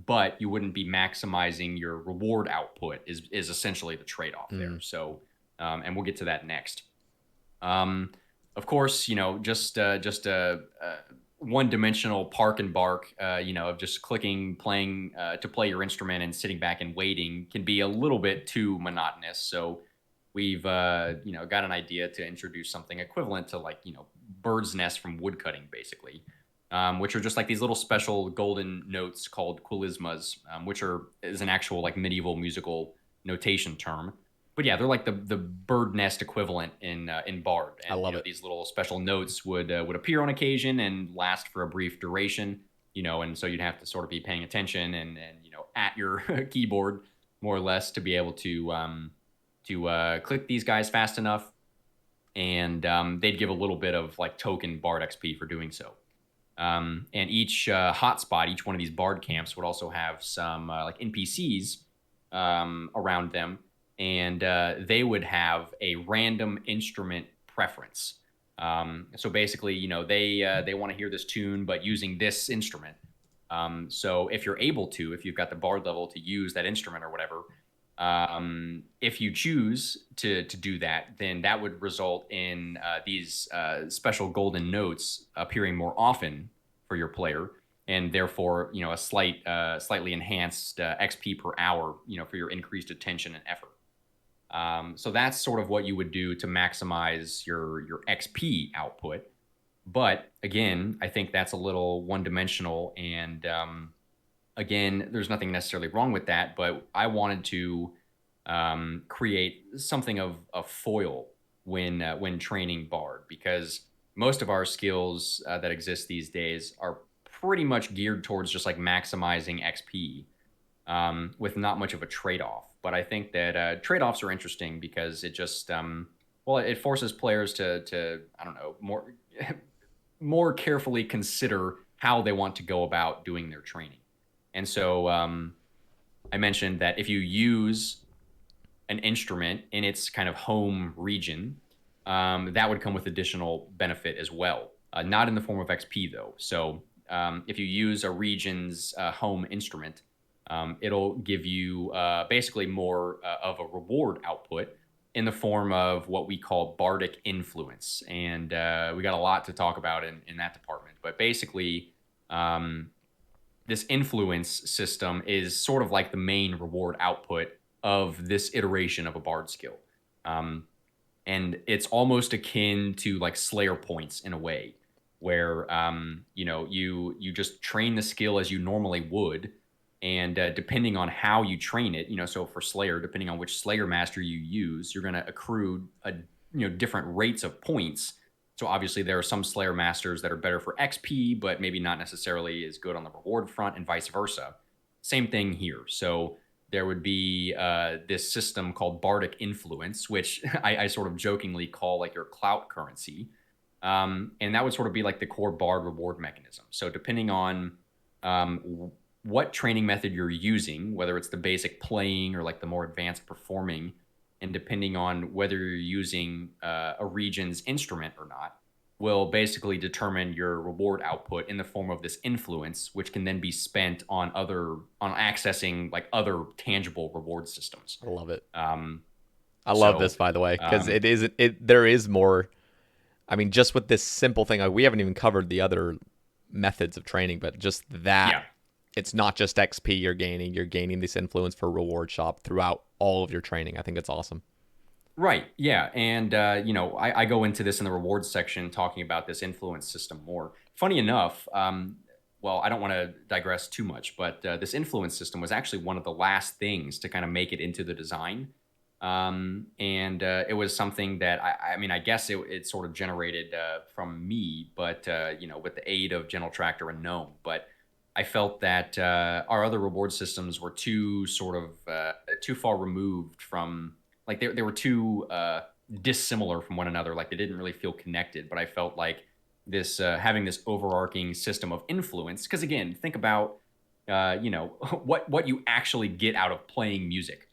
But you wouldn't be maximizing your reward output is essentially the trade-off there. So, and we'll get to that next. Of course, just one-dimensional park and bark, of just clicking, playing to play your instrument and sitting back and waiting can be a little bit too monotonous. So we've, got an idea to introduce something equivalent to like, bird's nest from woodcutting, basically, which are just like these little special golden notes called quilismas, which is an actual like medieval musical notation term. But yeah, they're like the bird nest equivalent in Bard. And, I love it. These little special notes would appear on occasion and last for a brief duration, and so you'd have to sort of be paying attention and at your keyboard more or less, to be able to click these guys fast enough, and they'd give a little bit of like token Bard XP for doing so. And each hotspot, each one of these Bard camps would also have some like NPCs around them, and they would have a random instrument preference. So basically, they want to hear this tune, but using this instrument. So if you're able to, if you've got the Bard level to use that instrument or whatever, if you choose to do that, then that would result in these special golden notes appearing more often for your player, and therefore, a slightly enhanced XP per hour, for your increased attention and effort. So that's sort of what you would do to maximize your XP output. But again, I think that's a little one-dimensional, and again, there's nothing necessarily wrong with that, but I wanted to create something of a foil when training Bard, because most of our skills that exist these days are pretty much geared towards just like maximizing XP with not much of a trade-off. But I think that trade-offs are interesting because it just it forces players to I don't know, more carefully consider how they want to go about doing their training. And so I mentioned that if you use an instrument in its kind of home region, that would come with additional benefit as well. Not in the form of XP, though. So if you use a region's home instrument, it'll give you basically more of a reward output in the form of what we call bardic influence. And we got a lot to talk about in that department. But basically, this influence system is sort of like the main reward output of this iteration of a bard skill. And it's almost akin to like Slayer points in a way, where you just train the skill as you normally would, and depending on how you train it, so for Slayer, depending on which Slayer master you use, you're going to accrue different rates of points. So obviously there are some Slayer masters that are better for XP, but maybe not necessarily as good on the reward front, and vice versa. Same thing here. So there would be this system called Bardic Influence, which I sort of jokingly call like your clout currency. And that would sort of be like the core Bard reward mechanism. So depending on what training method you're using, whether it's the basic playing or like the more advanced performing, and depending on whether you're using a region's instrument or not, will basically determine your reward output in the form of this influence, which can then be spent on accessing like other tangible reward systems. I love it. I love this, by the way, because there is more. I mean, just with this simple thing, like we haven't even covered the other methods of training, but just that. Yeah. It's not just XP you're gaining this influence for reward shop throughout all of your training. I think it's awesome. Right. Yeah. And, I go into this in the rewards section talking about this influence system more. Funny enough, I don't want to digress too much, but this influence system was actually one of the last things to kind of make it into the design. And it was something that, I guess it sort of generated from me, but, with the aid of General Tractor and Gnome. But I felt that our other reward systems were too far removed from, like they were too dissimilar from one another. Like they didn't really feel connected. But I felt like this having this overarching system of influence, because again, think about what you actually get out of playing music.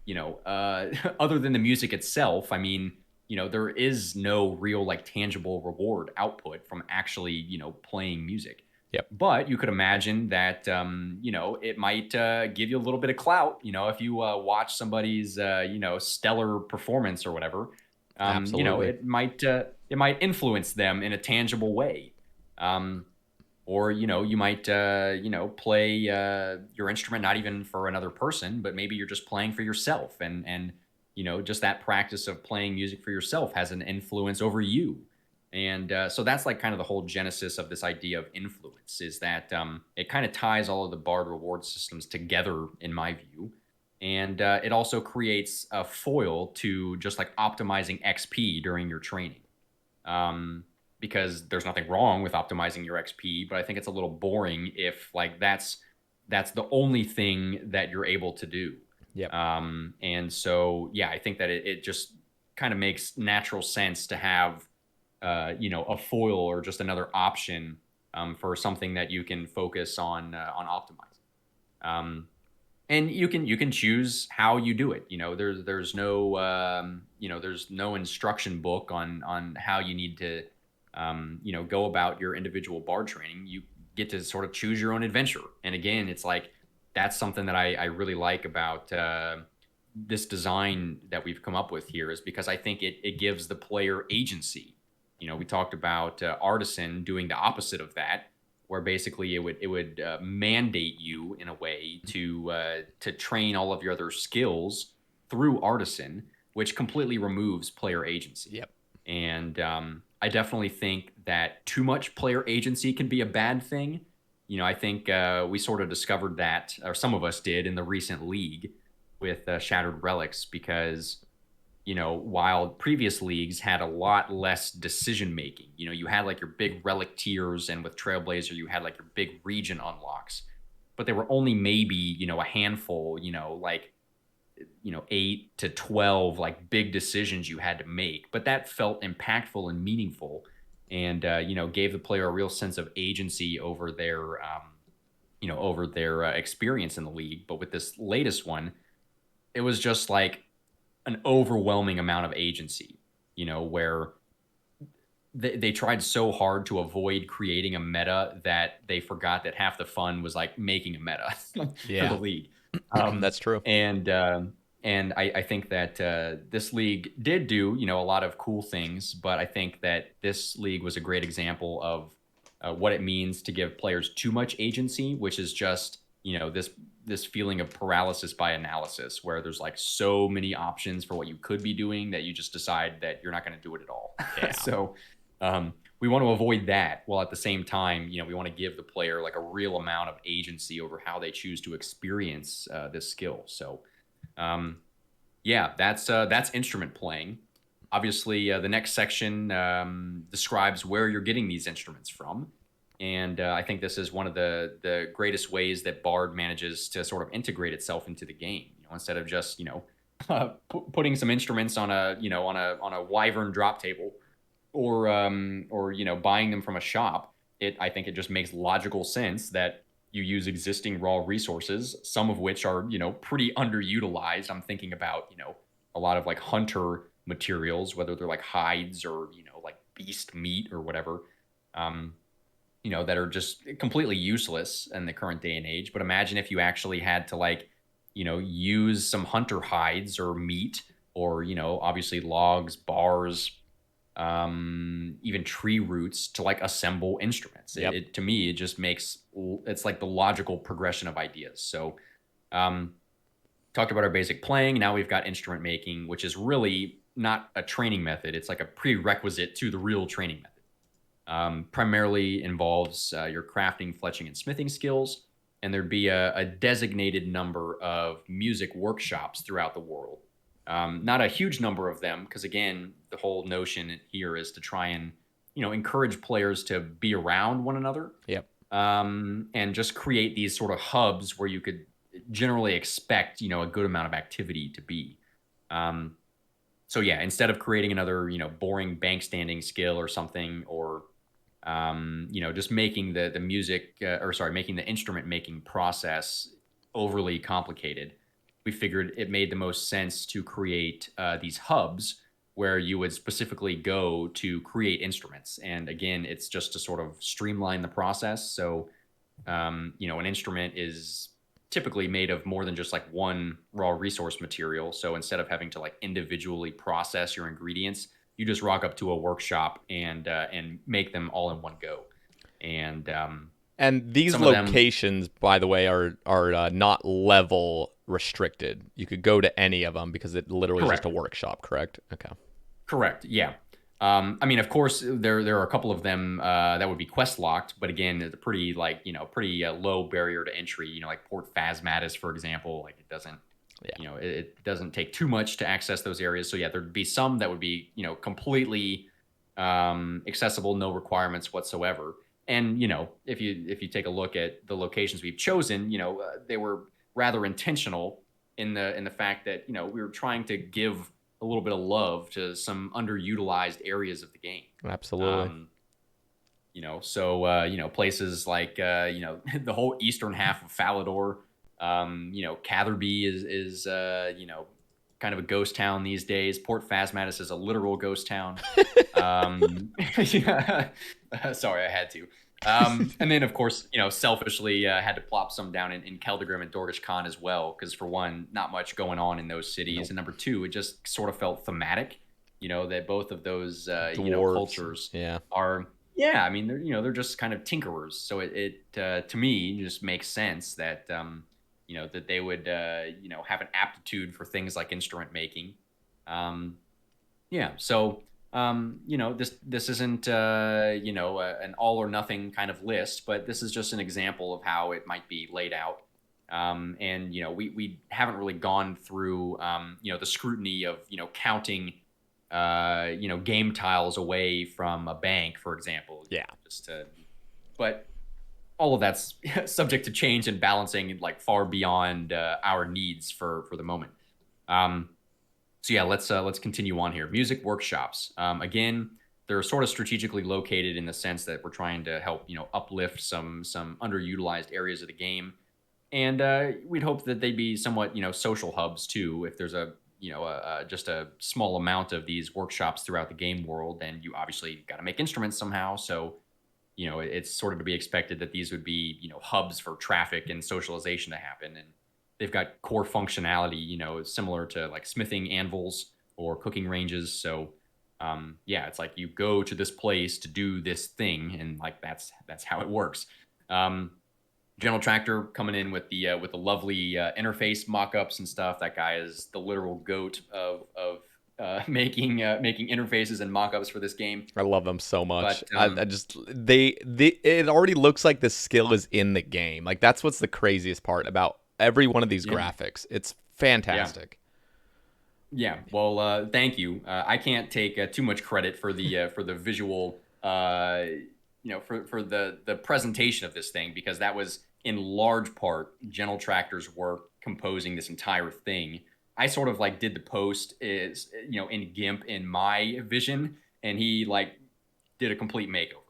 Other than the music itself, there is no real like tangible reward output from actually playing music. Yep. But you could imagine that, it might give you a little bit of clout, if you watch somebody's, stellar performance or whatever. Absolutely. It might influence them in a tangible way. Or, you might, play your instrument not even for another person, but maybe you're just playing for yourself. And just that practice of playing music for yourself has an influence over you. And so that's like kind of the whole genesis of this idea of influence, is that it kind of ties all of the Bard reward systems together, in my view. And it also creates a foil to just like optimizing XP during your training. Because there's nothing wrong with optimizing your XP, but I think it's a little boring if like that's that's the only thing that you're able to do. Yep. And so, yeah, I think that it just kind of makes natural sense to have, a foil or just another option for something that you can focus on optimizing. And you can choose how you do it. There's no there's no instruction book on how you need to go about your individual bard training. You get to sort of choose your own adventure. And again, it's like that's something that I really like about this design that we've come up with here, is because I think it gives the player agency. We talked about Artisan doing the opposite of that, where basically it would mandate you in a way to train all of your other skills through Artisan, which completely removes player agency. Yep. And I definitely think that too much player agency can be a bad thing. I think we sort of discovered that, or some of us did, in the recent league with Shattered Relics, because while previous leagues had a lot less decision making, you had like your big relic tiers, and with Trailblazer you had like your big region unlocks, but there were only maybe a handful, like 8 to 12 like big decisions you had to make, but that felt impactful and meaningful, and gave the player a real sense of agency over their experience in the league. But with this latest one, it was just like an overwhelming amount of agency, where they tried so hard to avoid creating a meta that they forgot that half the fun was like making a meta for Yeah. the league. That's true. And I think that this league did do, a lot of cool things, but I think that this league was a great example of what it means to give players too much agency, which is just, this feeling of paralysis by analysis, where there's like so many options for what you could be doing that you just decide that you're not going to do it at all. Yeah. So we want to avoid that, while at the same time, we want to give the player like a real amount of agency over how they choose to experience this skill. So that's instrument playing. Obviously, the next section describes where you're getting these instruments from. And I think this is one of the greatest ways that Bard manages to sort of integrate itself into the game. Instead of just putting some instruments on a wyvern drop table, or buying them from a shop. I think it just makes logical sense that you use existing raw resources, some of which are pretty underutilized. I'm thinking about a lot of like hunter materials, whether they're like hides or like beast meat or whatever. That are just completely useless in the current day and age. But imagine if you actually had to use some hunter hides or meat, or, obviously logs, bars, even tree roots to like assemble instruments. Yep. To me, it just it's like the logical progression of ideas. So, talked about our basic playing. Now we've got instrument making, which is really not a training method. It's like a prerequisite to the real training method. Primarily involves your crafting, fletching, and smithing skills, and there'd be a designated number of music workshops throughout the world. Not a huge number of them, because again, the whole notion here is to try and encourage players to be around one another. Yep. And just create these sort of hubs where you could generally expect a good amount of activity to be. So yeah, instead of creating another boring bank standing skill or something, or just making making the instrument making process overly complicated, we figured it made the most sense to create these hubs where you would specifically go to create instruments. And again, it's just to sort of streamline the process. So, an instrument is typically made of more than just like one raw resource material. So instead of having to like individually process your ingredients, you just rock up to a workshop and make them all in one go. And these locations, by the way, are not level restricted. You could go to any of them because it literally is just a workshop, correct? Okay. Correct, yeah. Of course, there are a couple of them that would be quest locked, but again, it's a pretty low barrier to entry. Like Port Phasmatis, for example, like it doesn't. Yeah. It doesn't take too much to access those areas. So yeah, there'd be some that would be, completely accessible, no requirements whatsoever. And if you take a look at the locations we've chosen, they were rather intentional in the fact that we were trying to give a little bit of love to some underutilized areas of the game. Absolutely. Places like the whole eastern half of Falador. Catherby is kind of a ghost town these days. Port Phasmatis is a literal ghost town. Sorry, I had to. And then, of course, selfishly had to plop some down in Keldegrim and Dorgish Khan as well, because for one, not much going on in those cities, Nope. and number two, it just sort of felt thematic. That both of those Dwarves. cultures Yeah. are. Yeah, I mean, they're just kind of tinkerers. So it to me just makes sense that that they would have an aptitude for things like instrument making. So this isn't an all or nothing kind of list, but this is just an example of how it might be laid out. And we haven't really gone through the scrutiny of counting game tiles away from a bank, for example. Yeah. But all of that's subject to change and balancing, like far beyond our needs for the moment. So yeah, let's continue on here. Music workshops. Again, they're sort of strategically located in the sense that we're trying to help uplift some underutilized areas of the game, and we'd hope that they'd be somewhat social hubs too. If there's just a small amount of these workshops throughout the game world, then you obviously got to make instruments somehow. So it's sort of to be expected that these would be hubs for traffic and socialization to happen. And they've got core functionality, similar to like smithing anvils or cooking ranges. So, it's like you go to this place to do this thing, and like that's how it works. General Tractor coming in with the lovely interface mock-ups and stuff. That guy is the literal goat of making interfaces and mock-ups for this game. I love them so much. But, I just it already looks like the skill is in the game. Like that's what's the craziest part about every one of these graphics. It's fantastic. Yeah. Well, thank you. I can't take too much credit for the visual, for the presentation of this thing, because that was in large part General Tractor's work composing this entire thing. I sort of like did the post is in GIMP in my vision, and he like did a complete makeover.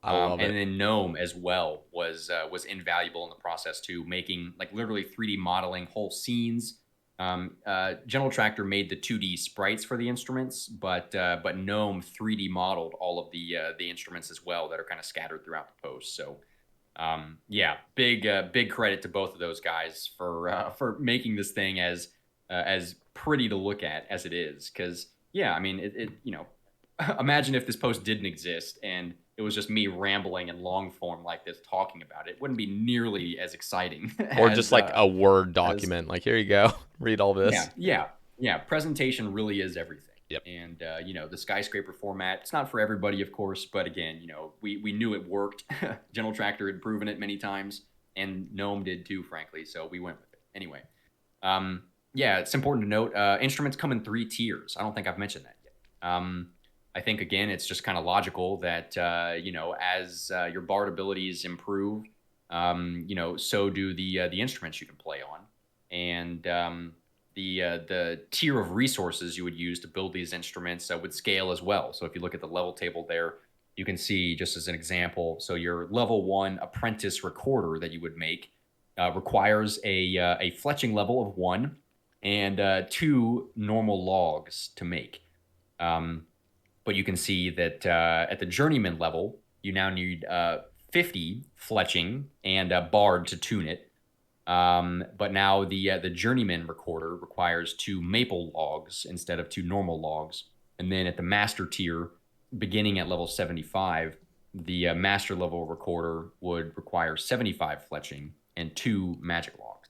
I love it. And then Gnome as well was invaluable in the process too, making like literally 3D modeling whole scenes. General Tractor made the 2D sprites for the instruments, but Gnome 3D modeled all of the instruments as well that are kind of scattered throughout the post. So big credit to both of those guys for making this thing as pretty to look at as it is. Because I mean it imagine if this post didn't exist and it was just me rambling in long form like this talking about it. It wouldn't be nearly as exciting. Or just like a Word document. Like, here you go. Read all this. Yeah. Presentation really is everything. Yep. And, the skyscraper format, it's not for everybody, of course. But again, we knew it worked. General Tractor had proven it many times. And Gnome did too, frankly. So we went with it. Anyway. It's important to note, instruments come in 3 tiers. I don't think I've mentioned that yet. I think, again, it's just kind of logical that, as your bard abilities improve, so do the instruments you can play on. And the tier of resources you would use to build these instruments would scale as well. So if you look at the level table there, you can see, just as an example, so your level 1 apprentice recorder that you would make requires a fletching level of 1 and 2 normal logs to make. But you can see that at the journeyman level, you now need 50 fletching and a bard to tune it. But now the journeyman recorder requires 2 maple logs instead of 2 normal logs. And then at the master tier, beginning at level 75, the master level recorder would require 75 fletching and 2 magic logs.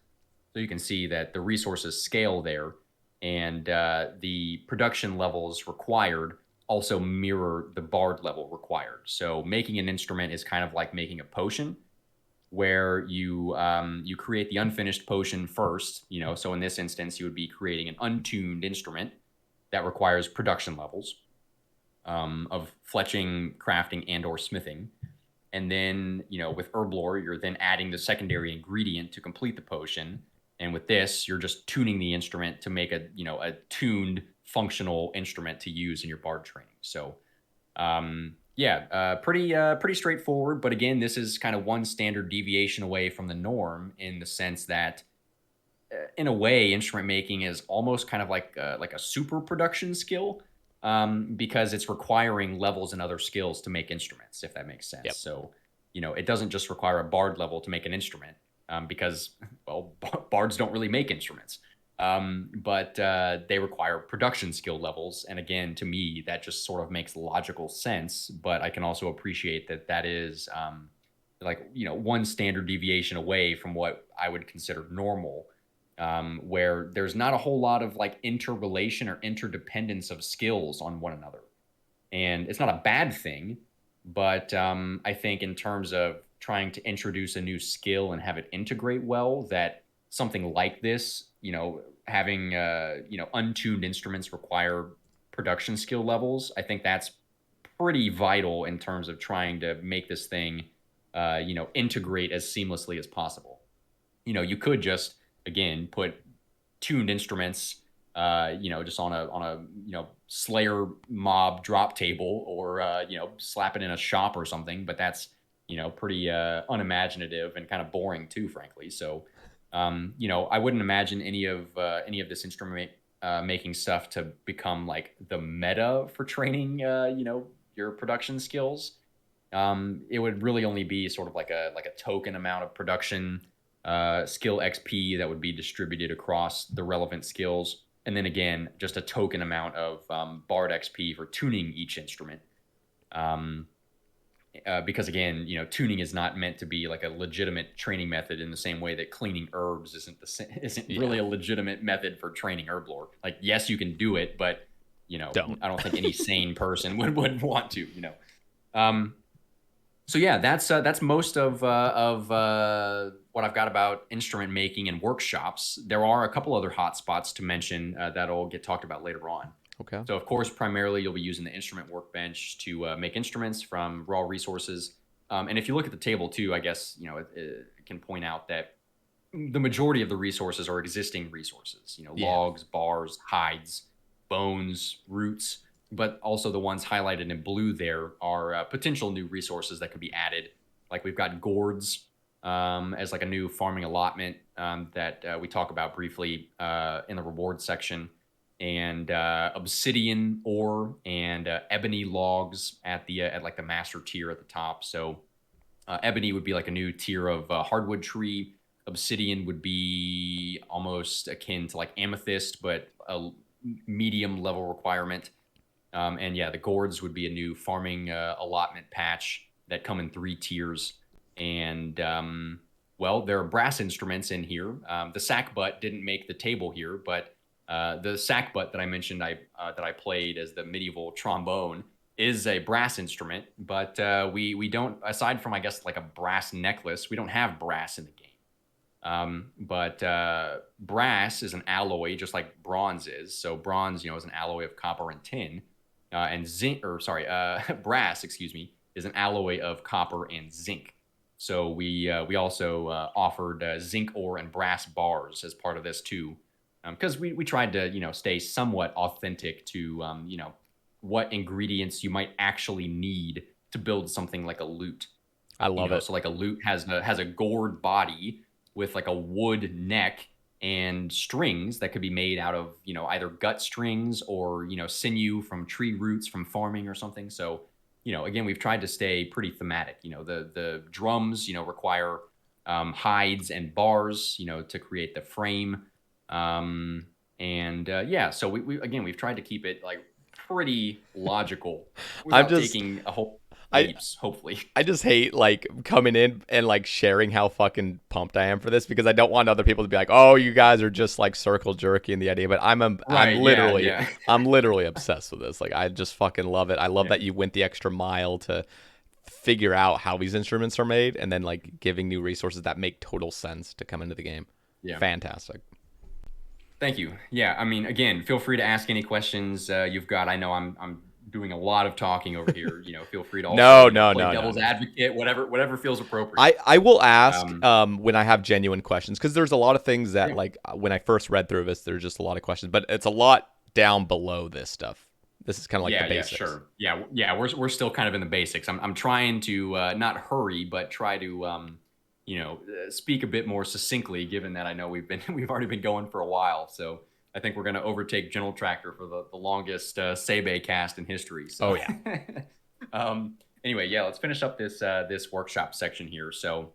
So you can see that the resources scale there, and the production levels required also mirror the bard level required. So making an instrument is kind of like making a potion, where you create the unfinished potion first. So in this instance, you would be creating an untuned instrument that requires production levels of fletching, crafting, and or smithing. And then, with herb lore, you're then adding the secondary ingredient to complete the potion. And with this, you're just tuning the instrument to make a tuned functional instrument to use in your bard training. So, pretty straightforward. But again, this is kind of one standard deviation away from the norm in the sense that, in a way, instrument making is almost kind of like a super production skill, because it's requiring levels and other skills to make instruments, if that makes sense. Yep. So, it doesn't just require a bard level to make an instrument, because, well, bards don't really make instruments, but they require production skill levels. And again, to me, that just sort of makes logical sense. But I can also appreciate that is one standard deviation away from what I would consider normal. Where there's not a whole lot of like interrelation or interdependence of skills on one another. And it's not a bad thing, but I think in terms of trying to introduce a new skill and have it integrate well, that something like this, having, untuned instruments require production skill levels. I think that's pretty vital in terms of trying to make this thing, integrate as seamlessly as possible. You could just, again, put tuned instruments, just on a Slayer mob drop table, or slap it in a shop or something. But that's pretty unimaginative and kind of boring too, frankly. So, I wouldn't imagine any of this instrument making stuff to become like the meta for training, your production skills. It would really only be sort of like a token amount of production skill XP that would be distributed across the relevant skills. And then again, just a token amount of Bard XP for tuning each instrument. Because again, tuning is not meant to be like a legitimate training method in the same way that cleaning herbs isn't really a legitimate method for training herb lore. Like, yes, you can do it, but I don't think any sane person would want to. So yeah, that's most of what I've got about instrument making and workshops. There are a couple other hot spots to mention that'll get talked about later on. Okay. So of course, primarily you'll be using the instrument workbench to make instruments from raw resources. And if you look at the table too, I guess it can point out that the majority of the resources are existing resources. Logs, bars, hides, bones, roots. But also the ones highlighted in blue there are potential new resources that could be added. Like we've got gourds as like a new farming allotment that we talk about briefly in the reward section, and obsidian ore and ebony logs at like the master tier at the top. So ebony would be like a new tier of hardwood tree. Obsidian would be almost akin to like amethyst, but a medium level requirement. And yeah, the gourds would be a new farming allotment patch that come in 3 tiers. And there are brass instruments in here. The sackbut didn't make the table here, but the sackbut that I mentioned that I played as the medieval trombone is a brass instrument. But we don't, aside from I guess like a brass necklace, we don't have brass in the game. But brass is an alloy, just like bronze is. So bronze, is an alloy of copper and tin. And brass, is an alloy of copper and zinc. So we also offered zinc ore and brass bars as part of this too, because we tried to stay somewhat authentic to what ingredients you might actually need to build something like a lute. I love it. So like a lute has a gourd body with like a wood neck and strings that could be made out of either gut strings or sinew from tree roots from farming or something. So again, we've tried to stay pretty thematic. The drums require hides and bars to create the frame. So we've tried to keep it like pretty logical without taking a whole leaps, hopefully. I just hate like coming in and like sharing how fucking pumped I am for this, because I don't want other people to be like, oh, you guys are just like circle jerky in the idea. But I'm literally obsessed with this. Like, I just fucking love it. I love that you went the extra mile to figure out how these instruments are made, and then like giving new resources that make total sense to come into the game. Yeah. Fantastic. Thank you. Yeah, I mean, again, feel free to ask any questions you've got. I know I'm doing a lot of talking over here. Feel free to also, play devil's No. advocate, whatever feels appropriate. I will ask Um, when I have genuine questions, because there's a lot of things that yeah. like when I first read through this, there's just a lot of questions, but it's a lot down below this stuff. This is kind of like the Yeah, basics. sure. Yeah. We're still kind of in the basics. I'm trying to not hurry, but try to speak a bit more succinctly, given that I know we've already been going for a while. So I think we're going to overtake General Tractor for the longest Sae Bae cast in history. So, Oh yeah. Anyway, yeah, let's finish up this workshop section here. So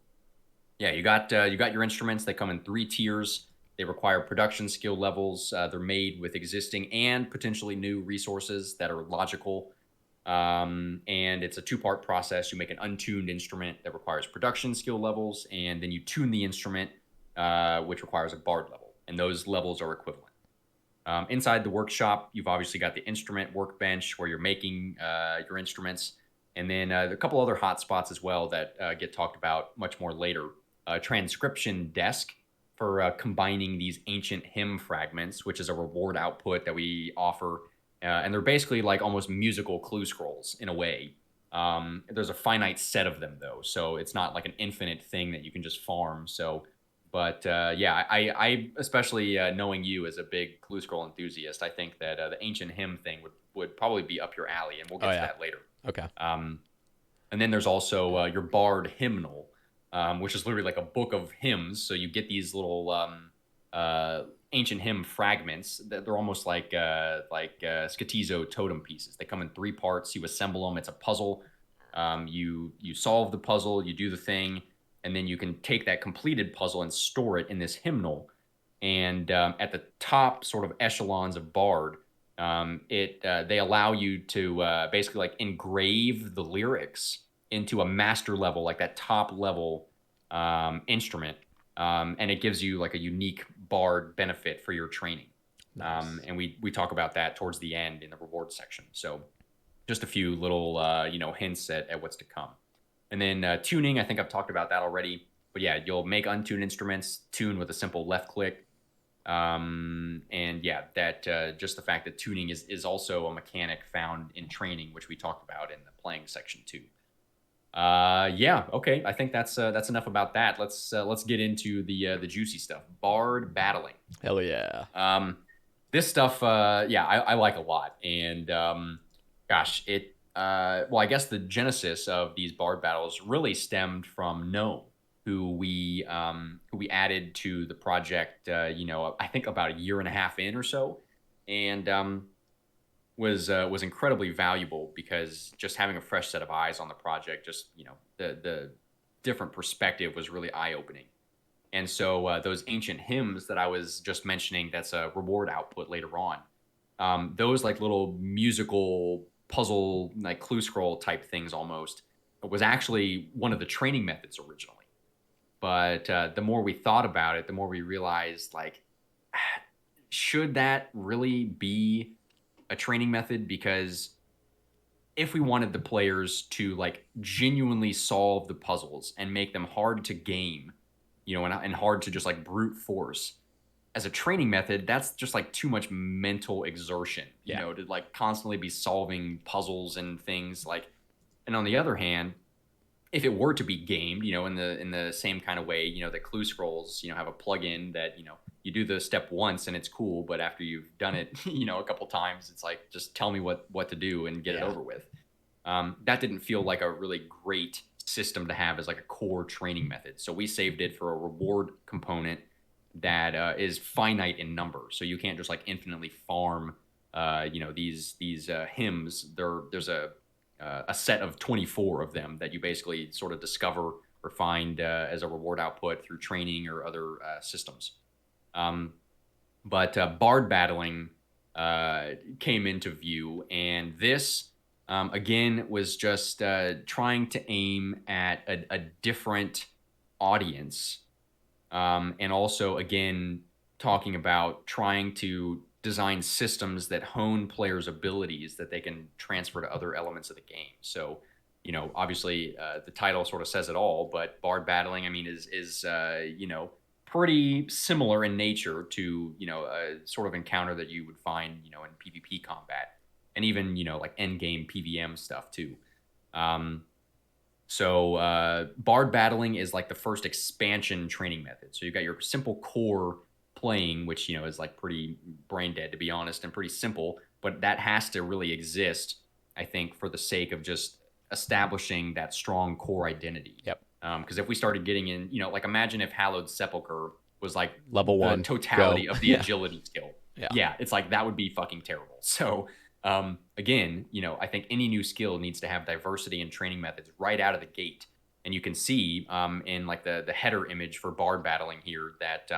yeah, you got your instruments. They come in 3 tiers. They require production skill levels. They're made with existing and potentially new resources that are logical. And it's a 2-part process. You make an untuned instrument that requires production skill levels, and then you tune the instrument, which requires a bard level. And those levels are equivalent. Inside the workshop, you've obviously got the instrument workbench where you're making your instruments. And then a couple other hot spots as well that get talked about much more later. Transcription desk for combining these ancient hymn fragments, which is a reward output that we offer. And they're basically like almost musical clue scrolls in a way. There's a finite set of them, though. So it's not like an infinite thing that you can just farm. But yeah, I especially knowing you as a big clue scroll enthusiast, I think that the ancient hymn thing would probably be up your alley, and we'll get to that later. Okay. And then there's also your Bard hymnal, which is literally like a book of hymns. So you get these little ancient hymn fragments that they're almost like Skatizo totem pieces. They come in 3 parts. You assemble them. It's a puzzle. You solve the puzzle. You do the thing. And then you can take that completed puzzle and store it in this hymnal. And at the top sort of echelons of Bard, they allow you to basically like engrave the lyrics into a master level, like that top level instrument. And it gives you like a unique Bard benefit for your training. Nice. And we talk about that towards the end in the reward section. So just a few little, hints at what's to come. And then tuning, I think I've talked about that already. But yeah, you'll make untuned instruments, tune with a simple left click. And yeah, that just the fact that tuning is also a mechanic found in training, which we talked about in the playing section too. Yeah, okay. I think that's enough about that. Let's get into the juicy stuff. Bard battling. Hell yeah. This stuff, yeah, I like a lot. And gosh, well, I guess the genesis of these Bard battles really stemmed from Gnome, who we added to the project, I think about a year and a half in or so, and was incredibly valuable because just having a fresh set of eyes on the project, just the different perspective was really eye opening. And so those ancient hymns that I was just mentioning, that's a reward output later on. Those like little musical puzzle, like clue scroll type things almost, was actually one of the training methods originally. But the more we thought about it, the more we realized, like, should that really be a training method? Because if we wanted the players to like genuinely solve the puzzles and make them hard to game, and hard to just like brute force, as a training method, that's just like too much mental exertion, to like constantly be solving puzzles and things like. And on the other hand, if it were to be gamed, in the same kind of way, that clue scrolls, have a plugin that, you do the step once and it's cool, but after you've done it, a couple times, it's like, just tell me what to do and get it over with. That didn't feel like a really great system to have as like a core training method. So we saved it for a reward component that is finite in number. So you can't just like infinitely farm, these hymns. There's a set of 24 of them that you basically sort of discover or find as a reward output through training or other systems. But Bard battling came into view, and this again was just trying to aim at a different audience, and also again talking about trying to design systems that hone players' abilities that they can transfer to other elements of the game. So, obviously the title sort of says it all, but Bard battling, I mean, is pretty similar in nature to, a sort of encounter that you would find, in PvP combat. and even, like end game PVM stuff too. So bard battling is like the first expansion training method. So you've got your simple core playing, which is like pretty brain dead to be honest, and pretty simple, but that has to really exist, I think, for the sake of just establishing that strong core identity. Yep. Because if we started getting in, like imagine if Hallowed Sepulchre was like Level the 1, totality go. of the agility skill. Yeah. Yeah, it's like that would be fucking terrible. So again, I think any new skill needs to have diversity in training methods right out of the gate. And you can see in like the header image for bard battling here that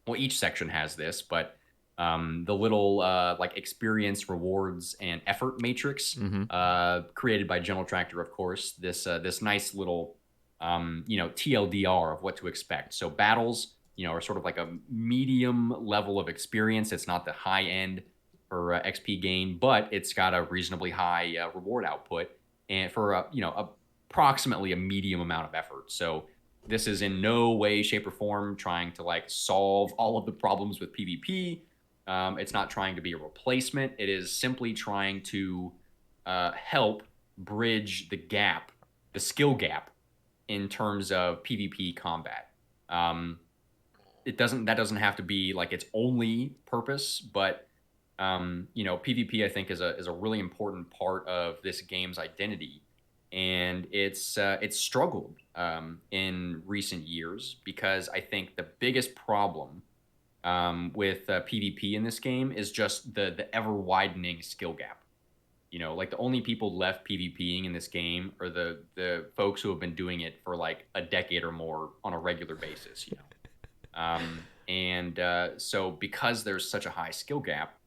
well, each section has this, but the little like experience, rewards, and effort matrix created by General Tractor, of course. This nice little TLDR of what to expect. So battles, are sort of like a medium level of experience. It's not the high end for XP gain, but it's got a reasonably high reward output, and for approximately a medium amount of effort. So this is in no way, shape, or form trying to like solve all of the problems with PvP. It's not trying to be a replacement. It is simply trying to help bridge the gap, the skill gap, in terms of PvP combat. That doesn't have to be like its only purpose, but PvP I think is a really important part of this game's identity, and it's struggled in recent years because I think the biggest problem with PvP in this game is just the ever widening skill gap. Like the only people left PvPing in this game are the folks who have been doing it for like a decade or more on a regular basis. So because there's such a high skill gap,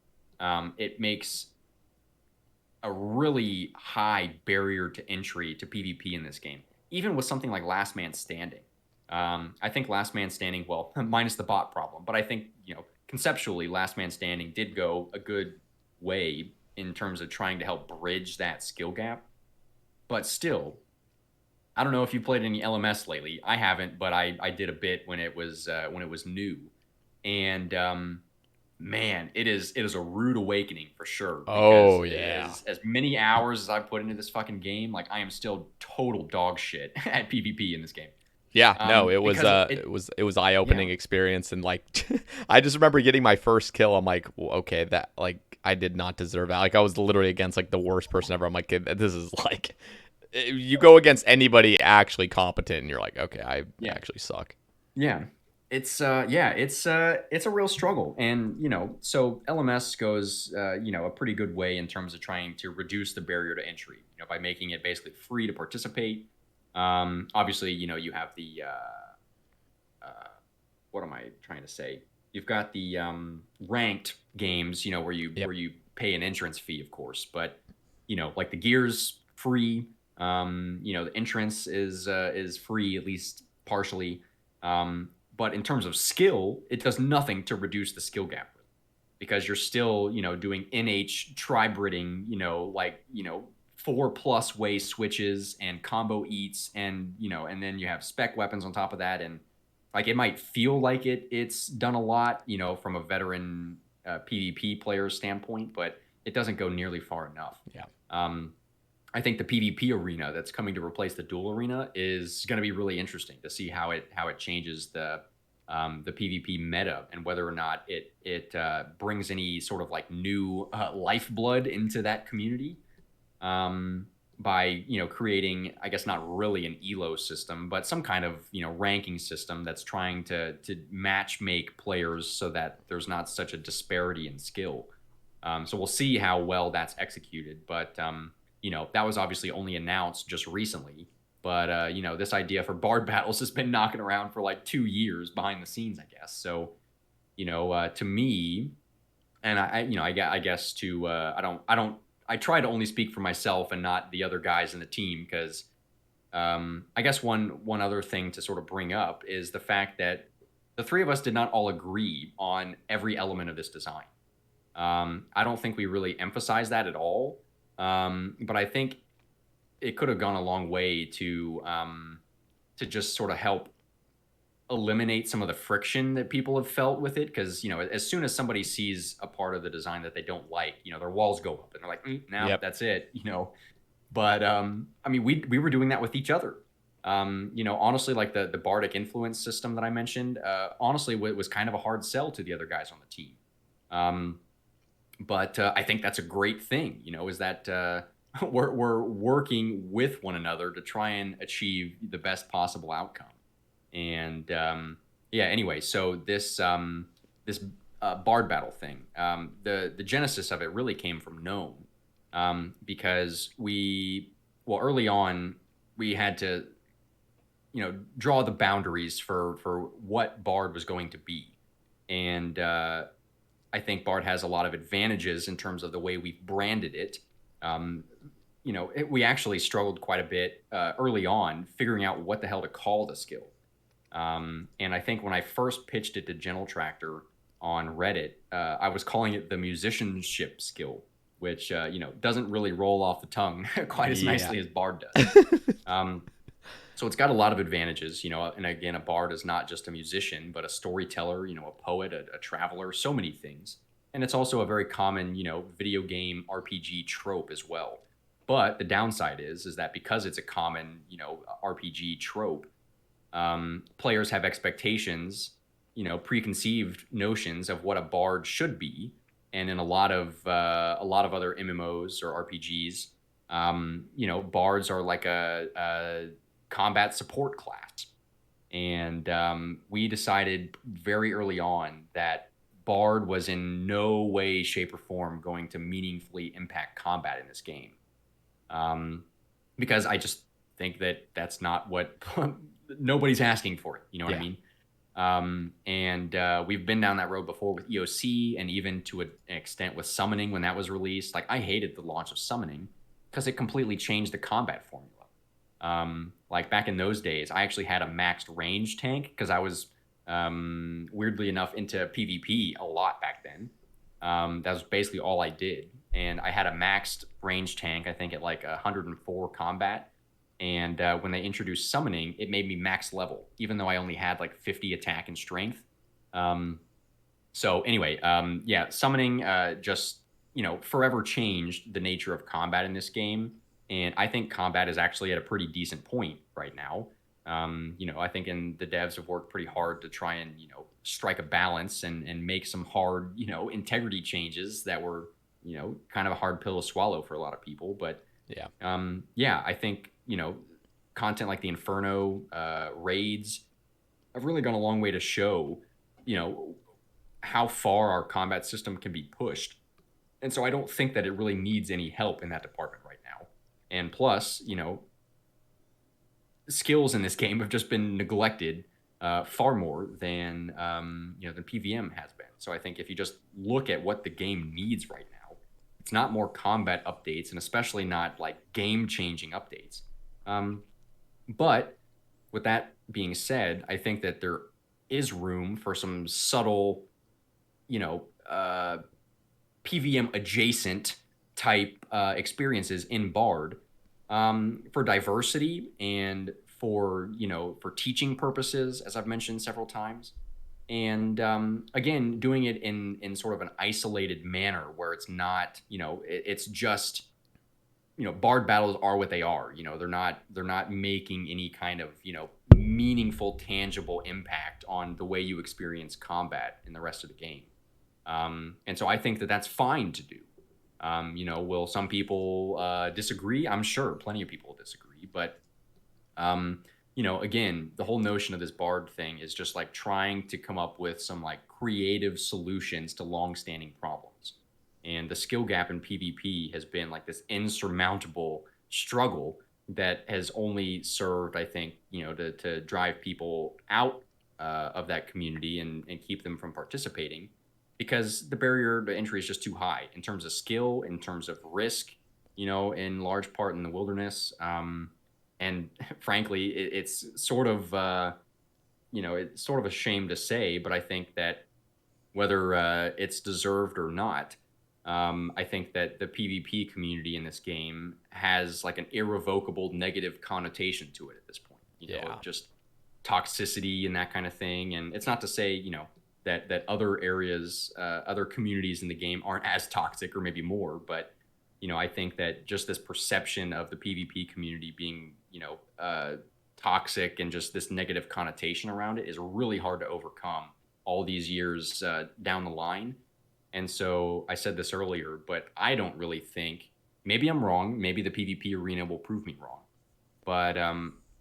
it makes a really high barrier to entry to PvP in this game, even with something like Last Man Standing. I think Last Man Standing, well, minus the bot problem, but I think, conceptually, Last Man Standing did go a good way in terms of trying to help bridge that skill gap. But still, I don't know if you played any LMS lately. I haven't, but I did a bit when it was new, and man, it is a rude awakening for sure. Oh yeah. As many hours as I've put into this fucking game, like I am still total dog shit at PvP in this game. Yeah, no, it was it was eye-opening experience, and like I just remember getting my first kill. I'm like, well, okay, that like I did not deserve that. Like I was literally against like the worst person ever. I'm like, this is like you go against anybody actually competent, and you're like, okay, I actually suck. Yeah. It's it's a real struggle, and so LMS goes a pretty good way in terms of trying to reduce the barrier to entry, by making it basically free to participate. Obviously, you have the what am I trying to say? You've got the ranked games, where you pay an entrance fee, of course, but like the gear's free. The entrance is free, at least partially. But in terms of skill, it does nothing to reduce the skill gap, because you're still, doing NH tri-bridding, 4+ way switches and combo eats, and and then you have spec weapons on top of that, and like it might feel like it's done a lot, from a veteran PvP player standpoint, but it doesn't go nearly far enough. Yeah. I think the PvP arena that's coming to replace the duel arena is going to be really interesting to see how it changes the PvP meta, and whether or not it brings any sort of like new lifeblood into that community by creating, I guess, not really an elo system, but some kind of ranking system that's trying to match make players so that there's not such a disparity in skill. So we'll see how well that's executed, but that was obviously only announced just recently. But this idea for bard battles has been knocking around for like 2 years behind the scenes, I guess. So, to me, and I guess to I try to only speak for myself and not the other guys in the team, because I guess one other thing to sort of bring up is the fact that the three of us did not all agree on every element of this design. I don't think we really emphasized that at all. But I think it could have gone a long way to just sort of help eliminate some of the friction that people have felt with it. Because, as soon as somebody sees a part of the design that they don't like, their walls go up and they're like, now Yep. that's it. But I mean, we were doing that with each other. Honestly, like the Bardic influence system that I mentioned, honestly, it was kind of a hard sell to the other guys on the team. But I think that's a great thing, is that we're working with one another to try and achieve the best possible outcome. And yeah, anyway, so this Bard battle thing, the genesis of it really came from Gnome, because early on we had to draw the boundaries for what Bard was going to be, and I think Bard has a lot of advantages in terms of the way we've branded it. We actually struggled quite a bit early on figuring out what the hell to call the skill. And I think when I first pitched it to Gentle Tractor on Reddit, I was calling it the musicianship skill, which doesn't really roll off the tongue quite as nicely as Bard does. So it's got a lot of advantages, and again, a bard is not just a musician, but a storyteller, a poet, a traveler, so many things. And it's also a very common, video game RPG trope as well. But the downside is that because it's a common, RPG trope, players have expectations, preconceived notions of what a bard should be. And in a lot of other MMOs or RPGs, bards are like a combat support class. And we decided very early on that Bard was in no way, shape, or form going to meaningfully impact combat in this game. Because I just think that that's not what nobody's asking for it. You know what I mean? And we've been down that road before with EOC, and even to an extent with summoning when that was released. Like, I hated the launch of summoning because it completely changed the combat formula. Like back in those days, I actually had a maxed range tank because I was weirdly enough into PvP a lot back then. That was basically all I did. And I had a maxed range tank, I think at like 104 combat. And when they introduced summoning, it made me max level, even though I only had like 50 attack and strength. So anyway, yeah, summoning just, forever changed the nature of combat in this game. And I think combat is actually at a pretty decent point right now. I think the devs have worked pretty hard to try and, strike a balance and make some hard, integrity changes that were, kind of a hard pill to swallow for a lot of people. But yeah, I think, content like the Inferno raids have really gone a long way to show, how far our combat system can be pushed. And so I don't think that it really needs any help in that department right now. And plus, skills in this game have just been neglected far more than than PVM has been. So I think if you just look at what the game needs right now, it's not more combat updates, and especially not like game-changing updates. But with that being said, I think that there is room for some subtle, PVM adjacent type experiences in Bard, for diversity and for teaching purposes, as I've mentioned several times. And again, doing it in sort of an isolated manner where it's not, it's just, Bard battles are what they are. They're not making any kind of, meaningful, tangible impact on the way you experience combat in the rest of the game. And so I think that that's fine to do. Will some people disagree? I'm sure plenty of people disagree. But, again, the whole notion of this Bard thing is just like trying to come up with some like creative solutions to long-standing problems. And the skill gap in PvP has been like this insurmountable struggle that has only served, I think, to drive people out of that community and keep them from participating, because the barrier to entry is just too high in terms of skill, in terms of risk, in large part in the wilderness. And frankly, it's sort of, it's sort of a shame to say, but I think that whether it's deserved or not, I think that the PvP community in this game has like an irrevocable negative connotation to it at this point. toxicity and that kind of thing. And it's not to say, that other areas, other communities in the game aren't as toxic or maybe more, but I think that just this perception of the PvP community being, toxic and just this negative connotation around it is really hard to overcome all these years down the line. And so I said this earlier, but I don't really think, maybe I'm wrong, maybe the PvP arena will prove me wrong, but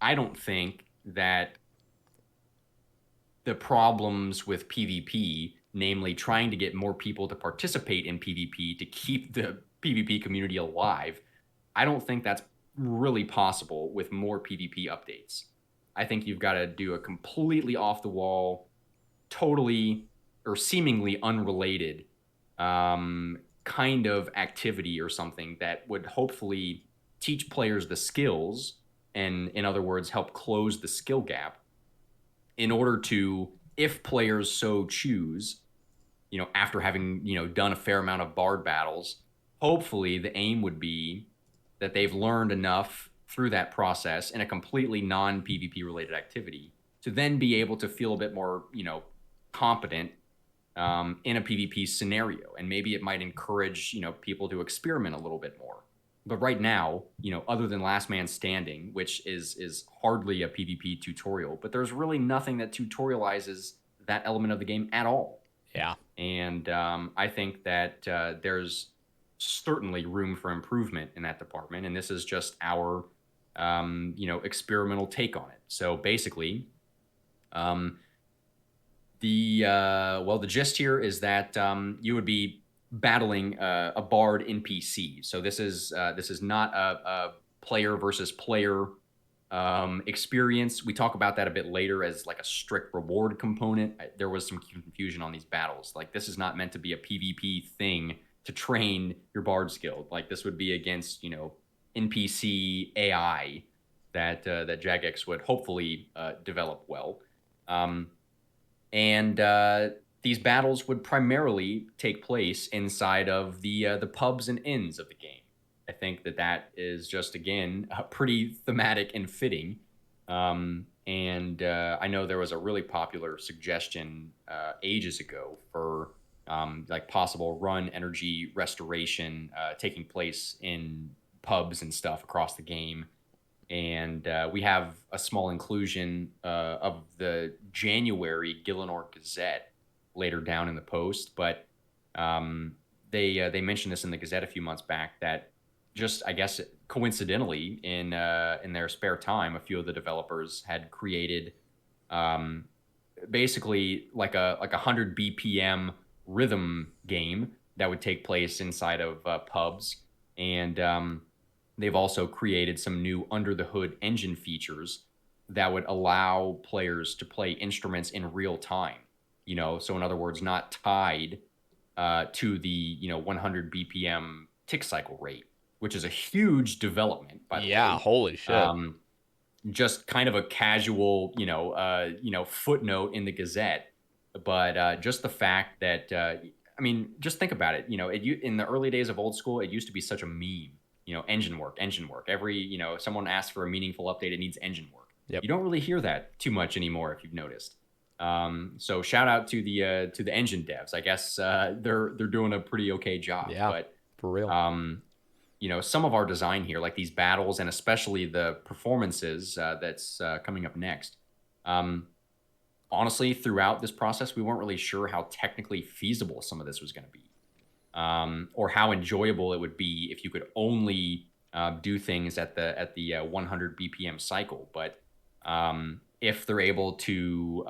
I don't think that the problems with PvP, namely trying to get more people to participate in PvP to keep the PvP community alive, I don't think that's really possible with more PvP updates. I think you've got to do a completely off the wall, totally or seemingly unrelated kind of activity or something that would hopefully teach players the skills and, in other words, help close the skill gap in order to, if players so choose, after having, done a fair amount of bard battles, hopefully the aim would be that they've learned enough through that process in a completely non-PvP related activity to then be able to feel a bit more, competent in a PvP scenario. And maybe it might encourage, people to experiment a little bit more. But right now, other than Last Man Standing, which is hardly a PvP tutorial, but there's really nothing that tutorializes that element of the game at all. Yeah. And I think that there's certainly room for improvement in that department. And this is just our, experimental take on it. So basically, the gist here is that you would be battling a bard NPC. So this is not a player versus player experience. We talk about that a bit later as like a strict reward component. There was some confusion on these battles. Like, this is not meant to be a PvP thing to train your bard skill. Like, this would be against, NPC AI that Jagex would hopefully develop well. These battles would primarily take place inside of the pubs and inns of the game. I think that is just, again, pretty thematic and fitting. I know there was a really popular suggestion ages ago for like possible run energy restoration taking place in pubs and stuff across the game. And we have a small inclusion of the January Gillinor Gazette later down in the post, but they mentioned this in the Gazette a few months back that just, I guess, coincidentally in their spare time, a few of the developers had created basically like a 100 BPM rhythm game that would take place inside of pubs, and they've also created some new under the hood engine features that would allow players to play instruments in real time. So in other words, not tied to the 100 BPM tick cycle rate, which is a huge development, by the way. Yeah, holy shit. Just kind of a casual, footnote in the Gazette, but just the fact that, just think about it. In the early days of old school, it used to be such a meme. Engine work. Every, someone asks for a meaningful update, it needs engine work. Yep. You don't really hear that too much anymore, if you've noticed. So shout out to the engine devs. I guess they're doing a pretty okay job. Yeah, but for real. Some of our design here, like these battles and especially the performances that's coming up next. Honestly, throughout this process, we weren't really sure how technically feasible some of this was going to be, or how enjoyable it would be if you could only do things at the 100 BPM cycle. But if they're able to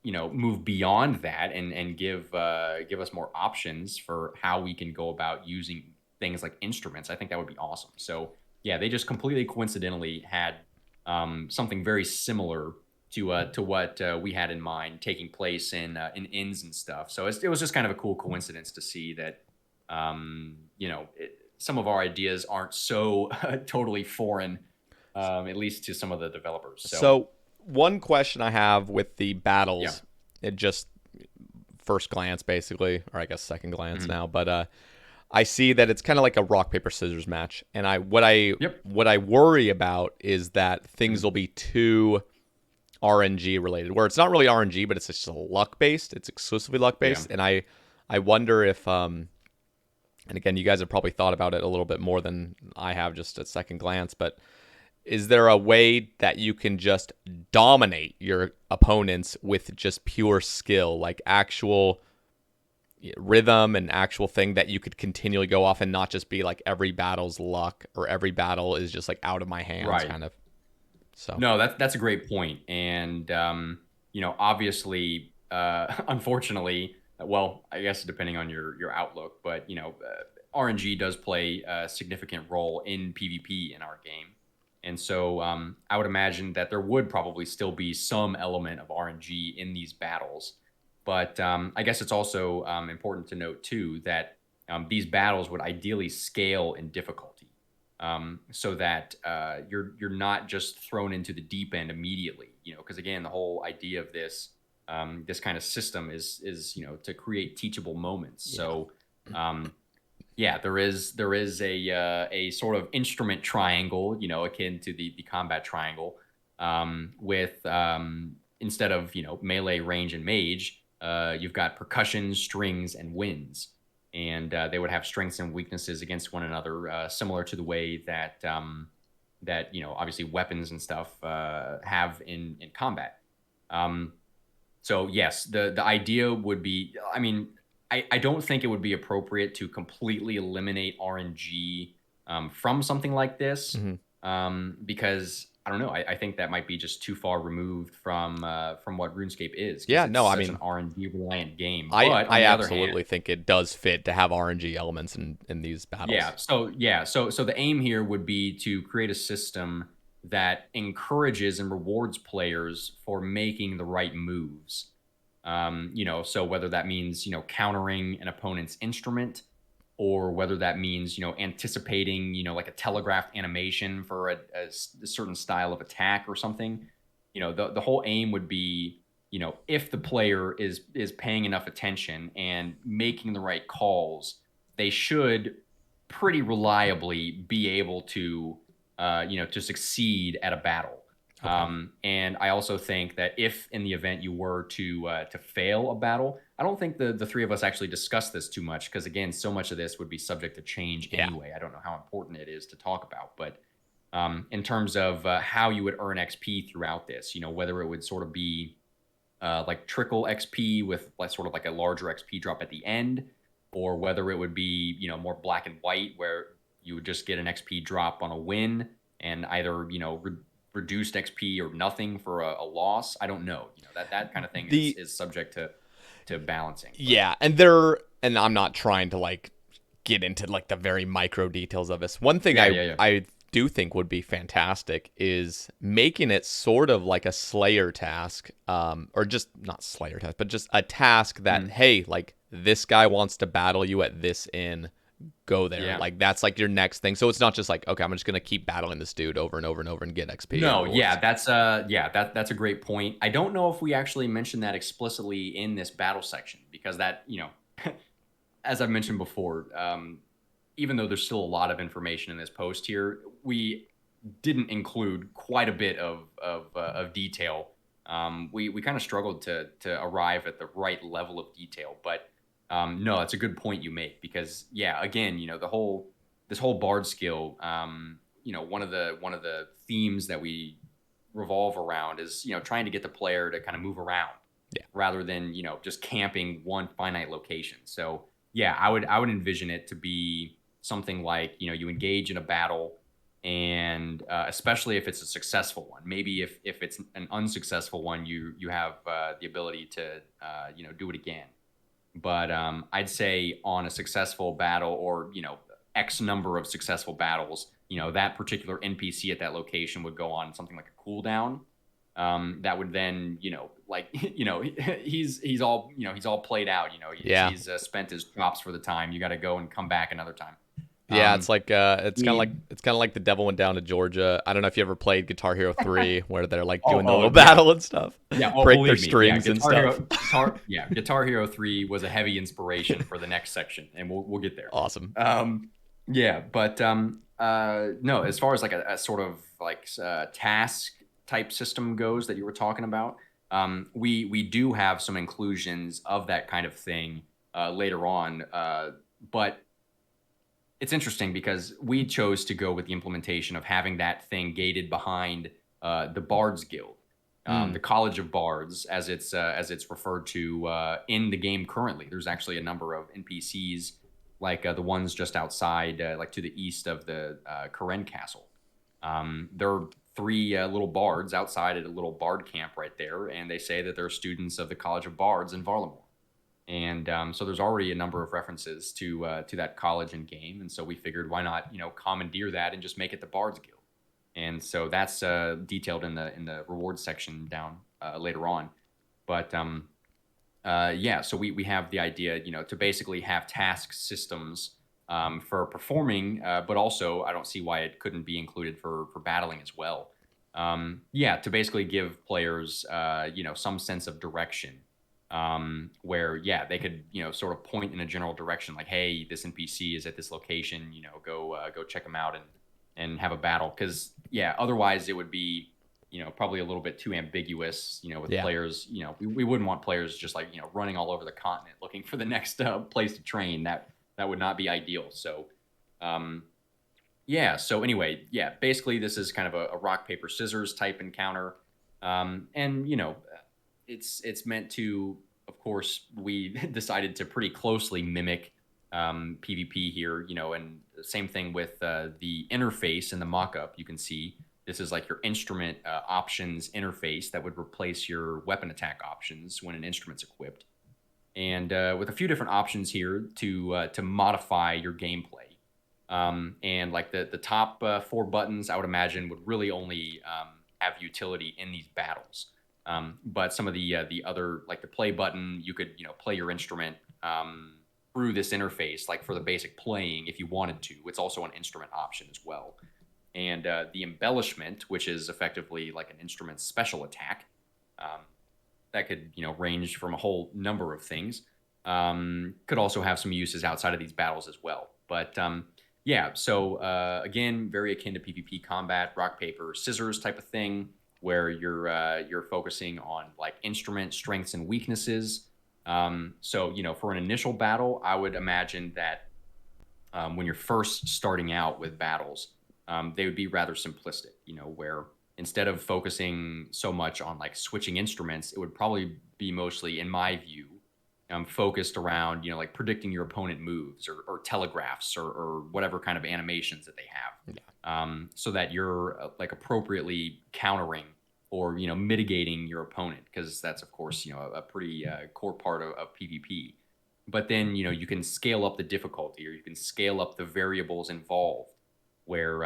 move beyond that and give us more options for how we can go about using things like instruments, I think that would be awesome. So yeah, they just completely coincidentally had something very similar to what we had in mind taking place in inns and stuff. So it was just kind of a cool coincidence to see that some of our ideas aren't so totally foreign, at least to some of the developers. So one question I have with the battles, it just first glance basically, or I guess second glance now, but I see that it's kind of like a rock paper scissors match, and what I worry about is that things will be too RNG related, where it's not really RNG, but it's just luck based. It's exclusively luck based, Yeah. and I wonder if and again, you guys have probably thought about it a little bit more than I have just at second glance, but is there a way that you can just dominate your opponents with just pure skill, like actual rhythm and actual thing that you could continually go off and not just be like every battle's luck or every battle is just like out of my hands Right. kind of? So No, that's a great point. And obviously, unfortunately, well, I guess depending on your outlook, but RNG does play a significant role in PvP in our game. And so I would imagine that there would probably still be some element of RNG in these battles. But I guess it's also important to note too that these battles would ideally scale in difficulty, so that you're not just thrown into the deep end immediately. Because again, the whole idea of this kind of system is to create teachable moments. Yeah. So yeah, there is a sort of instrument triangle, akin to the combat triangle, with instead of melee, range, and mage, you've got percussion, strings, and winds, and they would have strengths and weaknesses against one another, similar to the way that obviously weapons and stuff have in combat. So yes, the idea would be, I mean, I don't think it would be appropriate to completely eliminate RNG from something like this, because I don't know. I think that might be just too far removed from what RuneScape is. 'Cause yeah, it's no, I such mean, an RNG reliant game. I But on I the other hand, absolutely think it does fit to have RNG elements in these battles. So the aim here would be to create a system that encourages and rewards players for making the right moves. So whether that means countering an opponent's instrument, or whether that means anticipating like a telegraphed animation for a certain style of attack or something. The whole aim would be if the player is paying enough attention and making the right calls, they should pretty reliably be able to to succeed at a battle. Okay. And I also think that if in the event you were to fail a battle, I don't think the three of us actually discussed this too much, because again, so much of this would be subject to change Yeah. anyway. I don't know how important it is to talk about, but in terms of how you would earn XP throughout this, whether it would sort of be like trickle XP with like sort of like a larger XP drop at the end, or whether it would be more black and white where you would just get an XP drop on a win and either reduced XP or nothing for a loss. I don't know. That kind of thing is subject to balancing. But. Yeah, and I'm not trying to like get into like the very micro details of this. One thing Yeah. I do think would be fantastic is making it sort of like a Slayer task, or just not Slayer task, but just a task that hey, like this guy wants to battle you at this inn. Go there. Yeah. Like that's like your next thing. So it's not just like, okay, I'm just gonna keep battling this dude over and over and over and get XP. No, yeah, that's a great point. I don't know if we actually mentioned that explicitly in this battle section, because that, as I've mentioned before, even though there's still a lot of information in this post here, we didn't include quite a bit of detail. We kind of struggled to arrive at the right level of detail, but no, that's a good point you make, because yeah, again, this whole bard skill, one of the themes that we revolve around is trying to get the player to kind of move around, rather than just camping one finite location. So yeah, I would envision it to be something like you engage in a battle, and especially if it's a successful one. Maybe if it's an unsuccessful one, you have the ability to do it again. But I'd say on a successful battle, or X number of successful battles, that particular NPC at that location would go on something like a cooldown. That would then, he's all played out. He's spent his chops for the time. You got to go and come back another time. Yeah, it's like it's kind of like the devil went down to Georgia. I don't know if you ever played Guitar Hero 3, where they're like doing the little battle and stuff. Yeah, break their strings and stuff. Guitar Hero 3 was a heavy inspiration for the next section, and we'll get there. Awesome. Yeah, but no, as far as like a sort of like task type system goes that you were talking about, we do have some inclusions of that kind of thing later on, but it's interesting because we chose to go with the implementation of having that thing gated behind the Bards Guild, the College of Bards, as it's referred to in the game currently. There's actually a number of NPCs like the ones just outside, like to the east of the Karen Castle. There are three little bards outside at a little bard camp right there, and they say that they're students of the College of Bards in Varlamore. And so there's already a number of references to that college and game, and so we figured why not commandeer that and just make it the Bards Guild. And so that's detailed in the rewards section down later on. But yeah, so we have the idea to basically have task systems for performing, but also I don't see why it couldn't be included for battling as well. Yeah, to basically give players some sense of direction. Where they could sort of point in a general direction, like, hey, this NPC is at this location, go check them out and have a battle, because otherwise it would be probably a little bit too ambiguous with players. We wouldn't want players just like running all over the continent looking for the next place to train. That would not be ideal. So so anyway, basically this is kind of a rock paper scissors type encounter, and it's meant to, of course, we decided to pretty closely mimic PvP here, and the same thing with the interface in the mock-up. You can see this is like your instrument options interface that would replace your weapon attack options when an instrument's equipped, and with a few different options here to modify your gameplay. And like the top 4 buttons, I would imagine, would really only have utility in these battles. But some of the other, like the play button, you could play your instrument through this interface, like for the basic playing if you wanted to. It's also an instrument option as well. And the embellishment, which is effectively like an instrument special attack, that could range from a whole number of things. Could also have some uses outside of these battles as well. But so again, very akin to PvP combat, rock paper scissors type of thing, where you're focusing on like instrument strengths and weaknesses. So for an initial battle, I would imagine that when you're first starting out with battles, they would be rather simplistic. Where instead of focusing so much on like switching instruments, it would probably be mostly, in my view, focused around like predicting your opponent moves or telegraphs or whatever kind of animations that they have, so that you're like appropriately countering or mitigating your opponent, because that's of course a pretty core part of PvP. But then you can scale up the difficulty, or you can scale up the variables involved, where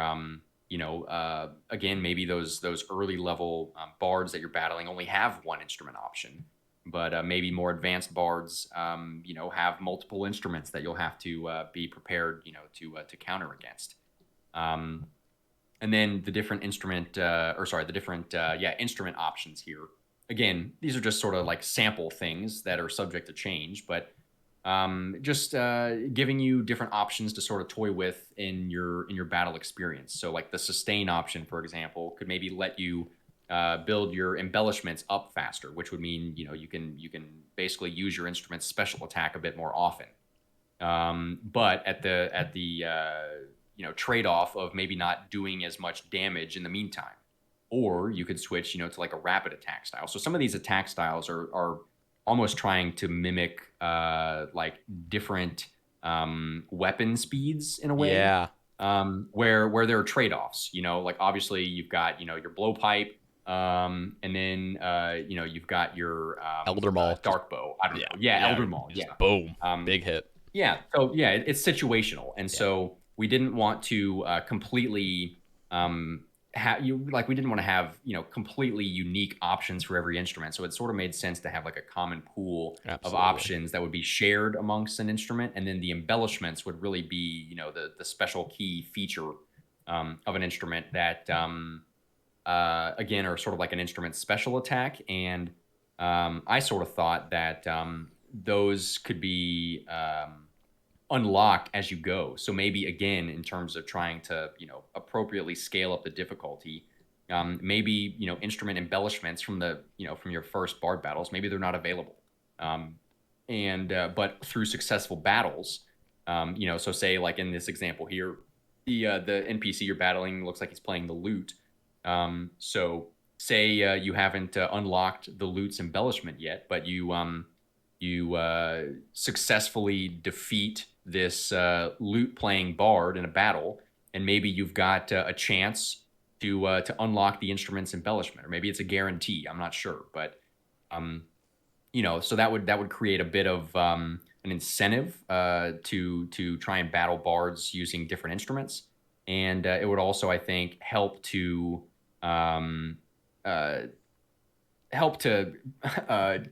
again, maybe those early level bards that you're battling only have one instrument option. But maybe more advanced bards, have multiple instruments that you'll have to be prepared, to counter against. And then the different instrument, instrument options here. Again, these are just sort of like sample things that are subject to change, but just giving you different options to sort of toy with in your battle experience. So, like the sustain option, for example, could maybe let you build your embellishments up faster, which would mean you can basically use your instrument's special attack a bit more often, but at the trade-off of maybe not doing as much damage in the meantime. Or you could switch to like a rapid attack style. So some of these attack styles are almost trying to mimic like different weapon speeds in a way, where there are trade-offs. Like obviously you've got your blowpipe, and then you've got your Elder Maul, dark bow. I don't know. Elder Maul. Boom, big hit. So it's situational, and so we didn't want to completely we didn't want to have completely unique options for every instrument. So it sort of made sense to have like a common pool of options that would be shared amongst an instrument, and then the embellishments would really be the special key feature of an instrument that again are sort of like an instrument special attack. And I sort of thought that those could be unlocked as you go. So maybe again, in terms of trying to appropriately scale up the difficulty, Maybe, instrument embellishments from from your first bard battles, maybe they're not available. But through successful battles, so say like in this example here, the NPC you're battling looks like he's playing the lute. So say you haven't unlocked the lute's embellishment yet, but you successfully defeat this lute playing bard in a battle, and maybe you've got a chance to unlock the instrument's embellishment, or maybe it's a guarantee. I'm not sure, but so that would create a bit of an incentive to try and battle bards using different instruments, and it would also, I think, um, uh, help to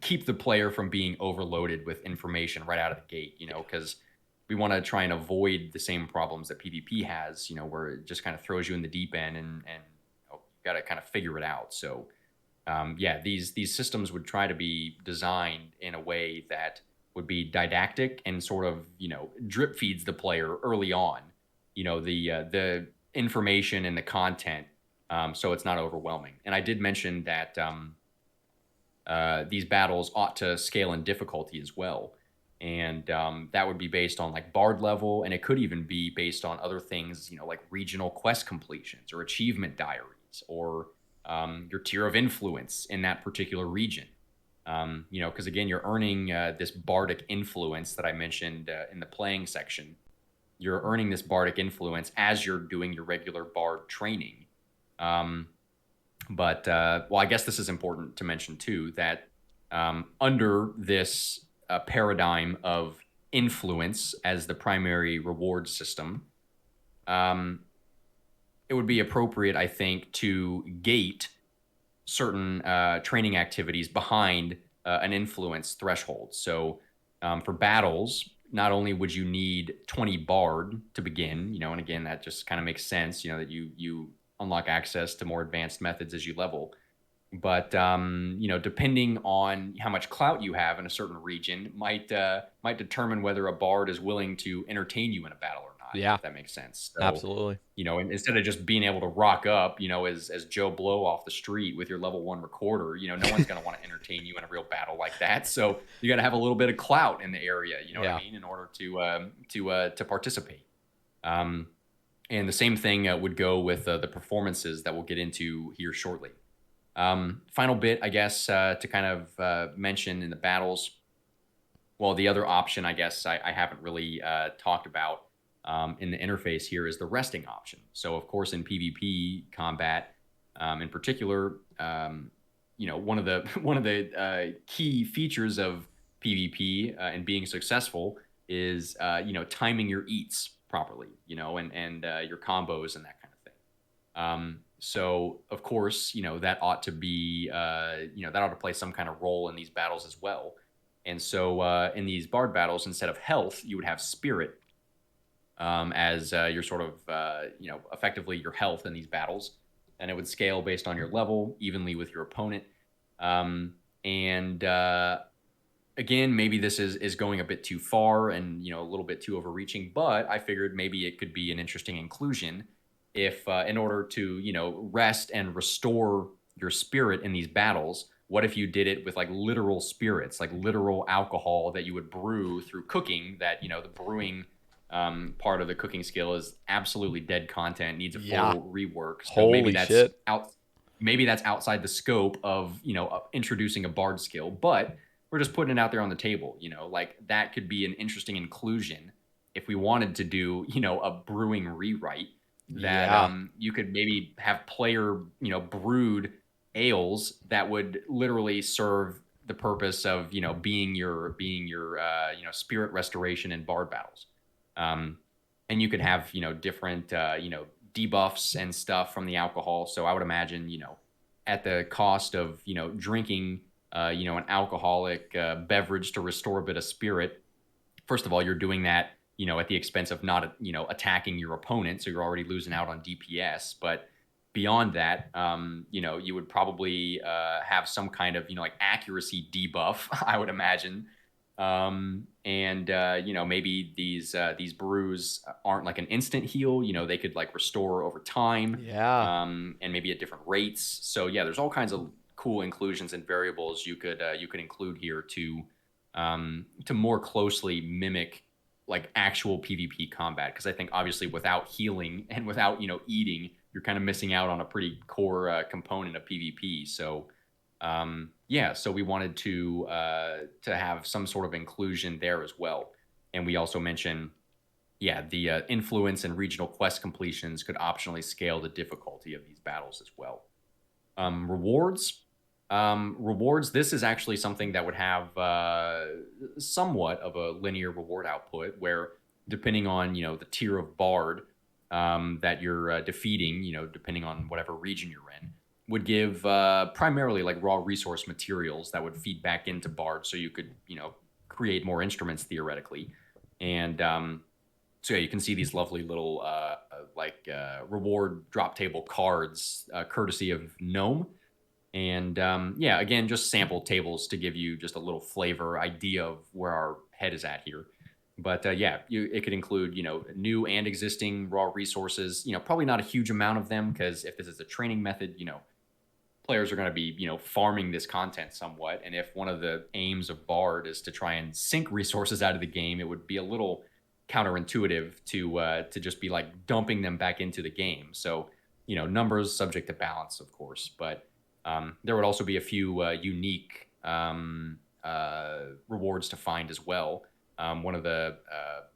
keep the player from being overloaded with information right out of the gate. Because we want to try and avoid the same problems that PvP has. Where it just kind of throws you in the deep end, and you got to kind of figure it out. So these systems would try to be designed in a way that would be didactic and sort of drip feeds the player early on. The information and the content, so it's not overwhelming. And I did mention that these battles ought to scale in difficulty as well, and that would be based on like bard level, and it could even be based on other things, like regional quest completions or achievement diaries, or your tier of influence in that particular region. Because again, you're earning this bardic influence that I mentioned in the playing section. You're earning this bardic influence as you're doing your regular bard training. Well, I guess this is important to mention too, that under this paradigm of influence as the primary reward system, it would be appropriate, I think, to gate certain training activities behind an influence threshold. So for battles, not only would you need 20 bard to begin, and again, that just kind of makes sense, that you unlock access to more advanced methods as you level. But depending on how much clout you have in a certain region, might determine whether a bard is willing to entertain you in a battle or not. Yeah. If that makes sense. So, Absolutely. and instead of just being able to rock up, as Joe Blow off the street with your level 1 recorder, no one's going to want to entertain you in a real battle like that. So you got to have a little bit of clout in the area, what I mean, in order to participate. And the same thing would go with the performances that we'll get into here shortly. Final bit, I guess, to kind of mention in the battles. Well, the other option, I guess, I haven't really talked about in the interface here is the resting option. So, of course, in PvP combat, in particular, one of the key features of PvP and being successful is timing your eats properly, and your combos and that kind of thing. So, of course, that ought to be, that ought to play some kind of role in these battles as well. And so in these bard battles, instead of health, you would have spirit as your sort of, effectively your health in these battles. And it would scale based on your level evenly with your opponent. Again, maybe this is going a bit too far and, a little bit too overreaching, but I figured maybe it could be an interesting inclusion if in order to, rest and restore your spirit in these battles, what if you did it with like literal spirits, like literal alcohol that you would brew through cooking, that, the brewing part of the cooking skill is absolutely dead content, needs a full rework. So Holy maybe that's shit. maybe that's outside the scope of, introducing a bard skill, but we're just putting it out there on the table, like that could be an interesting inclusion if we wanted to do, a brewing rewrite that you could maybe have player, brewed ales that would literally serve the purpose of, being your spirit restoration in bard battles. And you could have, different, debuffs and stuff from the alcohol. So I would imagine, at the cost of, drinking, an alcoholic beverage to restore a bit of spirit. First of all, you're doing that, at the expense of not, attacking your opponent. So you're already losing out on DPS. But beyond that, you would probably have some kind of, like accuracy debuff, I would imagine, And maybe these brews aren't like an instant heal. They could like restore over time, Yeah. and maybe at different rates. So yeah, there's all kinds of cool inclusions and variables you could include here to more closely mimic like actual PvP combat. Because I think obviously without healing and without eating, you're kind of missing out on a pretty core component of PvP. So yeah, so we wanted to have some sort of inclusion there as well. And we also mentioned, yeah, the influence and regional quest completions could optionally scale the difficulty of these battles as well. Rewards. Rewards. This is actually something that would have somewhat of a linear reward output, where depending on the tier of bard that you're defeating, depending on whatever region you're in, would give primarily like raw resource materials that would feed back into bard, so you could create more instruments theoretically. And so yeah, you can see these lovely little reward drop table cards, courtesy of Gnome. And yeah, again, just sample tables to give you just a little flavor idea of where our head is at here. But yeah, it could include new and existing raw resources. Probably not a huge amount of them, because if this is a training method, players are going to be farming this content somewhat. And if one of the aims of Bard is to try and sink resources out of the game, it would be a little counterintuitive to just be like dumping them back into the game. So numbers subject to balance, of course, but there would also be a few unique rewards to find as well. One of the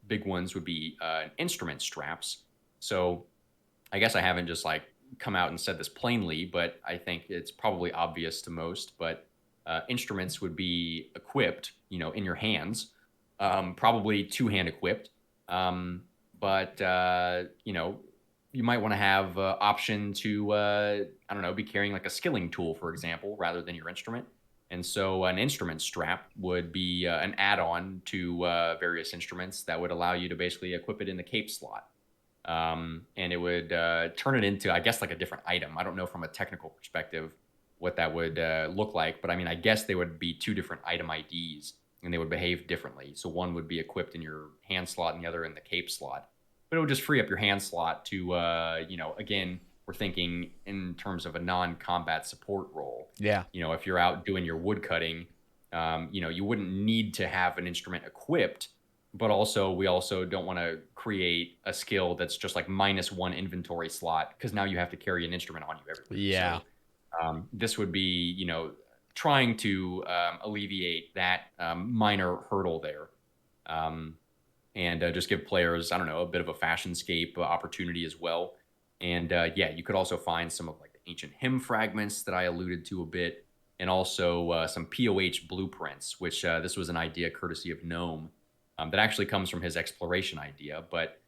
big ones would be instrument straps. So I guess I haven't just like come out and said this plainly, but I think it's probably obvious to most. But instruments would be equipped, in your hands, probably two-hand equipped. But you might want to have option to I don't know, be carrying like a skilling tool, for example, rather than your instrument. And so an instrument strap would be an add-on to various instruments that would allow you to basically equip it in the cape slot. And it would turn it into, I guess, like a different item. I don't know from a technical perspective what that would look like, but I mean, I guess they would be two different item IDs and they would behave differently. So one would be equipped in your hand slot and the other in the cape slot. But it would just free up your hand slot to, again, we're thinking in terms of a non-combat support role. Yeah. If you're out doing your wood cutting, you wouldn't need to have an instrument equipped, but also we also don't want to create a skill that's just like -1 inventory slot, because now you have to carry an instrument on you everywhere. Yeah. So this would be, trying to alleviate that minor hurdle there. And just give players, I don't know, a bit of a fashionscape opportunity as well. And yeah, you could also find some of like the ancient hymn fragments that I alluded to a bit, and also some POH blueprints, which this was an idea courtesy of Gnome that actually comes from his exploration idea, but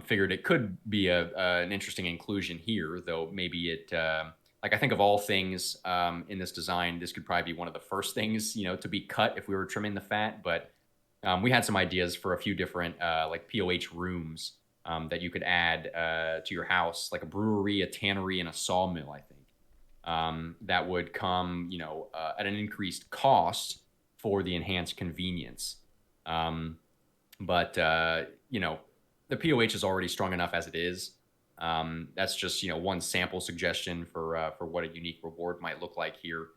figured it could be an interesting inclusion here, though maybe it, like I think of all things in this design, this could probably be one of the first things, to be cut if we were trimming the fat, but we had some ideas for a few different like POH rooms that you could add to your house, like a brewery, a tannery, and a sawmill, I think. That would come, at an increased cost for the enhanced convenience. But the POH is already strong enough as it is. That's just one sample suggestion for what a unique reward might look like here.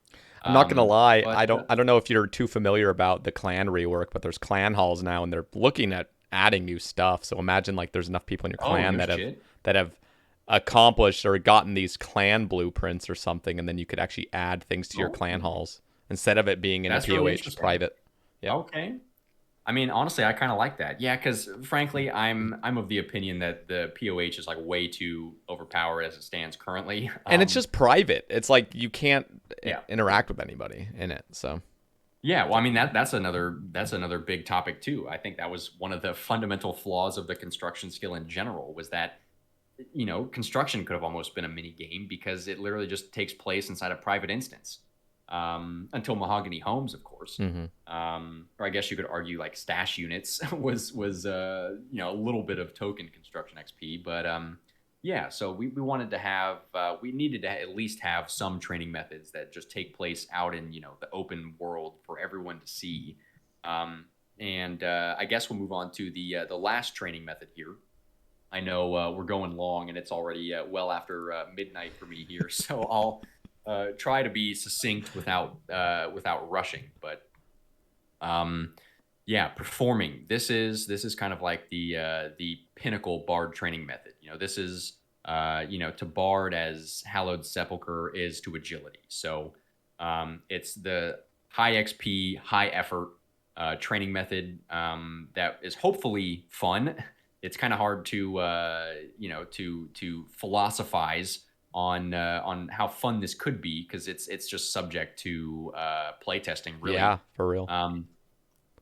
I'm not gonna lie, But I don't know if you're too familiar about the clan rework, but there's clan halls now, and they're looking at adding new stuff. So imagine like there's enough people in your clan that have accomplished or gotten these clan blueprints or something, and then you could actually add things to your clan halls instead of it being in a That's really POH private. Yeah. Okay. I mean, honestly, I kind of like that. Yeah, because frankly, I'm of the opinion that the POH is like way too overpowered as it stands currently. And it's just private. It's like you can't Yeah. interact with anybody in it. So Yeah, well, I mean that's another big topic too. I think that was one of the fundamental flaws of the construction skill in general, was that construction could have almost been a mini game, because it literally just takes place inside a private instance. Until Mahogany Homes, of course. Mhm. Or I guess you could argue like stash units was a little bit of token construction XP, but yeah. So we wanted to have we needed to at least have some training methods that just take place out in the open world for everyone to see. And I guess we'll move on to the last training method here. I know we're going long, and it's already well after midnight for me here, so I'll try to be succinct without rushing. But yeah, performing. This is kind of like the pinnacle bard training method. This is to bard as hallowed sepulcher is to agility. So it's the high XP, high effort training method that is hopefully fun. It's kind of hard to to philosophize on how fun this could be, because it's just subject to play testing, really. Yeah, for real.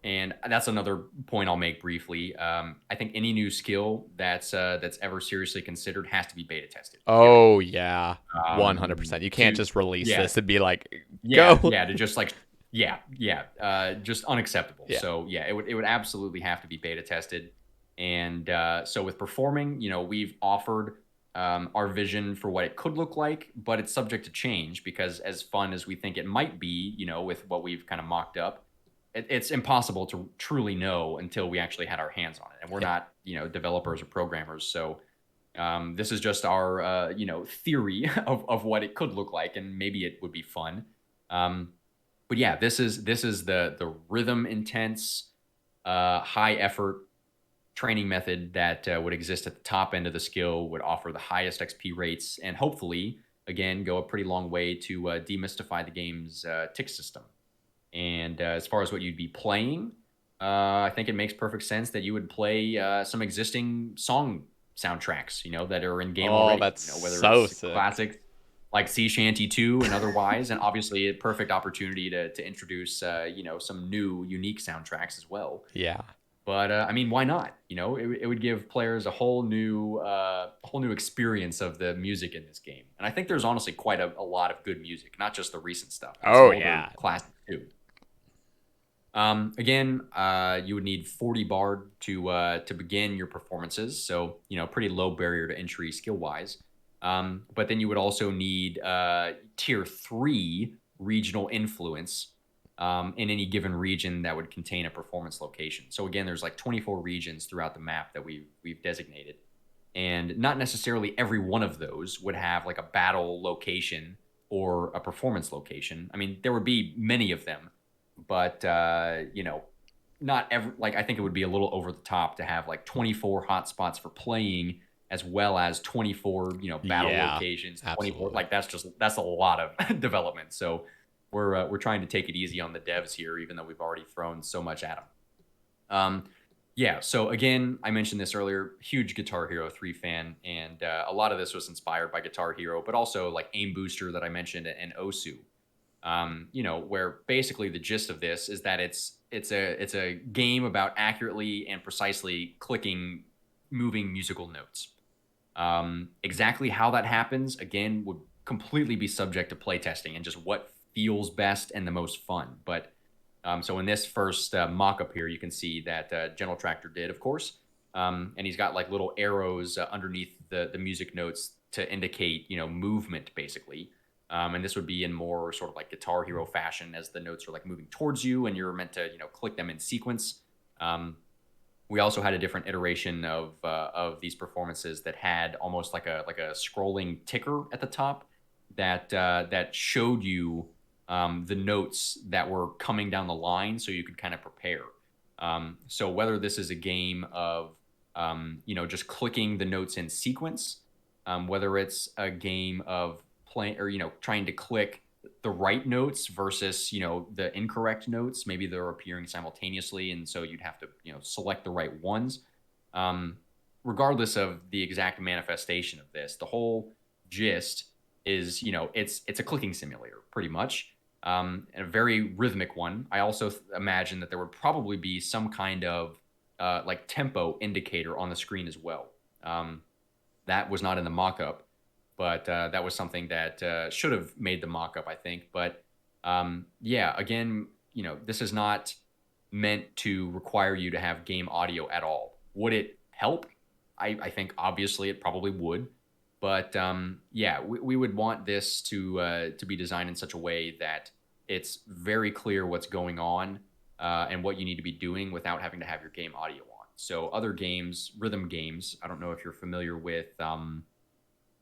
And that's another point I'll make briefly. I think any new skill that's ever seriously considered has to be beta tested. Oh yeah, Um, 100%. You can't just release yeah, this and be like, yeah, go. yeah, to just like, just unacceptable. Yeah. So yeah, it would absolutely have to be beta tested. And so with performing, we've offered our vision for what it could look like, but it's subject to change, because as fun as we think it might be, with what we've kind of mocked up, it's impossible to truly know until we actually had our hands on it. And we're not, developers or programmers. So this is just our, theory of what it could look like, and maybe it would be fun. But yeah, this is the rhythm intense, high effort training method that would exist at the top end of the skill, would offer the highest XP rates, and hopefully, again, go a pretty long way to demystify the game's tick system. And as far as what you'd be playing, I think it makes perfect sense that you would play some existing song soundtracks, that are in game Oh, already. that's Whether so it's sick. classics like Sea Shanty 2 and otherwise, and obviously a perfect opportunity to introduce, some new, unique soundtracks as well. Yeah. But I mean, why not? It would give players a whole new experience of the music in this game. And I think there's honestly quite a lot of good music, not just the recent stuff. And some Oh older yeah. classics too. Again, you would need 40 bard to begin your performances, so pretty low barrier to entry skill wise. But then you would also need tier 3 regional influence in any given region that would contain a performance location. So again, there's like 24 regions throughout the map that we've designated, and not necessarily every one of those would have like a battle location or a performance location. I mean, there would be many of them, but not every, like, I think it would be a little over the top to have like 24 hotspots for playing, as well as 24 battle Yeah, locations. 24, absolutely. like that's a lot of development. So we're trying to take it easy on the devs here, even though we've already thrown so much at them. Yeah, so again, I mentioned this earlier, huge Guitar Hero 3 fan, and a lot of this was inspired by Guitar Hero, but also like Aim Booster that I mentioned, and Osu. Where basically the gist of this is that it's a game about accurately and precisely clicking moving musical notes. Exactly how that happens, again, would completely be subject to playtesting and just what feels best and the most fun. But so in this first mock-up here, you can see that General Tractor did, of course, and he's got like little arrows underneath the music notes to indicate movement, basically. And this would be in more sort of like Guitar Hero fashion, as the notes are like moving towards you and you're meant to click them in sequence. We also had a different iteration of these performances that had almost like a scrolling ticker at the top that showed you the notes that were coming down the line, so you could kind of prepare. So whether this is a game of just clicking the notes in sequence, whether it's a game of playing or trying to click the right notes versus the incorrect notes, maybe they're appearing simultaneously, and so you'd have to select the right ones. Regardless of the exact manifestation of this, the whole gist is it's a clicking simulator pretty much, and a very rhythmic one. I also imagine that there would probably be some kind of like tempo indicator on the screen as well. That was not in the mock-up, but that was something that should have made the mock-up, I think. But yeah, again, this is not meant to require you to have game audio at all. Would it help? I think obviously it probably would. But yeah, we would want this to be designed in such a way that it's very clear what's going on, and what you need to be doing without having to have your game audio on. So other games, rhythm games, I don't know if you're familiar with,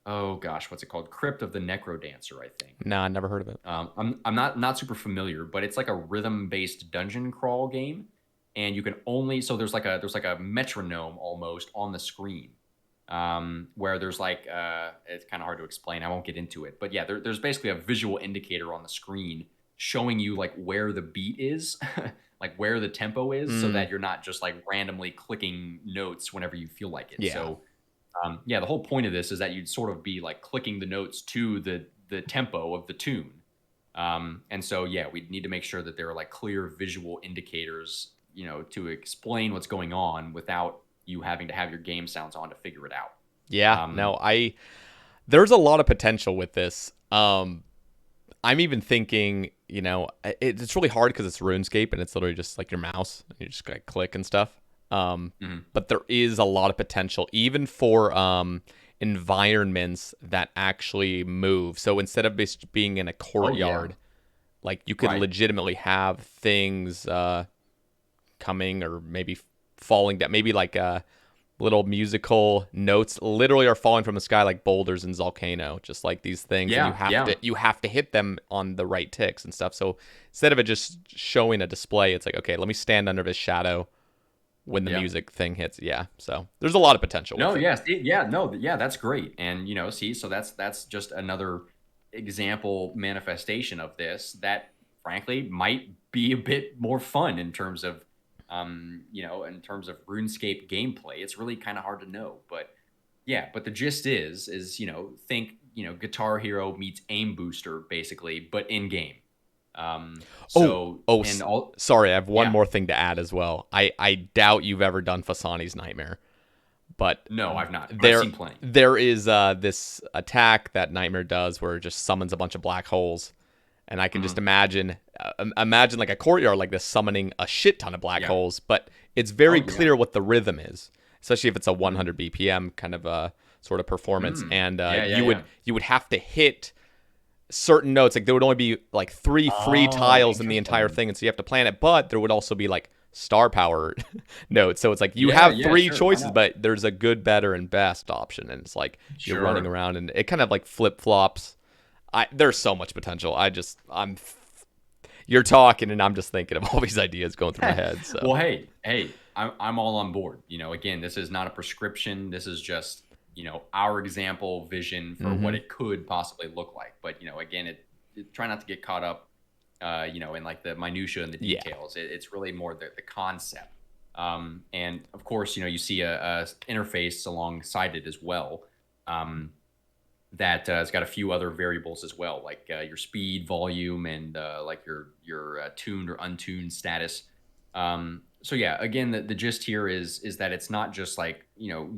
oh gosh, what's it called? Crypt of the Necro Dancer, I think. Nah, I never heard of it. I'm not super familiar, but it's like a rhythm based dungeon crawl game, and you can only so there's like a metronome almost on the screen, where there's like it's kind of hard to explain. I won't get into it, but yeah, there's basically a visual indicator on the screen showing you like where the beat is, like where the tempo is, so that you're not just like randomly clicking notes whenever you feel like it. Yeah. So yeah, the whole point of this is that you'd sort of be like clicking the notes to the tempo of the tune. And so, yeah, we need to make sure that there are like clear visual indicators, to explain what's going on without you having to have your game sounds on to figure it out. Yeah, no, there's a lot of potential with this. I'm even thinking, it's really hard because it's RuneScape and it's literally just like your mouse. You just gotta click and stuff. But there is a lot of potential even for environments that actually move. So instead of just being in a courtyard, like you could legitimately have things coming or maybe falling down, maybe like little musical notes literally are falling from the sky like boulders in Volcano, just like these things. Yeah, and you have to hit them on the right ticks and stuff. So instead of it just showing a display, it's like, okay, let me stand under this shadow when the music thing hits. Yeah. So there's a lot of potential. No, that's great. And so that's just another example manifestation of this that frankly might be a bit more fun in terms of in terms of RuneScape gameplay. It's really kind of hard to know, but the gist is think Guitar Hero meets Aim Booster basically, but in game. Sorry, I have one more thing to add as well. I doubt you've ever done Fasani's Nightmare, but no, I've not. I've seen plenty. There is this attack that Nightmare does where it just summons a bunch of black holes, and I can just imagine like a courtyard like this summoning a shit ton of black holes, but it's very clear what the rhythm is, especially if it's a 100 BPM kind of a sort of performance, and you would have to hit certain notes. Like there would only be like 3 free tiles in the entire thing, and so you have to plan it, but there would also be like star power notes, so it's like you have 3 choices, but there's a good, better, and best option, and it's like you're running around and it kind of like flip-flops. There's so much potential. You're talking and I'm just thinking of all these ideas going through my head. So. Well, hey, I'm all on board. Again, this is not a prescription. This is just our example vision for what it could possibly look like. But again, try not to get caught up in like the minutia and the details. It's really more the concept. And of course, you see a interface alongside it as well. That it's got a few other variables as well, like your speed, volume, and like your tuned or untuned status. So yeah, again, the gist here is that it's not just like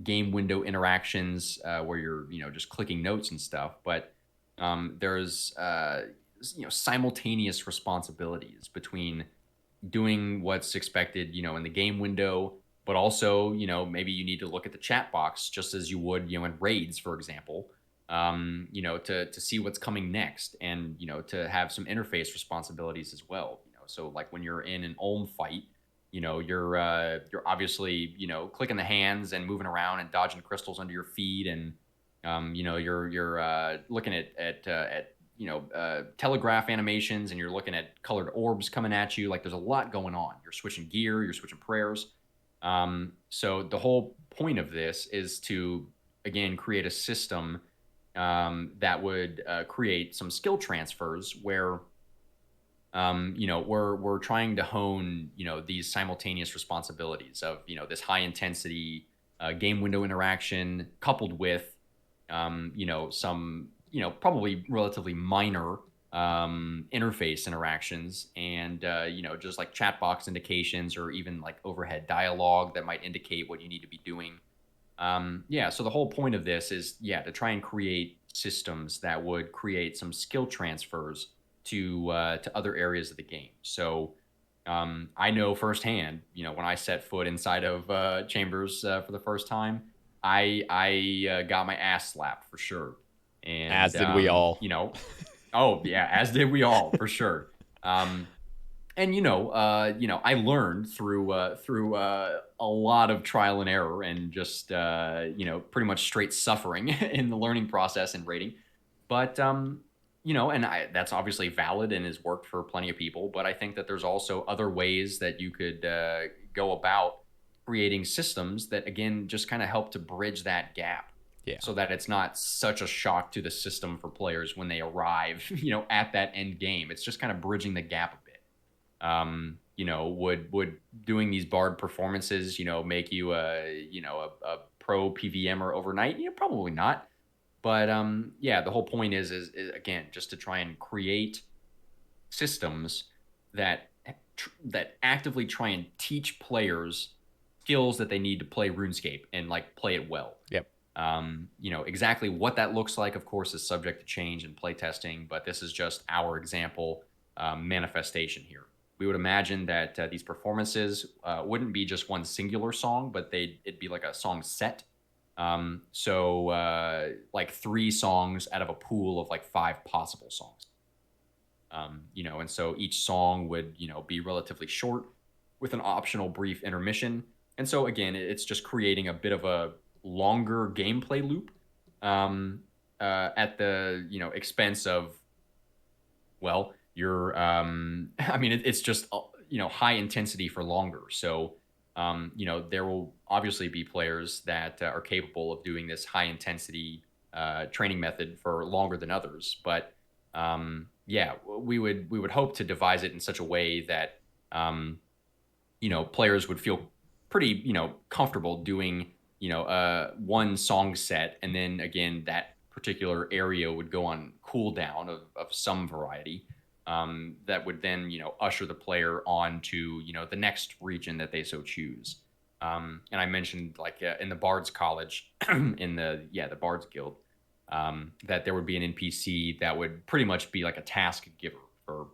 game window interactions where you're just clicking notes and stuff, but there's simultaneous responsibilities between doing what's expected in the game window, but also maybe you need to look at the chat box just as you would in raids, for example. To see what's coming next, and to have some interface responsibilities as well. So like when you're in an Ulm fight, you're obviously clicking the hands and moving around and dodging crystals under your feet, and you're looking at telegraph animations, and you're looking at colored orbs coming at you. Like there's a lot going on. You're switching gear, you're switching prayers. So the whole point of this is to again create a system that would create some skill transfers where we're trying to hone these simultaneous responsibilities of this high intensity game window interaction coupled with some probably relatively minor interface interactions, and just like chat box indications or even like overhead dialogue that might indicate what you need to be doing. So the whole point of this is, to try and create systems that would create some skill transfers to other areas of the game. So I know firsthand, when I set foot inside of Chambers for the first time, I got my ass slapped for sure. And as did we all. Oh yeah, as did we all for sure. I learned through a lot of trial and error and just pretty much straight suffering in the learning process and rating. But that's obviously valid and has worked for plenty of people. But I think that there's also other ways that you could go about creating systems that again just kind of help to bridge that gap. Yeah. So that it's not such a shock to the system for players when they arrive, at that end game. It's just kind of bridging the gap a bit. Would doing these bard performances, make you a pro PVMer overnight? Probably not. But the whole point is again just to try and create systems that that actively try and teach players skills that they need to play RuneScape and like play it well. Yep. Exactly what that looks like, of course, is subject to change and play testing, but this is just our example manifestation here. We would imagine that these performances wouldn't be just one singular song, but it'd be like a song set. Like 3 songs out of a pool of like 5 possible songs. And so each song would, be relatively short with an optional brief intermission. And so again, it's just creating a bit of a longer gameplay loop at the, expense of, well, you're, it's just, high intensity for longer. So, there will obviously be players that are capable of doing this high intensity training method for longer than others. But we would hope to devise it in such a way that players would feel pretty comfortable doing one song set, and then again that particular area would go on cooldown of some variety. That would then, usher the player on to, the next region that they so choose. And I mentioned like in the Bards College, in the Bards Guild, that there would be an NPC that would pretty much be like a task giver for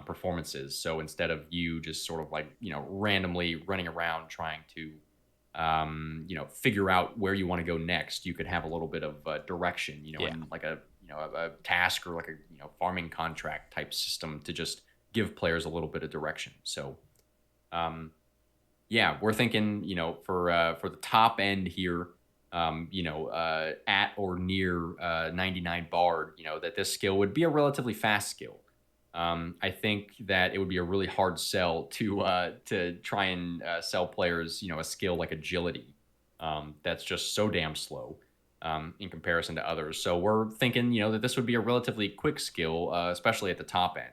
performances. So instead of you just sort of like, randomly running around trying to, figure out where you want to go next, you could have a little bit of direction, in like a task or like a farming contract type system to just give players a little bit of direction. So we're thinking for the top end here, at or near 99 bard, that this skill would be a relatively fast skill. I think that it would be a really hard sell to try and sell players a skill like agility that's just so damn slow in comparison to others. So we're thinking, that this would be a relatively quick skill, especially at the top end,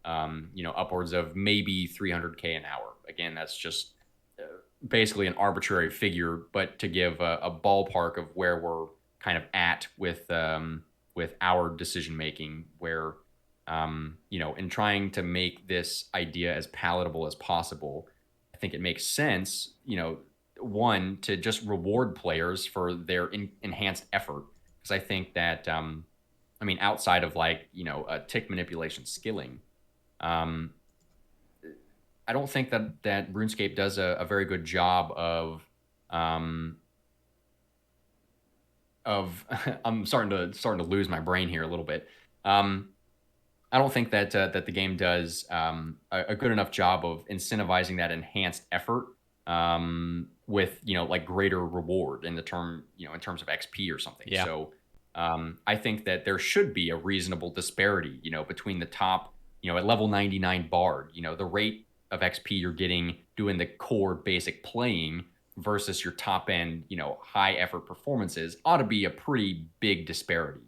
upwards of maybe 300K an hour. Again, that's just basically an arbitrary figure, but to give a ballpark of where we're kind of at with our decision making, where in trying to make this idea as palatable as possible, I think it makes sense, one, to just reward players for their enhanced effort. Because I think that, outside of like, tick manipulation skilling, I don't think that RuneScape does a very good job of I'm starting to lose my brain here a little bit. I don't think that the game does a good enough job of incentivizing that enhanced effort with like greater reward in terms of XP or something. Yeah. So I think that there should be a reasonable disparity between the top at level 99 bard, the rate of XP you're getting doing the core basic playing versus your top end high effort performances ought to be a pretty big disparity.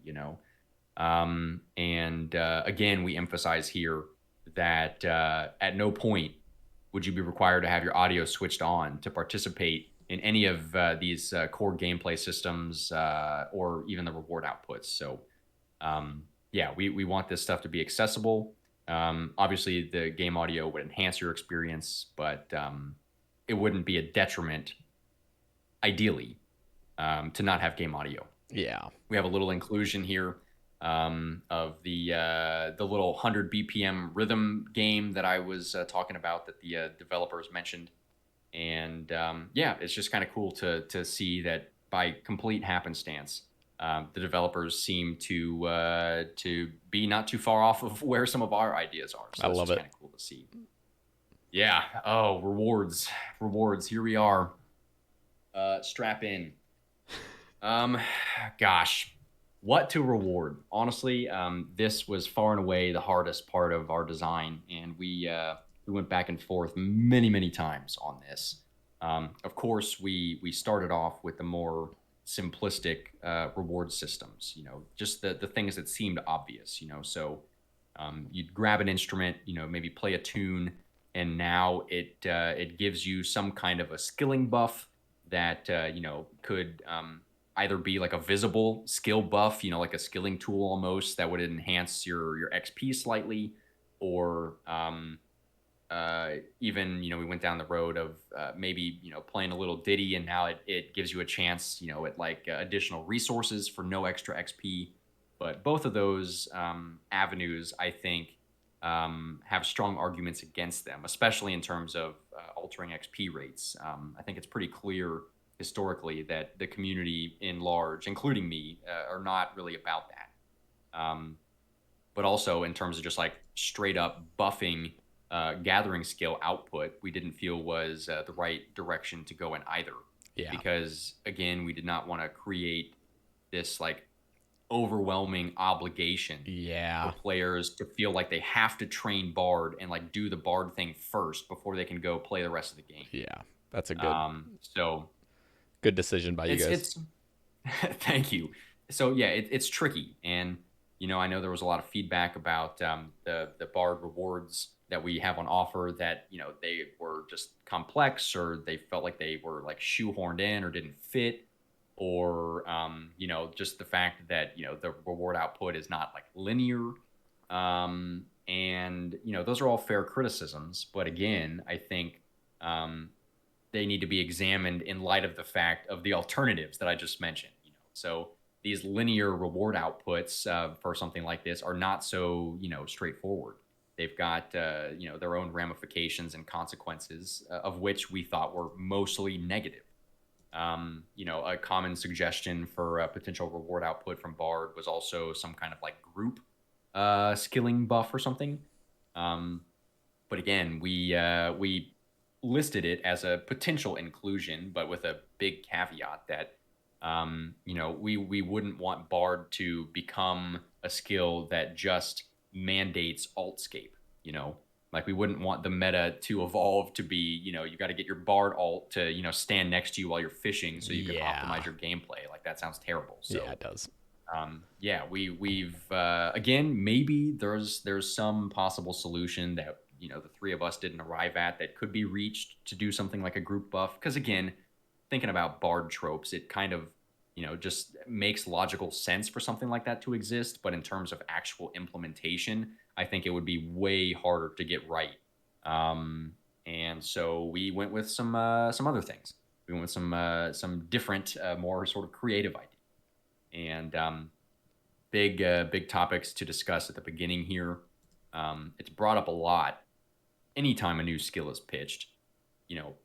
Again, we emphasize here that at no point would you be required to have your audio switched on to participate in any of these core gameplay systems or even the reward outputs. So, we want this stuff to be accessible. Obviously, the game audio would enhance your experience, but it wouldn't be a detriment, ideally, to not have game audio. Yeah. We have a little inclusion here of the little 100 BPM rhythm game that I was talking about that the developers mentioned. And it's just kind of cool to see that by complete happenstance, the developers seem to be not too far off of where some of our ideas are. So I love it. Kind of cool to see. Yeah. Oh, rewards. Rewards. Here we are. Strap in. Um, Gosh, what to reward? Honestly, this was far and away the hardest part of our design, and we went back and forth many, many times on this. Of course, we started off with the more simplistic reward systems. Just the things that seemed obvious. So you'd grab an instrument, maybe play a tune, and now it gives you some kind of a skilling buff that could either be like a visible skill buff, like a skilling tool almost that would enhance your XP slightly, or even we went down the road of maybe playing a little ditty, and now it gives you a chance at like additional resources for no extra XP. But both of those avenues, I think, have strong arguments against them, especially in terms of altering XP rates. I think it's pretty clear historically that the community in large, including me, are not really about that. But also in terms of just like straight up buffing gathering skill output, we didn't feel was the right direction to go in either. Yeah. Because again, we did not want to create this like overwhelming obligation for Yeah. players to feel like they have to train Bard and like do the Bard thing first before they can go play the rest of the game. Yeah. That's a good So good decision by you guys. it's thank you. So yeah, it's tricky, and I know there was a lot of feedback about the Bard rewards that we have on offer that they were just complex, or they felt like they were like shoehorned in or didn't fit, or just the fact that the reward output is not like linear. And those are all fair criticisms, but again, I think they need to be examined in light of the fact of the alternatives that I just mentioned. So these linear reward outputs for something like this are not so straightforward. They've got their own ramifications and consequences, of which we thought were mostly negative. A common suggestion for a potential reward output from Bard was also some kind of like group skilling buff or something. Um, but again, we listed it as a potential inclusion, but with a big caveat that we wouldn't want Bard to become a skill that just mandates altscape. Like we wouldn't want the meta to evolve to be you got to get your Bard alt to stand next to you while you're fishing so you can optimize your gameplay. Like that sounds terrible. So yeah, it does. yeah, we've again, maybe there's some possible solution that the three of us didn't arrive at that could be reached to do something like a group buff. Because again, thinking about Bard tropes, it kind of just makes logical sense for something like that to exist. But in terms of actual implementation, I think it would be way harder to get right. And so we went with some other things. We went with some different, more sort of creative ideas. And big topics to discuss at the beginning here. It's brought up a lot anytime a new skill is pitched.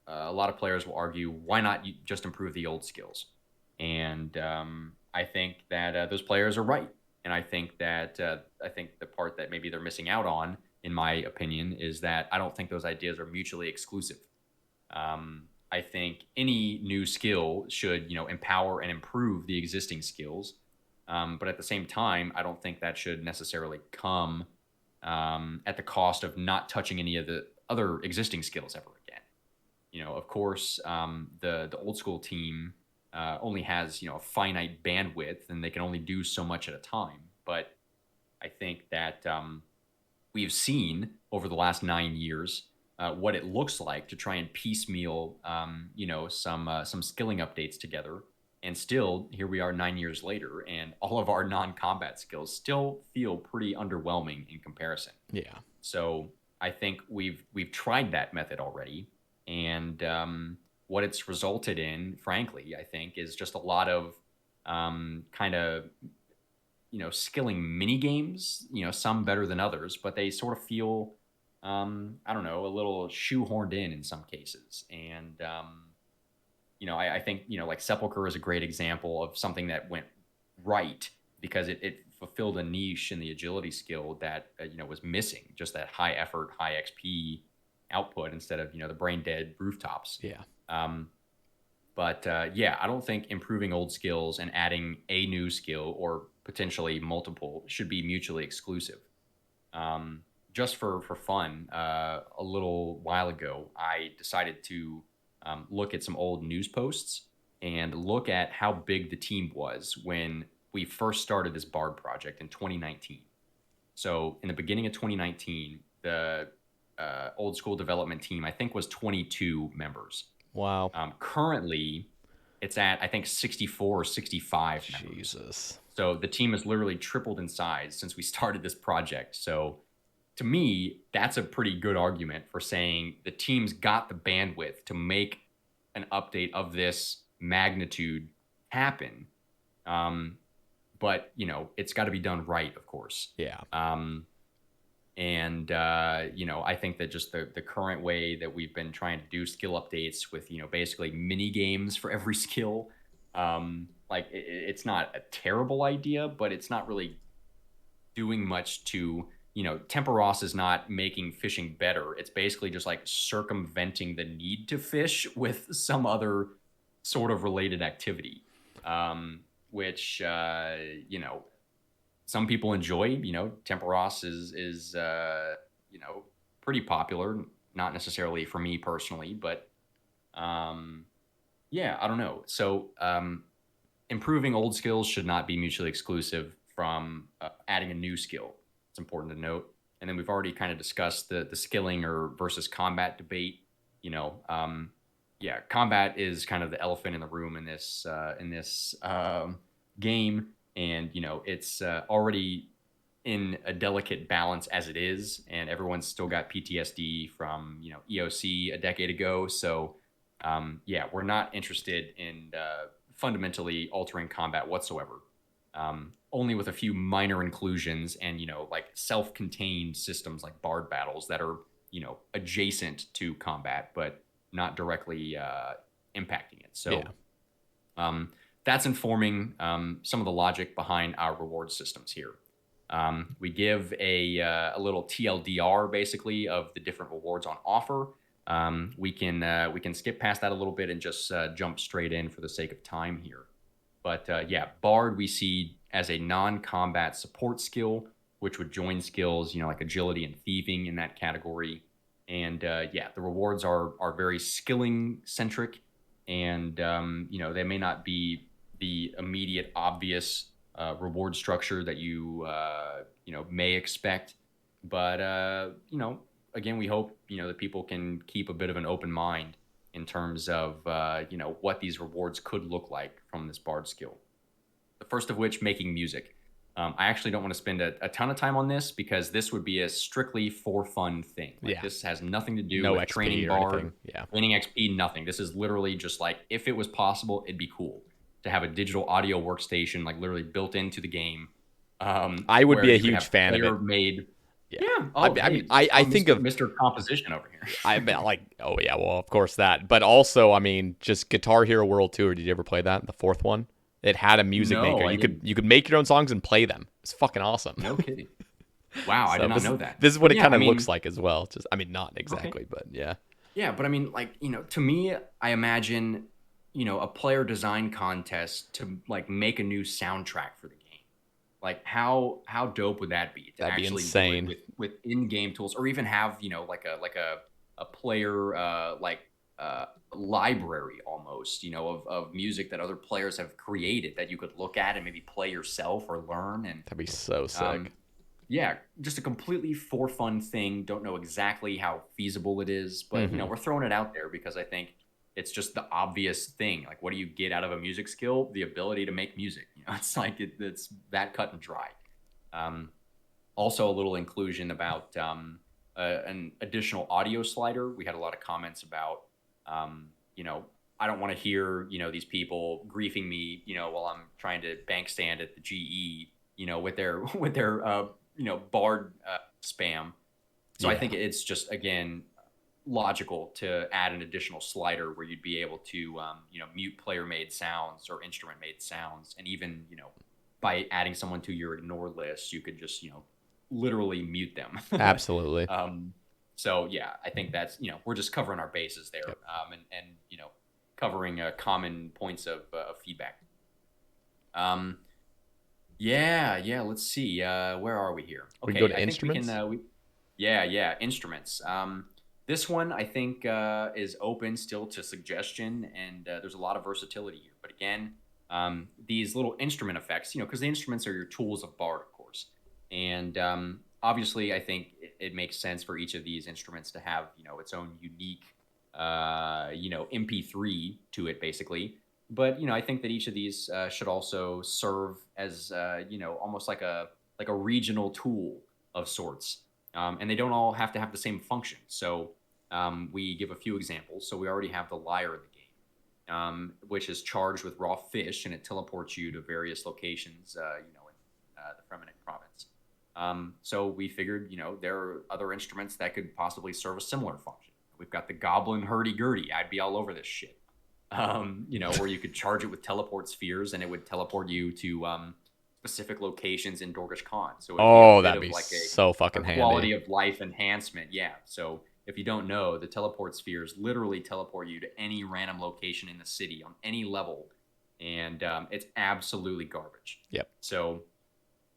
A lot of players will argue, why not just improve the old skills? And I think that those players are right. And I think that the part that maybe they're missing out on, in my opinion, is that I don't think those ideas are mutually exclusive. I think any new skill should, empower and improve the existing skills. But at the same time, I don't think that should necessarily come at the cost of not touching any of the other existing skills ever again. Of course, the old school team only has a finite bandwidth, and they can only do so much at a time. But I think that we've seen over the last 9 years what it looks like to try and piecemeal, some skilling updates together. And still, here we are 9 years later, and all of our non-combat skills still feel pretty underwhelming in comparison. Yeah. So I think we've tried that method already, and what it's resulted in, frankly, I think, is just a lot of kind of skilling mini games. Some better than others, but they sort of feel I don't know, a little shoehorned in some cases, and I think like Sepulcher is a great example of something that went right because it fulfilled a niche in the agility skill that was missing, just that high effort, high XP output instead of, the brain dead rooftops. Yeah. But yeah, I don't think improving old skills and adding a new skill or potentially multiple should be mutually exclusive. Just for fun, a little while ago, I decided to look at some old news posts and look at how big the team was when we first started this Bard project in 2019. So in the beginning of 2019, the old school development team, I think, was 22 members. Wow. Currently, it's at, I think, 64 or 65 members. Jesus. So the team has literally tripled in size since we started this project. So to me, that's a pretty good argument for saying the team's got the bandwidth to make an update of this magnitude happen. But, it's got to be done right, of course. Yeah. And I think that just the current way that we've been trying to do skill updates with, basically mini games for every skill, it's not a terrible idea, but it's not really doing much to, Temperos is not making fishing better. It's basically just like circumventing the need to fish with some other sort of related activity, which, some people enjoy. Temperos is pretty popular. Not necessarily for me personally, but yeah, I don't know. So improving old skills should not be mutually exclusive from adding a new skill. It's important to note. And then we've already kind of discussed the skilling or versus combat debate. Yeah, combat is kind of the elephant in the room in this game. And, it's already in a delicate balance as it is. And everyone's still got PTSD from, EOC a decade ago. So, yeah, we're not interested in fundamentally altering combat whatsoever. Only with a few minor inclusions and, like self-contained systems like Bard battles that are, adjacent to combat, but not directly impacting it. So, yeah. That's informing some of the logic behind our reward systems here. We give a little TLDR basically of the different rewards on offer. We can skip past that a little bit and just jump straight in for the sake of time here. But yeah, Bard we see as a non-combat support skill, which would join skills, like agility and thieving in that category. And yeah, the rewards are very skilling centric, and they may not be the immediate obvious reward structure that you may expect, but again, we hope that people can keep a bit of an open mind in terms of what these rewards could look like from this Bard skill. The first of which, making music. I actually don't want to spend a ton of time on this because this would be a strictly for fun thing. This has nothing to do with XP training or Bard, anything. Yeah. training XP, nothing. This is literally just like, if it was possible, it'd be cool to have a digital audio workstation like literally built into the game. I would be a huge fan of it. Made. Yeah. Oh, I think of Mr. Composition over here. I bet oh yeah, well of course that, but also just Guitar Hero World Tour. Did you ever play that? The fourth one. It had a music maker. You could make your own songs and play them. It's fucking awesome. No kidding. Wow, I did not know that. This is what it kind of looks like as well. Just not exactly, but yeah. Yeah, but to me, I imagine a player design contest to make a new soundtrack for the game. Like how dope would that be? That'd be insane. Do it with in-game tools, or even have a player library almost, of music that other players have created that you could look at and maybe play yourself or learn. And that'd be so sick. Yeah, just a completely for fun thing. Don't know exactly how feasible it is, but we're throwing it out there because I think it's just the obvious thing. Like, what do you get out of a music skill? The ability to make music. It's like it's that cut and dry. Also, a little inclusion about an additional audio slider. We had a lot of comments about, I don't want to hear, these people griefing me, while I'm trying to bank stand at the GE, with their Bard spam. So I think it's just, again, logical to add an additional slider where you'd be able to mute player made sounds or instrument made sounds, and even by adding someone to your ignore list you could just literally mute them. Absolutely. So yeah, I think that's, we're just covering our bases there, Yep. and covering common points of feedback. Um, yeah. Let's see. Where are we here? We can go Okay, to I think we instruments. can. Yeah, instruments. This one I think is open still to suggestion, and there's a lot of versatility here. But again, these little instrument effects, because the instruments are your tools of Bard, of course, and obviously, I think it makes sense for each of these instruments to have, its own unique, MP3 to it, basically. But I think that each of these should also serve as, almost like a regional tool of sorts, and they don't all have to have the same function. So we give a few examples. So we already have the lyre of the game, which is charged with raw fish, and it teleports you to various locations, in the Fremennik province. So we figured, there are other instruments that could possibly serve a similar function. We've got the goblin hurdy-gurdy. I'd be all over this shit. Where you could charge it with teleport spheres, and it would teleport you to specific locations in Dorgish Khan. So it'd be a bit That'd of be like so a fucking quality handy. of life enhancement. Yeah. So if you don't know, the teleport spheres literally teleport you to any random location in the city on any level, and it's absolutely garbage. Yep. So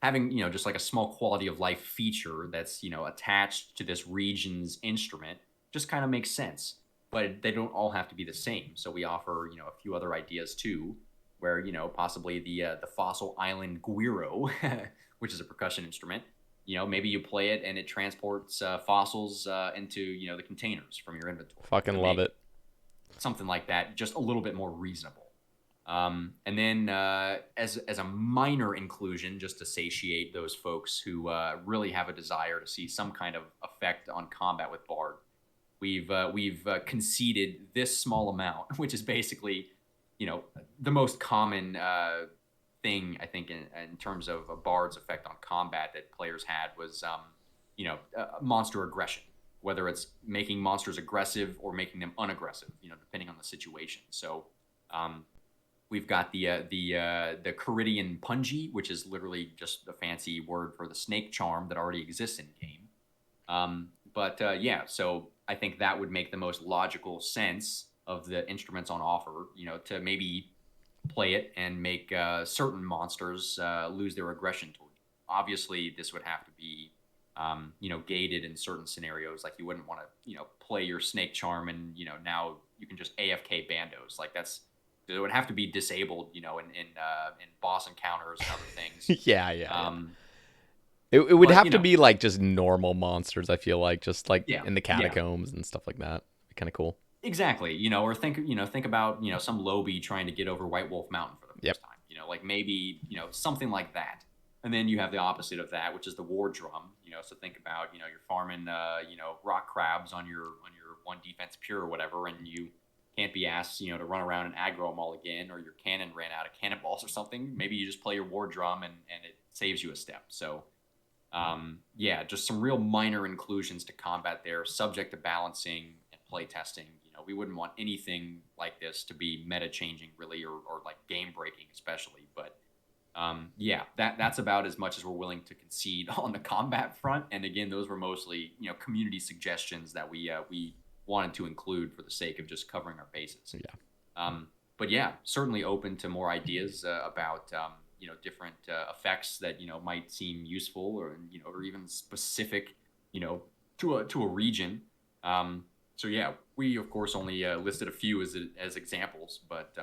having, just like a small quality of life feature that's, attached to this region's instrument just kind of makes sense. But they don't all have to be the same. So we offer, a few other ideas too, where, possibly the fossil island guiro, which is a percussion instrument. Maybe you play it and it transports fossils into, the containers from your inventory. Fucking love it. Something like that, just a little bit more reasonable. And then as a minor inclusion, just to satiate those folks who really have a desire to see some kind of effect on combat with Bard, we've conceded this small amount, which is basically, the most common thing, I think, in terms of a Bard's effect on combat that players had was, monster aggression, whether it's making monsters aggressive or making them unaggressive, depending on the situation. So we've got the Caridian Punji, which is literally just a fancy word for the snake charm that already exists in game. Yeah, so I think that would make the most logical sense of the instruments on offer, to maybe play it and make certain monsters lose their aggression toward you. Obviously, this would have to be, gated in certain scenarios. Like you wouldn't want to, play your snake charm and, now you can just AFK bandos. Like it would have to be disabled, in boss encounters and other things. Yeah. It would But, have to be like just normal monsters, I feel like, just like yeah, in the yeah. catacombs and stuff like that. Kind of cool. Exactly, or think about, some Lobie trying to get over White Wolf Mountain for the Yep. first time. Like maybe, something like that. And then you have the opposite of that, which is the war drum. So think about, you're farming, rock crabs on your one defense pure or whatever, and you can't be asked, to run around and aggro them all again, or your cannon ran out of cannonballs or something. Maybe you just play your war drum and it saves you a step. So, yeah, just some real minor inclusions to combat there, subject to balancing and play testing. We wouldn't want anything like this to be meta changing, really, or like game breaking, especially. But yeah, that's about as much as we're willing to concede on the combat front. And again, those were mostly, community suggestions that we wanted to include for the sake of just covering our bases. Yeah. But yeah, certainly open to more ideas about different effects that might seem useful, or even specific to a region. So yeah, we of course only listed a few as examples, but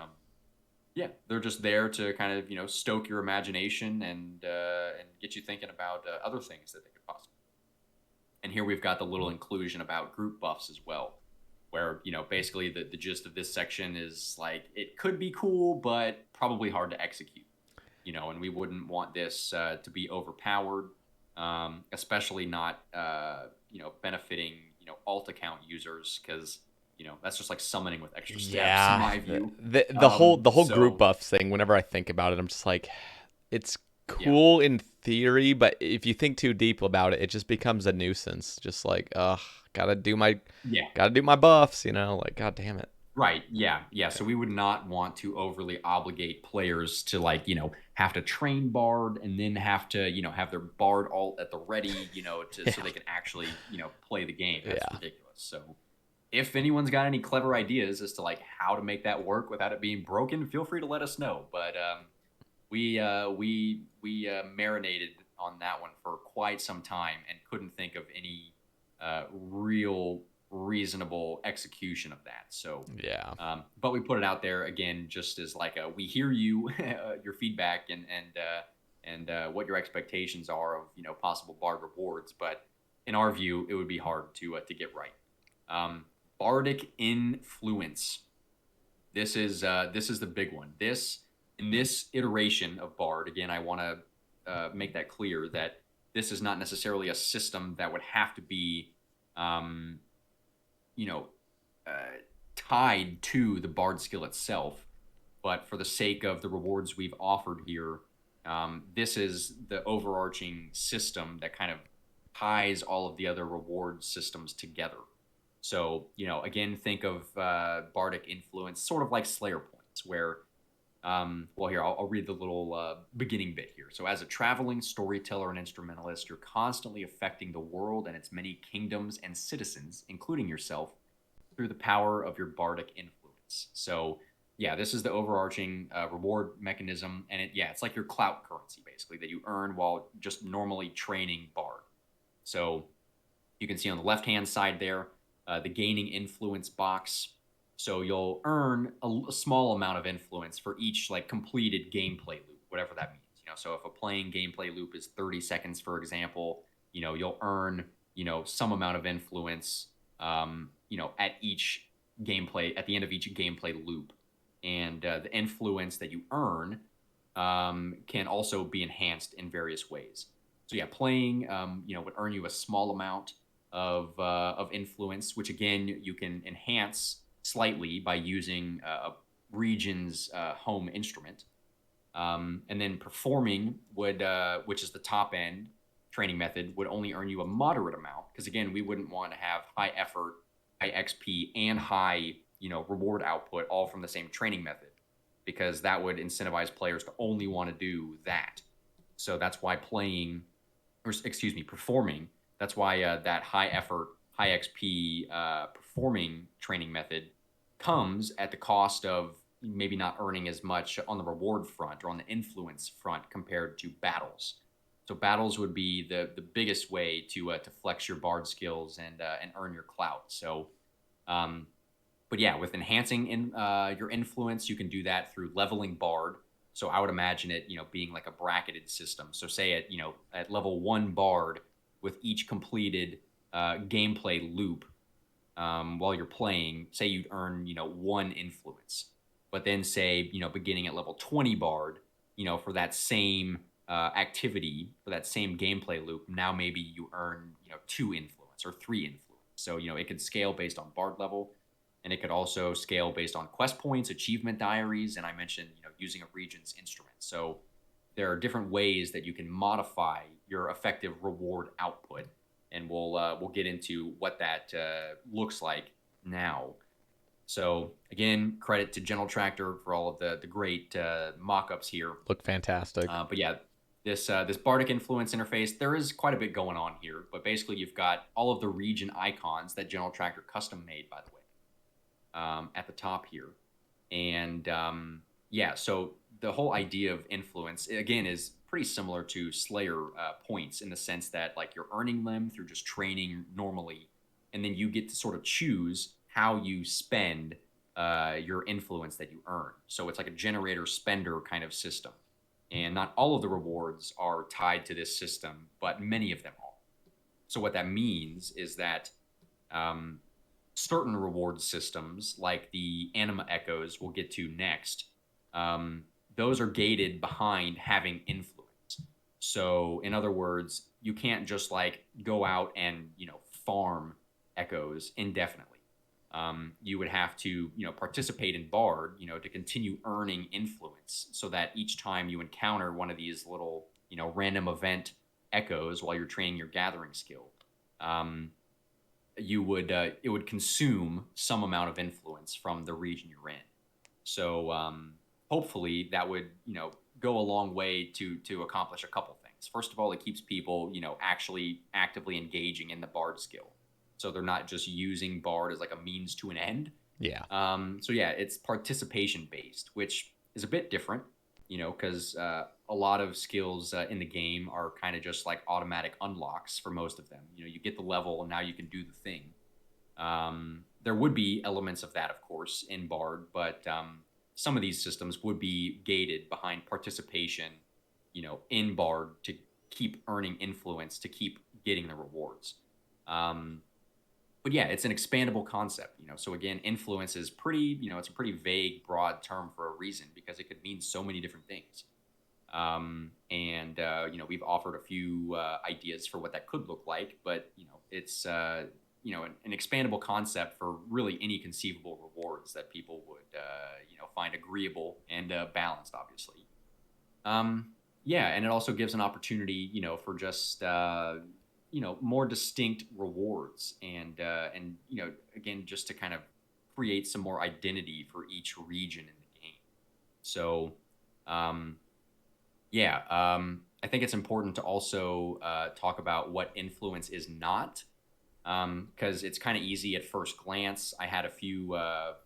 yeah, they're just there to kind of stoke your imagination and get you thinking about other things that they could possibly. And here we've got the little inclusion about group buffs as well, where basically the gist of this section is like it could be cool, but probably hard to execute. And we wouldn't want this to be overpowered, especially not benefiting alt account users, because that's just like summoning with extra steps in my view. The whole group buffs thing, whenever I think about it, I'm just like, it's cool in theory, but if you think too deep about it, it just becomes a nuisance. Just like, gotta do my buffs, like, god damn it. Right. Yeah. Yeah. So we would not want to overly obligate players to like, have to train Bard and then have to, have their Bard alt at the ready, so Yeah. they can actually, play the game. That's Yeah. ridiculous. So if anyone's got any clever ideas as to like how to make that work without it being broken, feel free to let us know. But we marinated on that one for quite some time and couldn't think of any real reasonable execution of that. So, Yeah. but we put it out there again, just as like we hear you, your feedback, and what your expectations are of possible Bard rewards. But in our view, it would be hard to get right. Bardic influence. This is the big one. In this iteration of Bard, again, I want to make that clear that this is not necessarily a system that would have to be, um, you know, uh, tied to the Bard skill itself. But for the sake of the rewards we've offered here, this is the overarching system that kind of ties all of the other reward systems together. So, again, think of Bardic influence, sort of like Slayer points, where, well, here, I'll read the little beginning bit here. So, as a traveling storyteller and instrumentalist, you're constantly affecting the world and its many kingdoms and citizens, including yourself, through the power of your Bardic influence. So, yeah, this is the overarching reward mechanism. And it's like your clout currency, basically, that you earn while just normally training Bard. So, you can see on the left hand side there, the gaining influence box. So you'll earn a small amount of influence for each like completed gameplay loop, whatever that means. So if a playing gameplay loop is 30 seconds, for example, you'll earn some amount of influence, at each at the end of each gameplay loop, and the influence that you earn can also be enhanced in various ways. So yeah, playing would earn you a small amount of influence, which again you can enhance slightly by using a region's home instrument. And then performing which is the top end training method, would only earn you a moderate amount because again we wouldn't want to have high effort, high XP, and high reward output all from the same training method because that would incentivize players to only want to do that. So that's why performing. That's why that high effort, high XP performing training method comes at the cost of maybe not earning as much on the reward front or on the influence front compared to battles. So battles would be the biggest way to flex your bard skills and earn your clout. So, but yeah, with enhancing your influence, you can do that through leveling bard. So I would imagine it, being like a bracketed system. So say at level 1 bard, with each completed gameplay loop while you're playing, say you'd earn 1 influence, but then say beginning at level 20 bard, for that same activity, for that same gameplay loop, now maybe you earn 2 influence or 3 influence. So it could scale based on bard level, and it could also scale based on quest points, achievement diaries, and I mentioned using a region's instrument. So there are different ways that you can modify your effective reward output, and we'll get into what that looks like now. So again, credit to General Tractor for all of the great mock-ups here. Look fantastic. But yeah, this Bardic influence interface, there is quite a bit going on here. But basically, you've got all of the region icons that General Tractor custom made, by the way, at the top here, and so the whole idea of influence again is pretty similar to Slayer points in the sense that like you're earning them through just training normally, and then you get to sort of choose how you spend your influence that you earn. So it's like a generator spender kind of system, and not all of the rewards are tied to this system, but many of them are. So what that means is that certain reward systems, like the Anima Echoes we'll get to next, those are gated behind having influence. So, in other words, you can't just like go out and farm echoes indefinitely. You would have to participate in Bard to continue earning influence, so that each time you encounter one of these little random event echoes while you're training your gathering skill, it would consume some amount of influence from the region you're in. So hopefully that would go a long way to accomplish a couple things. First of all, it keeps people actually actively engaging in the bard skill, so they're not just using bard as like a means to an end. Yeah. So yeah, it's participation based, which is a bit different, because a lot of skills in the game are kind of just like automatic unlocks for most of them. You get the level and now you can do the thing. There would be elements of that, of course, in Bard, but some of these systems would be gated behind participation, in Bard to keep earning influence, to keep getting the rewards. But yeah, it's an expandable concept, So again, influence is pretty, it's a pretty vague, broad term for a reason because it could mean so many different things. We've offered a few ideas for what that could look like, but it's an expandable concept for really any conceivable rewards that people would find agreeable and balanced, obviously. Yeah, and it also gives an opportunity, for just more distinct rewards and again, just to kind of create some more identity for each region in the game. So I think it's important to also talk about what influence is not, because it's kind of easy at first glance. I had a few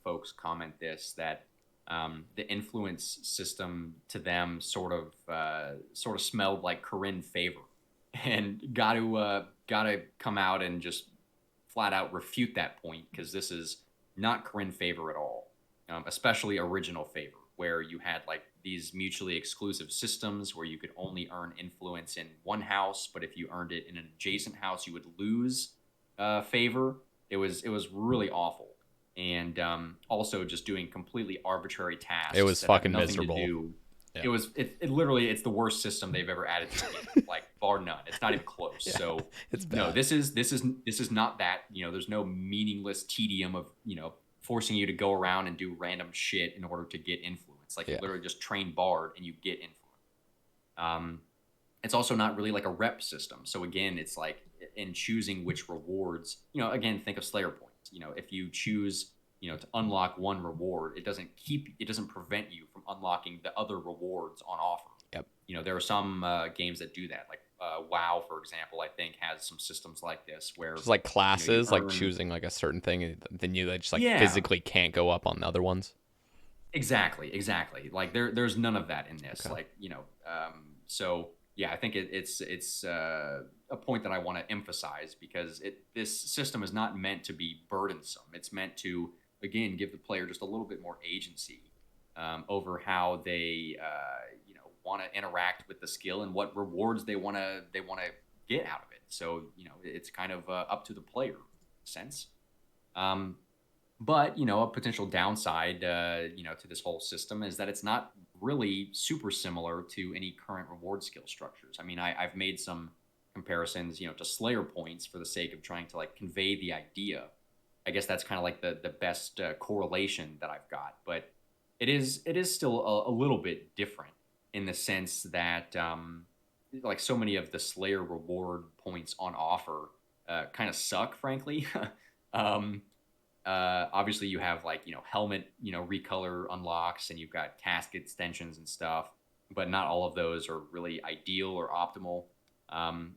folks comment this, that the influence system to them sort of smelled like Corinne favor, and got to come out and just flat out refute that point, because this is not Corinne favor at all, especially original favor, where you had like these mutually exclusive systems where you could only earn influence in one house, but if you earned it in an adjacent house, you would lose favor. It was really awful, and also just doing completely arbitrary tasks. It was that fucking have nothing miserable. To do. Yeah. It literally, it's the worst system they've ever added to the game, like bar none. It's not even close. Yeah, So it's bad. no, this is not that. There's no meaningless tedium of forcing you to go around and do random shit in order to get influence. Like, you literally just train bard and you get influence. It's also not really like a rep system. So again, it's like in choosing which rewards, again, think of Slayer points. If you choose, to unlock one reward, it doesn't prevent you from unlocking the other rewards on offer. Yep. There are some games that do that. Like WoW, for example, I think has some systems like this where just like classes, like choosing like a certain thing, and then you just physically can't go up on the other ones. Exactly. Like there's none of that in this. Okay. Like so yeah, I think it's a point that I want to emphasize, because this system is not meant to be burdensome. It's meant to, again, give the player just a little bit more agency over how they want to interact with the skill and what rewards they want to get out of it. So it's kind of up to the player, in a sense. But a potential downside to this whole system is that it's not really super similar to any current reward skill structures. I mean, I've made some comparisons to Slayer points for the sake of trying to like convey the idea. I guess that's kind of like the best correlation that I've got, but it is still a little bit different in the sense that like so many of the Slayer reward points on offer kind of suck, frankly. Obviously you have like helmet recolor unlocks, and you've got cask extensions and stuff, but not all of those are really ideal or optimal.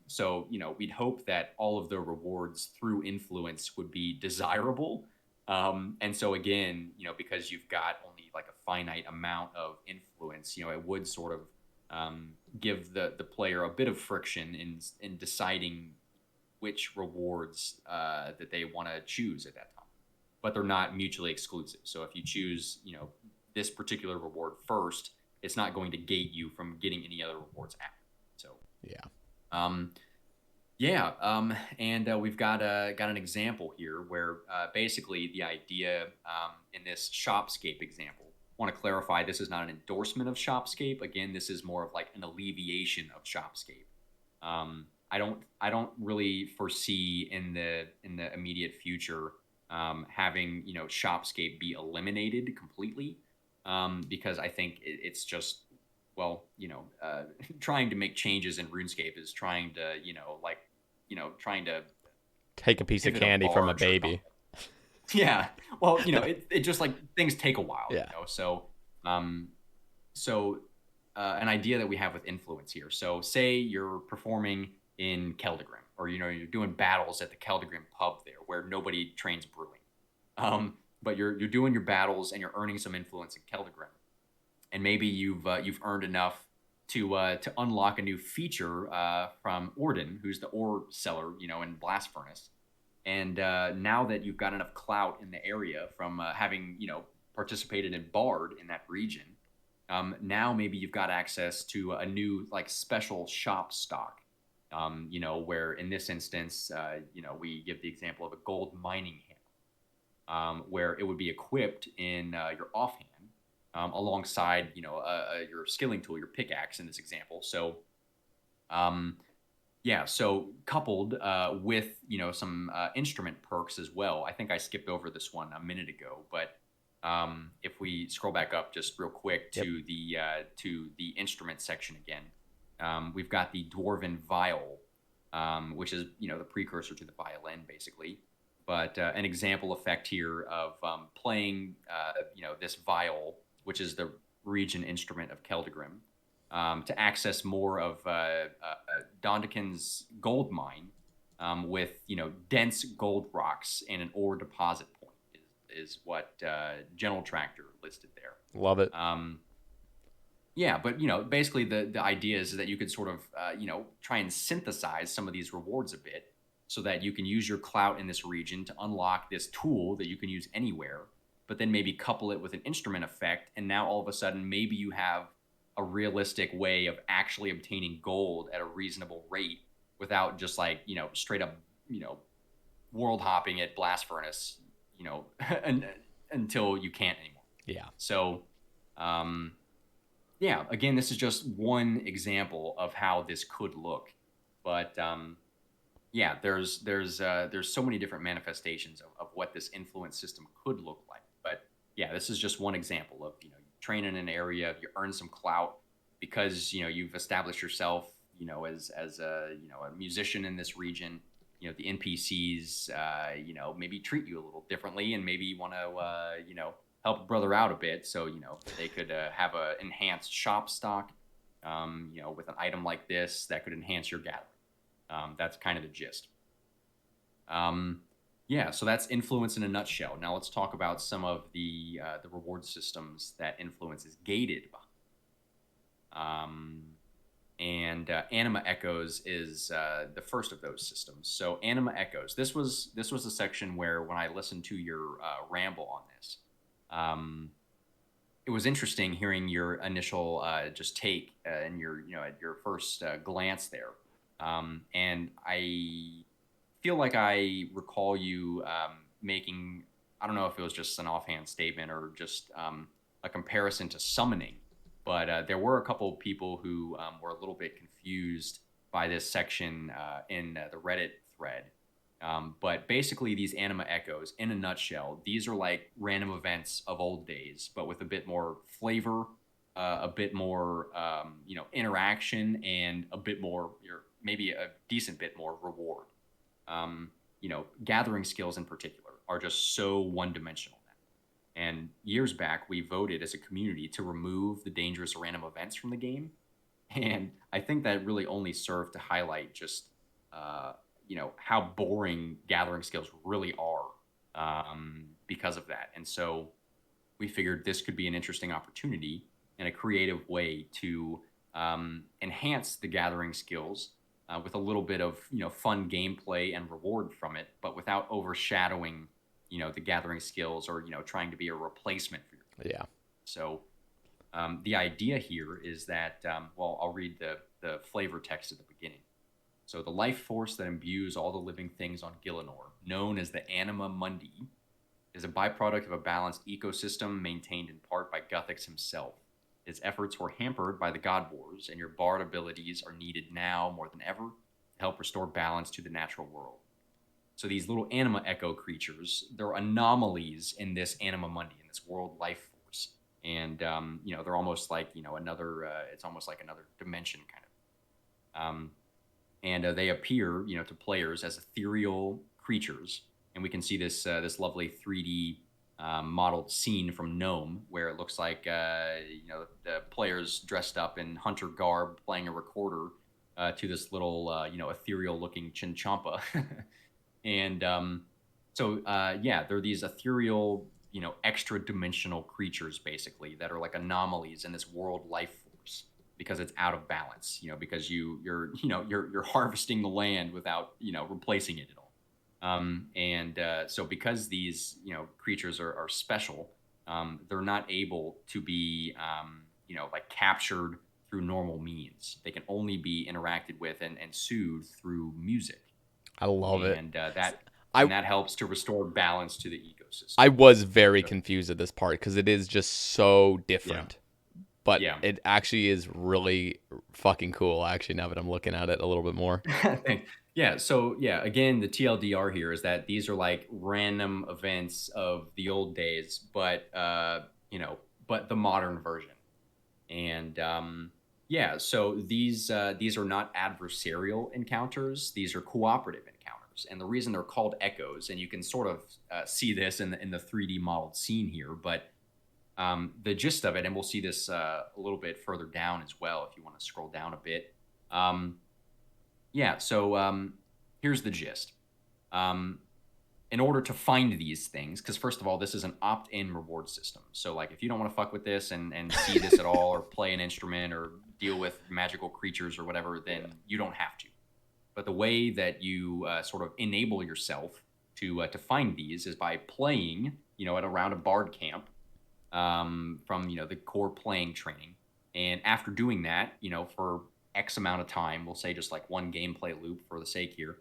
So we'd hope that all of the rewards through influence would be desirable, and so again, because you've got only like a finite amount of influence, it would sort of give the player a bit of friction in deciding which rewards that they want to choose at that time. But they're not mutually exclusive. So if you choose, this particular reward first, it's not going to gate you from getting any other rewards after. So and we've got an example here where basically the idea in this Shopscape example. I want to clarify, this is not an endorsement of Shopscape. Again, this is more of like an alleviation of Shopscape. I don't really foresee in the immediate future having Shopscape be eliminated completely, because I think it's just trying to make changes in RuneScape is trying to trying to Take a piece of pivot a candy from a barge or baby. something. Yeah. Well, it just like things take a while, Yeah. So, um, an idea that we have with influence here. So, say you're performing in Keldegrim, or you're doing battles at the Keldegrim pub there, where nobody trains brewing. But you're doing your battles and you're earning some influence in Keldegrim, and maybe you've earned enough to unlock a new feature from Orden, who's the ore seller, in Blast Furnace. And now that you've got enough clout in the area from having participated in Bard in that region, now maybe you've got access to a new like special shop stock. Where in this instance, we give the example of a gold mining hammer, where it would be equipped in your offhand alongside your skilling tool, your pickaxe in this example. So so coupled with some instrument perks as well. I think I skipped over this one a minute ago, but if we scroll back up just real quick to the instrument section again, we've got the dwarven viol, which is the precursor to the violin basically. But an example effect here of playing this viol, which is the region instrument of Keldegrim, to access more of Dondekin's gold mine with dense gold rocks and an ore deposit point is what General Tractor listed there. Love it. But basically the idea is that you could sort of try and synthesize some of these rewards a bit, so that you can use your clout in this region to unlock this tool that you can use anywhere, but then maybe couple it with an instrument effect, and now all of a sudden maybe you have a realistic way of actually obtaining gold at a reasonable rate without just like straight up world hopping at Blast Furnace until you can't anymore. Yeah. So again, this is just one example of how this could look, but there's so many different manifestations of what this influence system could look like. But this is just one example of train in an area, you earn some clout because you've established yourself as a musician in this region. The NPCs maybe treat you a little differently, and maybe you want to help a brother out a bit, so they could have a enhanced shop stock with an item like this that could enhance your gathering. That's kind of the gist. So that's influence in a nutshell. Now let's talk about some of the reward systems that influence is gated by. Anima Echoes is the first of those systems. So Anima Echoes, this was a section where when I listened to your ramble on this, it was interesting hearing your initial just take and your at your first glance there. And I feel like I recall you making, I don't know if it was just an offhand statement or just a comparison to summoning, but there were a couple of people who were a little bit confused by this section in the Reddit thread. But basically these Anima Echoes, in a nutshell, these are like random events of old days, but with a bit more flavor, a bit more interaction, and a bit more, maybe a decent bit more reward. Gathering skills in particular are just so one-dimensional now. And years back, we voted as a community to remove the dangerous random events from the game. And I think that really only served to highlight just, how boring gathering skills really are because of that. And so we figured this could be an interesting opportunity and a creative way to enhance the gathering skills with a little bit of fun gameplay and reward from it, but without overshadowing the gathering skills or trying to be a replacement for your Yeah. So the idea here is that I'll read the flavor text at the beginning. So the life force that imbues all the living things on Gielinor, known as the Anima Mundi, is a byproduct of a balanced ecosystem maintained in part by Guthix himself. His efforts were hampered by the God Wars, and your bard abilities are needed now more than ever to help restore balance to the natural world. So these little Anima Echo creatures, they're anomalies in this Anima Mundi, in this world life force. And, they're almost like, another, it's almost like another dimension kind of. And they appear, to players as ethereal creatures, and we can see this lovely 3D modeled scene from Gnome, where it looks like the players dressed up in hunter garb playing a recorder to this little ethereal looking Chinchompa. And yeah, they're these ethereal, extra dimensional creatures basically that are like anomalies in this world life force because it's out of balance, because you're harvesting the land without, replacing it at all. So because these, creatures are special, they're not able to be, like captured through normal means. They can only be interacted with and soothed through music. I love it. And I that helps to restore balance to the ecosystem. I was very confused at this part because it is just so different. But Yeah. it actually is really fucking cool, actually, now that I'm looking at it a little bit more. Yeah. So yeah, again, the TLDR here is that these are like random events of the old days, but but the modern version. And yeah, so these are not adversarial encounters; these are cooperative encounters. And the reason they're called echoes, and you can sort of see this in the 3D modeled scene here, but the gist of it, and we'll see this a little bit further down as well if you want to scroll down a bit. Yeah, so here's the gist. In order to find these things, because first of all, this is an opt-in reward system. So like if you don't want to fuck with this and see this at all or play an instrument or deal with magical creatures or whatever, then you don't have to. But the way that you sort of enable yourself to find these is by playing, at around a bard camp from, the core playing training. And after doing that, for X amount of time, we'll say just like one gameplay loop for the sake here,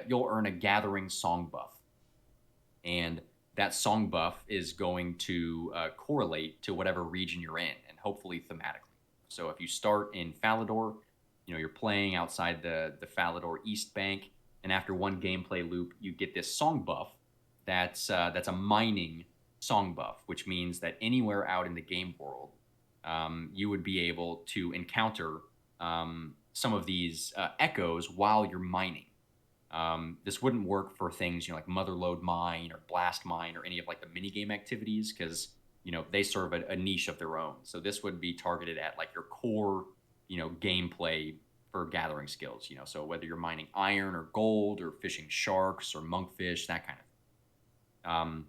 you'll earn a gathering song buff. And that song buff is going to correlate to whatever region you're in, and hopefully thematically. So if you start in Falador, you're playing outside the Falador East Bank, and after one gameplay loop, you get this song buff that's a mining song buff, which means that anywhere out in the game world, you would be able to encounter some of these echoes while you're mining. This wouldn't work for things, like Motherlode Mine or Blast Mine or any of like the minigame activities because, they serve a niche of their own. So this would be targeted at like your core, gameplay for gathering skills, so whether you're mining iron or gold or fishing sharks or monkfish, that kind of thing.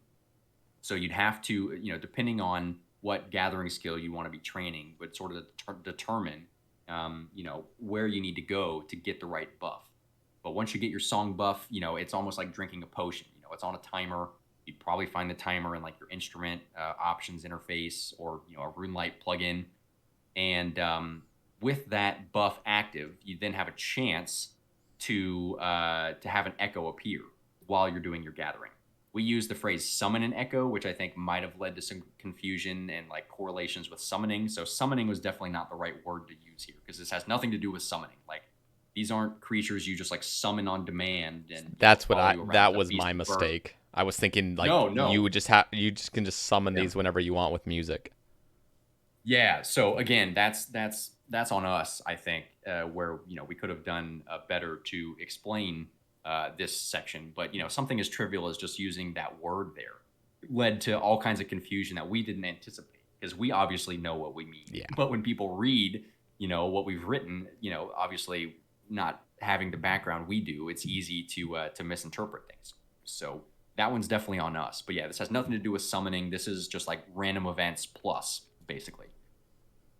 So you'd have to, depending on what gathering skill you want to be training, would sort of determine, where you need to go to get the right buff. But once you get your song buff, it's almost like drinking a potion. It's on a timer. You'd probably find the timer in like your instrument options interface or, a RuneLite plugin. And with that buff active, you then have a chance to have an echo appear while you're doing your gathering. We use the phrase summon an echo, which I think might have led to some confusion and like correlations with summoning. So summoning was definitely not the right word to use here because this has nothing to do with summoning. Like these aren't creatures you just like summon on demand. And that's what that was my mistake. I was thinking like no. you can just summon these whenever you want with music. Yeah. So again, that's on us, I think, where we could have done better to explain this section, but something as trivial as just using that word there led to all kinds of confusion that we didn't anticipate because we obviously know what we mean. Yeah. But when people read, what we've written, obviously not having the background we do, it's easy to misinterpret things. So that one's definitely on us. But yeah, this has nothing to do with summoning. This is just like random events plus, basically.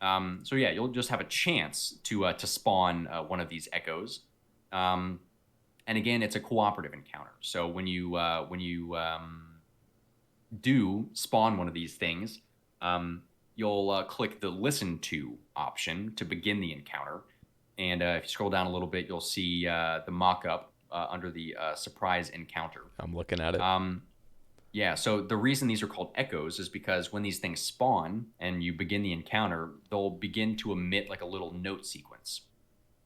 So yeah, you'll just have a chance to spawn one of these echoes. And again, it's a cooperative encounter. So when you do spawn one of these things, you'll click the listen to option to begin the encounter. And if you scroll down a little bit, you'll see the mock-up under the surprise encounter. I'm looking at it. Yeah, so the reason these are called echoes is because when these things spawn and you begin the encounter, they'll begin to emit like a little note sequence.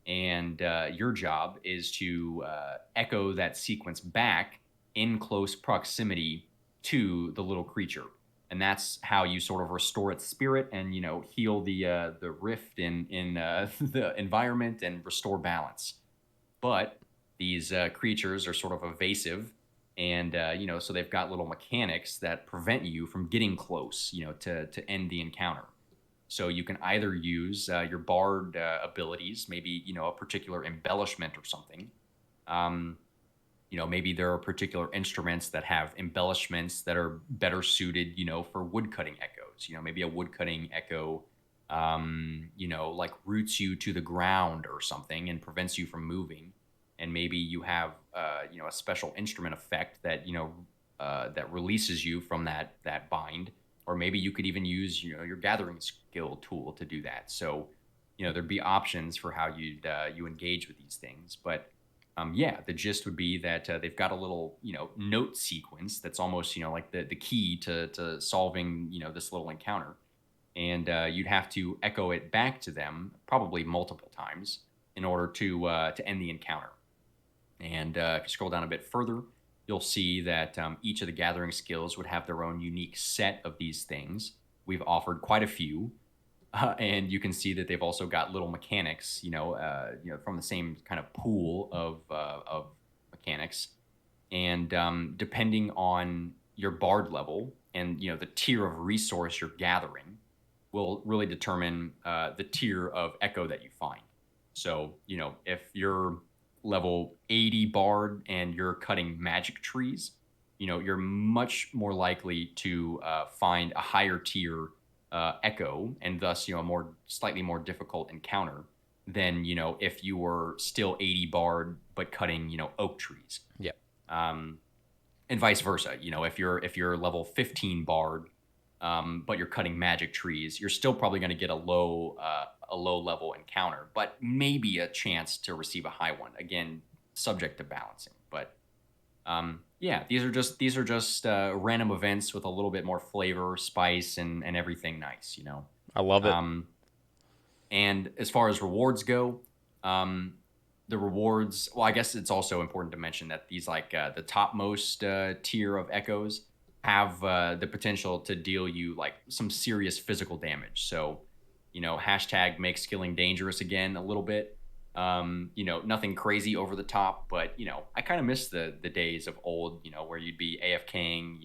And your job is to echo that sequence back in close proximity to the little creature. And that's how you sort of restore its spirit and, heal the rift in the environment and restore balance. But these creatures are sort of evasive, and so they've got little mechanics that prevent you from getting close, to end the encounter. So you can either use your bard abilities, maybe a particular embellishment or something. Um, maybe there are particular instruments that have embellishments that are better suited, for woodcutting echoes. Maybe a woodcutting echo, like roots you to the ground or something and prevents you from moving. And maybe you have, a special instrument effect that, that releases you from that bind. Or maybe you could even use, your gathering skill tool to do that. So, there'd be options for how you engage with these things. But the gist would be that they've got a little, note sequence that's almost, like the key to solving, this little encounter. And you'd have to echo it back to them probably multiple times in order to end the encounter. And if you scroll down a bit further, you'll see that each of the gathering skills would have their own unique set of these things. We've offered quite a few. And you can see that they've also got little mechanics, from the same kind of pool of mechanics. And depending on your bard level and the tier of resource you're gathering, will really determine the tier of echo that you find. So if you're level 80 bard and you're cutting magic trees, you're much more likely to find a higher tier echo, and thus a slightly more difficult encounter than if you were still 80 bard but cutting oak trees. Yeah. And vice versa. If you're level 15 bard but you're cutting magic trees, you're still probably going to get a low level encounter, but maybe a chance to receive a high one. Again, subject to balancing. But these are just random events with a little bit more flavor, spice, and everything nice. I love it. And as far as rewards go, the rewards. Well, I guess it's also important to mention that these the topmost tier of echoes have the potential to deal you like some serious physical damage. So, hashtag make skilling dangerous again a little bit. Nothing crazy over the top, but I kind of miss the days of old, where you'd be AFKing,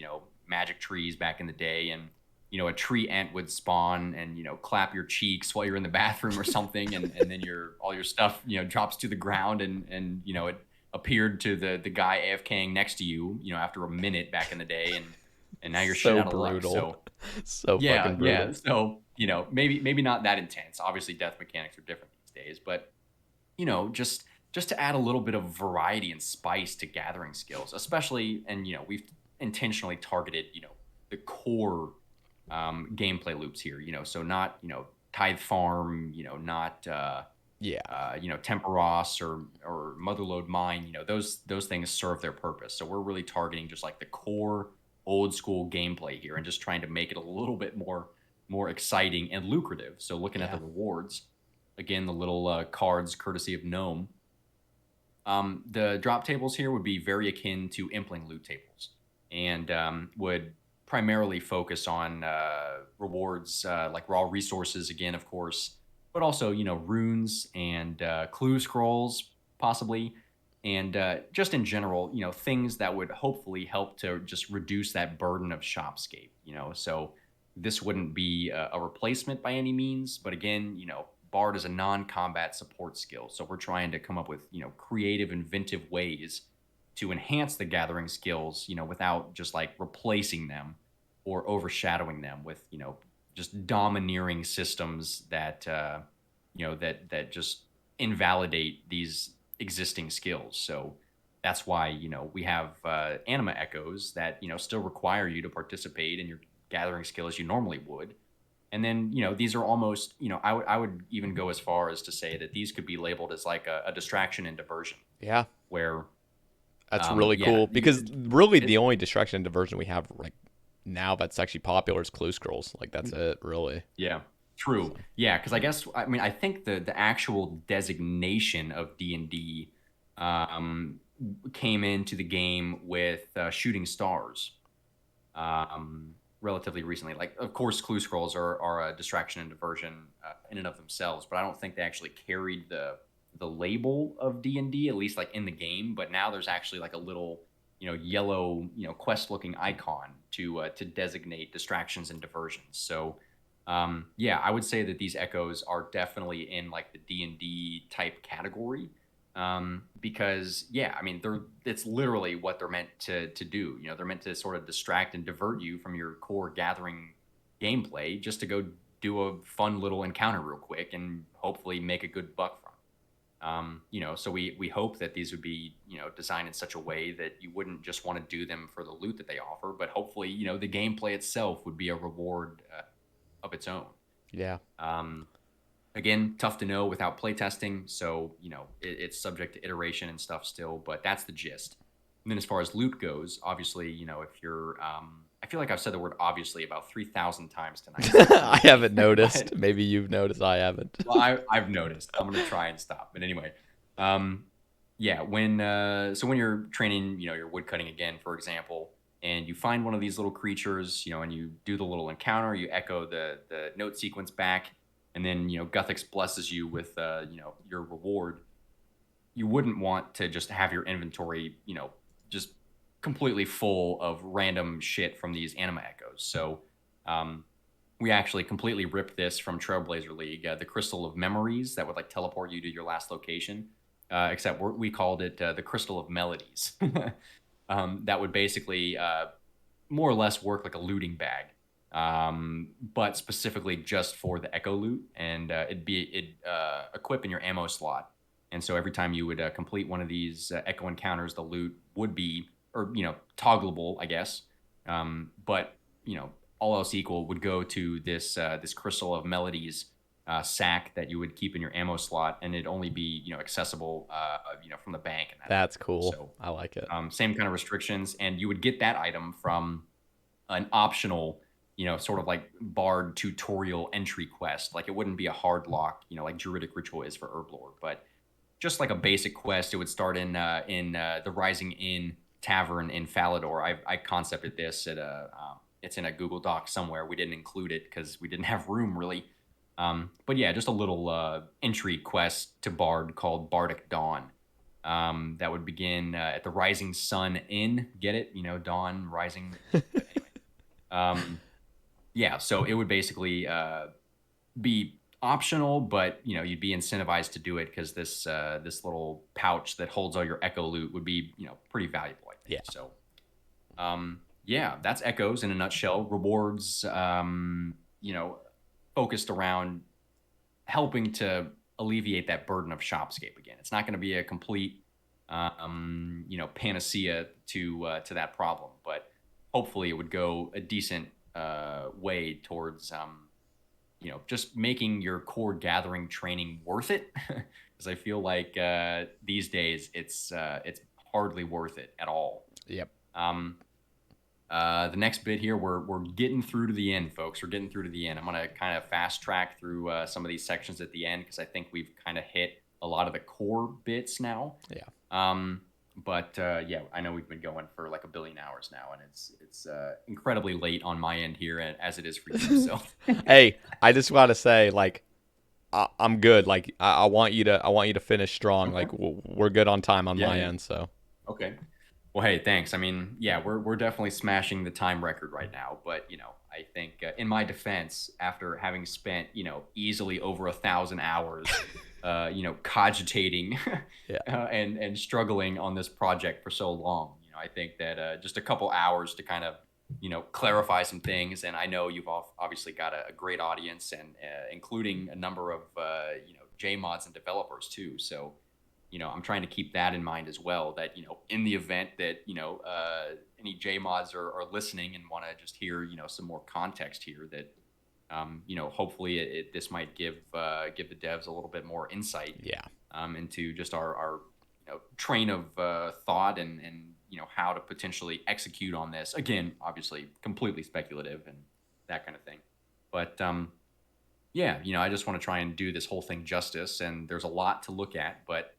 magic trees back in the day, and a tree ant would spawn and clap your cheeks while you're in the bathroom or something, and then all your stuff drops to the ground, and it appeared to the guy AFKing next to you, after a minute back in the day, and now you're shit out of luck. So fucking brutal. Yeah. So maybe not that intense. Obviously, death mechanics are different these days, but just to add a little bit of variety and spice to gathering skills, especially, and we've intentionally targeted the core gameplay loops here. So not tithe farm, not Temporos or Motherlode Mine. Those things serve their purpose. So we're really targeting just like the core old school gameplay here and just trying to make it a little bit more exciting and lucrative. So looking at the rewards, again, the little cards courtesy of Gnome. The drop tables here would be very akin to Impling loot tables, and would primarily focus on rewards like raw resources, again, of course, but also runes and clue scrolls possibly, and just in general, things that would hopefully help to just reduce that burden of shopscape. So this wouldn't be a replacement by any means, but again, Bard is a non-combat support skill, so we're trying to come up with creative, inventive ways to enhance the gathering skills, without just like replacing them or overshadowing them with just domineering systems that that just invalidate these existing skills. So that's why we have anima echoes that still require you to participate in your gathering skill as you normally would. And then, these are almost, I would even go as far as to say that these could be labeled as like a distraction and diversion. Yeah. Where that's really cool, because really the only distraction and diversion we have like now that's actually popular is clue scrolls. Like that's it, really. Yeah, true. So. Yeah, because I think the actual designation of D&D came into the game with Shooting Stars. Relatively recently. Like, of course, clue scrolls are a distraction and diversion in and of themselves, but I don't think they actually carried the the label of D&D, at least like in the game, but now there's actually like a little, yellow, quest looking icon to designate distractions and diversions. So yeah, I would say that these echoes are definitely in like the D&D type category. Because yeah, I mean, it's literally what they're meant to do. They're meant to sort of distract and divert you from your core gathering gameplay just to go do a fun little encounter real quick and hopefully make a good buck from it. So we hope that these would be, designed in such a way that you wouldn't just want to do them for the loot that they offer, but hopefully, the gameplay itself would be a reward of its own. Yeah. Again, tough to know without playtesting, so it's subject to iteration and stuff still, but that's the gist. And then as far as loot goes, obviously, if you're, I feel like I've said the word obviously about 3,000 times tonight. I haven't noticed. Maybe you've noticed. I haven't. Well, I've noticed. I'm gonna try and stop. But anyway, yeah. When you're training, your wood cutting again, for example, and you find one of these little creatures, and you do the little encounter, you echo the note sequence back, and then Guthix blesses you with your reward. You wouldn't want to just have your inventory, just completely full of random shit from these anima echoes. So we actually completely ripped this from Trailblazer League, the Crystal of Memories that would like teleport you to your last location, except we called it the Crystal of Melodies. That would basically more or less work like a looting bag, but specifically just for the echo loot, and it'd equip in your ammo slot. And so every time you would complete one of these echo encounters, the loot would be, or toggleable, I guess. But all else equal, would go to this Crystal of Melodies sack that you would keep in your ammo slot, and it'd only be accessible from the bank. And that's cool. So I like it. Same kind of restrictions, and you would get that item from an optional sort of like bard tutorial entry quest. Like it wouldn't be a hard lock, like Druidic Ritual is for Herblore, but just like a basic quest. It would start in the Rising Inn Tavern in Falador. I concepted this at it's in a Google Doc somewhere. We didn't include it because we didn't have room really. But yeah, just a little entry quest to Bard called Bardic Dawn. That would begin at the Rising Sun Inn. Get it? Dawn, rising. Anyway. Yeah, so it would basically be optional, but you'd be incentivized to do it because this little pouch that holds all your echo loot would be pretty valuable, I think. Yeah. So yeah, that's echoes in a nutshell. Rewards focused around helping to alleviate that burden of shopscape again. It's not going to be a complete panacea to that problem, but hopefully it would go a decent way towards just making your core gathering training worth it, because I feel like these days it's hardly worth it at all. Yep. The next bit here, we're getting through to the end, folks. We're getting through to the end. I'm gonna kind of fast track through some of these sections at the end because I think we've kind of hit a lot of the core bits now. Yeah. But yeah, I know we've been going for like a billion hours now, and it's incredibly late on my end here, as it is for you. So, hey, I just want to say, like, I'm good. Like, I want you to finish strong. Okay. Like, we're good on time on my end. So, okay. Well, hey, thanks. I mean, yeah, we're definitely smashing the time record right now. But I think in my defense, after having spent easily over 1,000 hours. Cogitating and struggling on this project for so long. I think that just a couple hours to kind of, clarify some things. And I know you've obviously got a great audience, and including a number of, JMods and developers too. So, I'm trying to keep that in mind as well, that, in the event that, any JMods are listening and want to just hear, some more context here, that hopefully this might give the devs a little bit more insight, into just our train of thought and how to potentially execute on this. Again, obviously, completely speculative and that kind of thing. But yeah, I just want to try and do this whole thing justice, and there's a lot to look at. But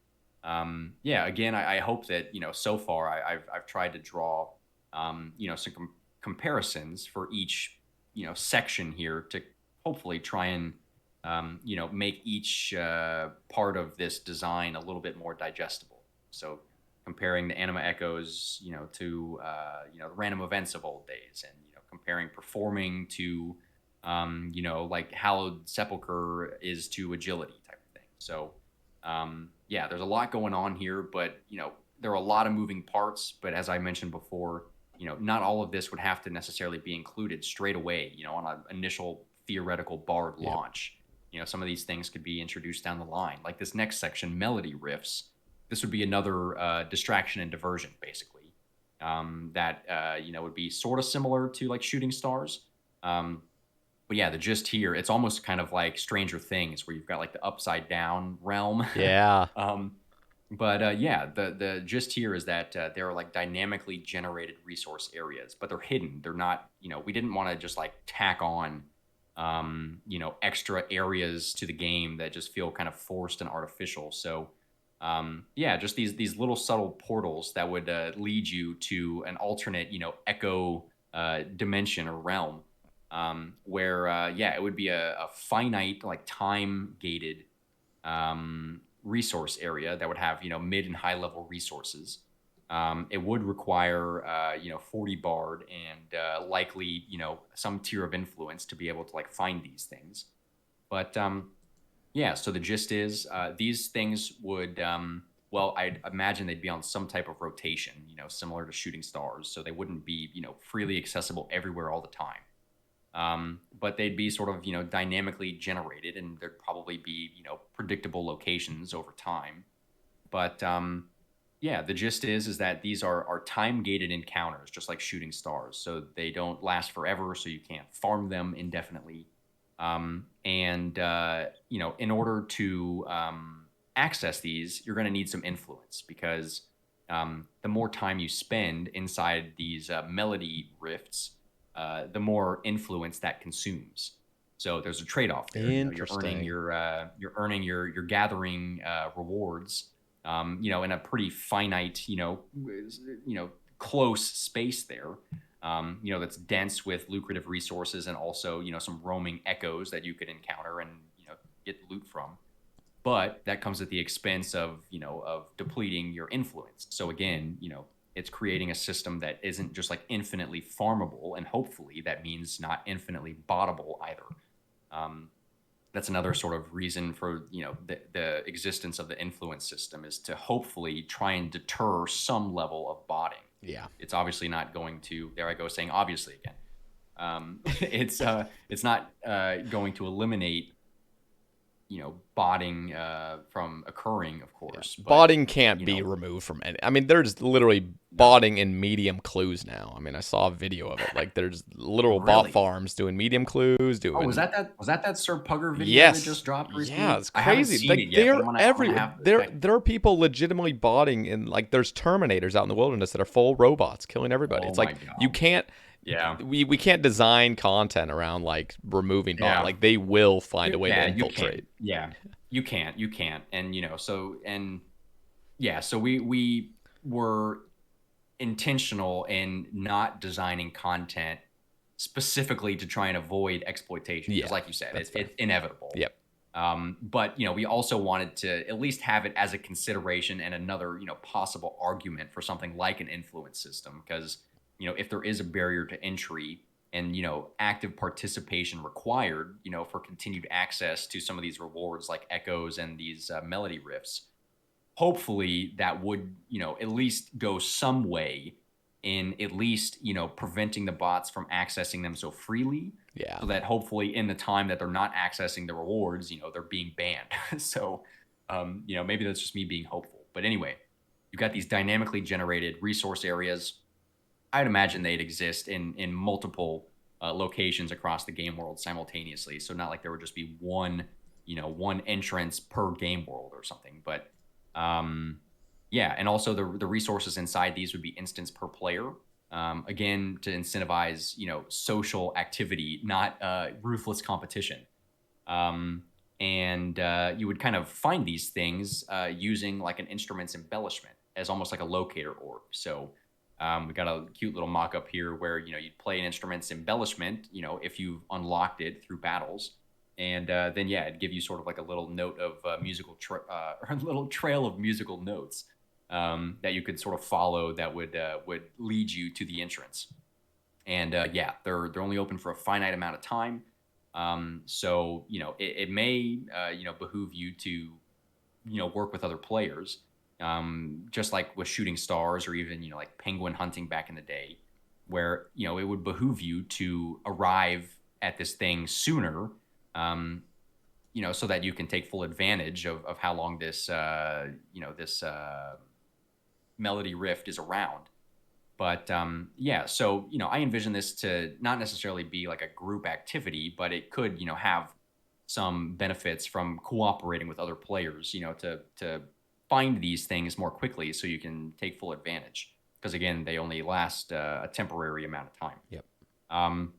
yeah, again, I hope that so far I've tried to draw some comparisons for each section here to hopefully try and make each part of this design a little bit more digestible. So comparing the anima echoes, to the random events of old days, and comparing performing to like hallowed sepulcher is to agility type of thing. So yeah, there's a lot going on here, but there are a lot of moving parts. But as I mentioned before, not all of this would have to necessarily be included straight away, on an initial theoretical Bard launch. Some of these things could be introduced down the line, like this next section, melody riffs. This would be another distraction and diversion, basically. That would be sort of similar to like shooting stars. But yeah, the gist here, it's almost kind of like Stranger Things, where you've got like the upside down realm. Yeah. But yeah, the gist here is that there are like dynamically generated resource areas, but they're hidden. They're not, we didn't want to just like tack on, extra areas to the game that just feel kind of forced and artificial. So, yeah, just these little subtle portals that would lead you to an alternate, echo dimension or realm, where yeah, it would be a finite, like time gated resource area that would have mid and high level resources. It would require 40 Bard and likely some tier of influence to be able to like find these things. But yeah, so the gist is these things would well, I'd imagine they'd be on some type of rotation, similar to shooting stars, so they wouldn't be freely accessible everywhere all the time. But they'd be sort of dynamically generated, and there'd probably be predictable locations over time. But yeah, the gist is that these are time gated encounters, just like shooting stars. So they don't last forever, so you can't farm them indefinitely. And in order to access these, you're going to need some influence, because the more time you spend inside these melody rifts, the more influence that consumes. So there's a trade-off there. Interesting. You're earning your gathering rewards, in a pretty finite, close space there, that's dense with lucrative resources, and also some roaming echoes that you could encounter and get loot from. But that comes at the expense of of depleting your influence. So again, it's creating a system that isn't just like infinitely farmable, and hopefully that means not infinitely bottable either. That's another sort of reason for the existence of the influence system, is to hopefully try and deter some level of botting. Yeah. It's obviously not going to. There I go saying obviously again. It's not going to eliminate botting from occurring, of course. But, Botting can't be removed from any. I mean, there's literally botting in medium clues now. I mean, I saw a video of it. Like, there's literal bot farms doing medium clues. Doing. Oh, was that Sir Pugger video yes. that just dropped recently? Yeah, it's I haven't crazy. seen Like, it yet, they're but I'm gonna everywhere. have to There are people legitimately botting in, like, there's Terminators out in the wilderness that are full robots killing everybody. Oh it's like my God. you can't. Yeah. We can't design content around like removing bot. Yeah. Like, they will find a way to you can't. infiltrate. Yeah, you can't, and so we were intentional in not designing content specifically to try and avoid exploitation, because like you said, it's inevitable. Yep. But we also wanted to at least have it as a consideration and another possible argument for something like an influence system, because if there is a barrier to entry and active participation required for continued access to some of these rewards like echoes and these melody riffs, hopefully that would at least go some way in at least preventing the bots from accessing them so freely. Yeah. So that hopefully in the time that they're not accessing the rewards, they're being banned. So maybe that's just me being hopeful. But anyway, you've got these dynamically generated resource areas. I'd imagine they'd exist in multiple locations across the game world simultaneously. So not like there would just be one entrance per game world or something. But yeah, and also the resources inside these would be instance per player. Again, to incentivize social activity, not ruthless competition. And you would kind of find these things using like an instrument's embellishment as almost like a locator orb. So we got a cute little mock-up here where you'd play an instrument's embellishment if you've unlocked it through battles, And then yeah, it'd give you sort of like a little note of or a little trail of musical notes that you could sort of follow that would lead you to the entrance. And yeah, they're only open for a finite amount of time. So it may behoove you to work with other players, just like with shooting stars or even like penguin hunting back in the day, where it would behoove you to arrive at this thing sooner, um, so that you can take full advantage of how long this melody rift is around. But yeah, so I envision this to not necessarily be like a group activity, but it could have some benefits from cooperating with other players, to find these things more quickly so you can take full advantage. Because again, they only last a temporary amount of time. Yep. Um,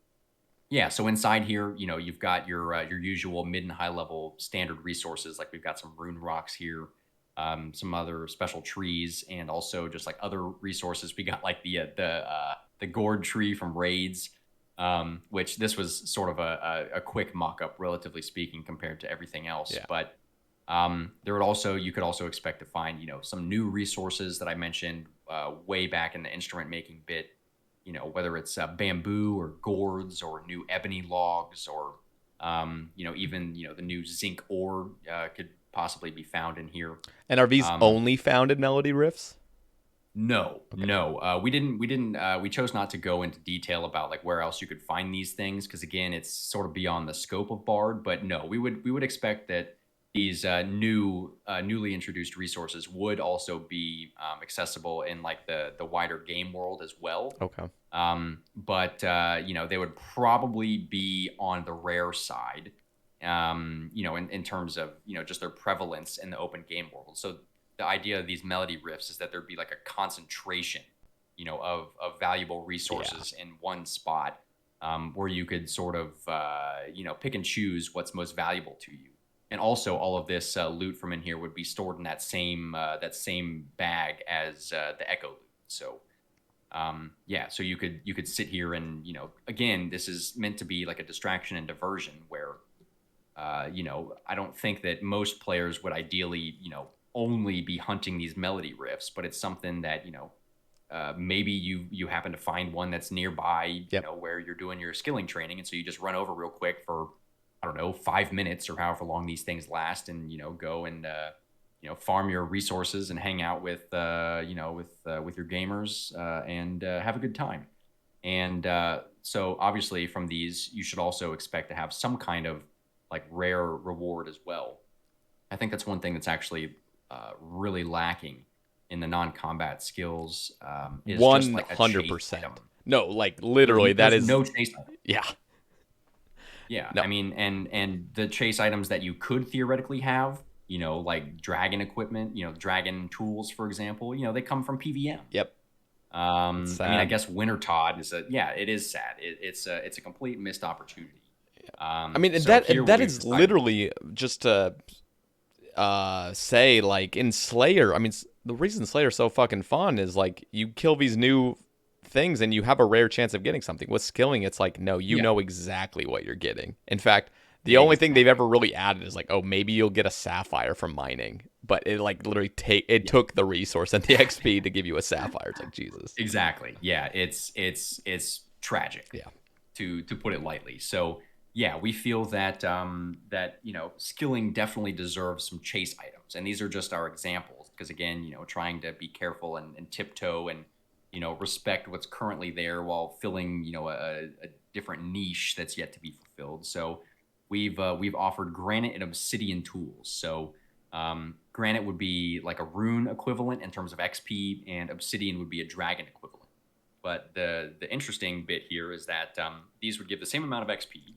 yeah, so inside here, you've got your usual mid and high level standard resources. Like we've got some rune rocks here, some other special trees, and also just like other resources. We got like the gourd tree from raids, which this was sort of a quick mock up, relatively speaking, compared to everything else. Yeah. But you could also expect to find some new resources that I mentioned way back in the instrument making bit. Whether it's bamboo or gourds or new ebony logs or, even, the new zinc ore could possibly be found in here. And are these Um, only found in melody riffs? no, no, we chose not to go into detail about like where else you could find these things. Cause again, it's sort of beyond the scope of Bard, but no, we would expect that these newly introduced resources would also be accessible in like the wider game world as well. Okay. But they would probably be on the rare side, in terms of just their prevalence in the open game world. So the idea of these melody riffs is that there'd be like a concentration, of valuable resources in one spot, where you could sort of pick and choose what's most valuable to you. And also, all of this loot from in here would be stored in that same bag as the Echo loot. So, yeah, so you could sit here and again, this is meant to be like a distraction and diversion where, I don't think that most players would ideally only be hunting these melody riffs, but it's something that maybe you happen to find one that's nearby, Yep. where you're doing your skilling training, and so you just run over real quick for I don't know 5 minutes or however long these things last, and go and farm your resources and hang out with with your gamers, and have a good time. And so obviously from these you should also expect to have some kind of like rare reward as well. I think that's one thing that's actually really lacking in the non-combat skills, is just like a chase 100%. item. No, like literally, that There's is. no chase item. Yeah. Yeah, No. I mean, and the chase items that you could theoretically have, like dragon equipment, dragon tools, for example, they come from PVM. Yep. I mean, I Sad. guess Winter Todd it is sad. It's a complete missed opportunity. I mean, So here that we've is decided- literally just to say, like in Slayer. I mean, the reason Slayer's so fucking fun is like you kill these new things and you have a rare chance of getting something. With skilling, it's like no, you Yeah. know exactly what you're getting. In fact, the only thing they've ever really added is like, oh, maybe you'll get a sapphire from mining, but it like literally took the resource and the XP to give you a sapphire. It's like Jesus. Exactly. Yeah, it's tragic. Yeah. To put it lightly. So yeah, we feel that skilling definitely deserves some chase items, and these are just our examples because again, trying to be careful and tiptoe and respect what's currently there while filling a different niche that's yet to be fulfilled. So we've offered granite and obsidian tools. So granite would be like a rune equivalent in terms of XP, and obsidian would be a dragon equivalent. But the interesting bit here is that these would give the same amount of XP,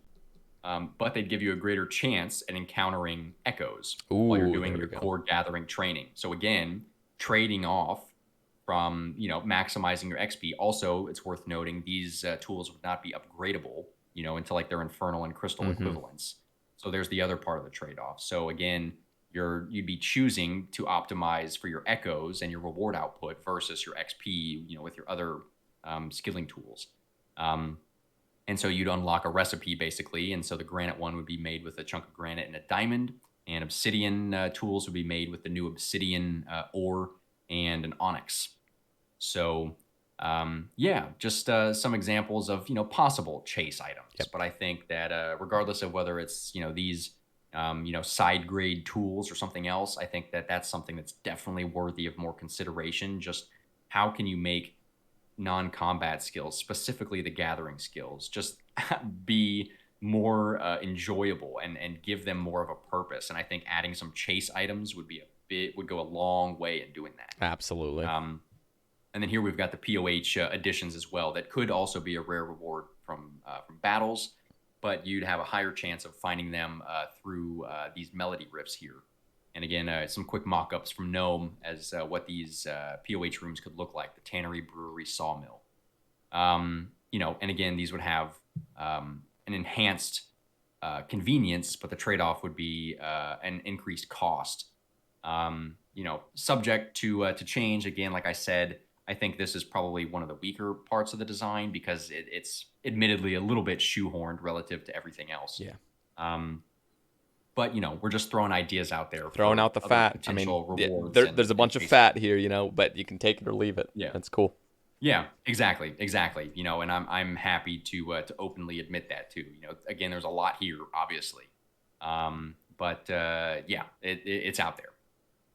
but they'd give you a greater chance at encountering echoes while you're Ooh, doing there your we go. core gathering training. So again, trading off from maximizing your XP. Also, it's worth noting these tools would not be upgradable, until like their infernal and crystal equivalents. So there's the other part of the trade-off. So again, you'd be choosing to optimize for your echoes and your reward output versus your XP, with your other skilling tools. And so you'd unlock a recipe basically. And so the granite one would be made with a chunk of granite and a diamond, and obsidian tools would be made with the new obsidian ore and an onyx. So yeah, just some examples of, possible chase items. Yep. But I think that regardless of whether it's, these, side grade tools or something else, I think that that's something that's definitely worthy of more consideration. Just how can you make non-combat skills, specifically the gathering skills, just be more enjoyable and give them more of a purpose. And I think adding some chase items would go a long way in doing that. Absolutely. And then here we've got the POH additions as well. That could also be a rare reward from battles, but you'd have a higher chance of finding them through these melody riffs here. And again, some quick mock-ups from Gnome as what these POH rooms could look like: the tannery, brewery, sawmill. And again, these would have an enhanced convenience, but the trade-off would be an increased cost. Subject to change. Again, like I said, I think this is probably one of the weaker parts of the design because it's admittedly a little bit shoehorned relative to everything else. Yeah. But we're just throwing ideas out there. Throwing out the fat. I mean, there's a bunch of fat here, but you can take it or leave it. Yeah, that's cool. Yeah, exactly. And I'm happy to openly admit that too. Again, there's a lot here, obviously, but yeah, it's out there.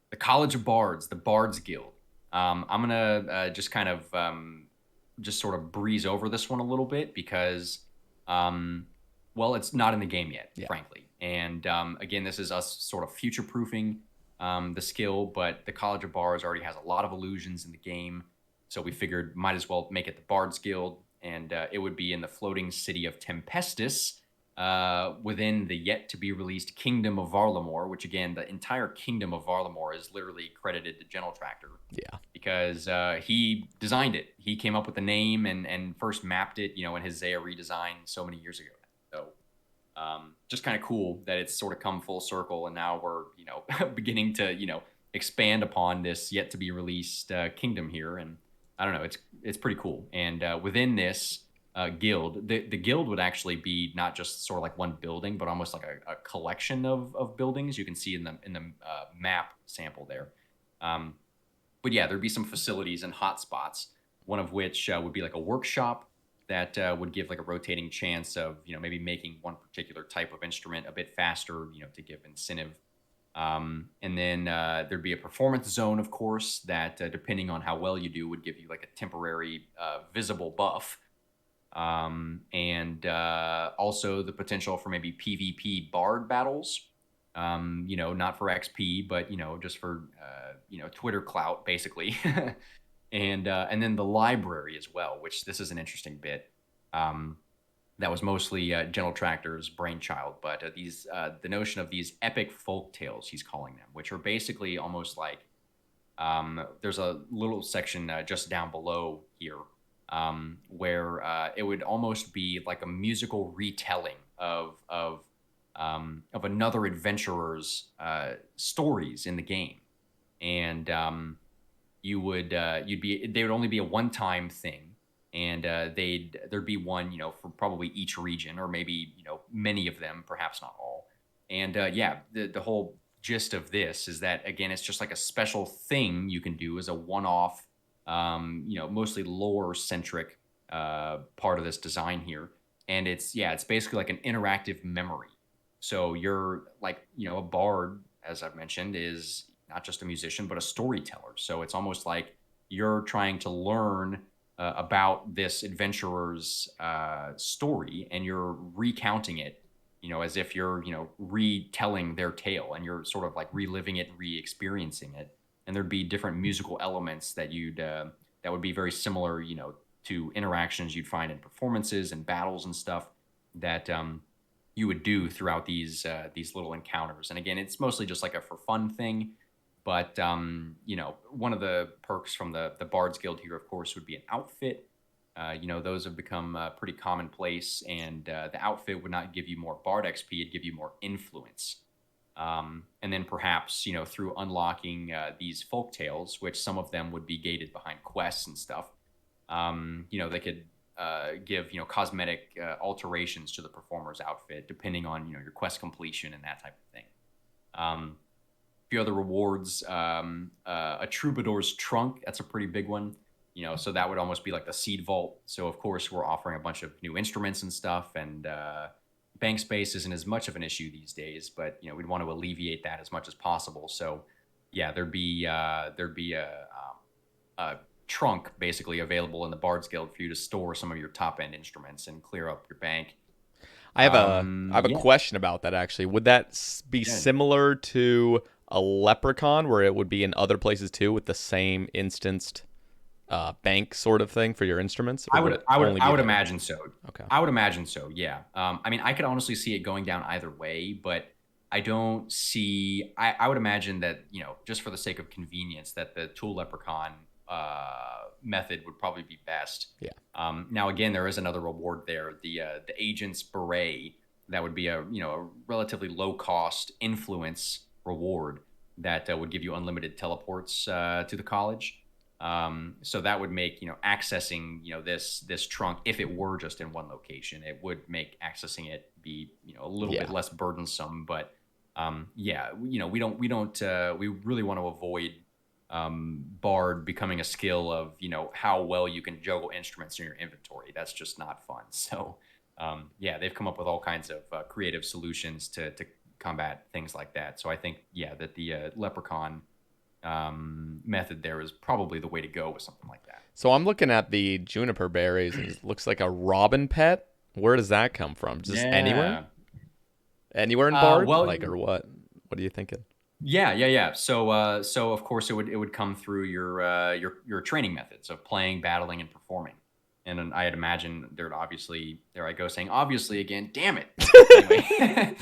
The College of Bards, the Bards Guild. I'm gonna just kind of just sort of breeze over this one a little bit because, well, it's not in the game yet, frankly. And again, this is us sort of future-proofing the skill, but the College of Bards already has a lot of illusions in the game, so we figured might as well make it the Bards Guild, and it would be in the floating city of Tempestus, within the yet-to-be-released Kingdom of Varlamore, which, again, the entire Kingdom of Varlamore is literally credited to General Tractor. Yeah. Because he designed it. He came up with the name and first mapped it, in his Zaya redesign so many years ago. So just kind of cool that it's sort of come full circle, and now we're, beginning to, expand upon this yet-to-be-released kingdom here. And I don't know, it's pretty cool. And within this guild, the guild would actually be not just sort of like one building, but almost like a collection of buildings. You can see in the map sample there. But yeah, there'd be some facilities and hotspots, one of which would be like a workshop that would give like a rotating chance of, maybe making one particular type of instrument a bit faster, to give incentive. And then there'd be a performance zone, of course, that depending on how well you do would give you like a temporary visible buff. And also the potential for maybe PvP bard battles, not for XP, but, just for, Twitter clout, basically. And then the library as well, which this is an interesting bit. That was mostly General Tractor's brainchild, but the notion of these epic folk tales, he's calling them, which are basically almost like, there's a little section just down below here, where it would almost be like a musical retelling of another adventurer's stories in the game, and they would only be a one-time thing, and there'd be one, for probably each region, or maybe many of them, perhaps not all. And the whole gist of this is that, again, it's just like a special thing you can do as a one-off, mostly lore-centric part of this design here. And it's basically like an interactive memory. So you're like, a bard, as I've mentioned, is not just a musician, but a storyteller. So it's almost like you're trying to learn about this adventurer's story, and you're recounting it, as if you're, retelling their tale, and you're sort of like reliving it, re-experiencing it. And there'd be different musical elements that that would be very similar, to interactions you'd find in performances and battles and stuff that you would do throughout these little encounters. And again, it's mostly just like a for fun thing. But, one of the perks from the Bards Guild here, of course, would be an outfit. Those have become pretty commonplace, and the outfit would not give you more Bard XP, it'd give you more influence. And then perhaps, through unlocking these folk tales, which some of them would be gated behind quests and stuff, they could give cosmetic alterations to the performer's outfit depending on your quest completion and that type of thing. A few other rewards, a troubadour's trunk. That's a pretty big one. So that would almost be like the seed vault. So of course we're offering a bunch of new instruments and stuff, and bank space isn't as much of an issue these days, but we'd want to alleviate that as much as possible. So yeah, there'd be a trunk basically available in the Bards Guild for you to store some of your top end instruments and clear up your bank. I have a question about that actually. Would that be similar to a leprechaun, where it would be in other places too with the same instanced bank sort of thing for your instruments? I would imagine so. Okay. I would imagine so. Yeah. I mean, I could honestly see it going down either way, but I don't see. I would imagine that just for the sake of convenience, that the tool leprechaun method would probably be best. Yeah. Now again, there is another reward there. The agent's beret. That would be a relatively low cost influence reward that would give you unlimited teleports to the college. So that would make accessing this trunk, if it were just in one location, it would make accessing it be a little bit less burdensome. But we really want to avoid Bard becoming a skill of how well you can juggle instruments in your inventory. That's just not fun. So they've come up with all kinds of creative solutions to combat things like that. So I think that the leprechaun method there is probably the way to go with something like that. So I'm looking at the juniper berries, and it looks like a robin pet. Where does that come from? Just anywhere in Bard, or what? What are you thinking? Yeah. So of course it would come through your training methods of playing, battling, and performing. And then I'd imagine there I go saying obviously again, damn it. Anyway.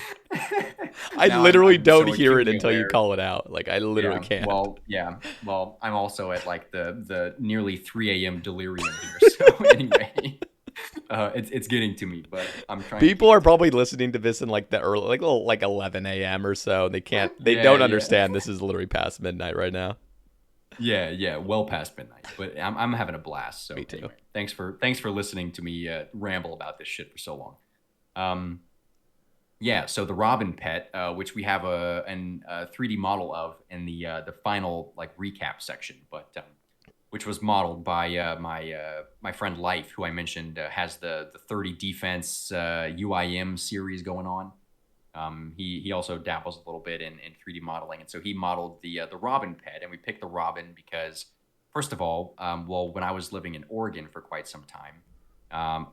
I literally don't hear it until you call it out. Like I literally can't. Well, I'm also at like the nearly 3 a.m. delirium here. So anyway, it's getting to me, but I'm trying. People are probably listening to this in like the early, like 11 a.m. or so. They don't understand. This is literally past midnight right now. Yeah, well past midnight, but I'm having a blast. So me too. Anyway, thanks for listening to me ramble about this shit for so long. So the Robin pet, which we have a 3D model of in the final like recap section, but which was modeled by my friend Life, who I mentioned has the 30 defense UIM series going on. He also dabbles a little bit in 3D modeling, and so he modeled the Robin pet, and we picked the Robin because, first of all, when I was living in Oregon for quite some time,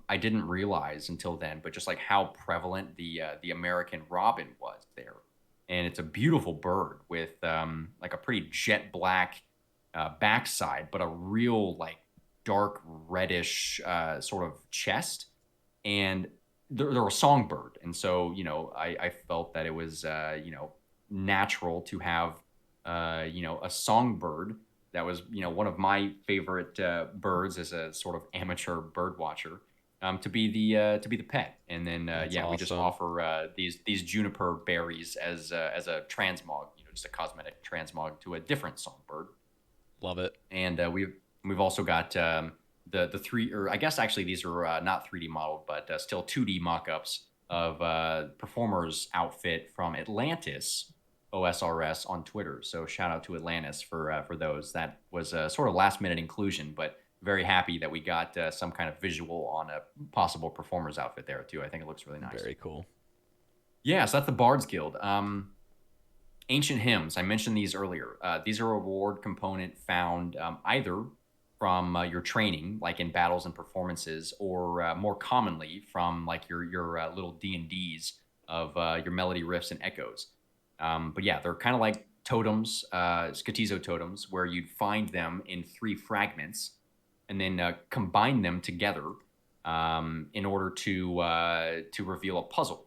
I didn't realize until then, but just like how prevalent the American robin was there, and it's a beautiful bird with like a pretty jet black backside, but a real like dark reddish sort of chest, and they're a songbird, and so I felt that it was natural to have a songbird that was one of my favorite birds as a sort of amateur bird watcher to be the pet, and then awesome. We just offer these juniper berries as a transmog, just a cosmetic transmog to a different songbird. Love it. And we've also got the three, or I guess actually these are not 3D modeled, but still 2D mock-ups of performer's outfit from Atlantis OSRS on Twitter. So shout out to Atlantis for those. That was a sort of last minute inclusion, but very happy that we got some kind of visual on a possible performer's outfit there too. I think it looks really nice. Very cool. Yeah, so that's the Bards Guild. Ancient Hymns, I mentioned these earlier. These are a reward component found either from your training, like in battles and performances, or more commonly from like your little D&Ds of your melody riffs and echoes. But yeah, they're kind of like totems, Skatizo totems, where you'd find them in 3 fragments and then combine them together in order to reveal a puzzle.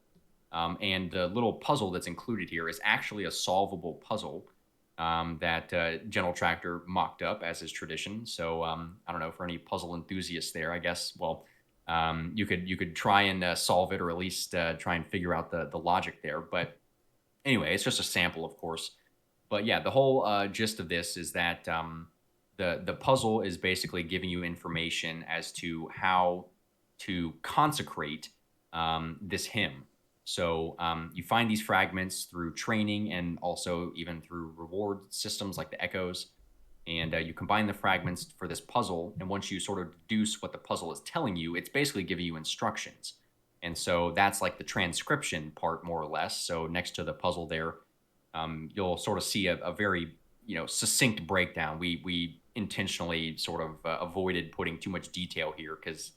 And the little puzzle that's included here is actually a solvable puzzle that General Tractor mocked up as his tradition. So I don't know, for any puzzle enthusiasts there, I guess, you could try and solve it, or at least try and figure out the logic there. But anyway, it's just a sample, of course. But yeah, the whole gist of this is that the puzzle is basically giving you information as to how to consecrate this hymn. So you find these fragments through training and also even through reward systems like the echoes. And you combine the fragments for this puzzle. And once you sort of deduce what the puzzle is telling you, it's basically giving you instructions. And so that's like the transcription part, more or less. So next to the puzzle there, you'll sort of see a very succinct breakdown. We intentionally sort of avoided putting too much detail here because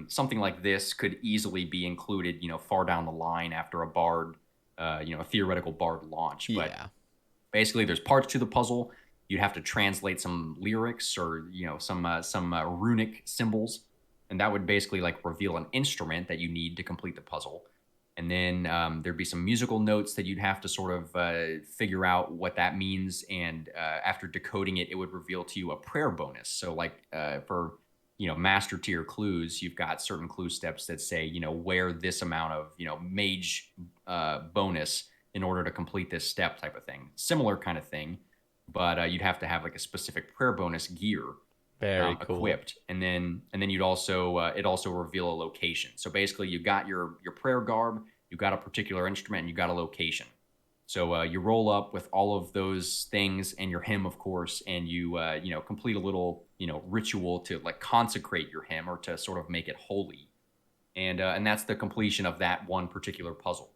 something like this could easily be included far down the line after a bard, a theoretical bard launch. But basically, there's parts to the puzzle. You'd have to translate some lyrics or some runic symbols, and that would basically like reveal an instrument that you need to complete the puzzle. And then there'd be some musical notes that you'd have to sort of figure out what that means. And after decoding it, it would reveal to you a prayer bonus. So like for master tier clues, you've got certain clue steps that say wear this amount of mage bonus in order to complete this step type of thing. Similar kind of thing. But you'd have to have like a specific prayer bonus gear equipped, and then you'd also it also reveal a location. So basically, you got your prayer garb, you got a particular instrument, and you got a location. So you roll up with all of those things and your hymn, of course, and you complete a little ritual to like consecrate your hymn or to sort of make it holy, and that's the completion of that one particular puzzle.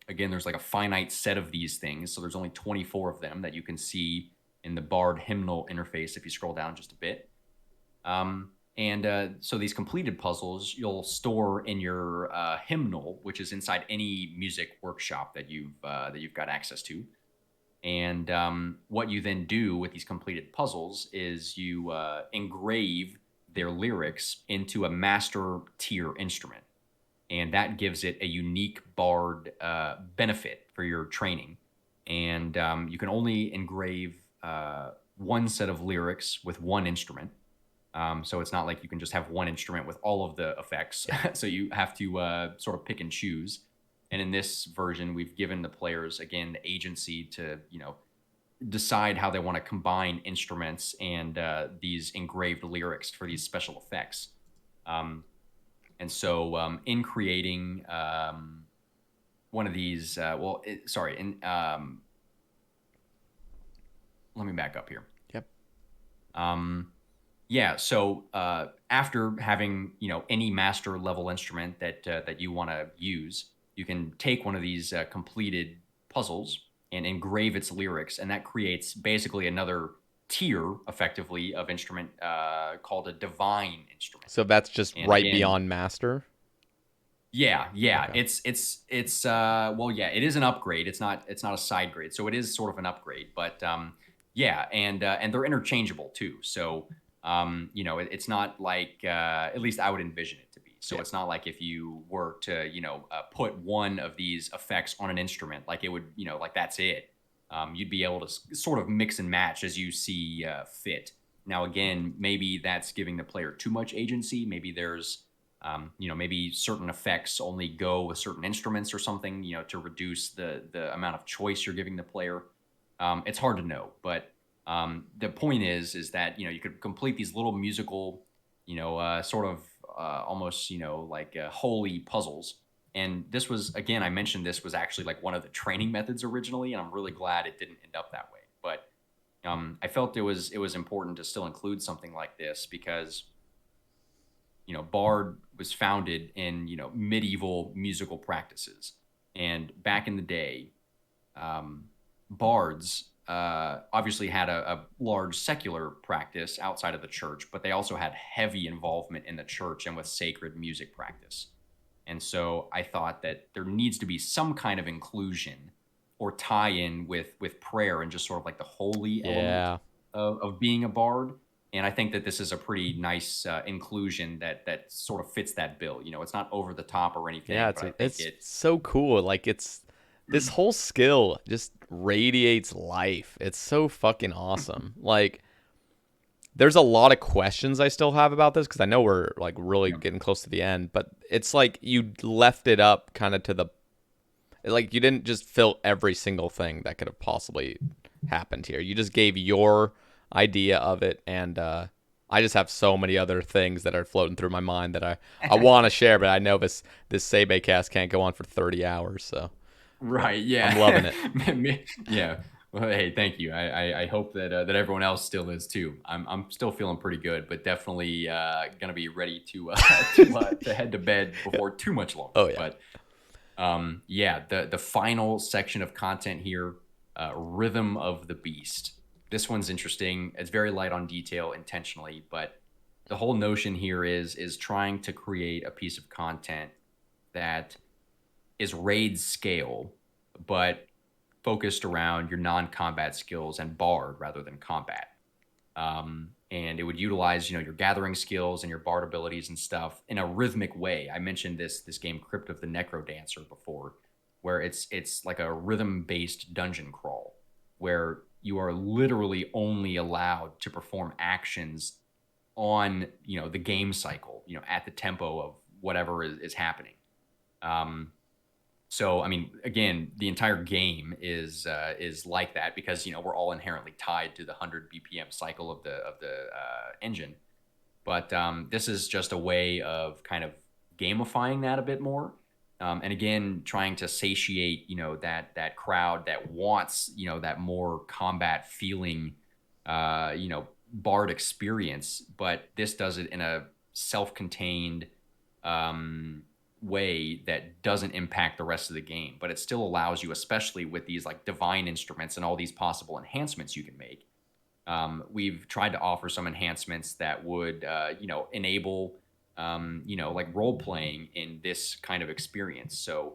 Again, there's like a finite set of these things, so there's only 24 of them that you can see in the Bard hymnal interface if you scroll down just a bit. So these completed puzzles you'll store in your hymnal, which is inside any music workshop that you've got access to. And what you then do with these completed puzzles is you engrave their lyrics into a master tier instrument. And that gives it a unique bard benefit for your training. And you can only engrave one set of lyrics with one instrument. So it's not like you can just have one instrument with all of the effects. So you have to sort of pick and choose. And in this version, we've given the players, again, the agency to, decide how they want to combine instruments and these engraved lyrics for these special effects. And so in creating one of these, let me back up here. Yep. So after having, any master level instrument that you want to use, you can take one of these completed puzzles and engrave its lyrics, and that creates basically another tier, effectively, of instrument called a divine instrument. So that's just And right again, beyond master? Yeah. Okay. It's it is an upgrade. It's not a side grade, so it is sort of an upgrade. But and they're interchangeable too. So it's not like at least I would envision it to be. So it's not like if you were to put one of these effects on an instrument, like it would like that's it. You'd be able to sort of mix and match as you see fit. Now again, maybe that's giving the player too much agency. Maybe there's maybe certain effects only go with certain instruments or something, to reduce the amount of choice you're giving the player. It's hard to know, but the point is that, you could complete these little musical, sort of almost, like holy puzzles. And this was, again, I mentioned this was actually like one of the training methods originally, and I'm really glad it didn't end up that way. But I felt it was important to still include something like this because Bard was founded in, medieval musical practices. And back in the day, bards obviously had a large secular practice outside of the church, but they also had heavy involvement in the church and with sacred music practice. And so I thought that there needs to be some kind of inclusion or tie-in with prayer and just sort of like the holy element of being a bard. And I think that this is a pretty nice inclusion that sort of fits that bill. It's not over the top or anything. Yeah, but it's so cool. Like this whole skill just radiates life. It's so fucking awesome. Like there's a lot of questions I still have about this because I know we're like really getting close to the end, but it's like you left it up kind of to the, like you didn't just fill every single thing that could have possibly happened here. You just gave your idea of it, and I just have so many other things that are floating through my mind that I want to share, but I know this Sae Bae cast can't go on for 30 hours, so Right. I'm loving Yeah. it. Yeah. Well, hey, thank you. I hope that that everyone else still is too. I'm still feeling pretty good, but definitely gonna be ready to to head to bed before too much longer. Oh yeah. But yeah, the final section of content here, Rhythm of the Beast. This one's interesting. It's very light on detail intentionally, but the whole notion here is trying to create a piece of content that is raid scale, but focused around your non-combat skills and bard rather than combat. And it would utilize, your gathering skills and your bard abilities and stuff in a rhythmic way. I mentioned this game Crypt of the Necrodancer before, where it's like a rhythm-based dungeon crawl, where you are literally only allowed to perform actions on the game cycle, at the tempo of whatever is happening. Um, so, I mean, again, the entire game is like that because we're all inherently tied to the 100 BPM cycle of the engine. But this is just a way of kind of gamifying that a bit more, and again, trying to satiate that crowd that wants that more combat feeling, bard experience. But this does it in a self-contained way that doesn't impact the rest of the game, but it still allows you, especially with these like divine instruments and all these possible enhancements you can make. We've tried to offer some enhancements that would, enable, like role playing in this kind of experience. So,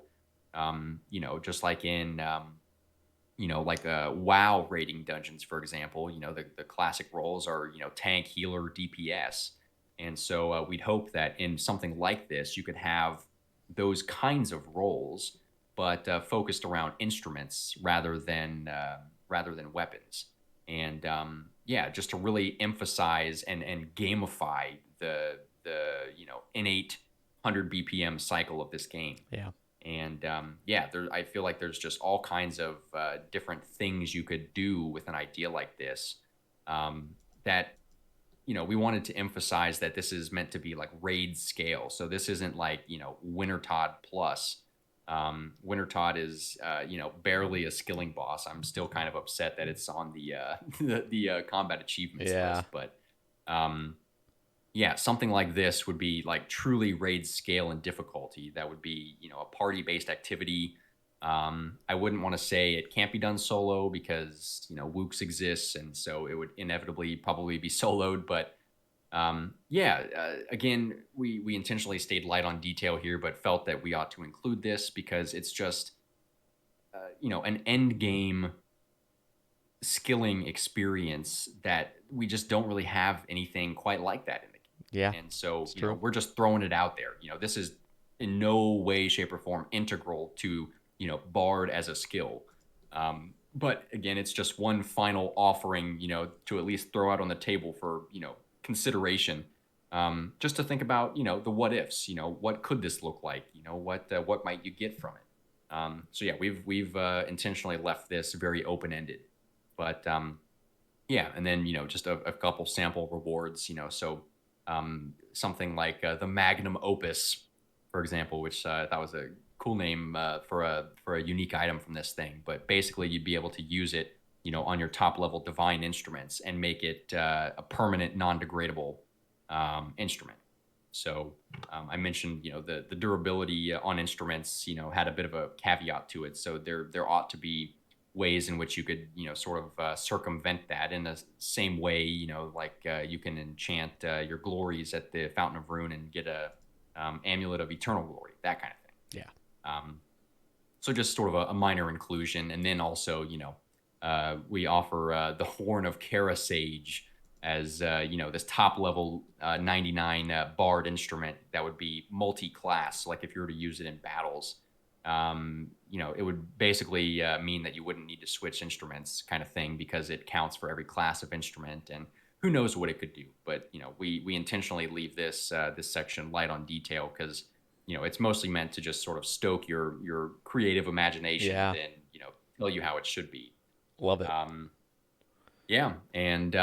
just like in, like WoW raiding dungeons, for example, the classic roles are, tank, healer, DPS. And so we'd hope that in something like this, you could have those kinds of roles, but focused around instruments rather than weapons. And yeah, just to really emphasize and gamify the innate 100 BPM cycle of this game. Yeah. And yeah, I feel like there's just all kinds of different things you could do with an idea like this, that we wanted to emphasize that this is meant to be like raid scale. So this isn't like Wintertodt plus. Wintertodt is barely a skilling boss. I'm still kind of upset that it's on the the combat achievements Yeah. list, but yeah, something like this would be like truly raid scale and difficulty. That would be, a party based activity. I wouldn't want to say it can't be done solo because, Wooks exists. And so it would inevitably probably be soloed. But yeah, again, we intentionally stayed light on detail here, but felt that we ought to include this because it's just, an end game skilling experience that we just don't really have anything quite like that in the game. Yeah. And so, It's true. we're just throwing it out there. This is in no way, shape, or form integral to, Bard as a skill. But again, it's just one final offering, to at least throw out on the table for, consideration. Just to think about, the what ifs, what could this look like? What might you get from it? So yeah, we've intentionally left this very open ended, but yeah, and then just a couple sample rewards, so something like the Magnum Opus, for example, which I thought was a cool name for a unique item from this thing. But basically, you'd be able to use it, on your top level divine instruments and make it a permanent, non-degradable instrument. So I mentioned, the durability on instruments, had a bit of a caveat to it. So there ought to be ways in which you could, sort of circumvent that in the same way, like you can enchant your glories at the Fountain of Rune and get a amulet of eternal glory, that kind of thing. Yeah. So just sort of a minor inclusion. And then also, we offer the Horn of Kara Sage as, this top level 99 bard instrument that would be multi-class. Like if you were to use it in battles, it would basically mean that you wouldn't need to switch instruments kind of thing because it counts for every class of instrument and who knows what it could do. But, we intentionally leave this section light on detail because, it's mostly meant to just sort of stoke your creative imagination Yeah. and, tell you how it should be. Love it. Yeah. And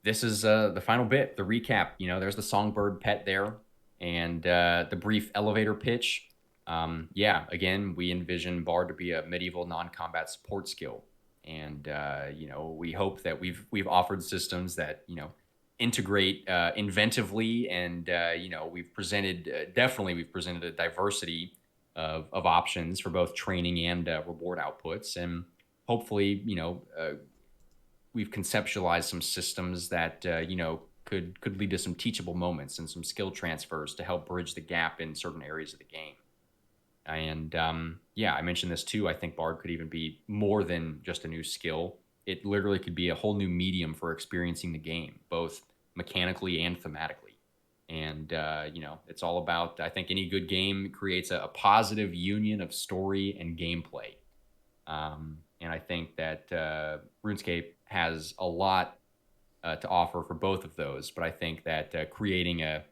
this is the final bit, the recap. There's the songbird pet there, and the brief elevator pitch. Yeah, again, we envision Bard to be a medieval non-combat support skill, and we hope that we've offered systems that integrate inventively, and we've presented we've presented a diversity of options for both training and reward outputs, and hopefully we've conceptualized some systems that could lead to some teachable moments and some skill transfers to help bridge the gap in certain areas of the game. And yeah, I mentioned this too. I think Bard could even be more than just a new skill. It literally could be a whole new medium for experiencing the game, both mechanically and thematically. And it's all about, I think any good game creates a positive union of story and gameplay. And I think that RuneScape has a lot to offer for both of those. But I think that creating a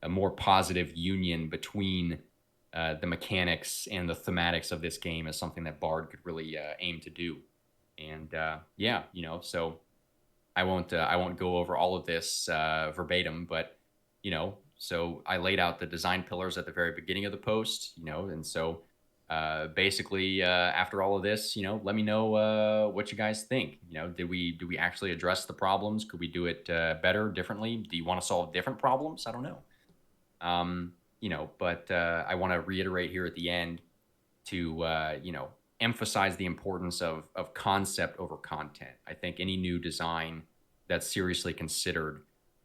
more positive union between the mechanics and the thematics of this game is something that Bard could really aim to do. And yeah, so I won't go over all of this verbatim, but so I laid out the design pillars at the very beginning of the post, and so basically after all of this, let me know what you guys think. Did we actually address the problems? Could we do it better, differently? Do you want to solve different problems? I don't know. But I want to reiterate here at the end to emphasize the importance of concept over content. I think any new design that's seriously considered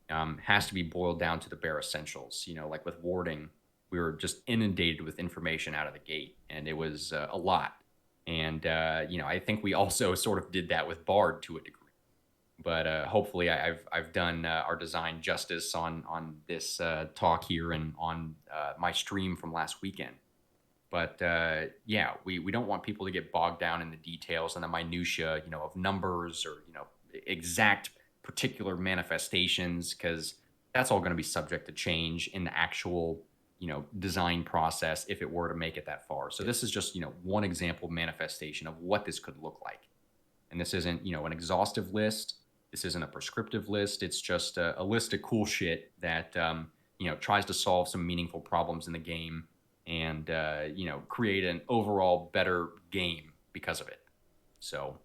has to be boiled down to the bare essentials. Like with warding, we were just inundated with information out of the gate, and it was a lot. And I think we also sort of did that with Bard to a degree. But hopefully, I've done our design justice on this talk here and on my stream from last weekend. But yeah, we don't want people to get bogged down in the details and the minutia, of numbers or exact particular manifestations, because that's all going to be subject to change in the actual design process if it were to make it that far. So this is just one example manifestation of what this could look like, and this isn't an exhaustive list. This isn't a prescriptive list. It's just a list of cool shit that tries to solve some meaningful problems in the game and create an overall better game because of it. So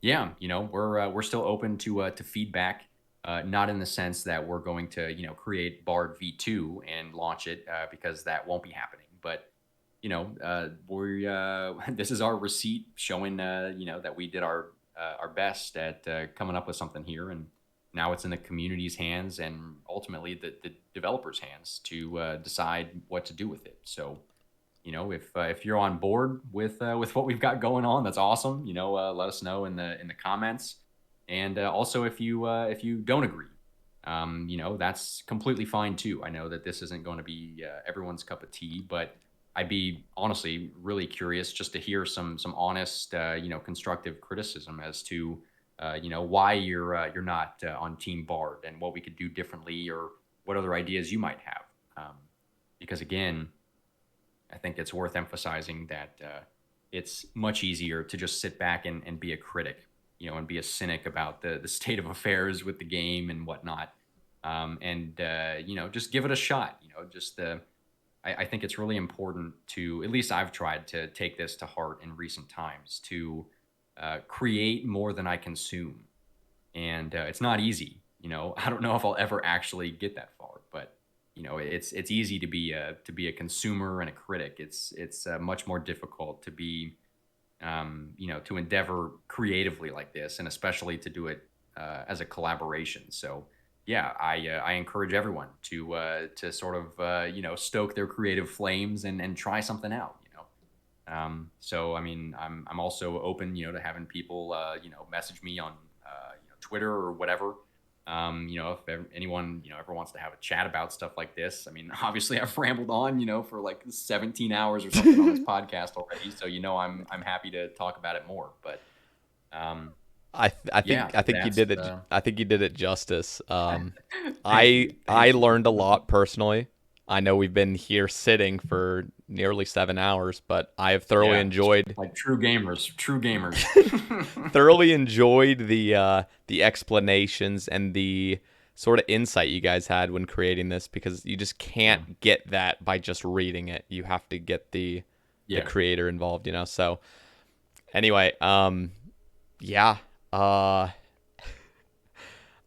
yeah, we're still open to feedback. Not in the sense that we're going to create Bard V2 and launch it because that won't be happening. But we this is our receipt showing that we did our best at coming up with something here, and now it's in the community's hands and ultimately the developers' hands to decide what to do with it. So if you're on board with what we've got going on, that's awesome. Let us know in the comments. And also, if you don't agree, that's completely fine too. I know that this isn't going to be everyone's cup of tea, but I'd be honestly really curious just to hear some honest, constructive criticism as to, why you're not on Team Bard and what we could do differently or what other ideas you might have. Because again, I think it's worth emphasizing that it's much easier to just sit back and be a critic, and be a cynic about the state of affairs with the game and whatnot. And just give it a shot. I think it's really important to, at least I've tried to take this to heart in recent times, to create more than I consume. And it's not easy. I don't know if I'll ever actually get that far, but it's easy to be a consumer and a critic. It's much more difficult to be to endeavor creatively like this, and especially to do it as a collaboration. So yeah, I encourage everyone to sort of stoke their creative flames and try something out. So I mean, I'm also open to having people message me on Twitter or whatever. If anyone ever wants to have a chat about stuff like this. I mean, obviously I've rambled on for like 17 hours or something on this podcast already, so I'm happy to talk about it more. But I think you did it. I think you did it justice. I learned a lot personally I know we've been here sitting for nearly 7 hours, but I have thoroughly Yeah, enjoyed like true gamers, true gamers. thoroughly enjoyed the explanations and the sort of insight you guys had when creating this, because you just Yeah, can't get that by just reading it. You have to get the yeah. creator involved, So anyway, yeah, uh,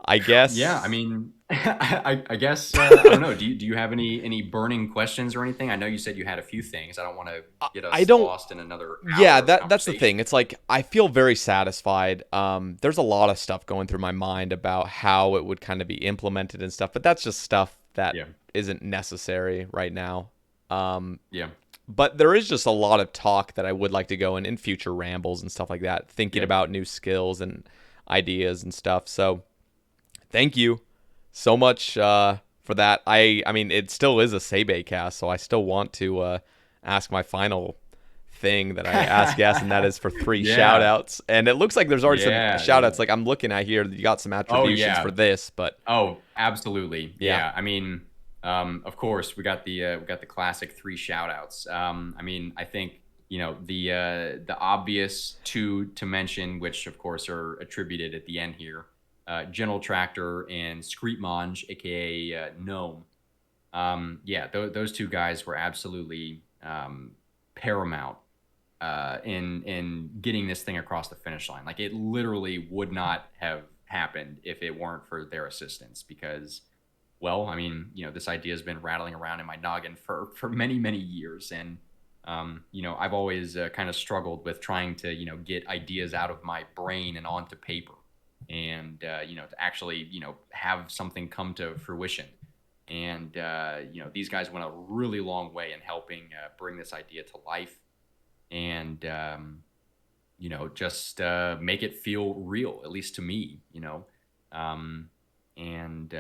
I Yeah, I guess. mean, I guess I don't know. Do you have any burning questions or anything? I know you said you had a few things. I don't want to get I us don't. lost in another Yeah, hour of that's the conversation. thing. It's like I feel very satisfied. There's a lot of stuff going through my mind about how it would kind of be implemented and stuff, but that's just stuff that Yeah, isn't necessary right now. Um, yeah, but there is just a lot of talk that I would like to go in future rambles and stuff like that, thinking yeah. about new skills and ideas and stuff. So thank you so much for that. I mean, it still is a Sae Bae cast, so I still want to ask my final thing that I ask yes, and that is for 3 shout Yeah, outs. And it looks like there's already some yeah, shout yeah. outs. Like I'm looking at here, you got some Oh attributions for yeah. this, but Oh, absolutely. yeah. Yeah. I mean, of course, we got the classic three shout outs. I mean, I think the obvious two to mention, which of course are attributed at the end here, General Tractor and Screetmonge, aka Gnome. Yeah, those two guys were absolutely paramount in getting this thing across the finish line. Like it literally would not have happened if it weren't for their assistance. Because, well, I mean, this idea has been rattling around in my noggin for many years, and I've always kind of struggled with trying to get ideas out of my brain and onto paper, and to actually have something come to fruition. And these guys went a really long way in helping bring this idea to life, and just make it feel real, at least to me. Um, and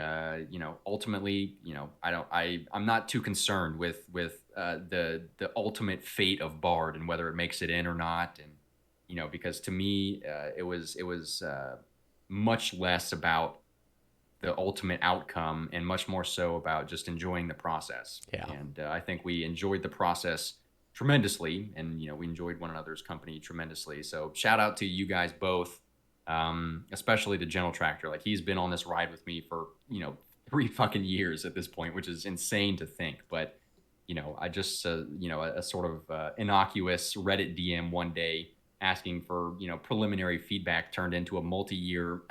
ultimately, I'm not too concerned with the ultimate fate of Bard and whether it makes it in or not. And because to me, it was much less about the ultimate outcome and much more so about just enjoying the process. Yeah. And I think we enjoyed the process tremendously, and we enjoyed one another's company tremendously. So shout out to you guys both, especially the General Tractor. Like he's been on this ride with me for 3 fucking years at this point, which is insane to think. But I just a sort of innocuous Reddit DM one day asking for preliminary feedback turned into a multi-year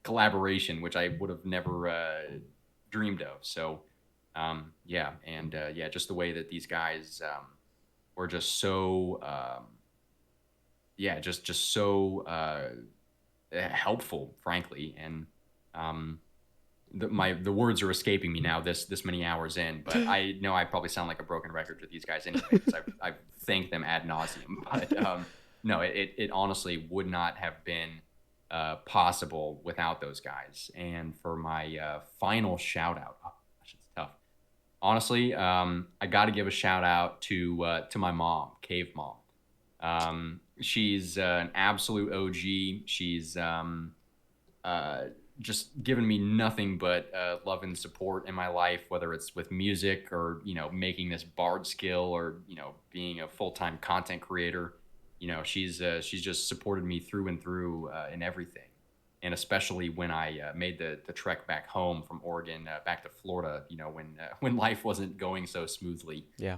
collaboration, which I would have never dreamed of. So yeah, and yeah, just the way that these guys were just so yeah, just so helpful, frankly. And the words are escaping me now, this many hours in, but I know I probably sound like a broken record to these guys anyway, because I've thanked them ad nauseum. But no, it honestly would not have been possible without those guys. And for my final shout out, oh, gosh, it's tough. Honestly, I got to give a shout out to my mom, Cave Mom. She's an absolute OG. She's just given me nothing but love and support in my life, whether it's with music or making this bard skill, or being a full-time content creator. She's just supported me through and through in everything, and especially when I made the trek back home from Oregon back to Florida. When life wasn't going so smoothly. Yeah.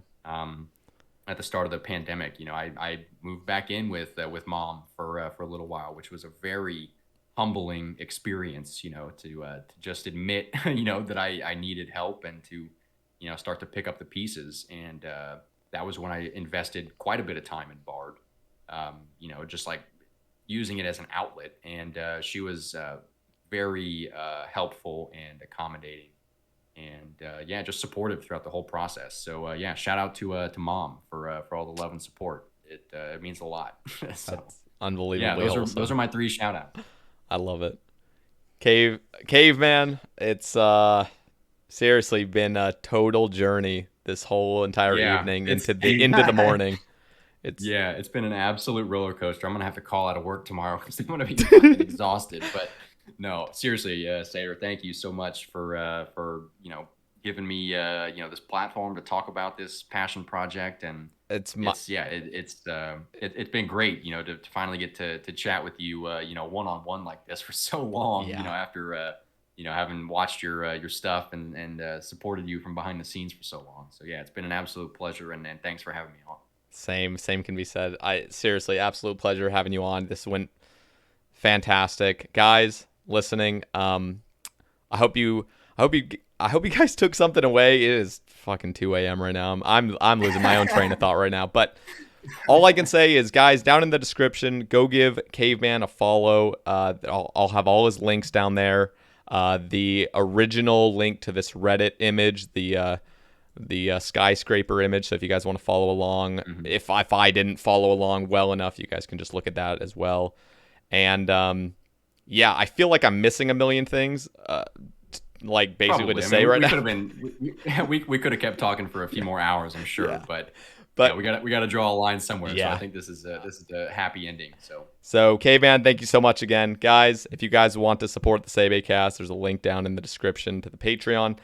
At the start of the pandemic, I moved back in with mom for a little while, which was a very humbling experience, to just admit, that I needed help, and to, start to pick up the pieces. And that was when I invested quite a bit of time in Bard, just like using it as an outlet. And she was very helpful and accommodating, and yeah, just supportive throughout the whole process. So yeah, shout out to mom for all the love and support. It means a lot. So That's yeah, unbelievably those are wholesome. my three shout outs. I love it. Caveman, it's seriously been a total journey this whole entire Yeah, evening it's into the morning. It's yeah, it's been an absolute roller coaster. I'm gonna have to call out of work tomorrow because I'm gonna be fucking exhausted. But no, seriously, Sayer, thank you so much for given me this platform to talk about this passion project, and it's been great, to finally get to chat with you, one-on-one like this for so long, after having watched your stuff and supported you from behind the scenes for so long. So yeah, it's been an absolute pleasure, and thanks for having me on. Same can be said. I seriously, absolute pleasure having you on. This went fantastic, guys listening. I hope you guys took something away. It is fucking 2 a.m. right now. I'm losing my own train of thought right now. But all I can say is, guys, down in the description, go give Caveman a follow. I'll have all his links down there. The original link to this Reddit image, the skyscraper image. So if you guys want to follow along, if I didn't follow along well enough, you guys can just look at that as well. And I feel like I'm missing a million things. Like basically Probably. to say right now. We could have kept talking for a few more hours, I'm sure, but we got to draw a line somewhere. Yeah. So I think this is a happy ending. So Caveman, thank you so much again, guys. If you guys want to support the Sae Bae Cast, there's a link down in the description to the Patreon.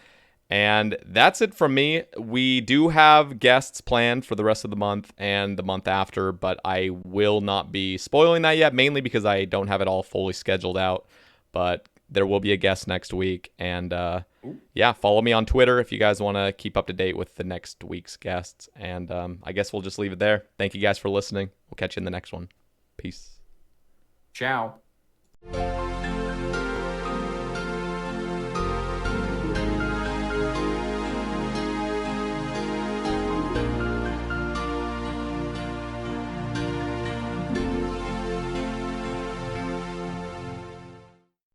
And that's it from me. We do have guests planned for the rest of the month and the month after, but I will not be spoiling that yet, mainly because I don't have it all fully scheduled out. But there will be a guest next week. And follow me on Twitter if you guys want to keep up to date with the next week's guests. And I guess we'll just leave it there. Thank you guys for listening. We'll catch you in the next one. Peace. Ciao.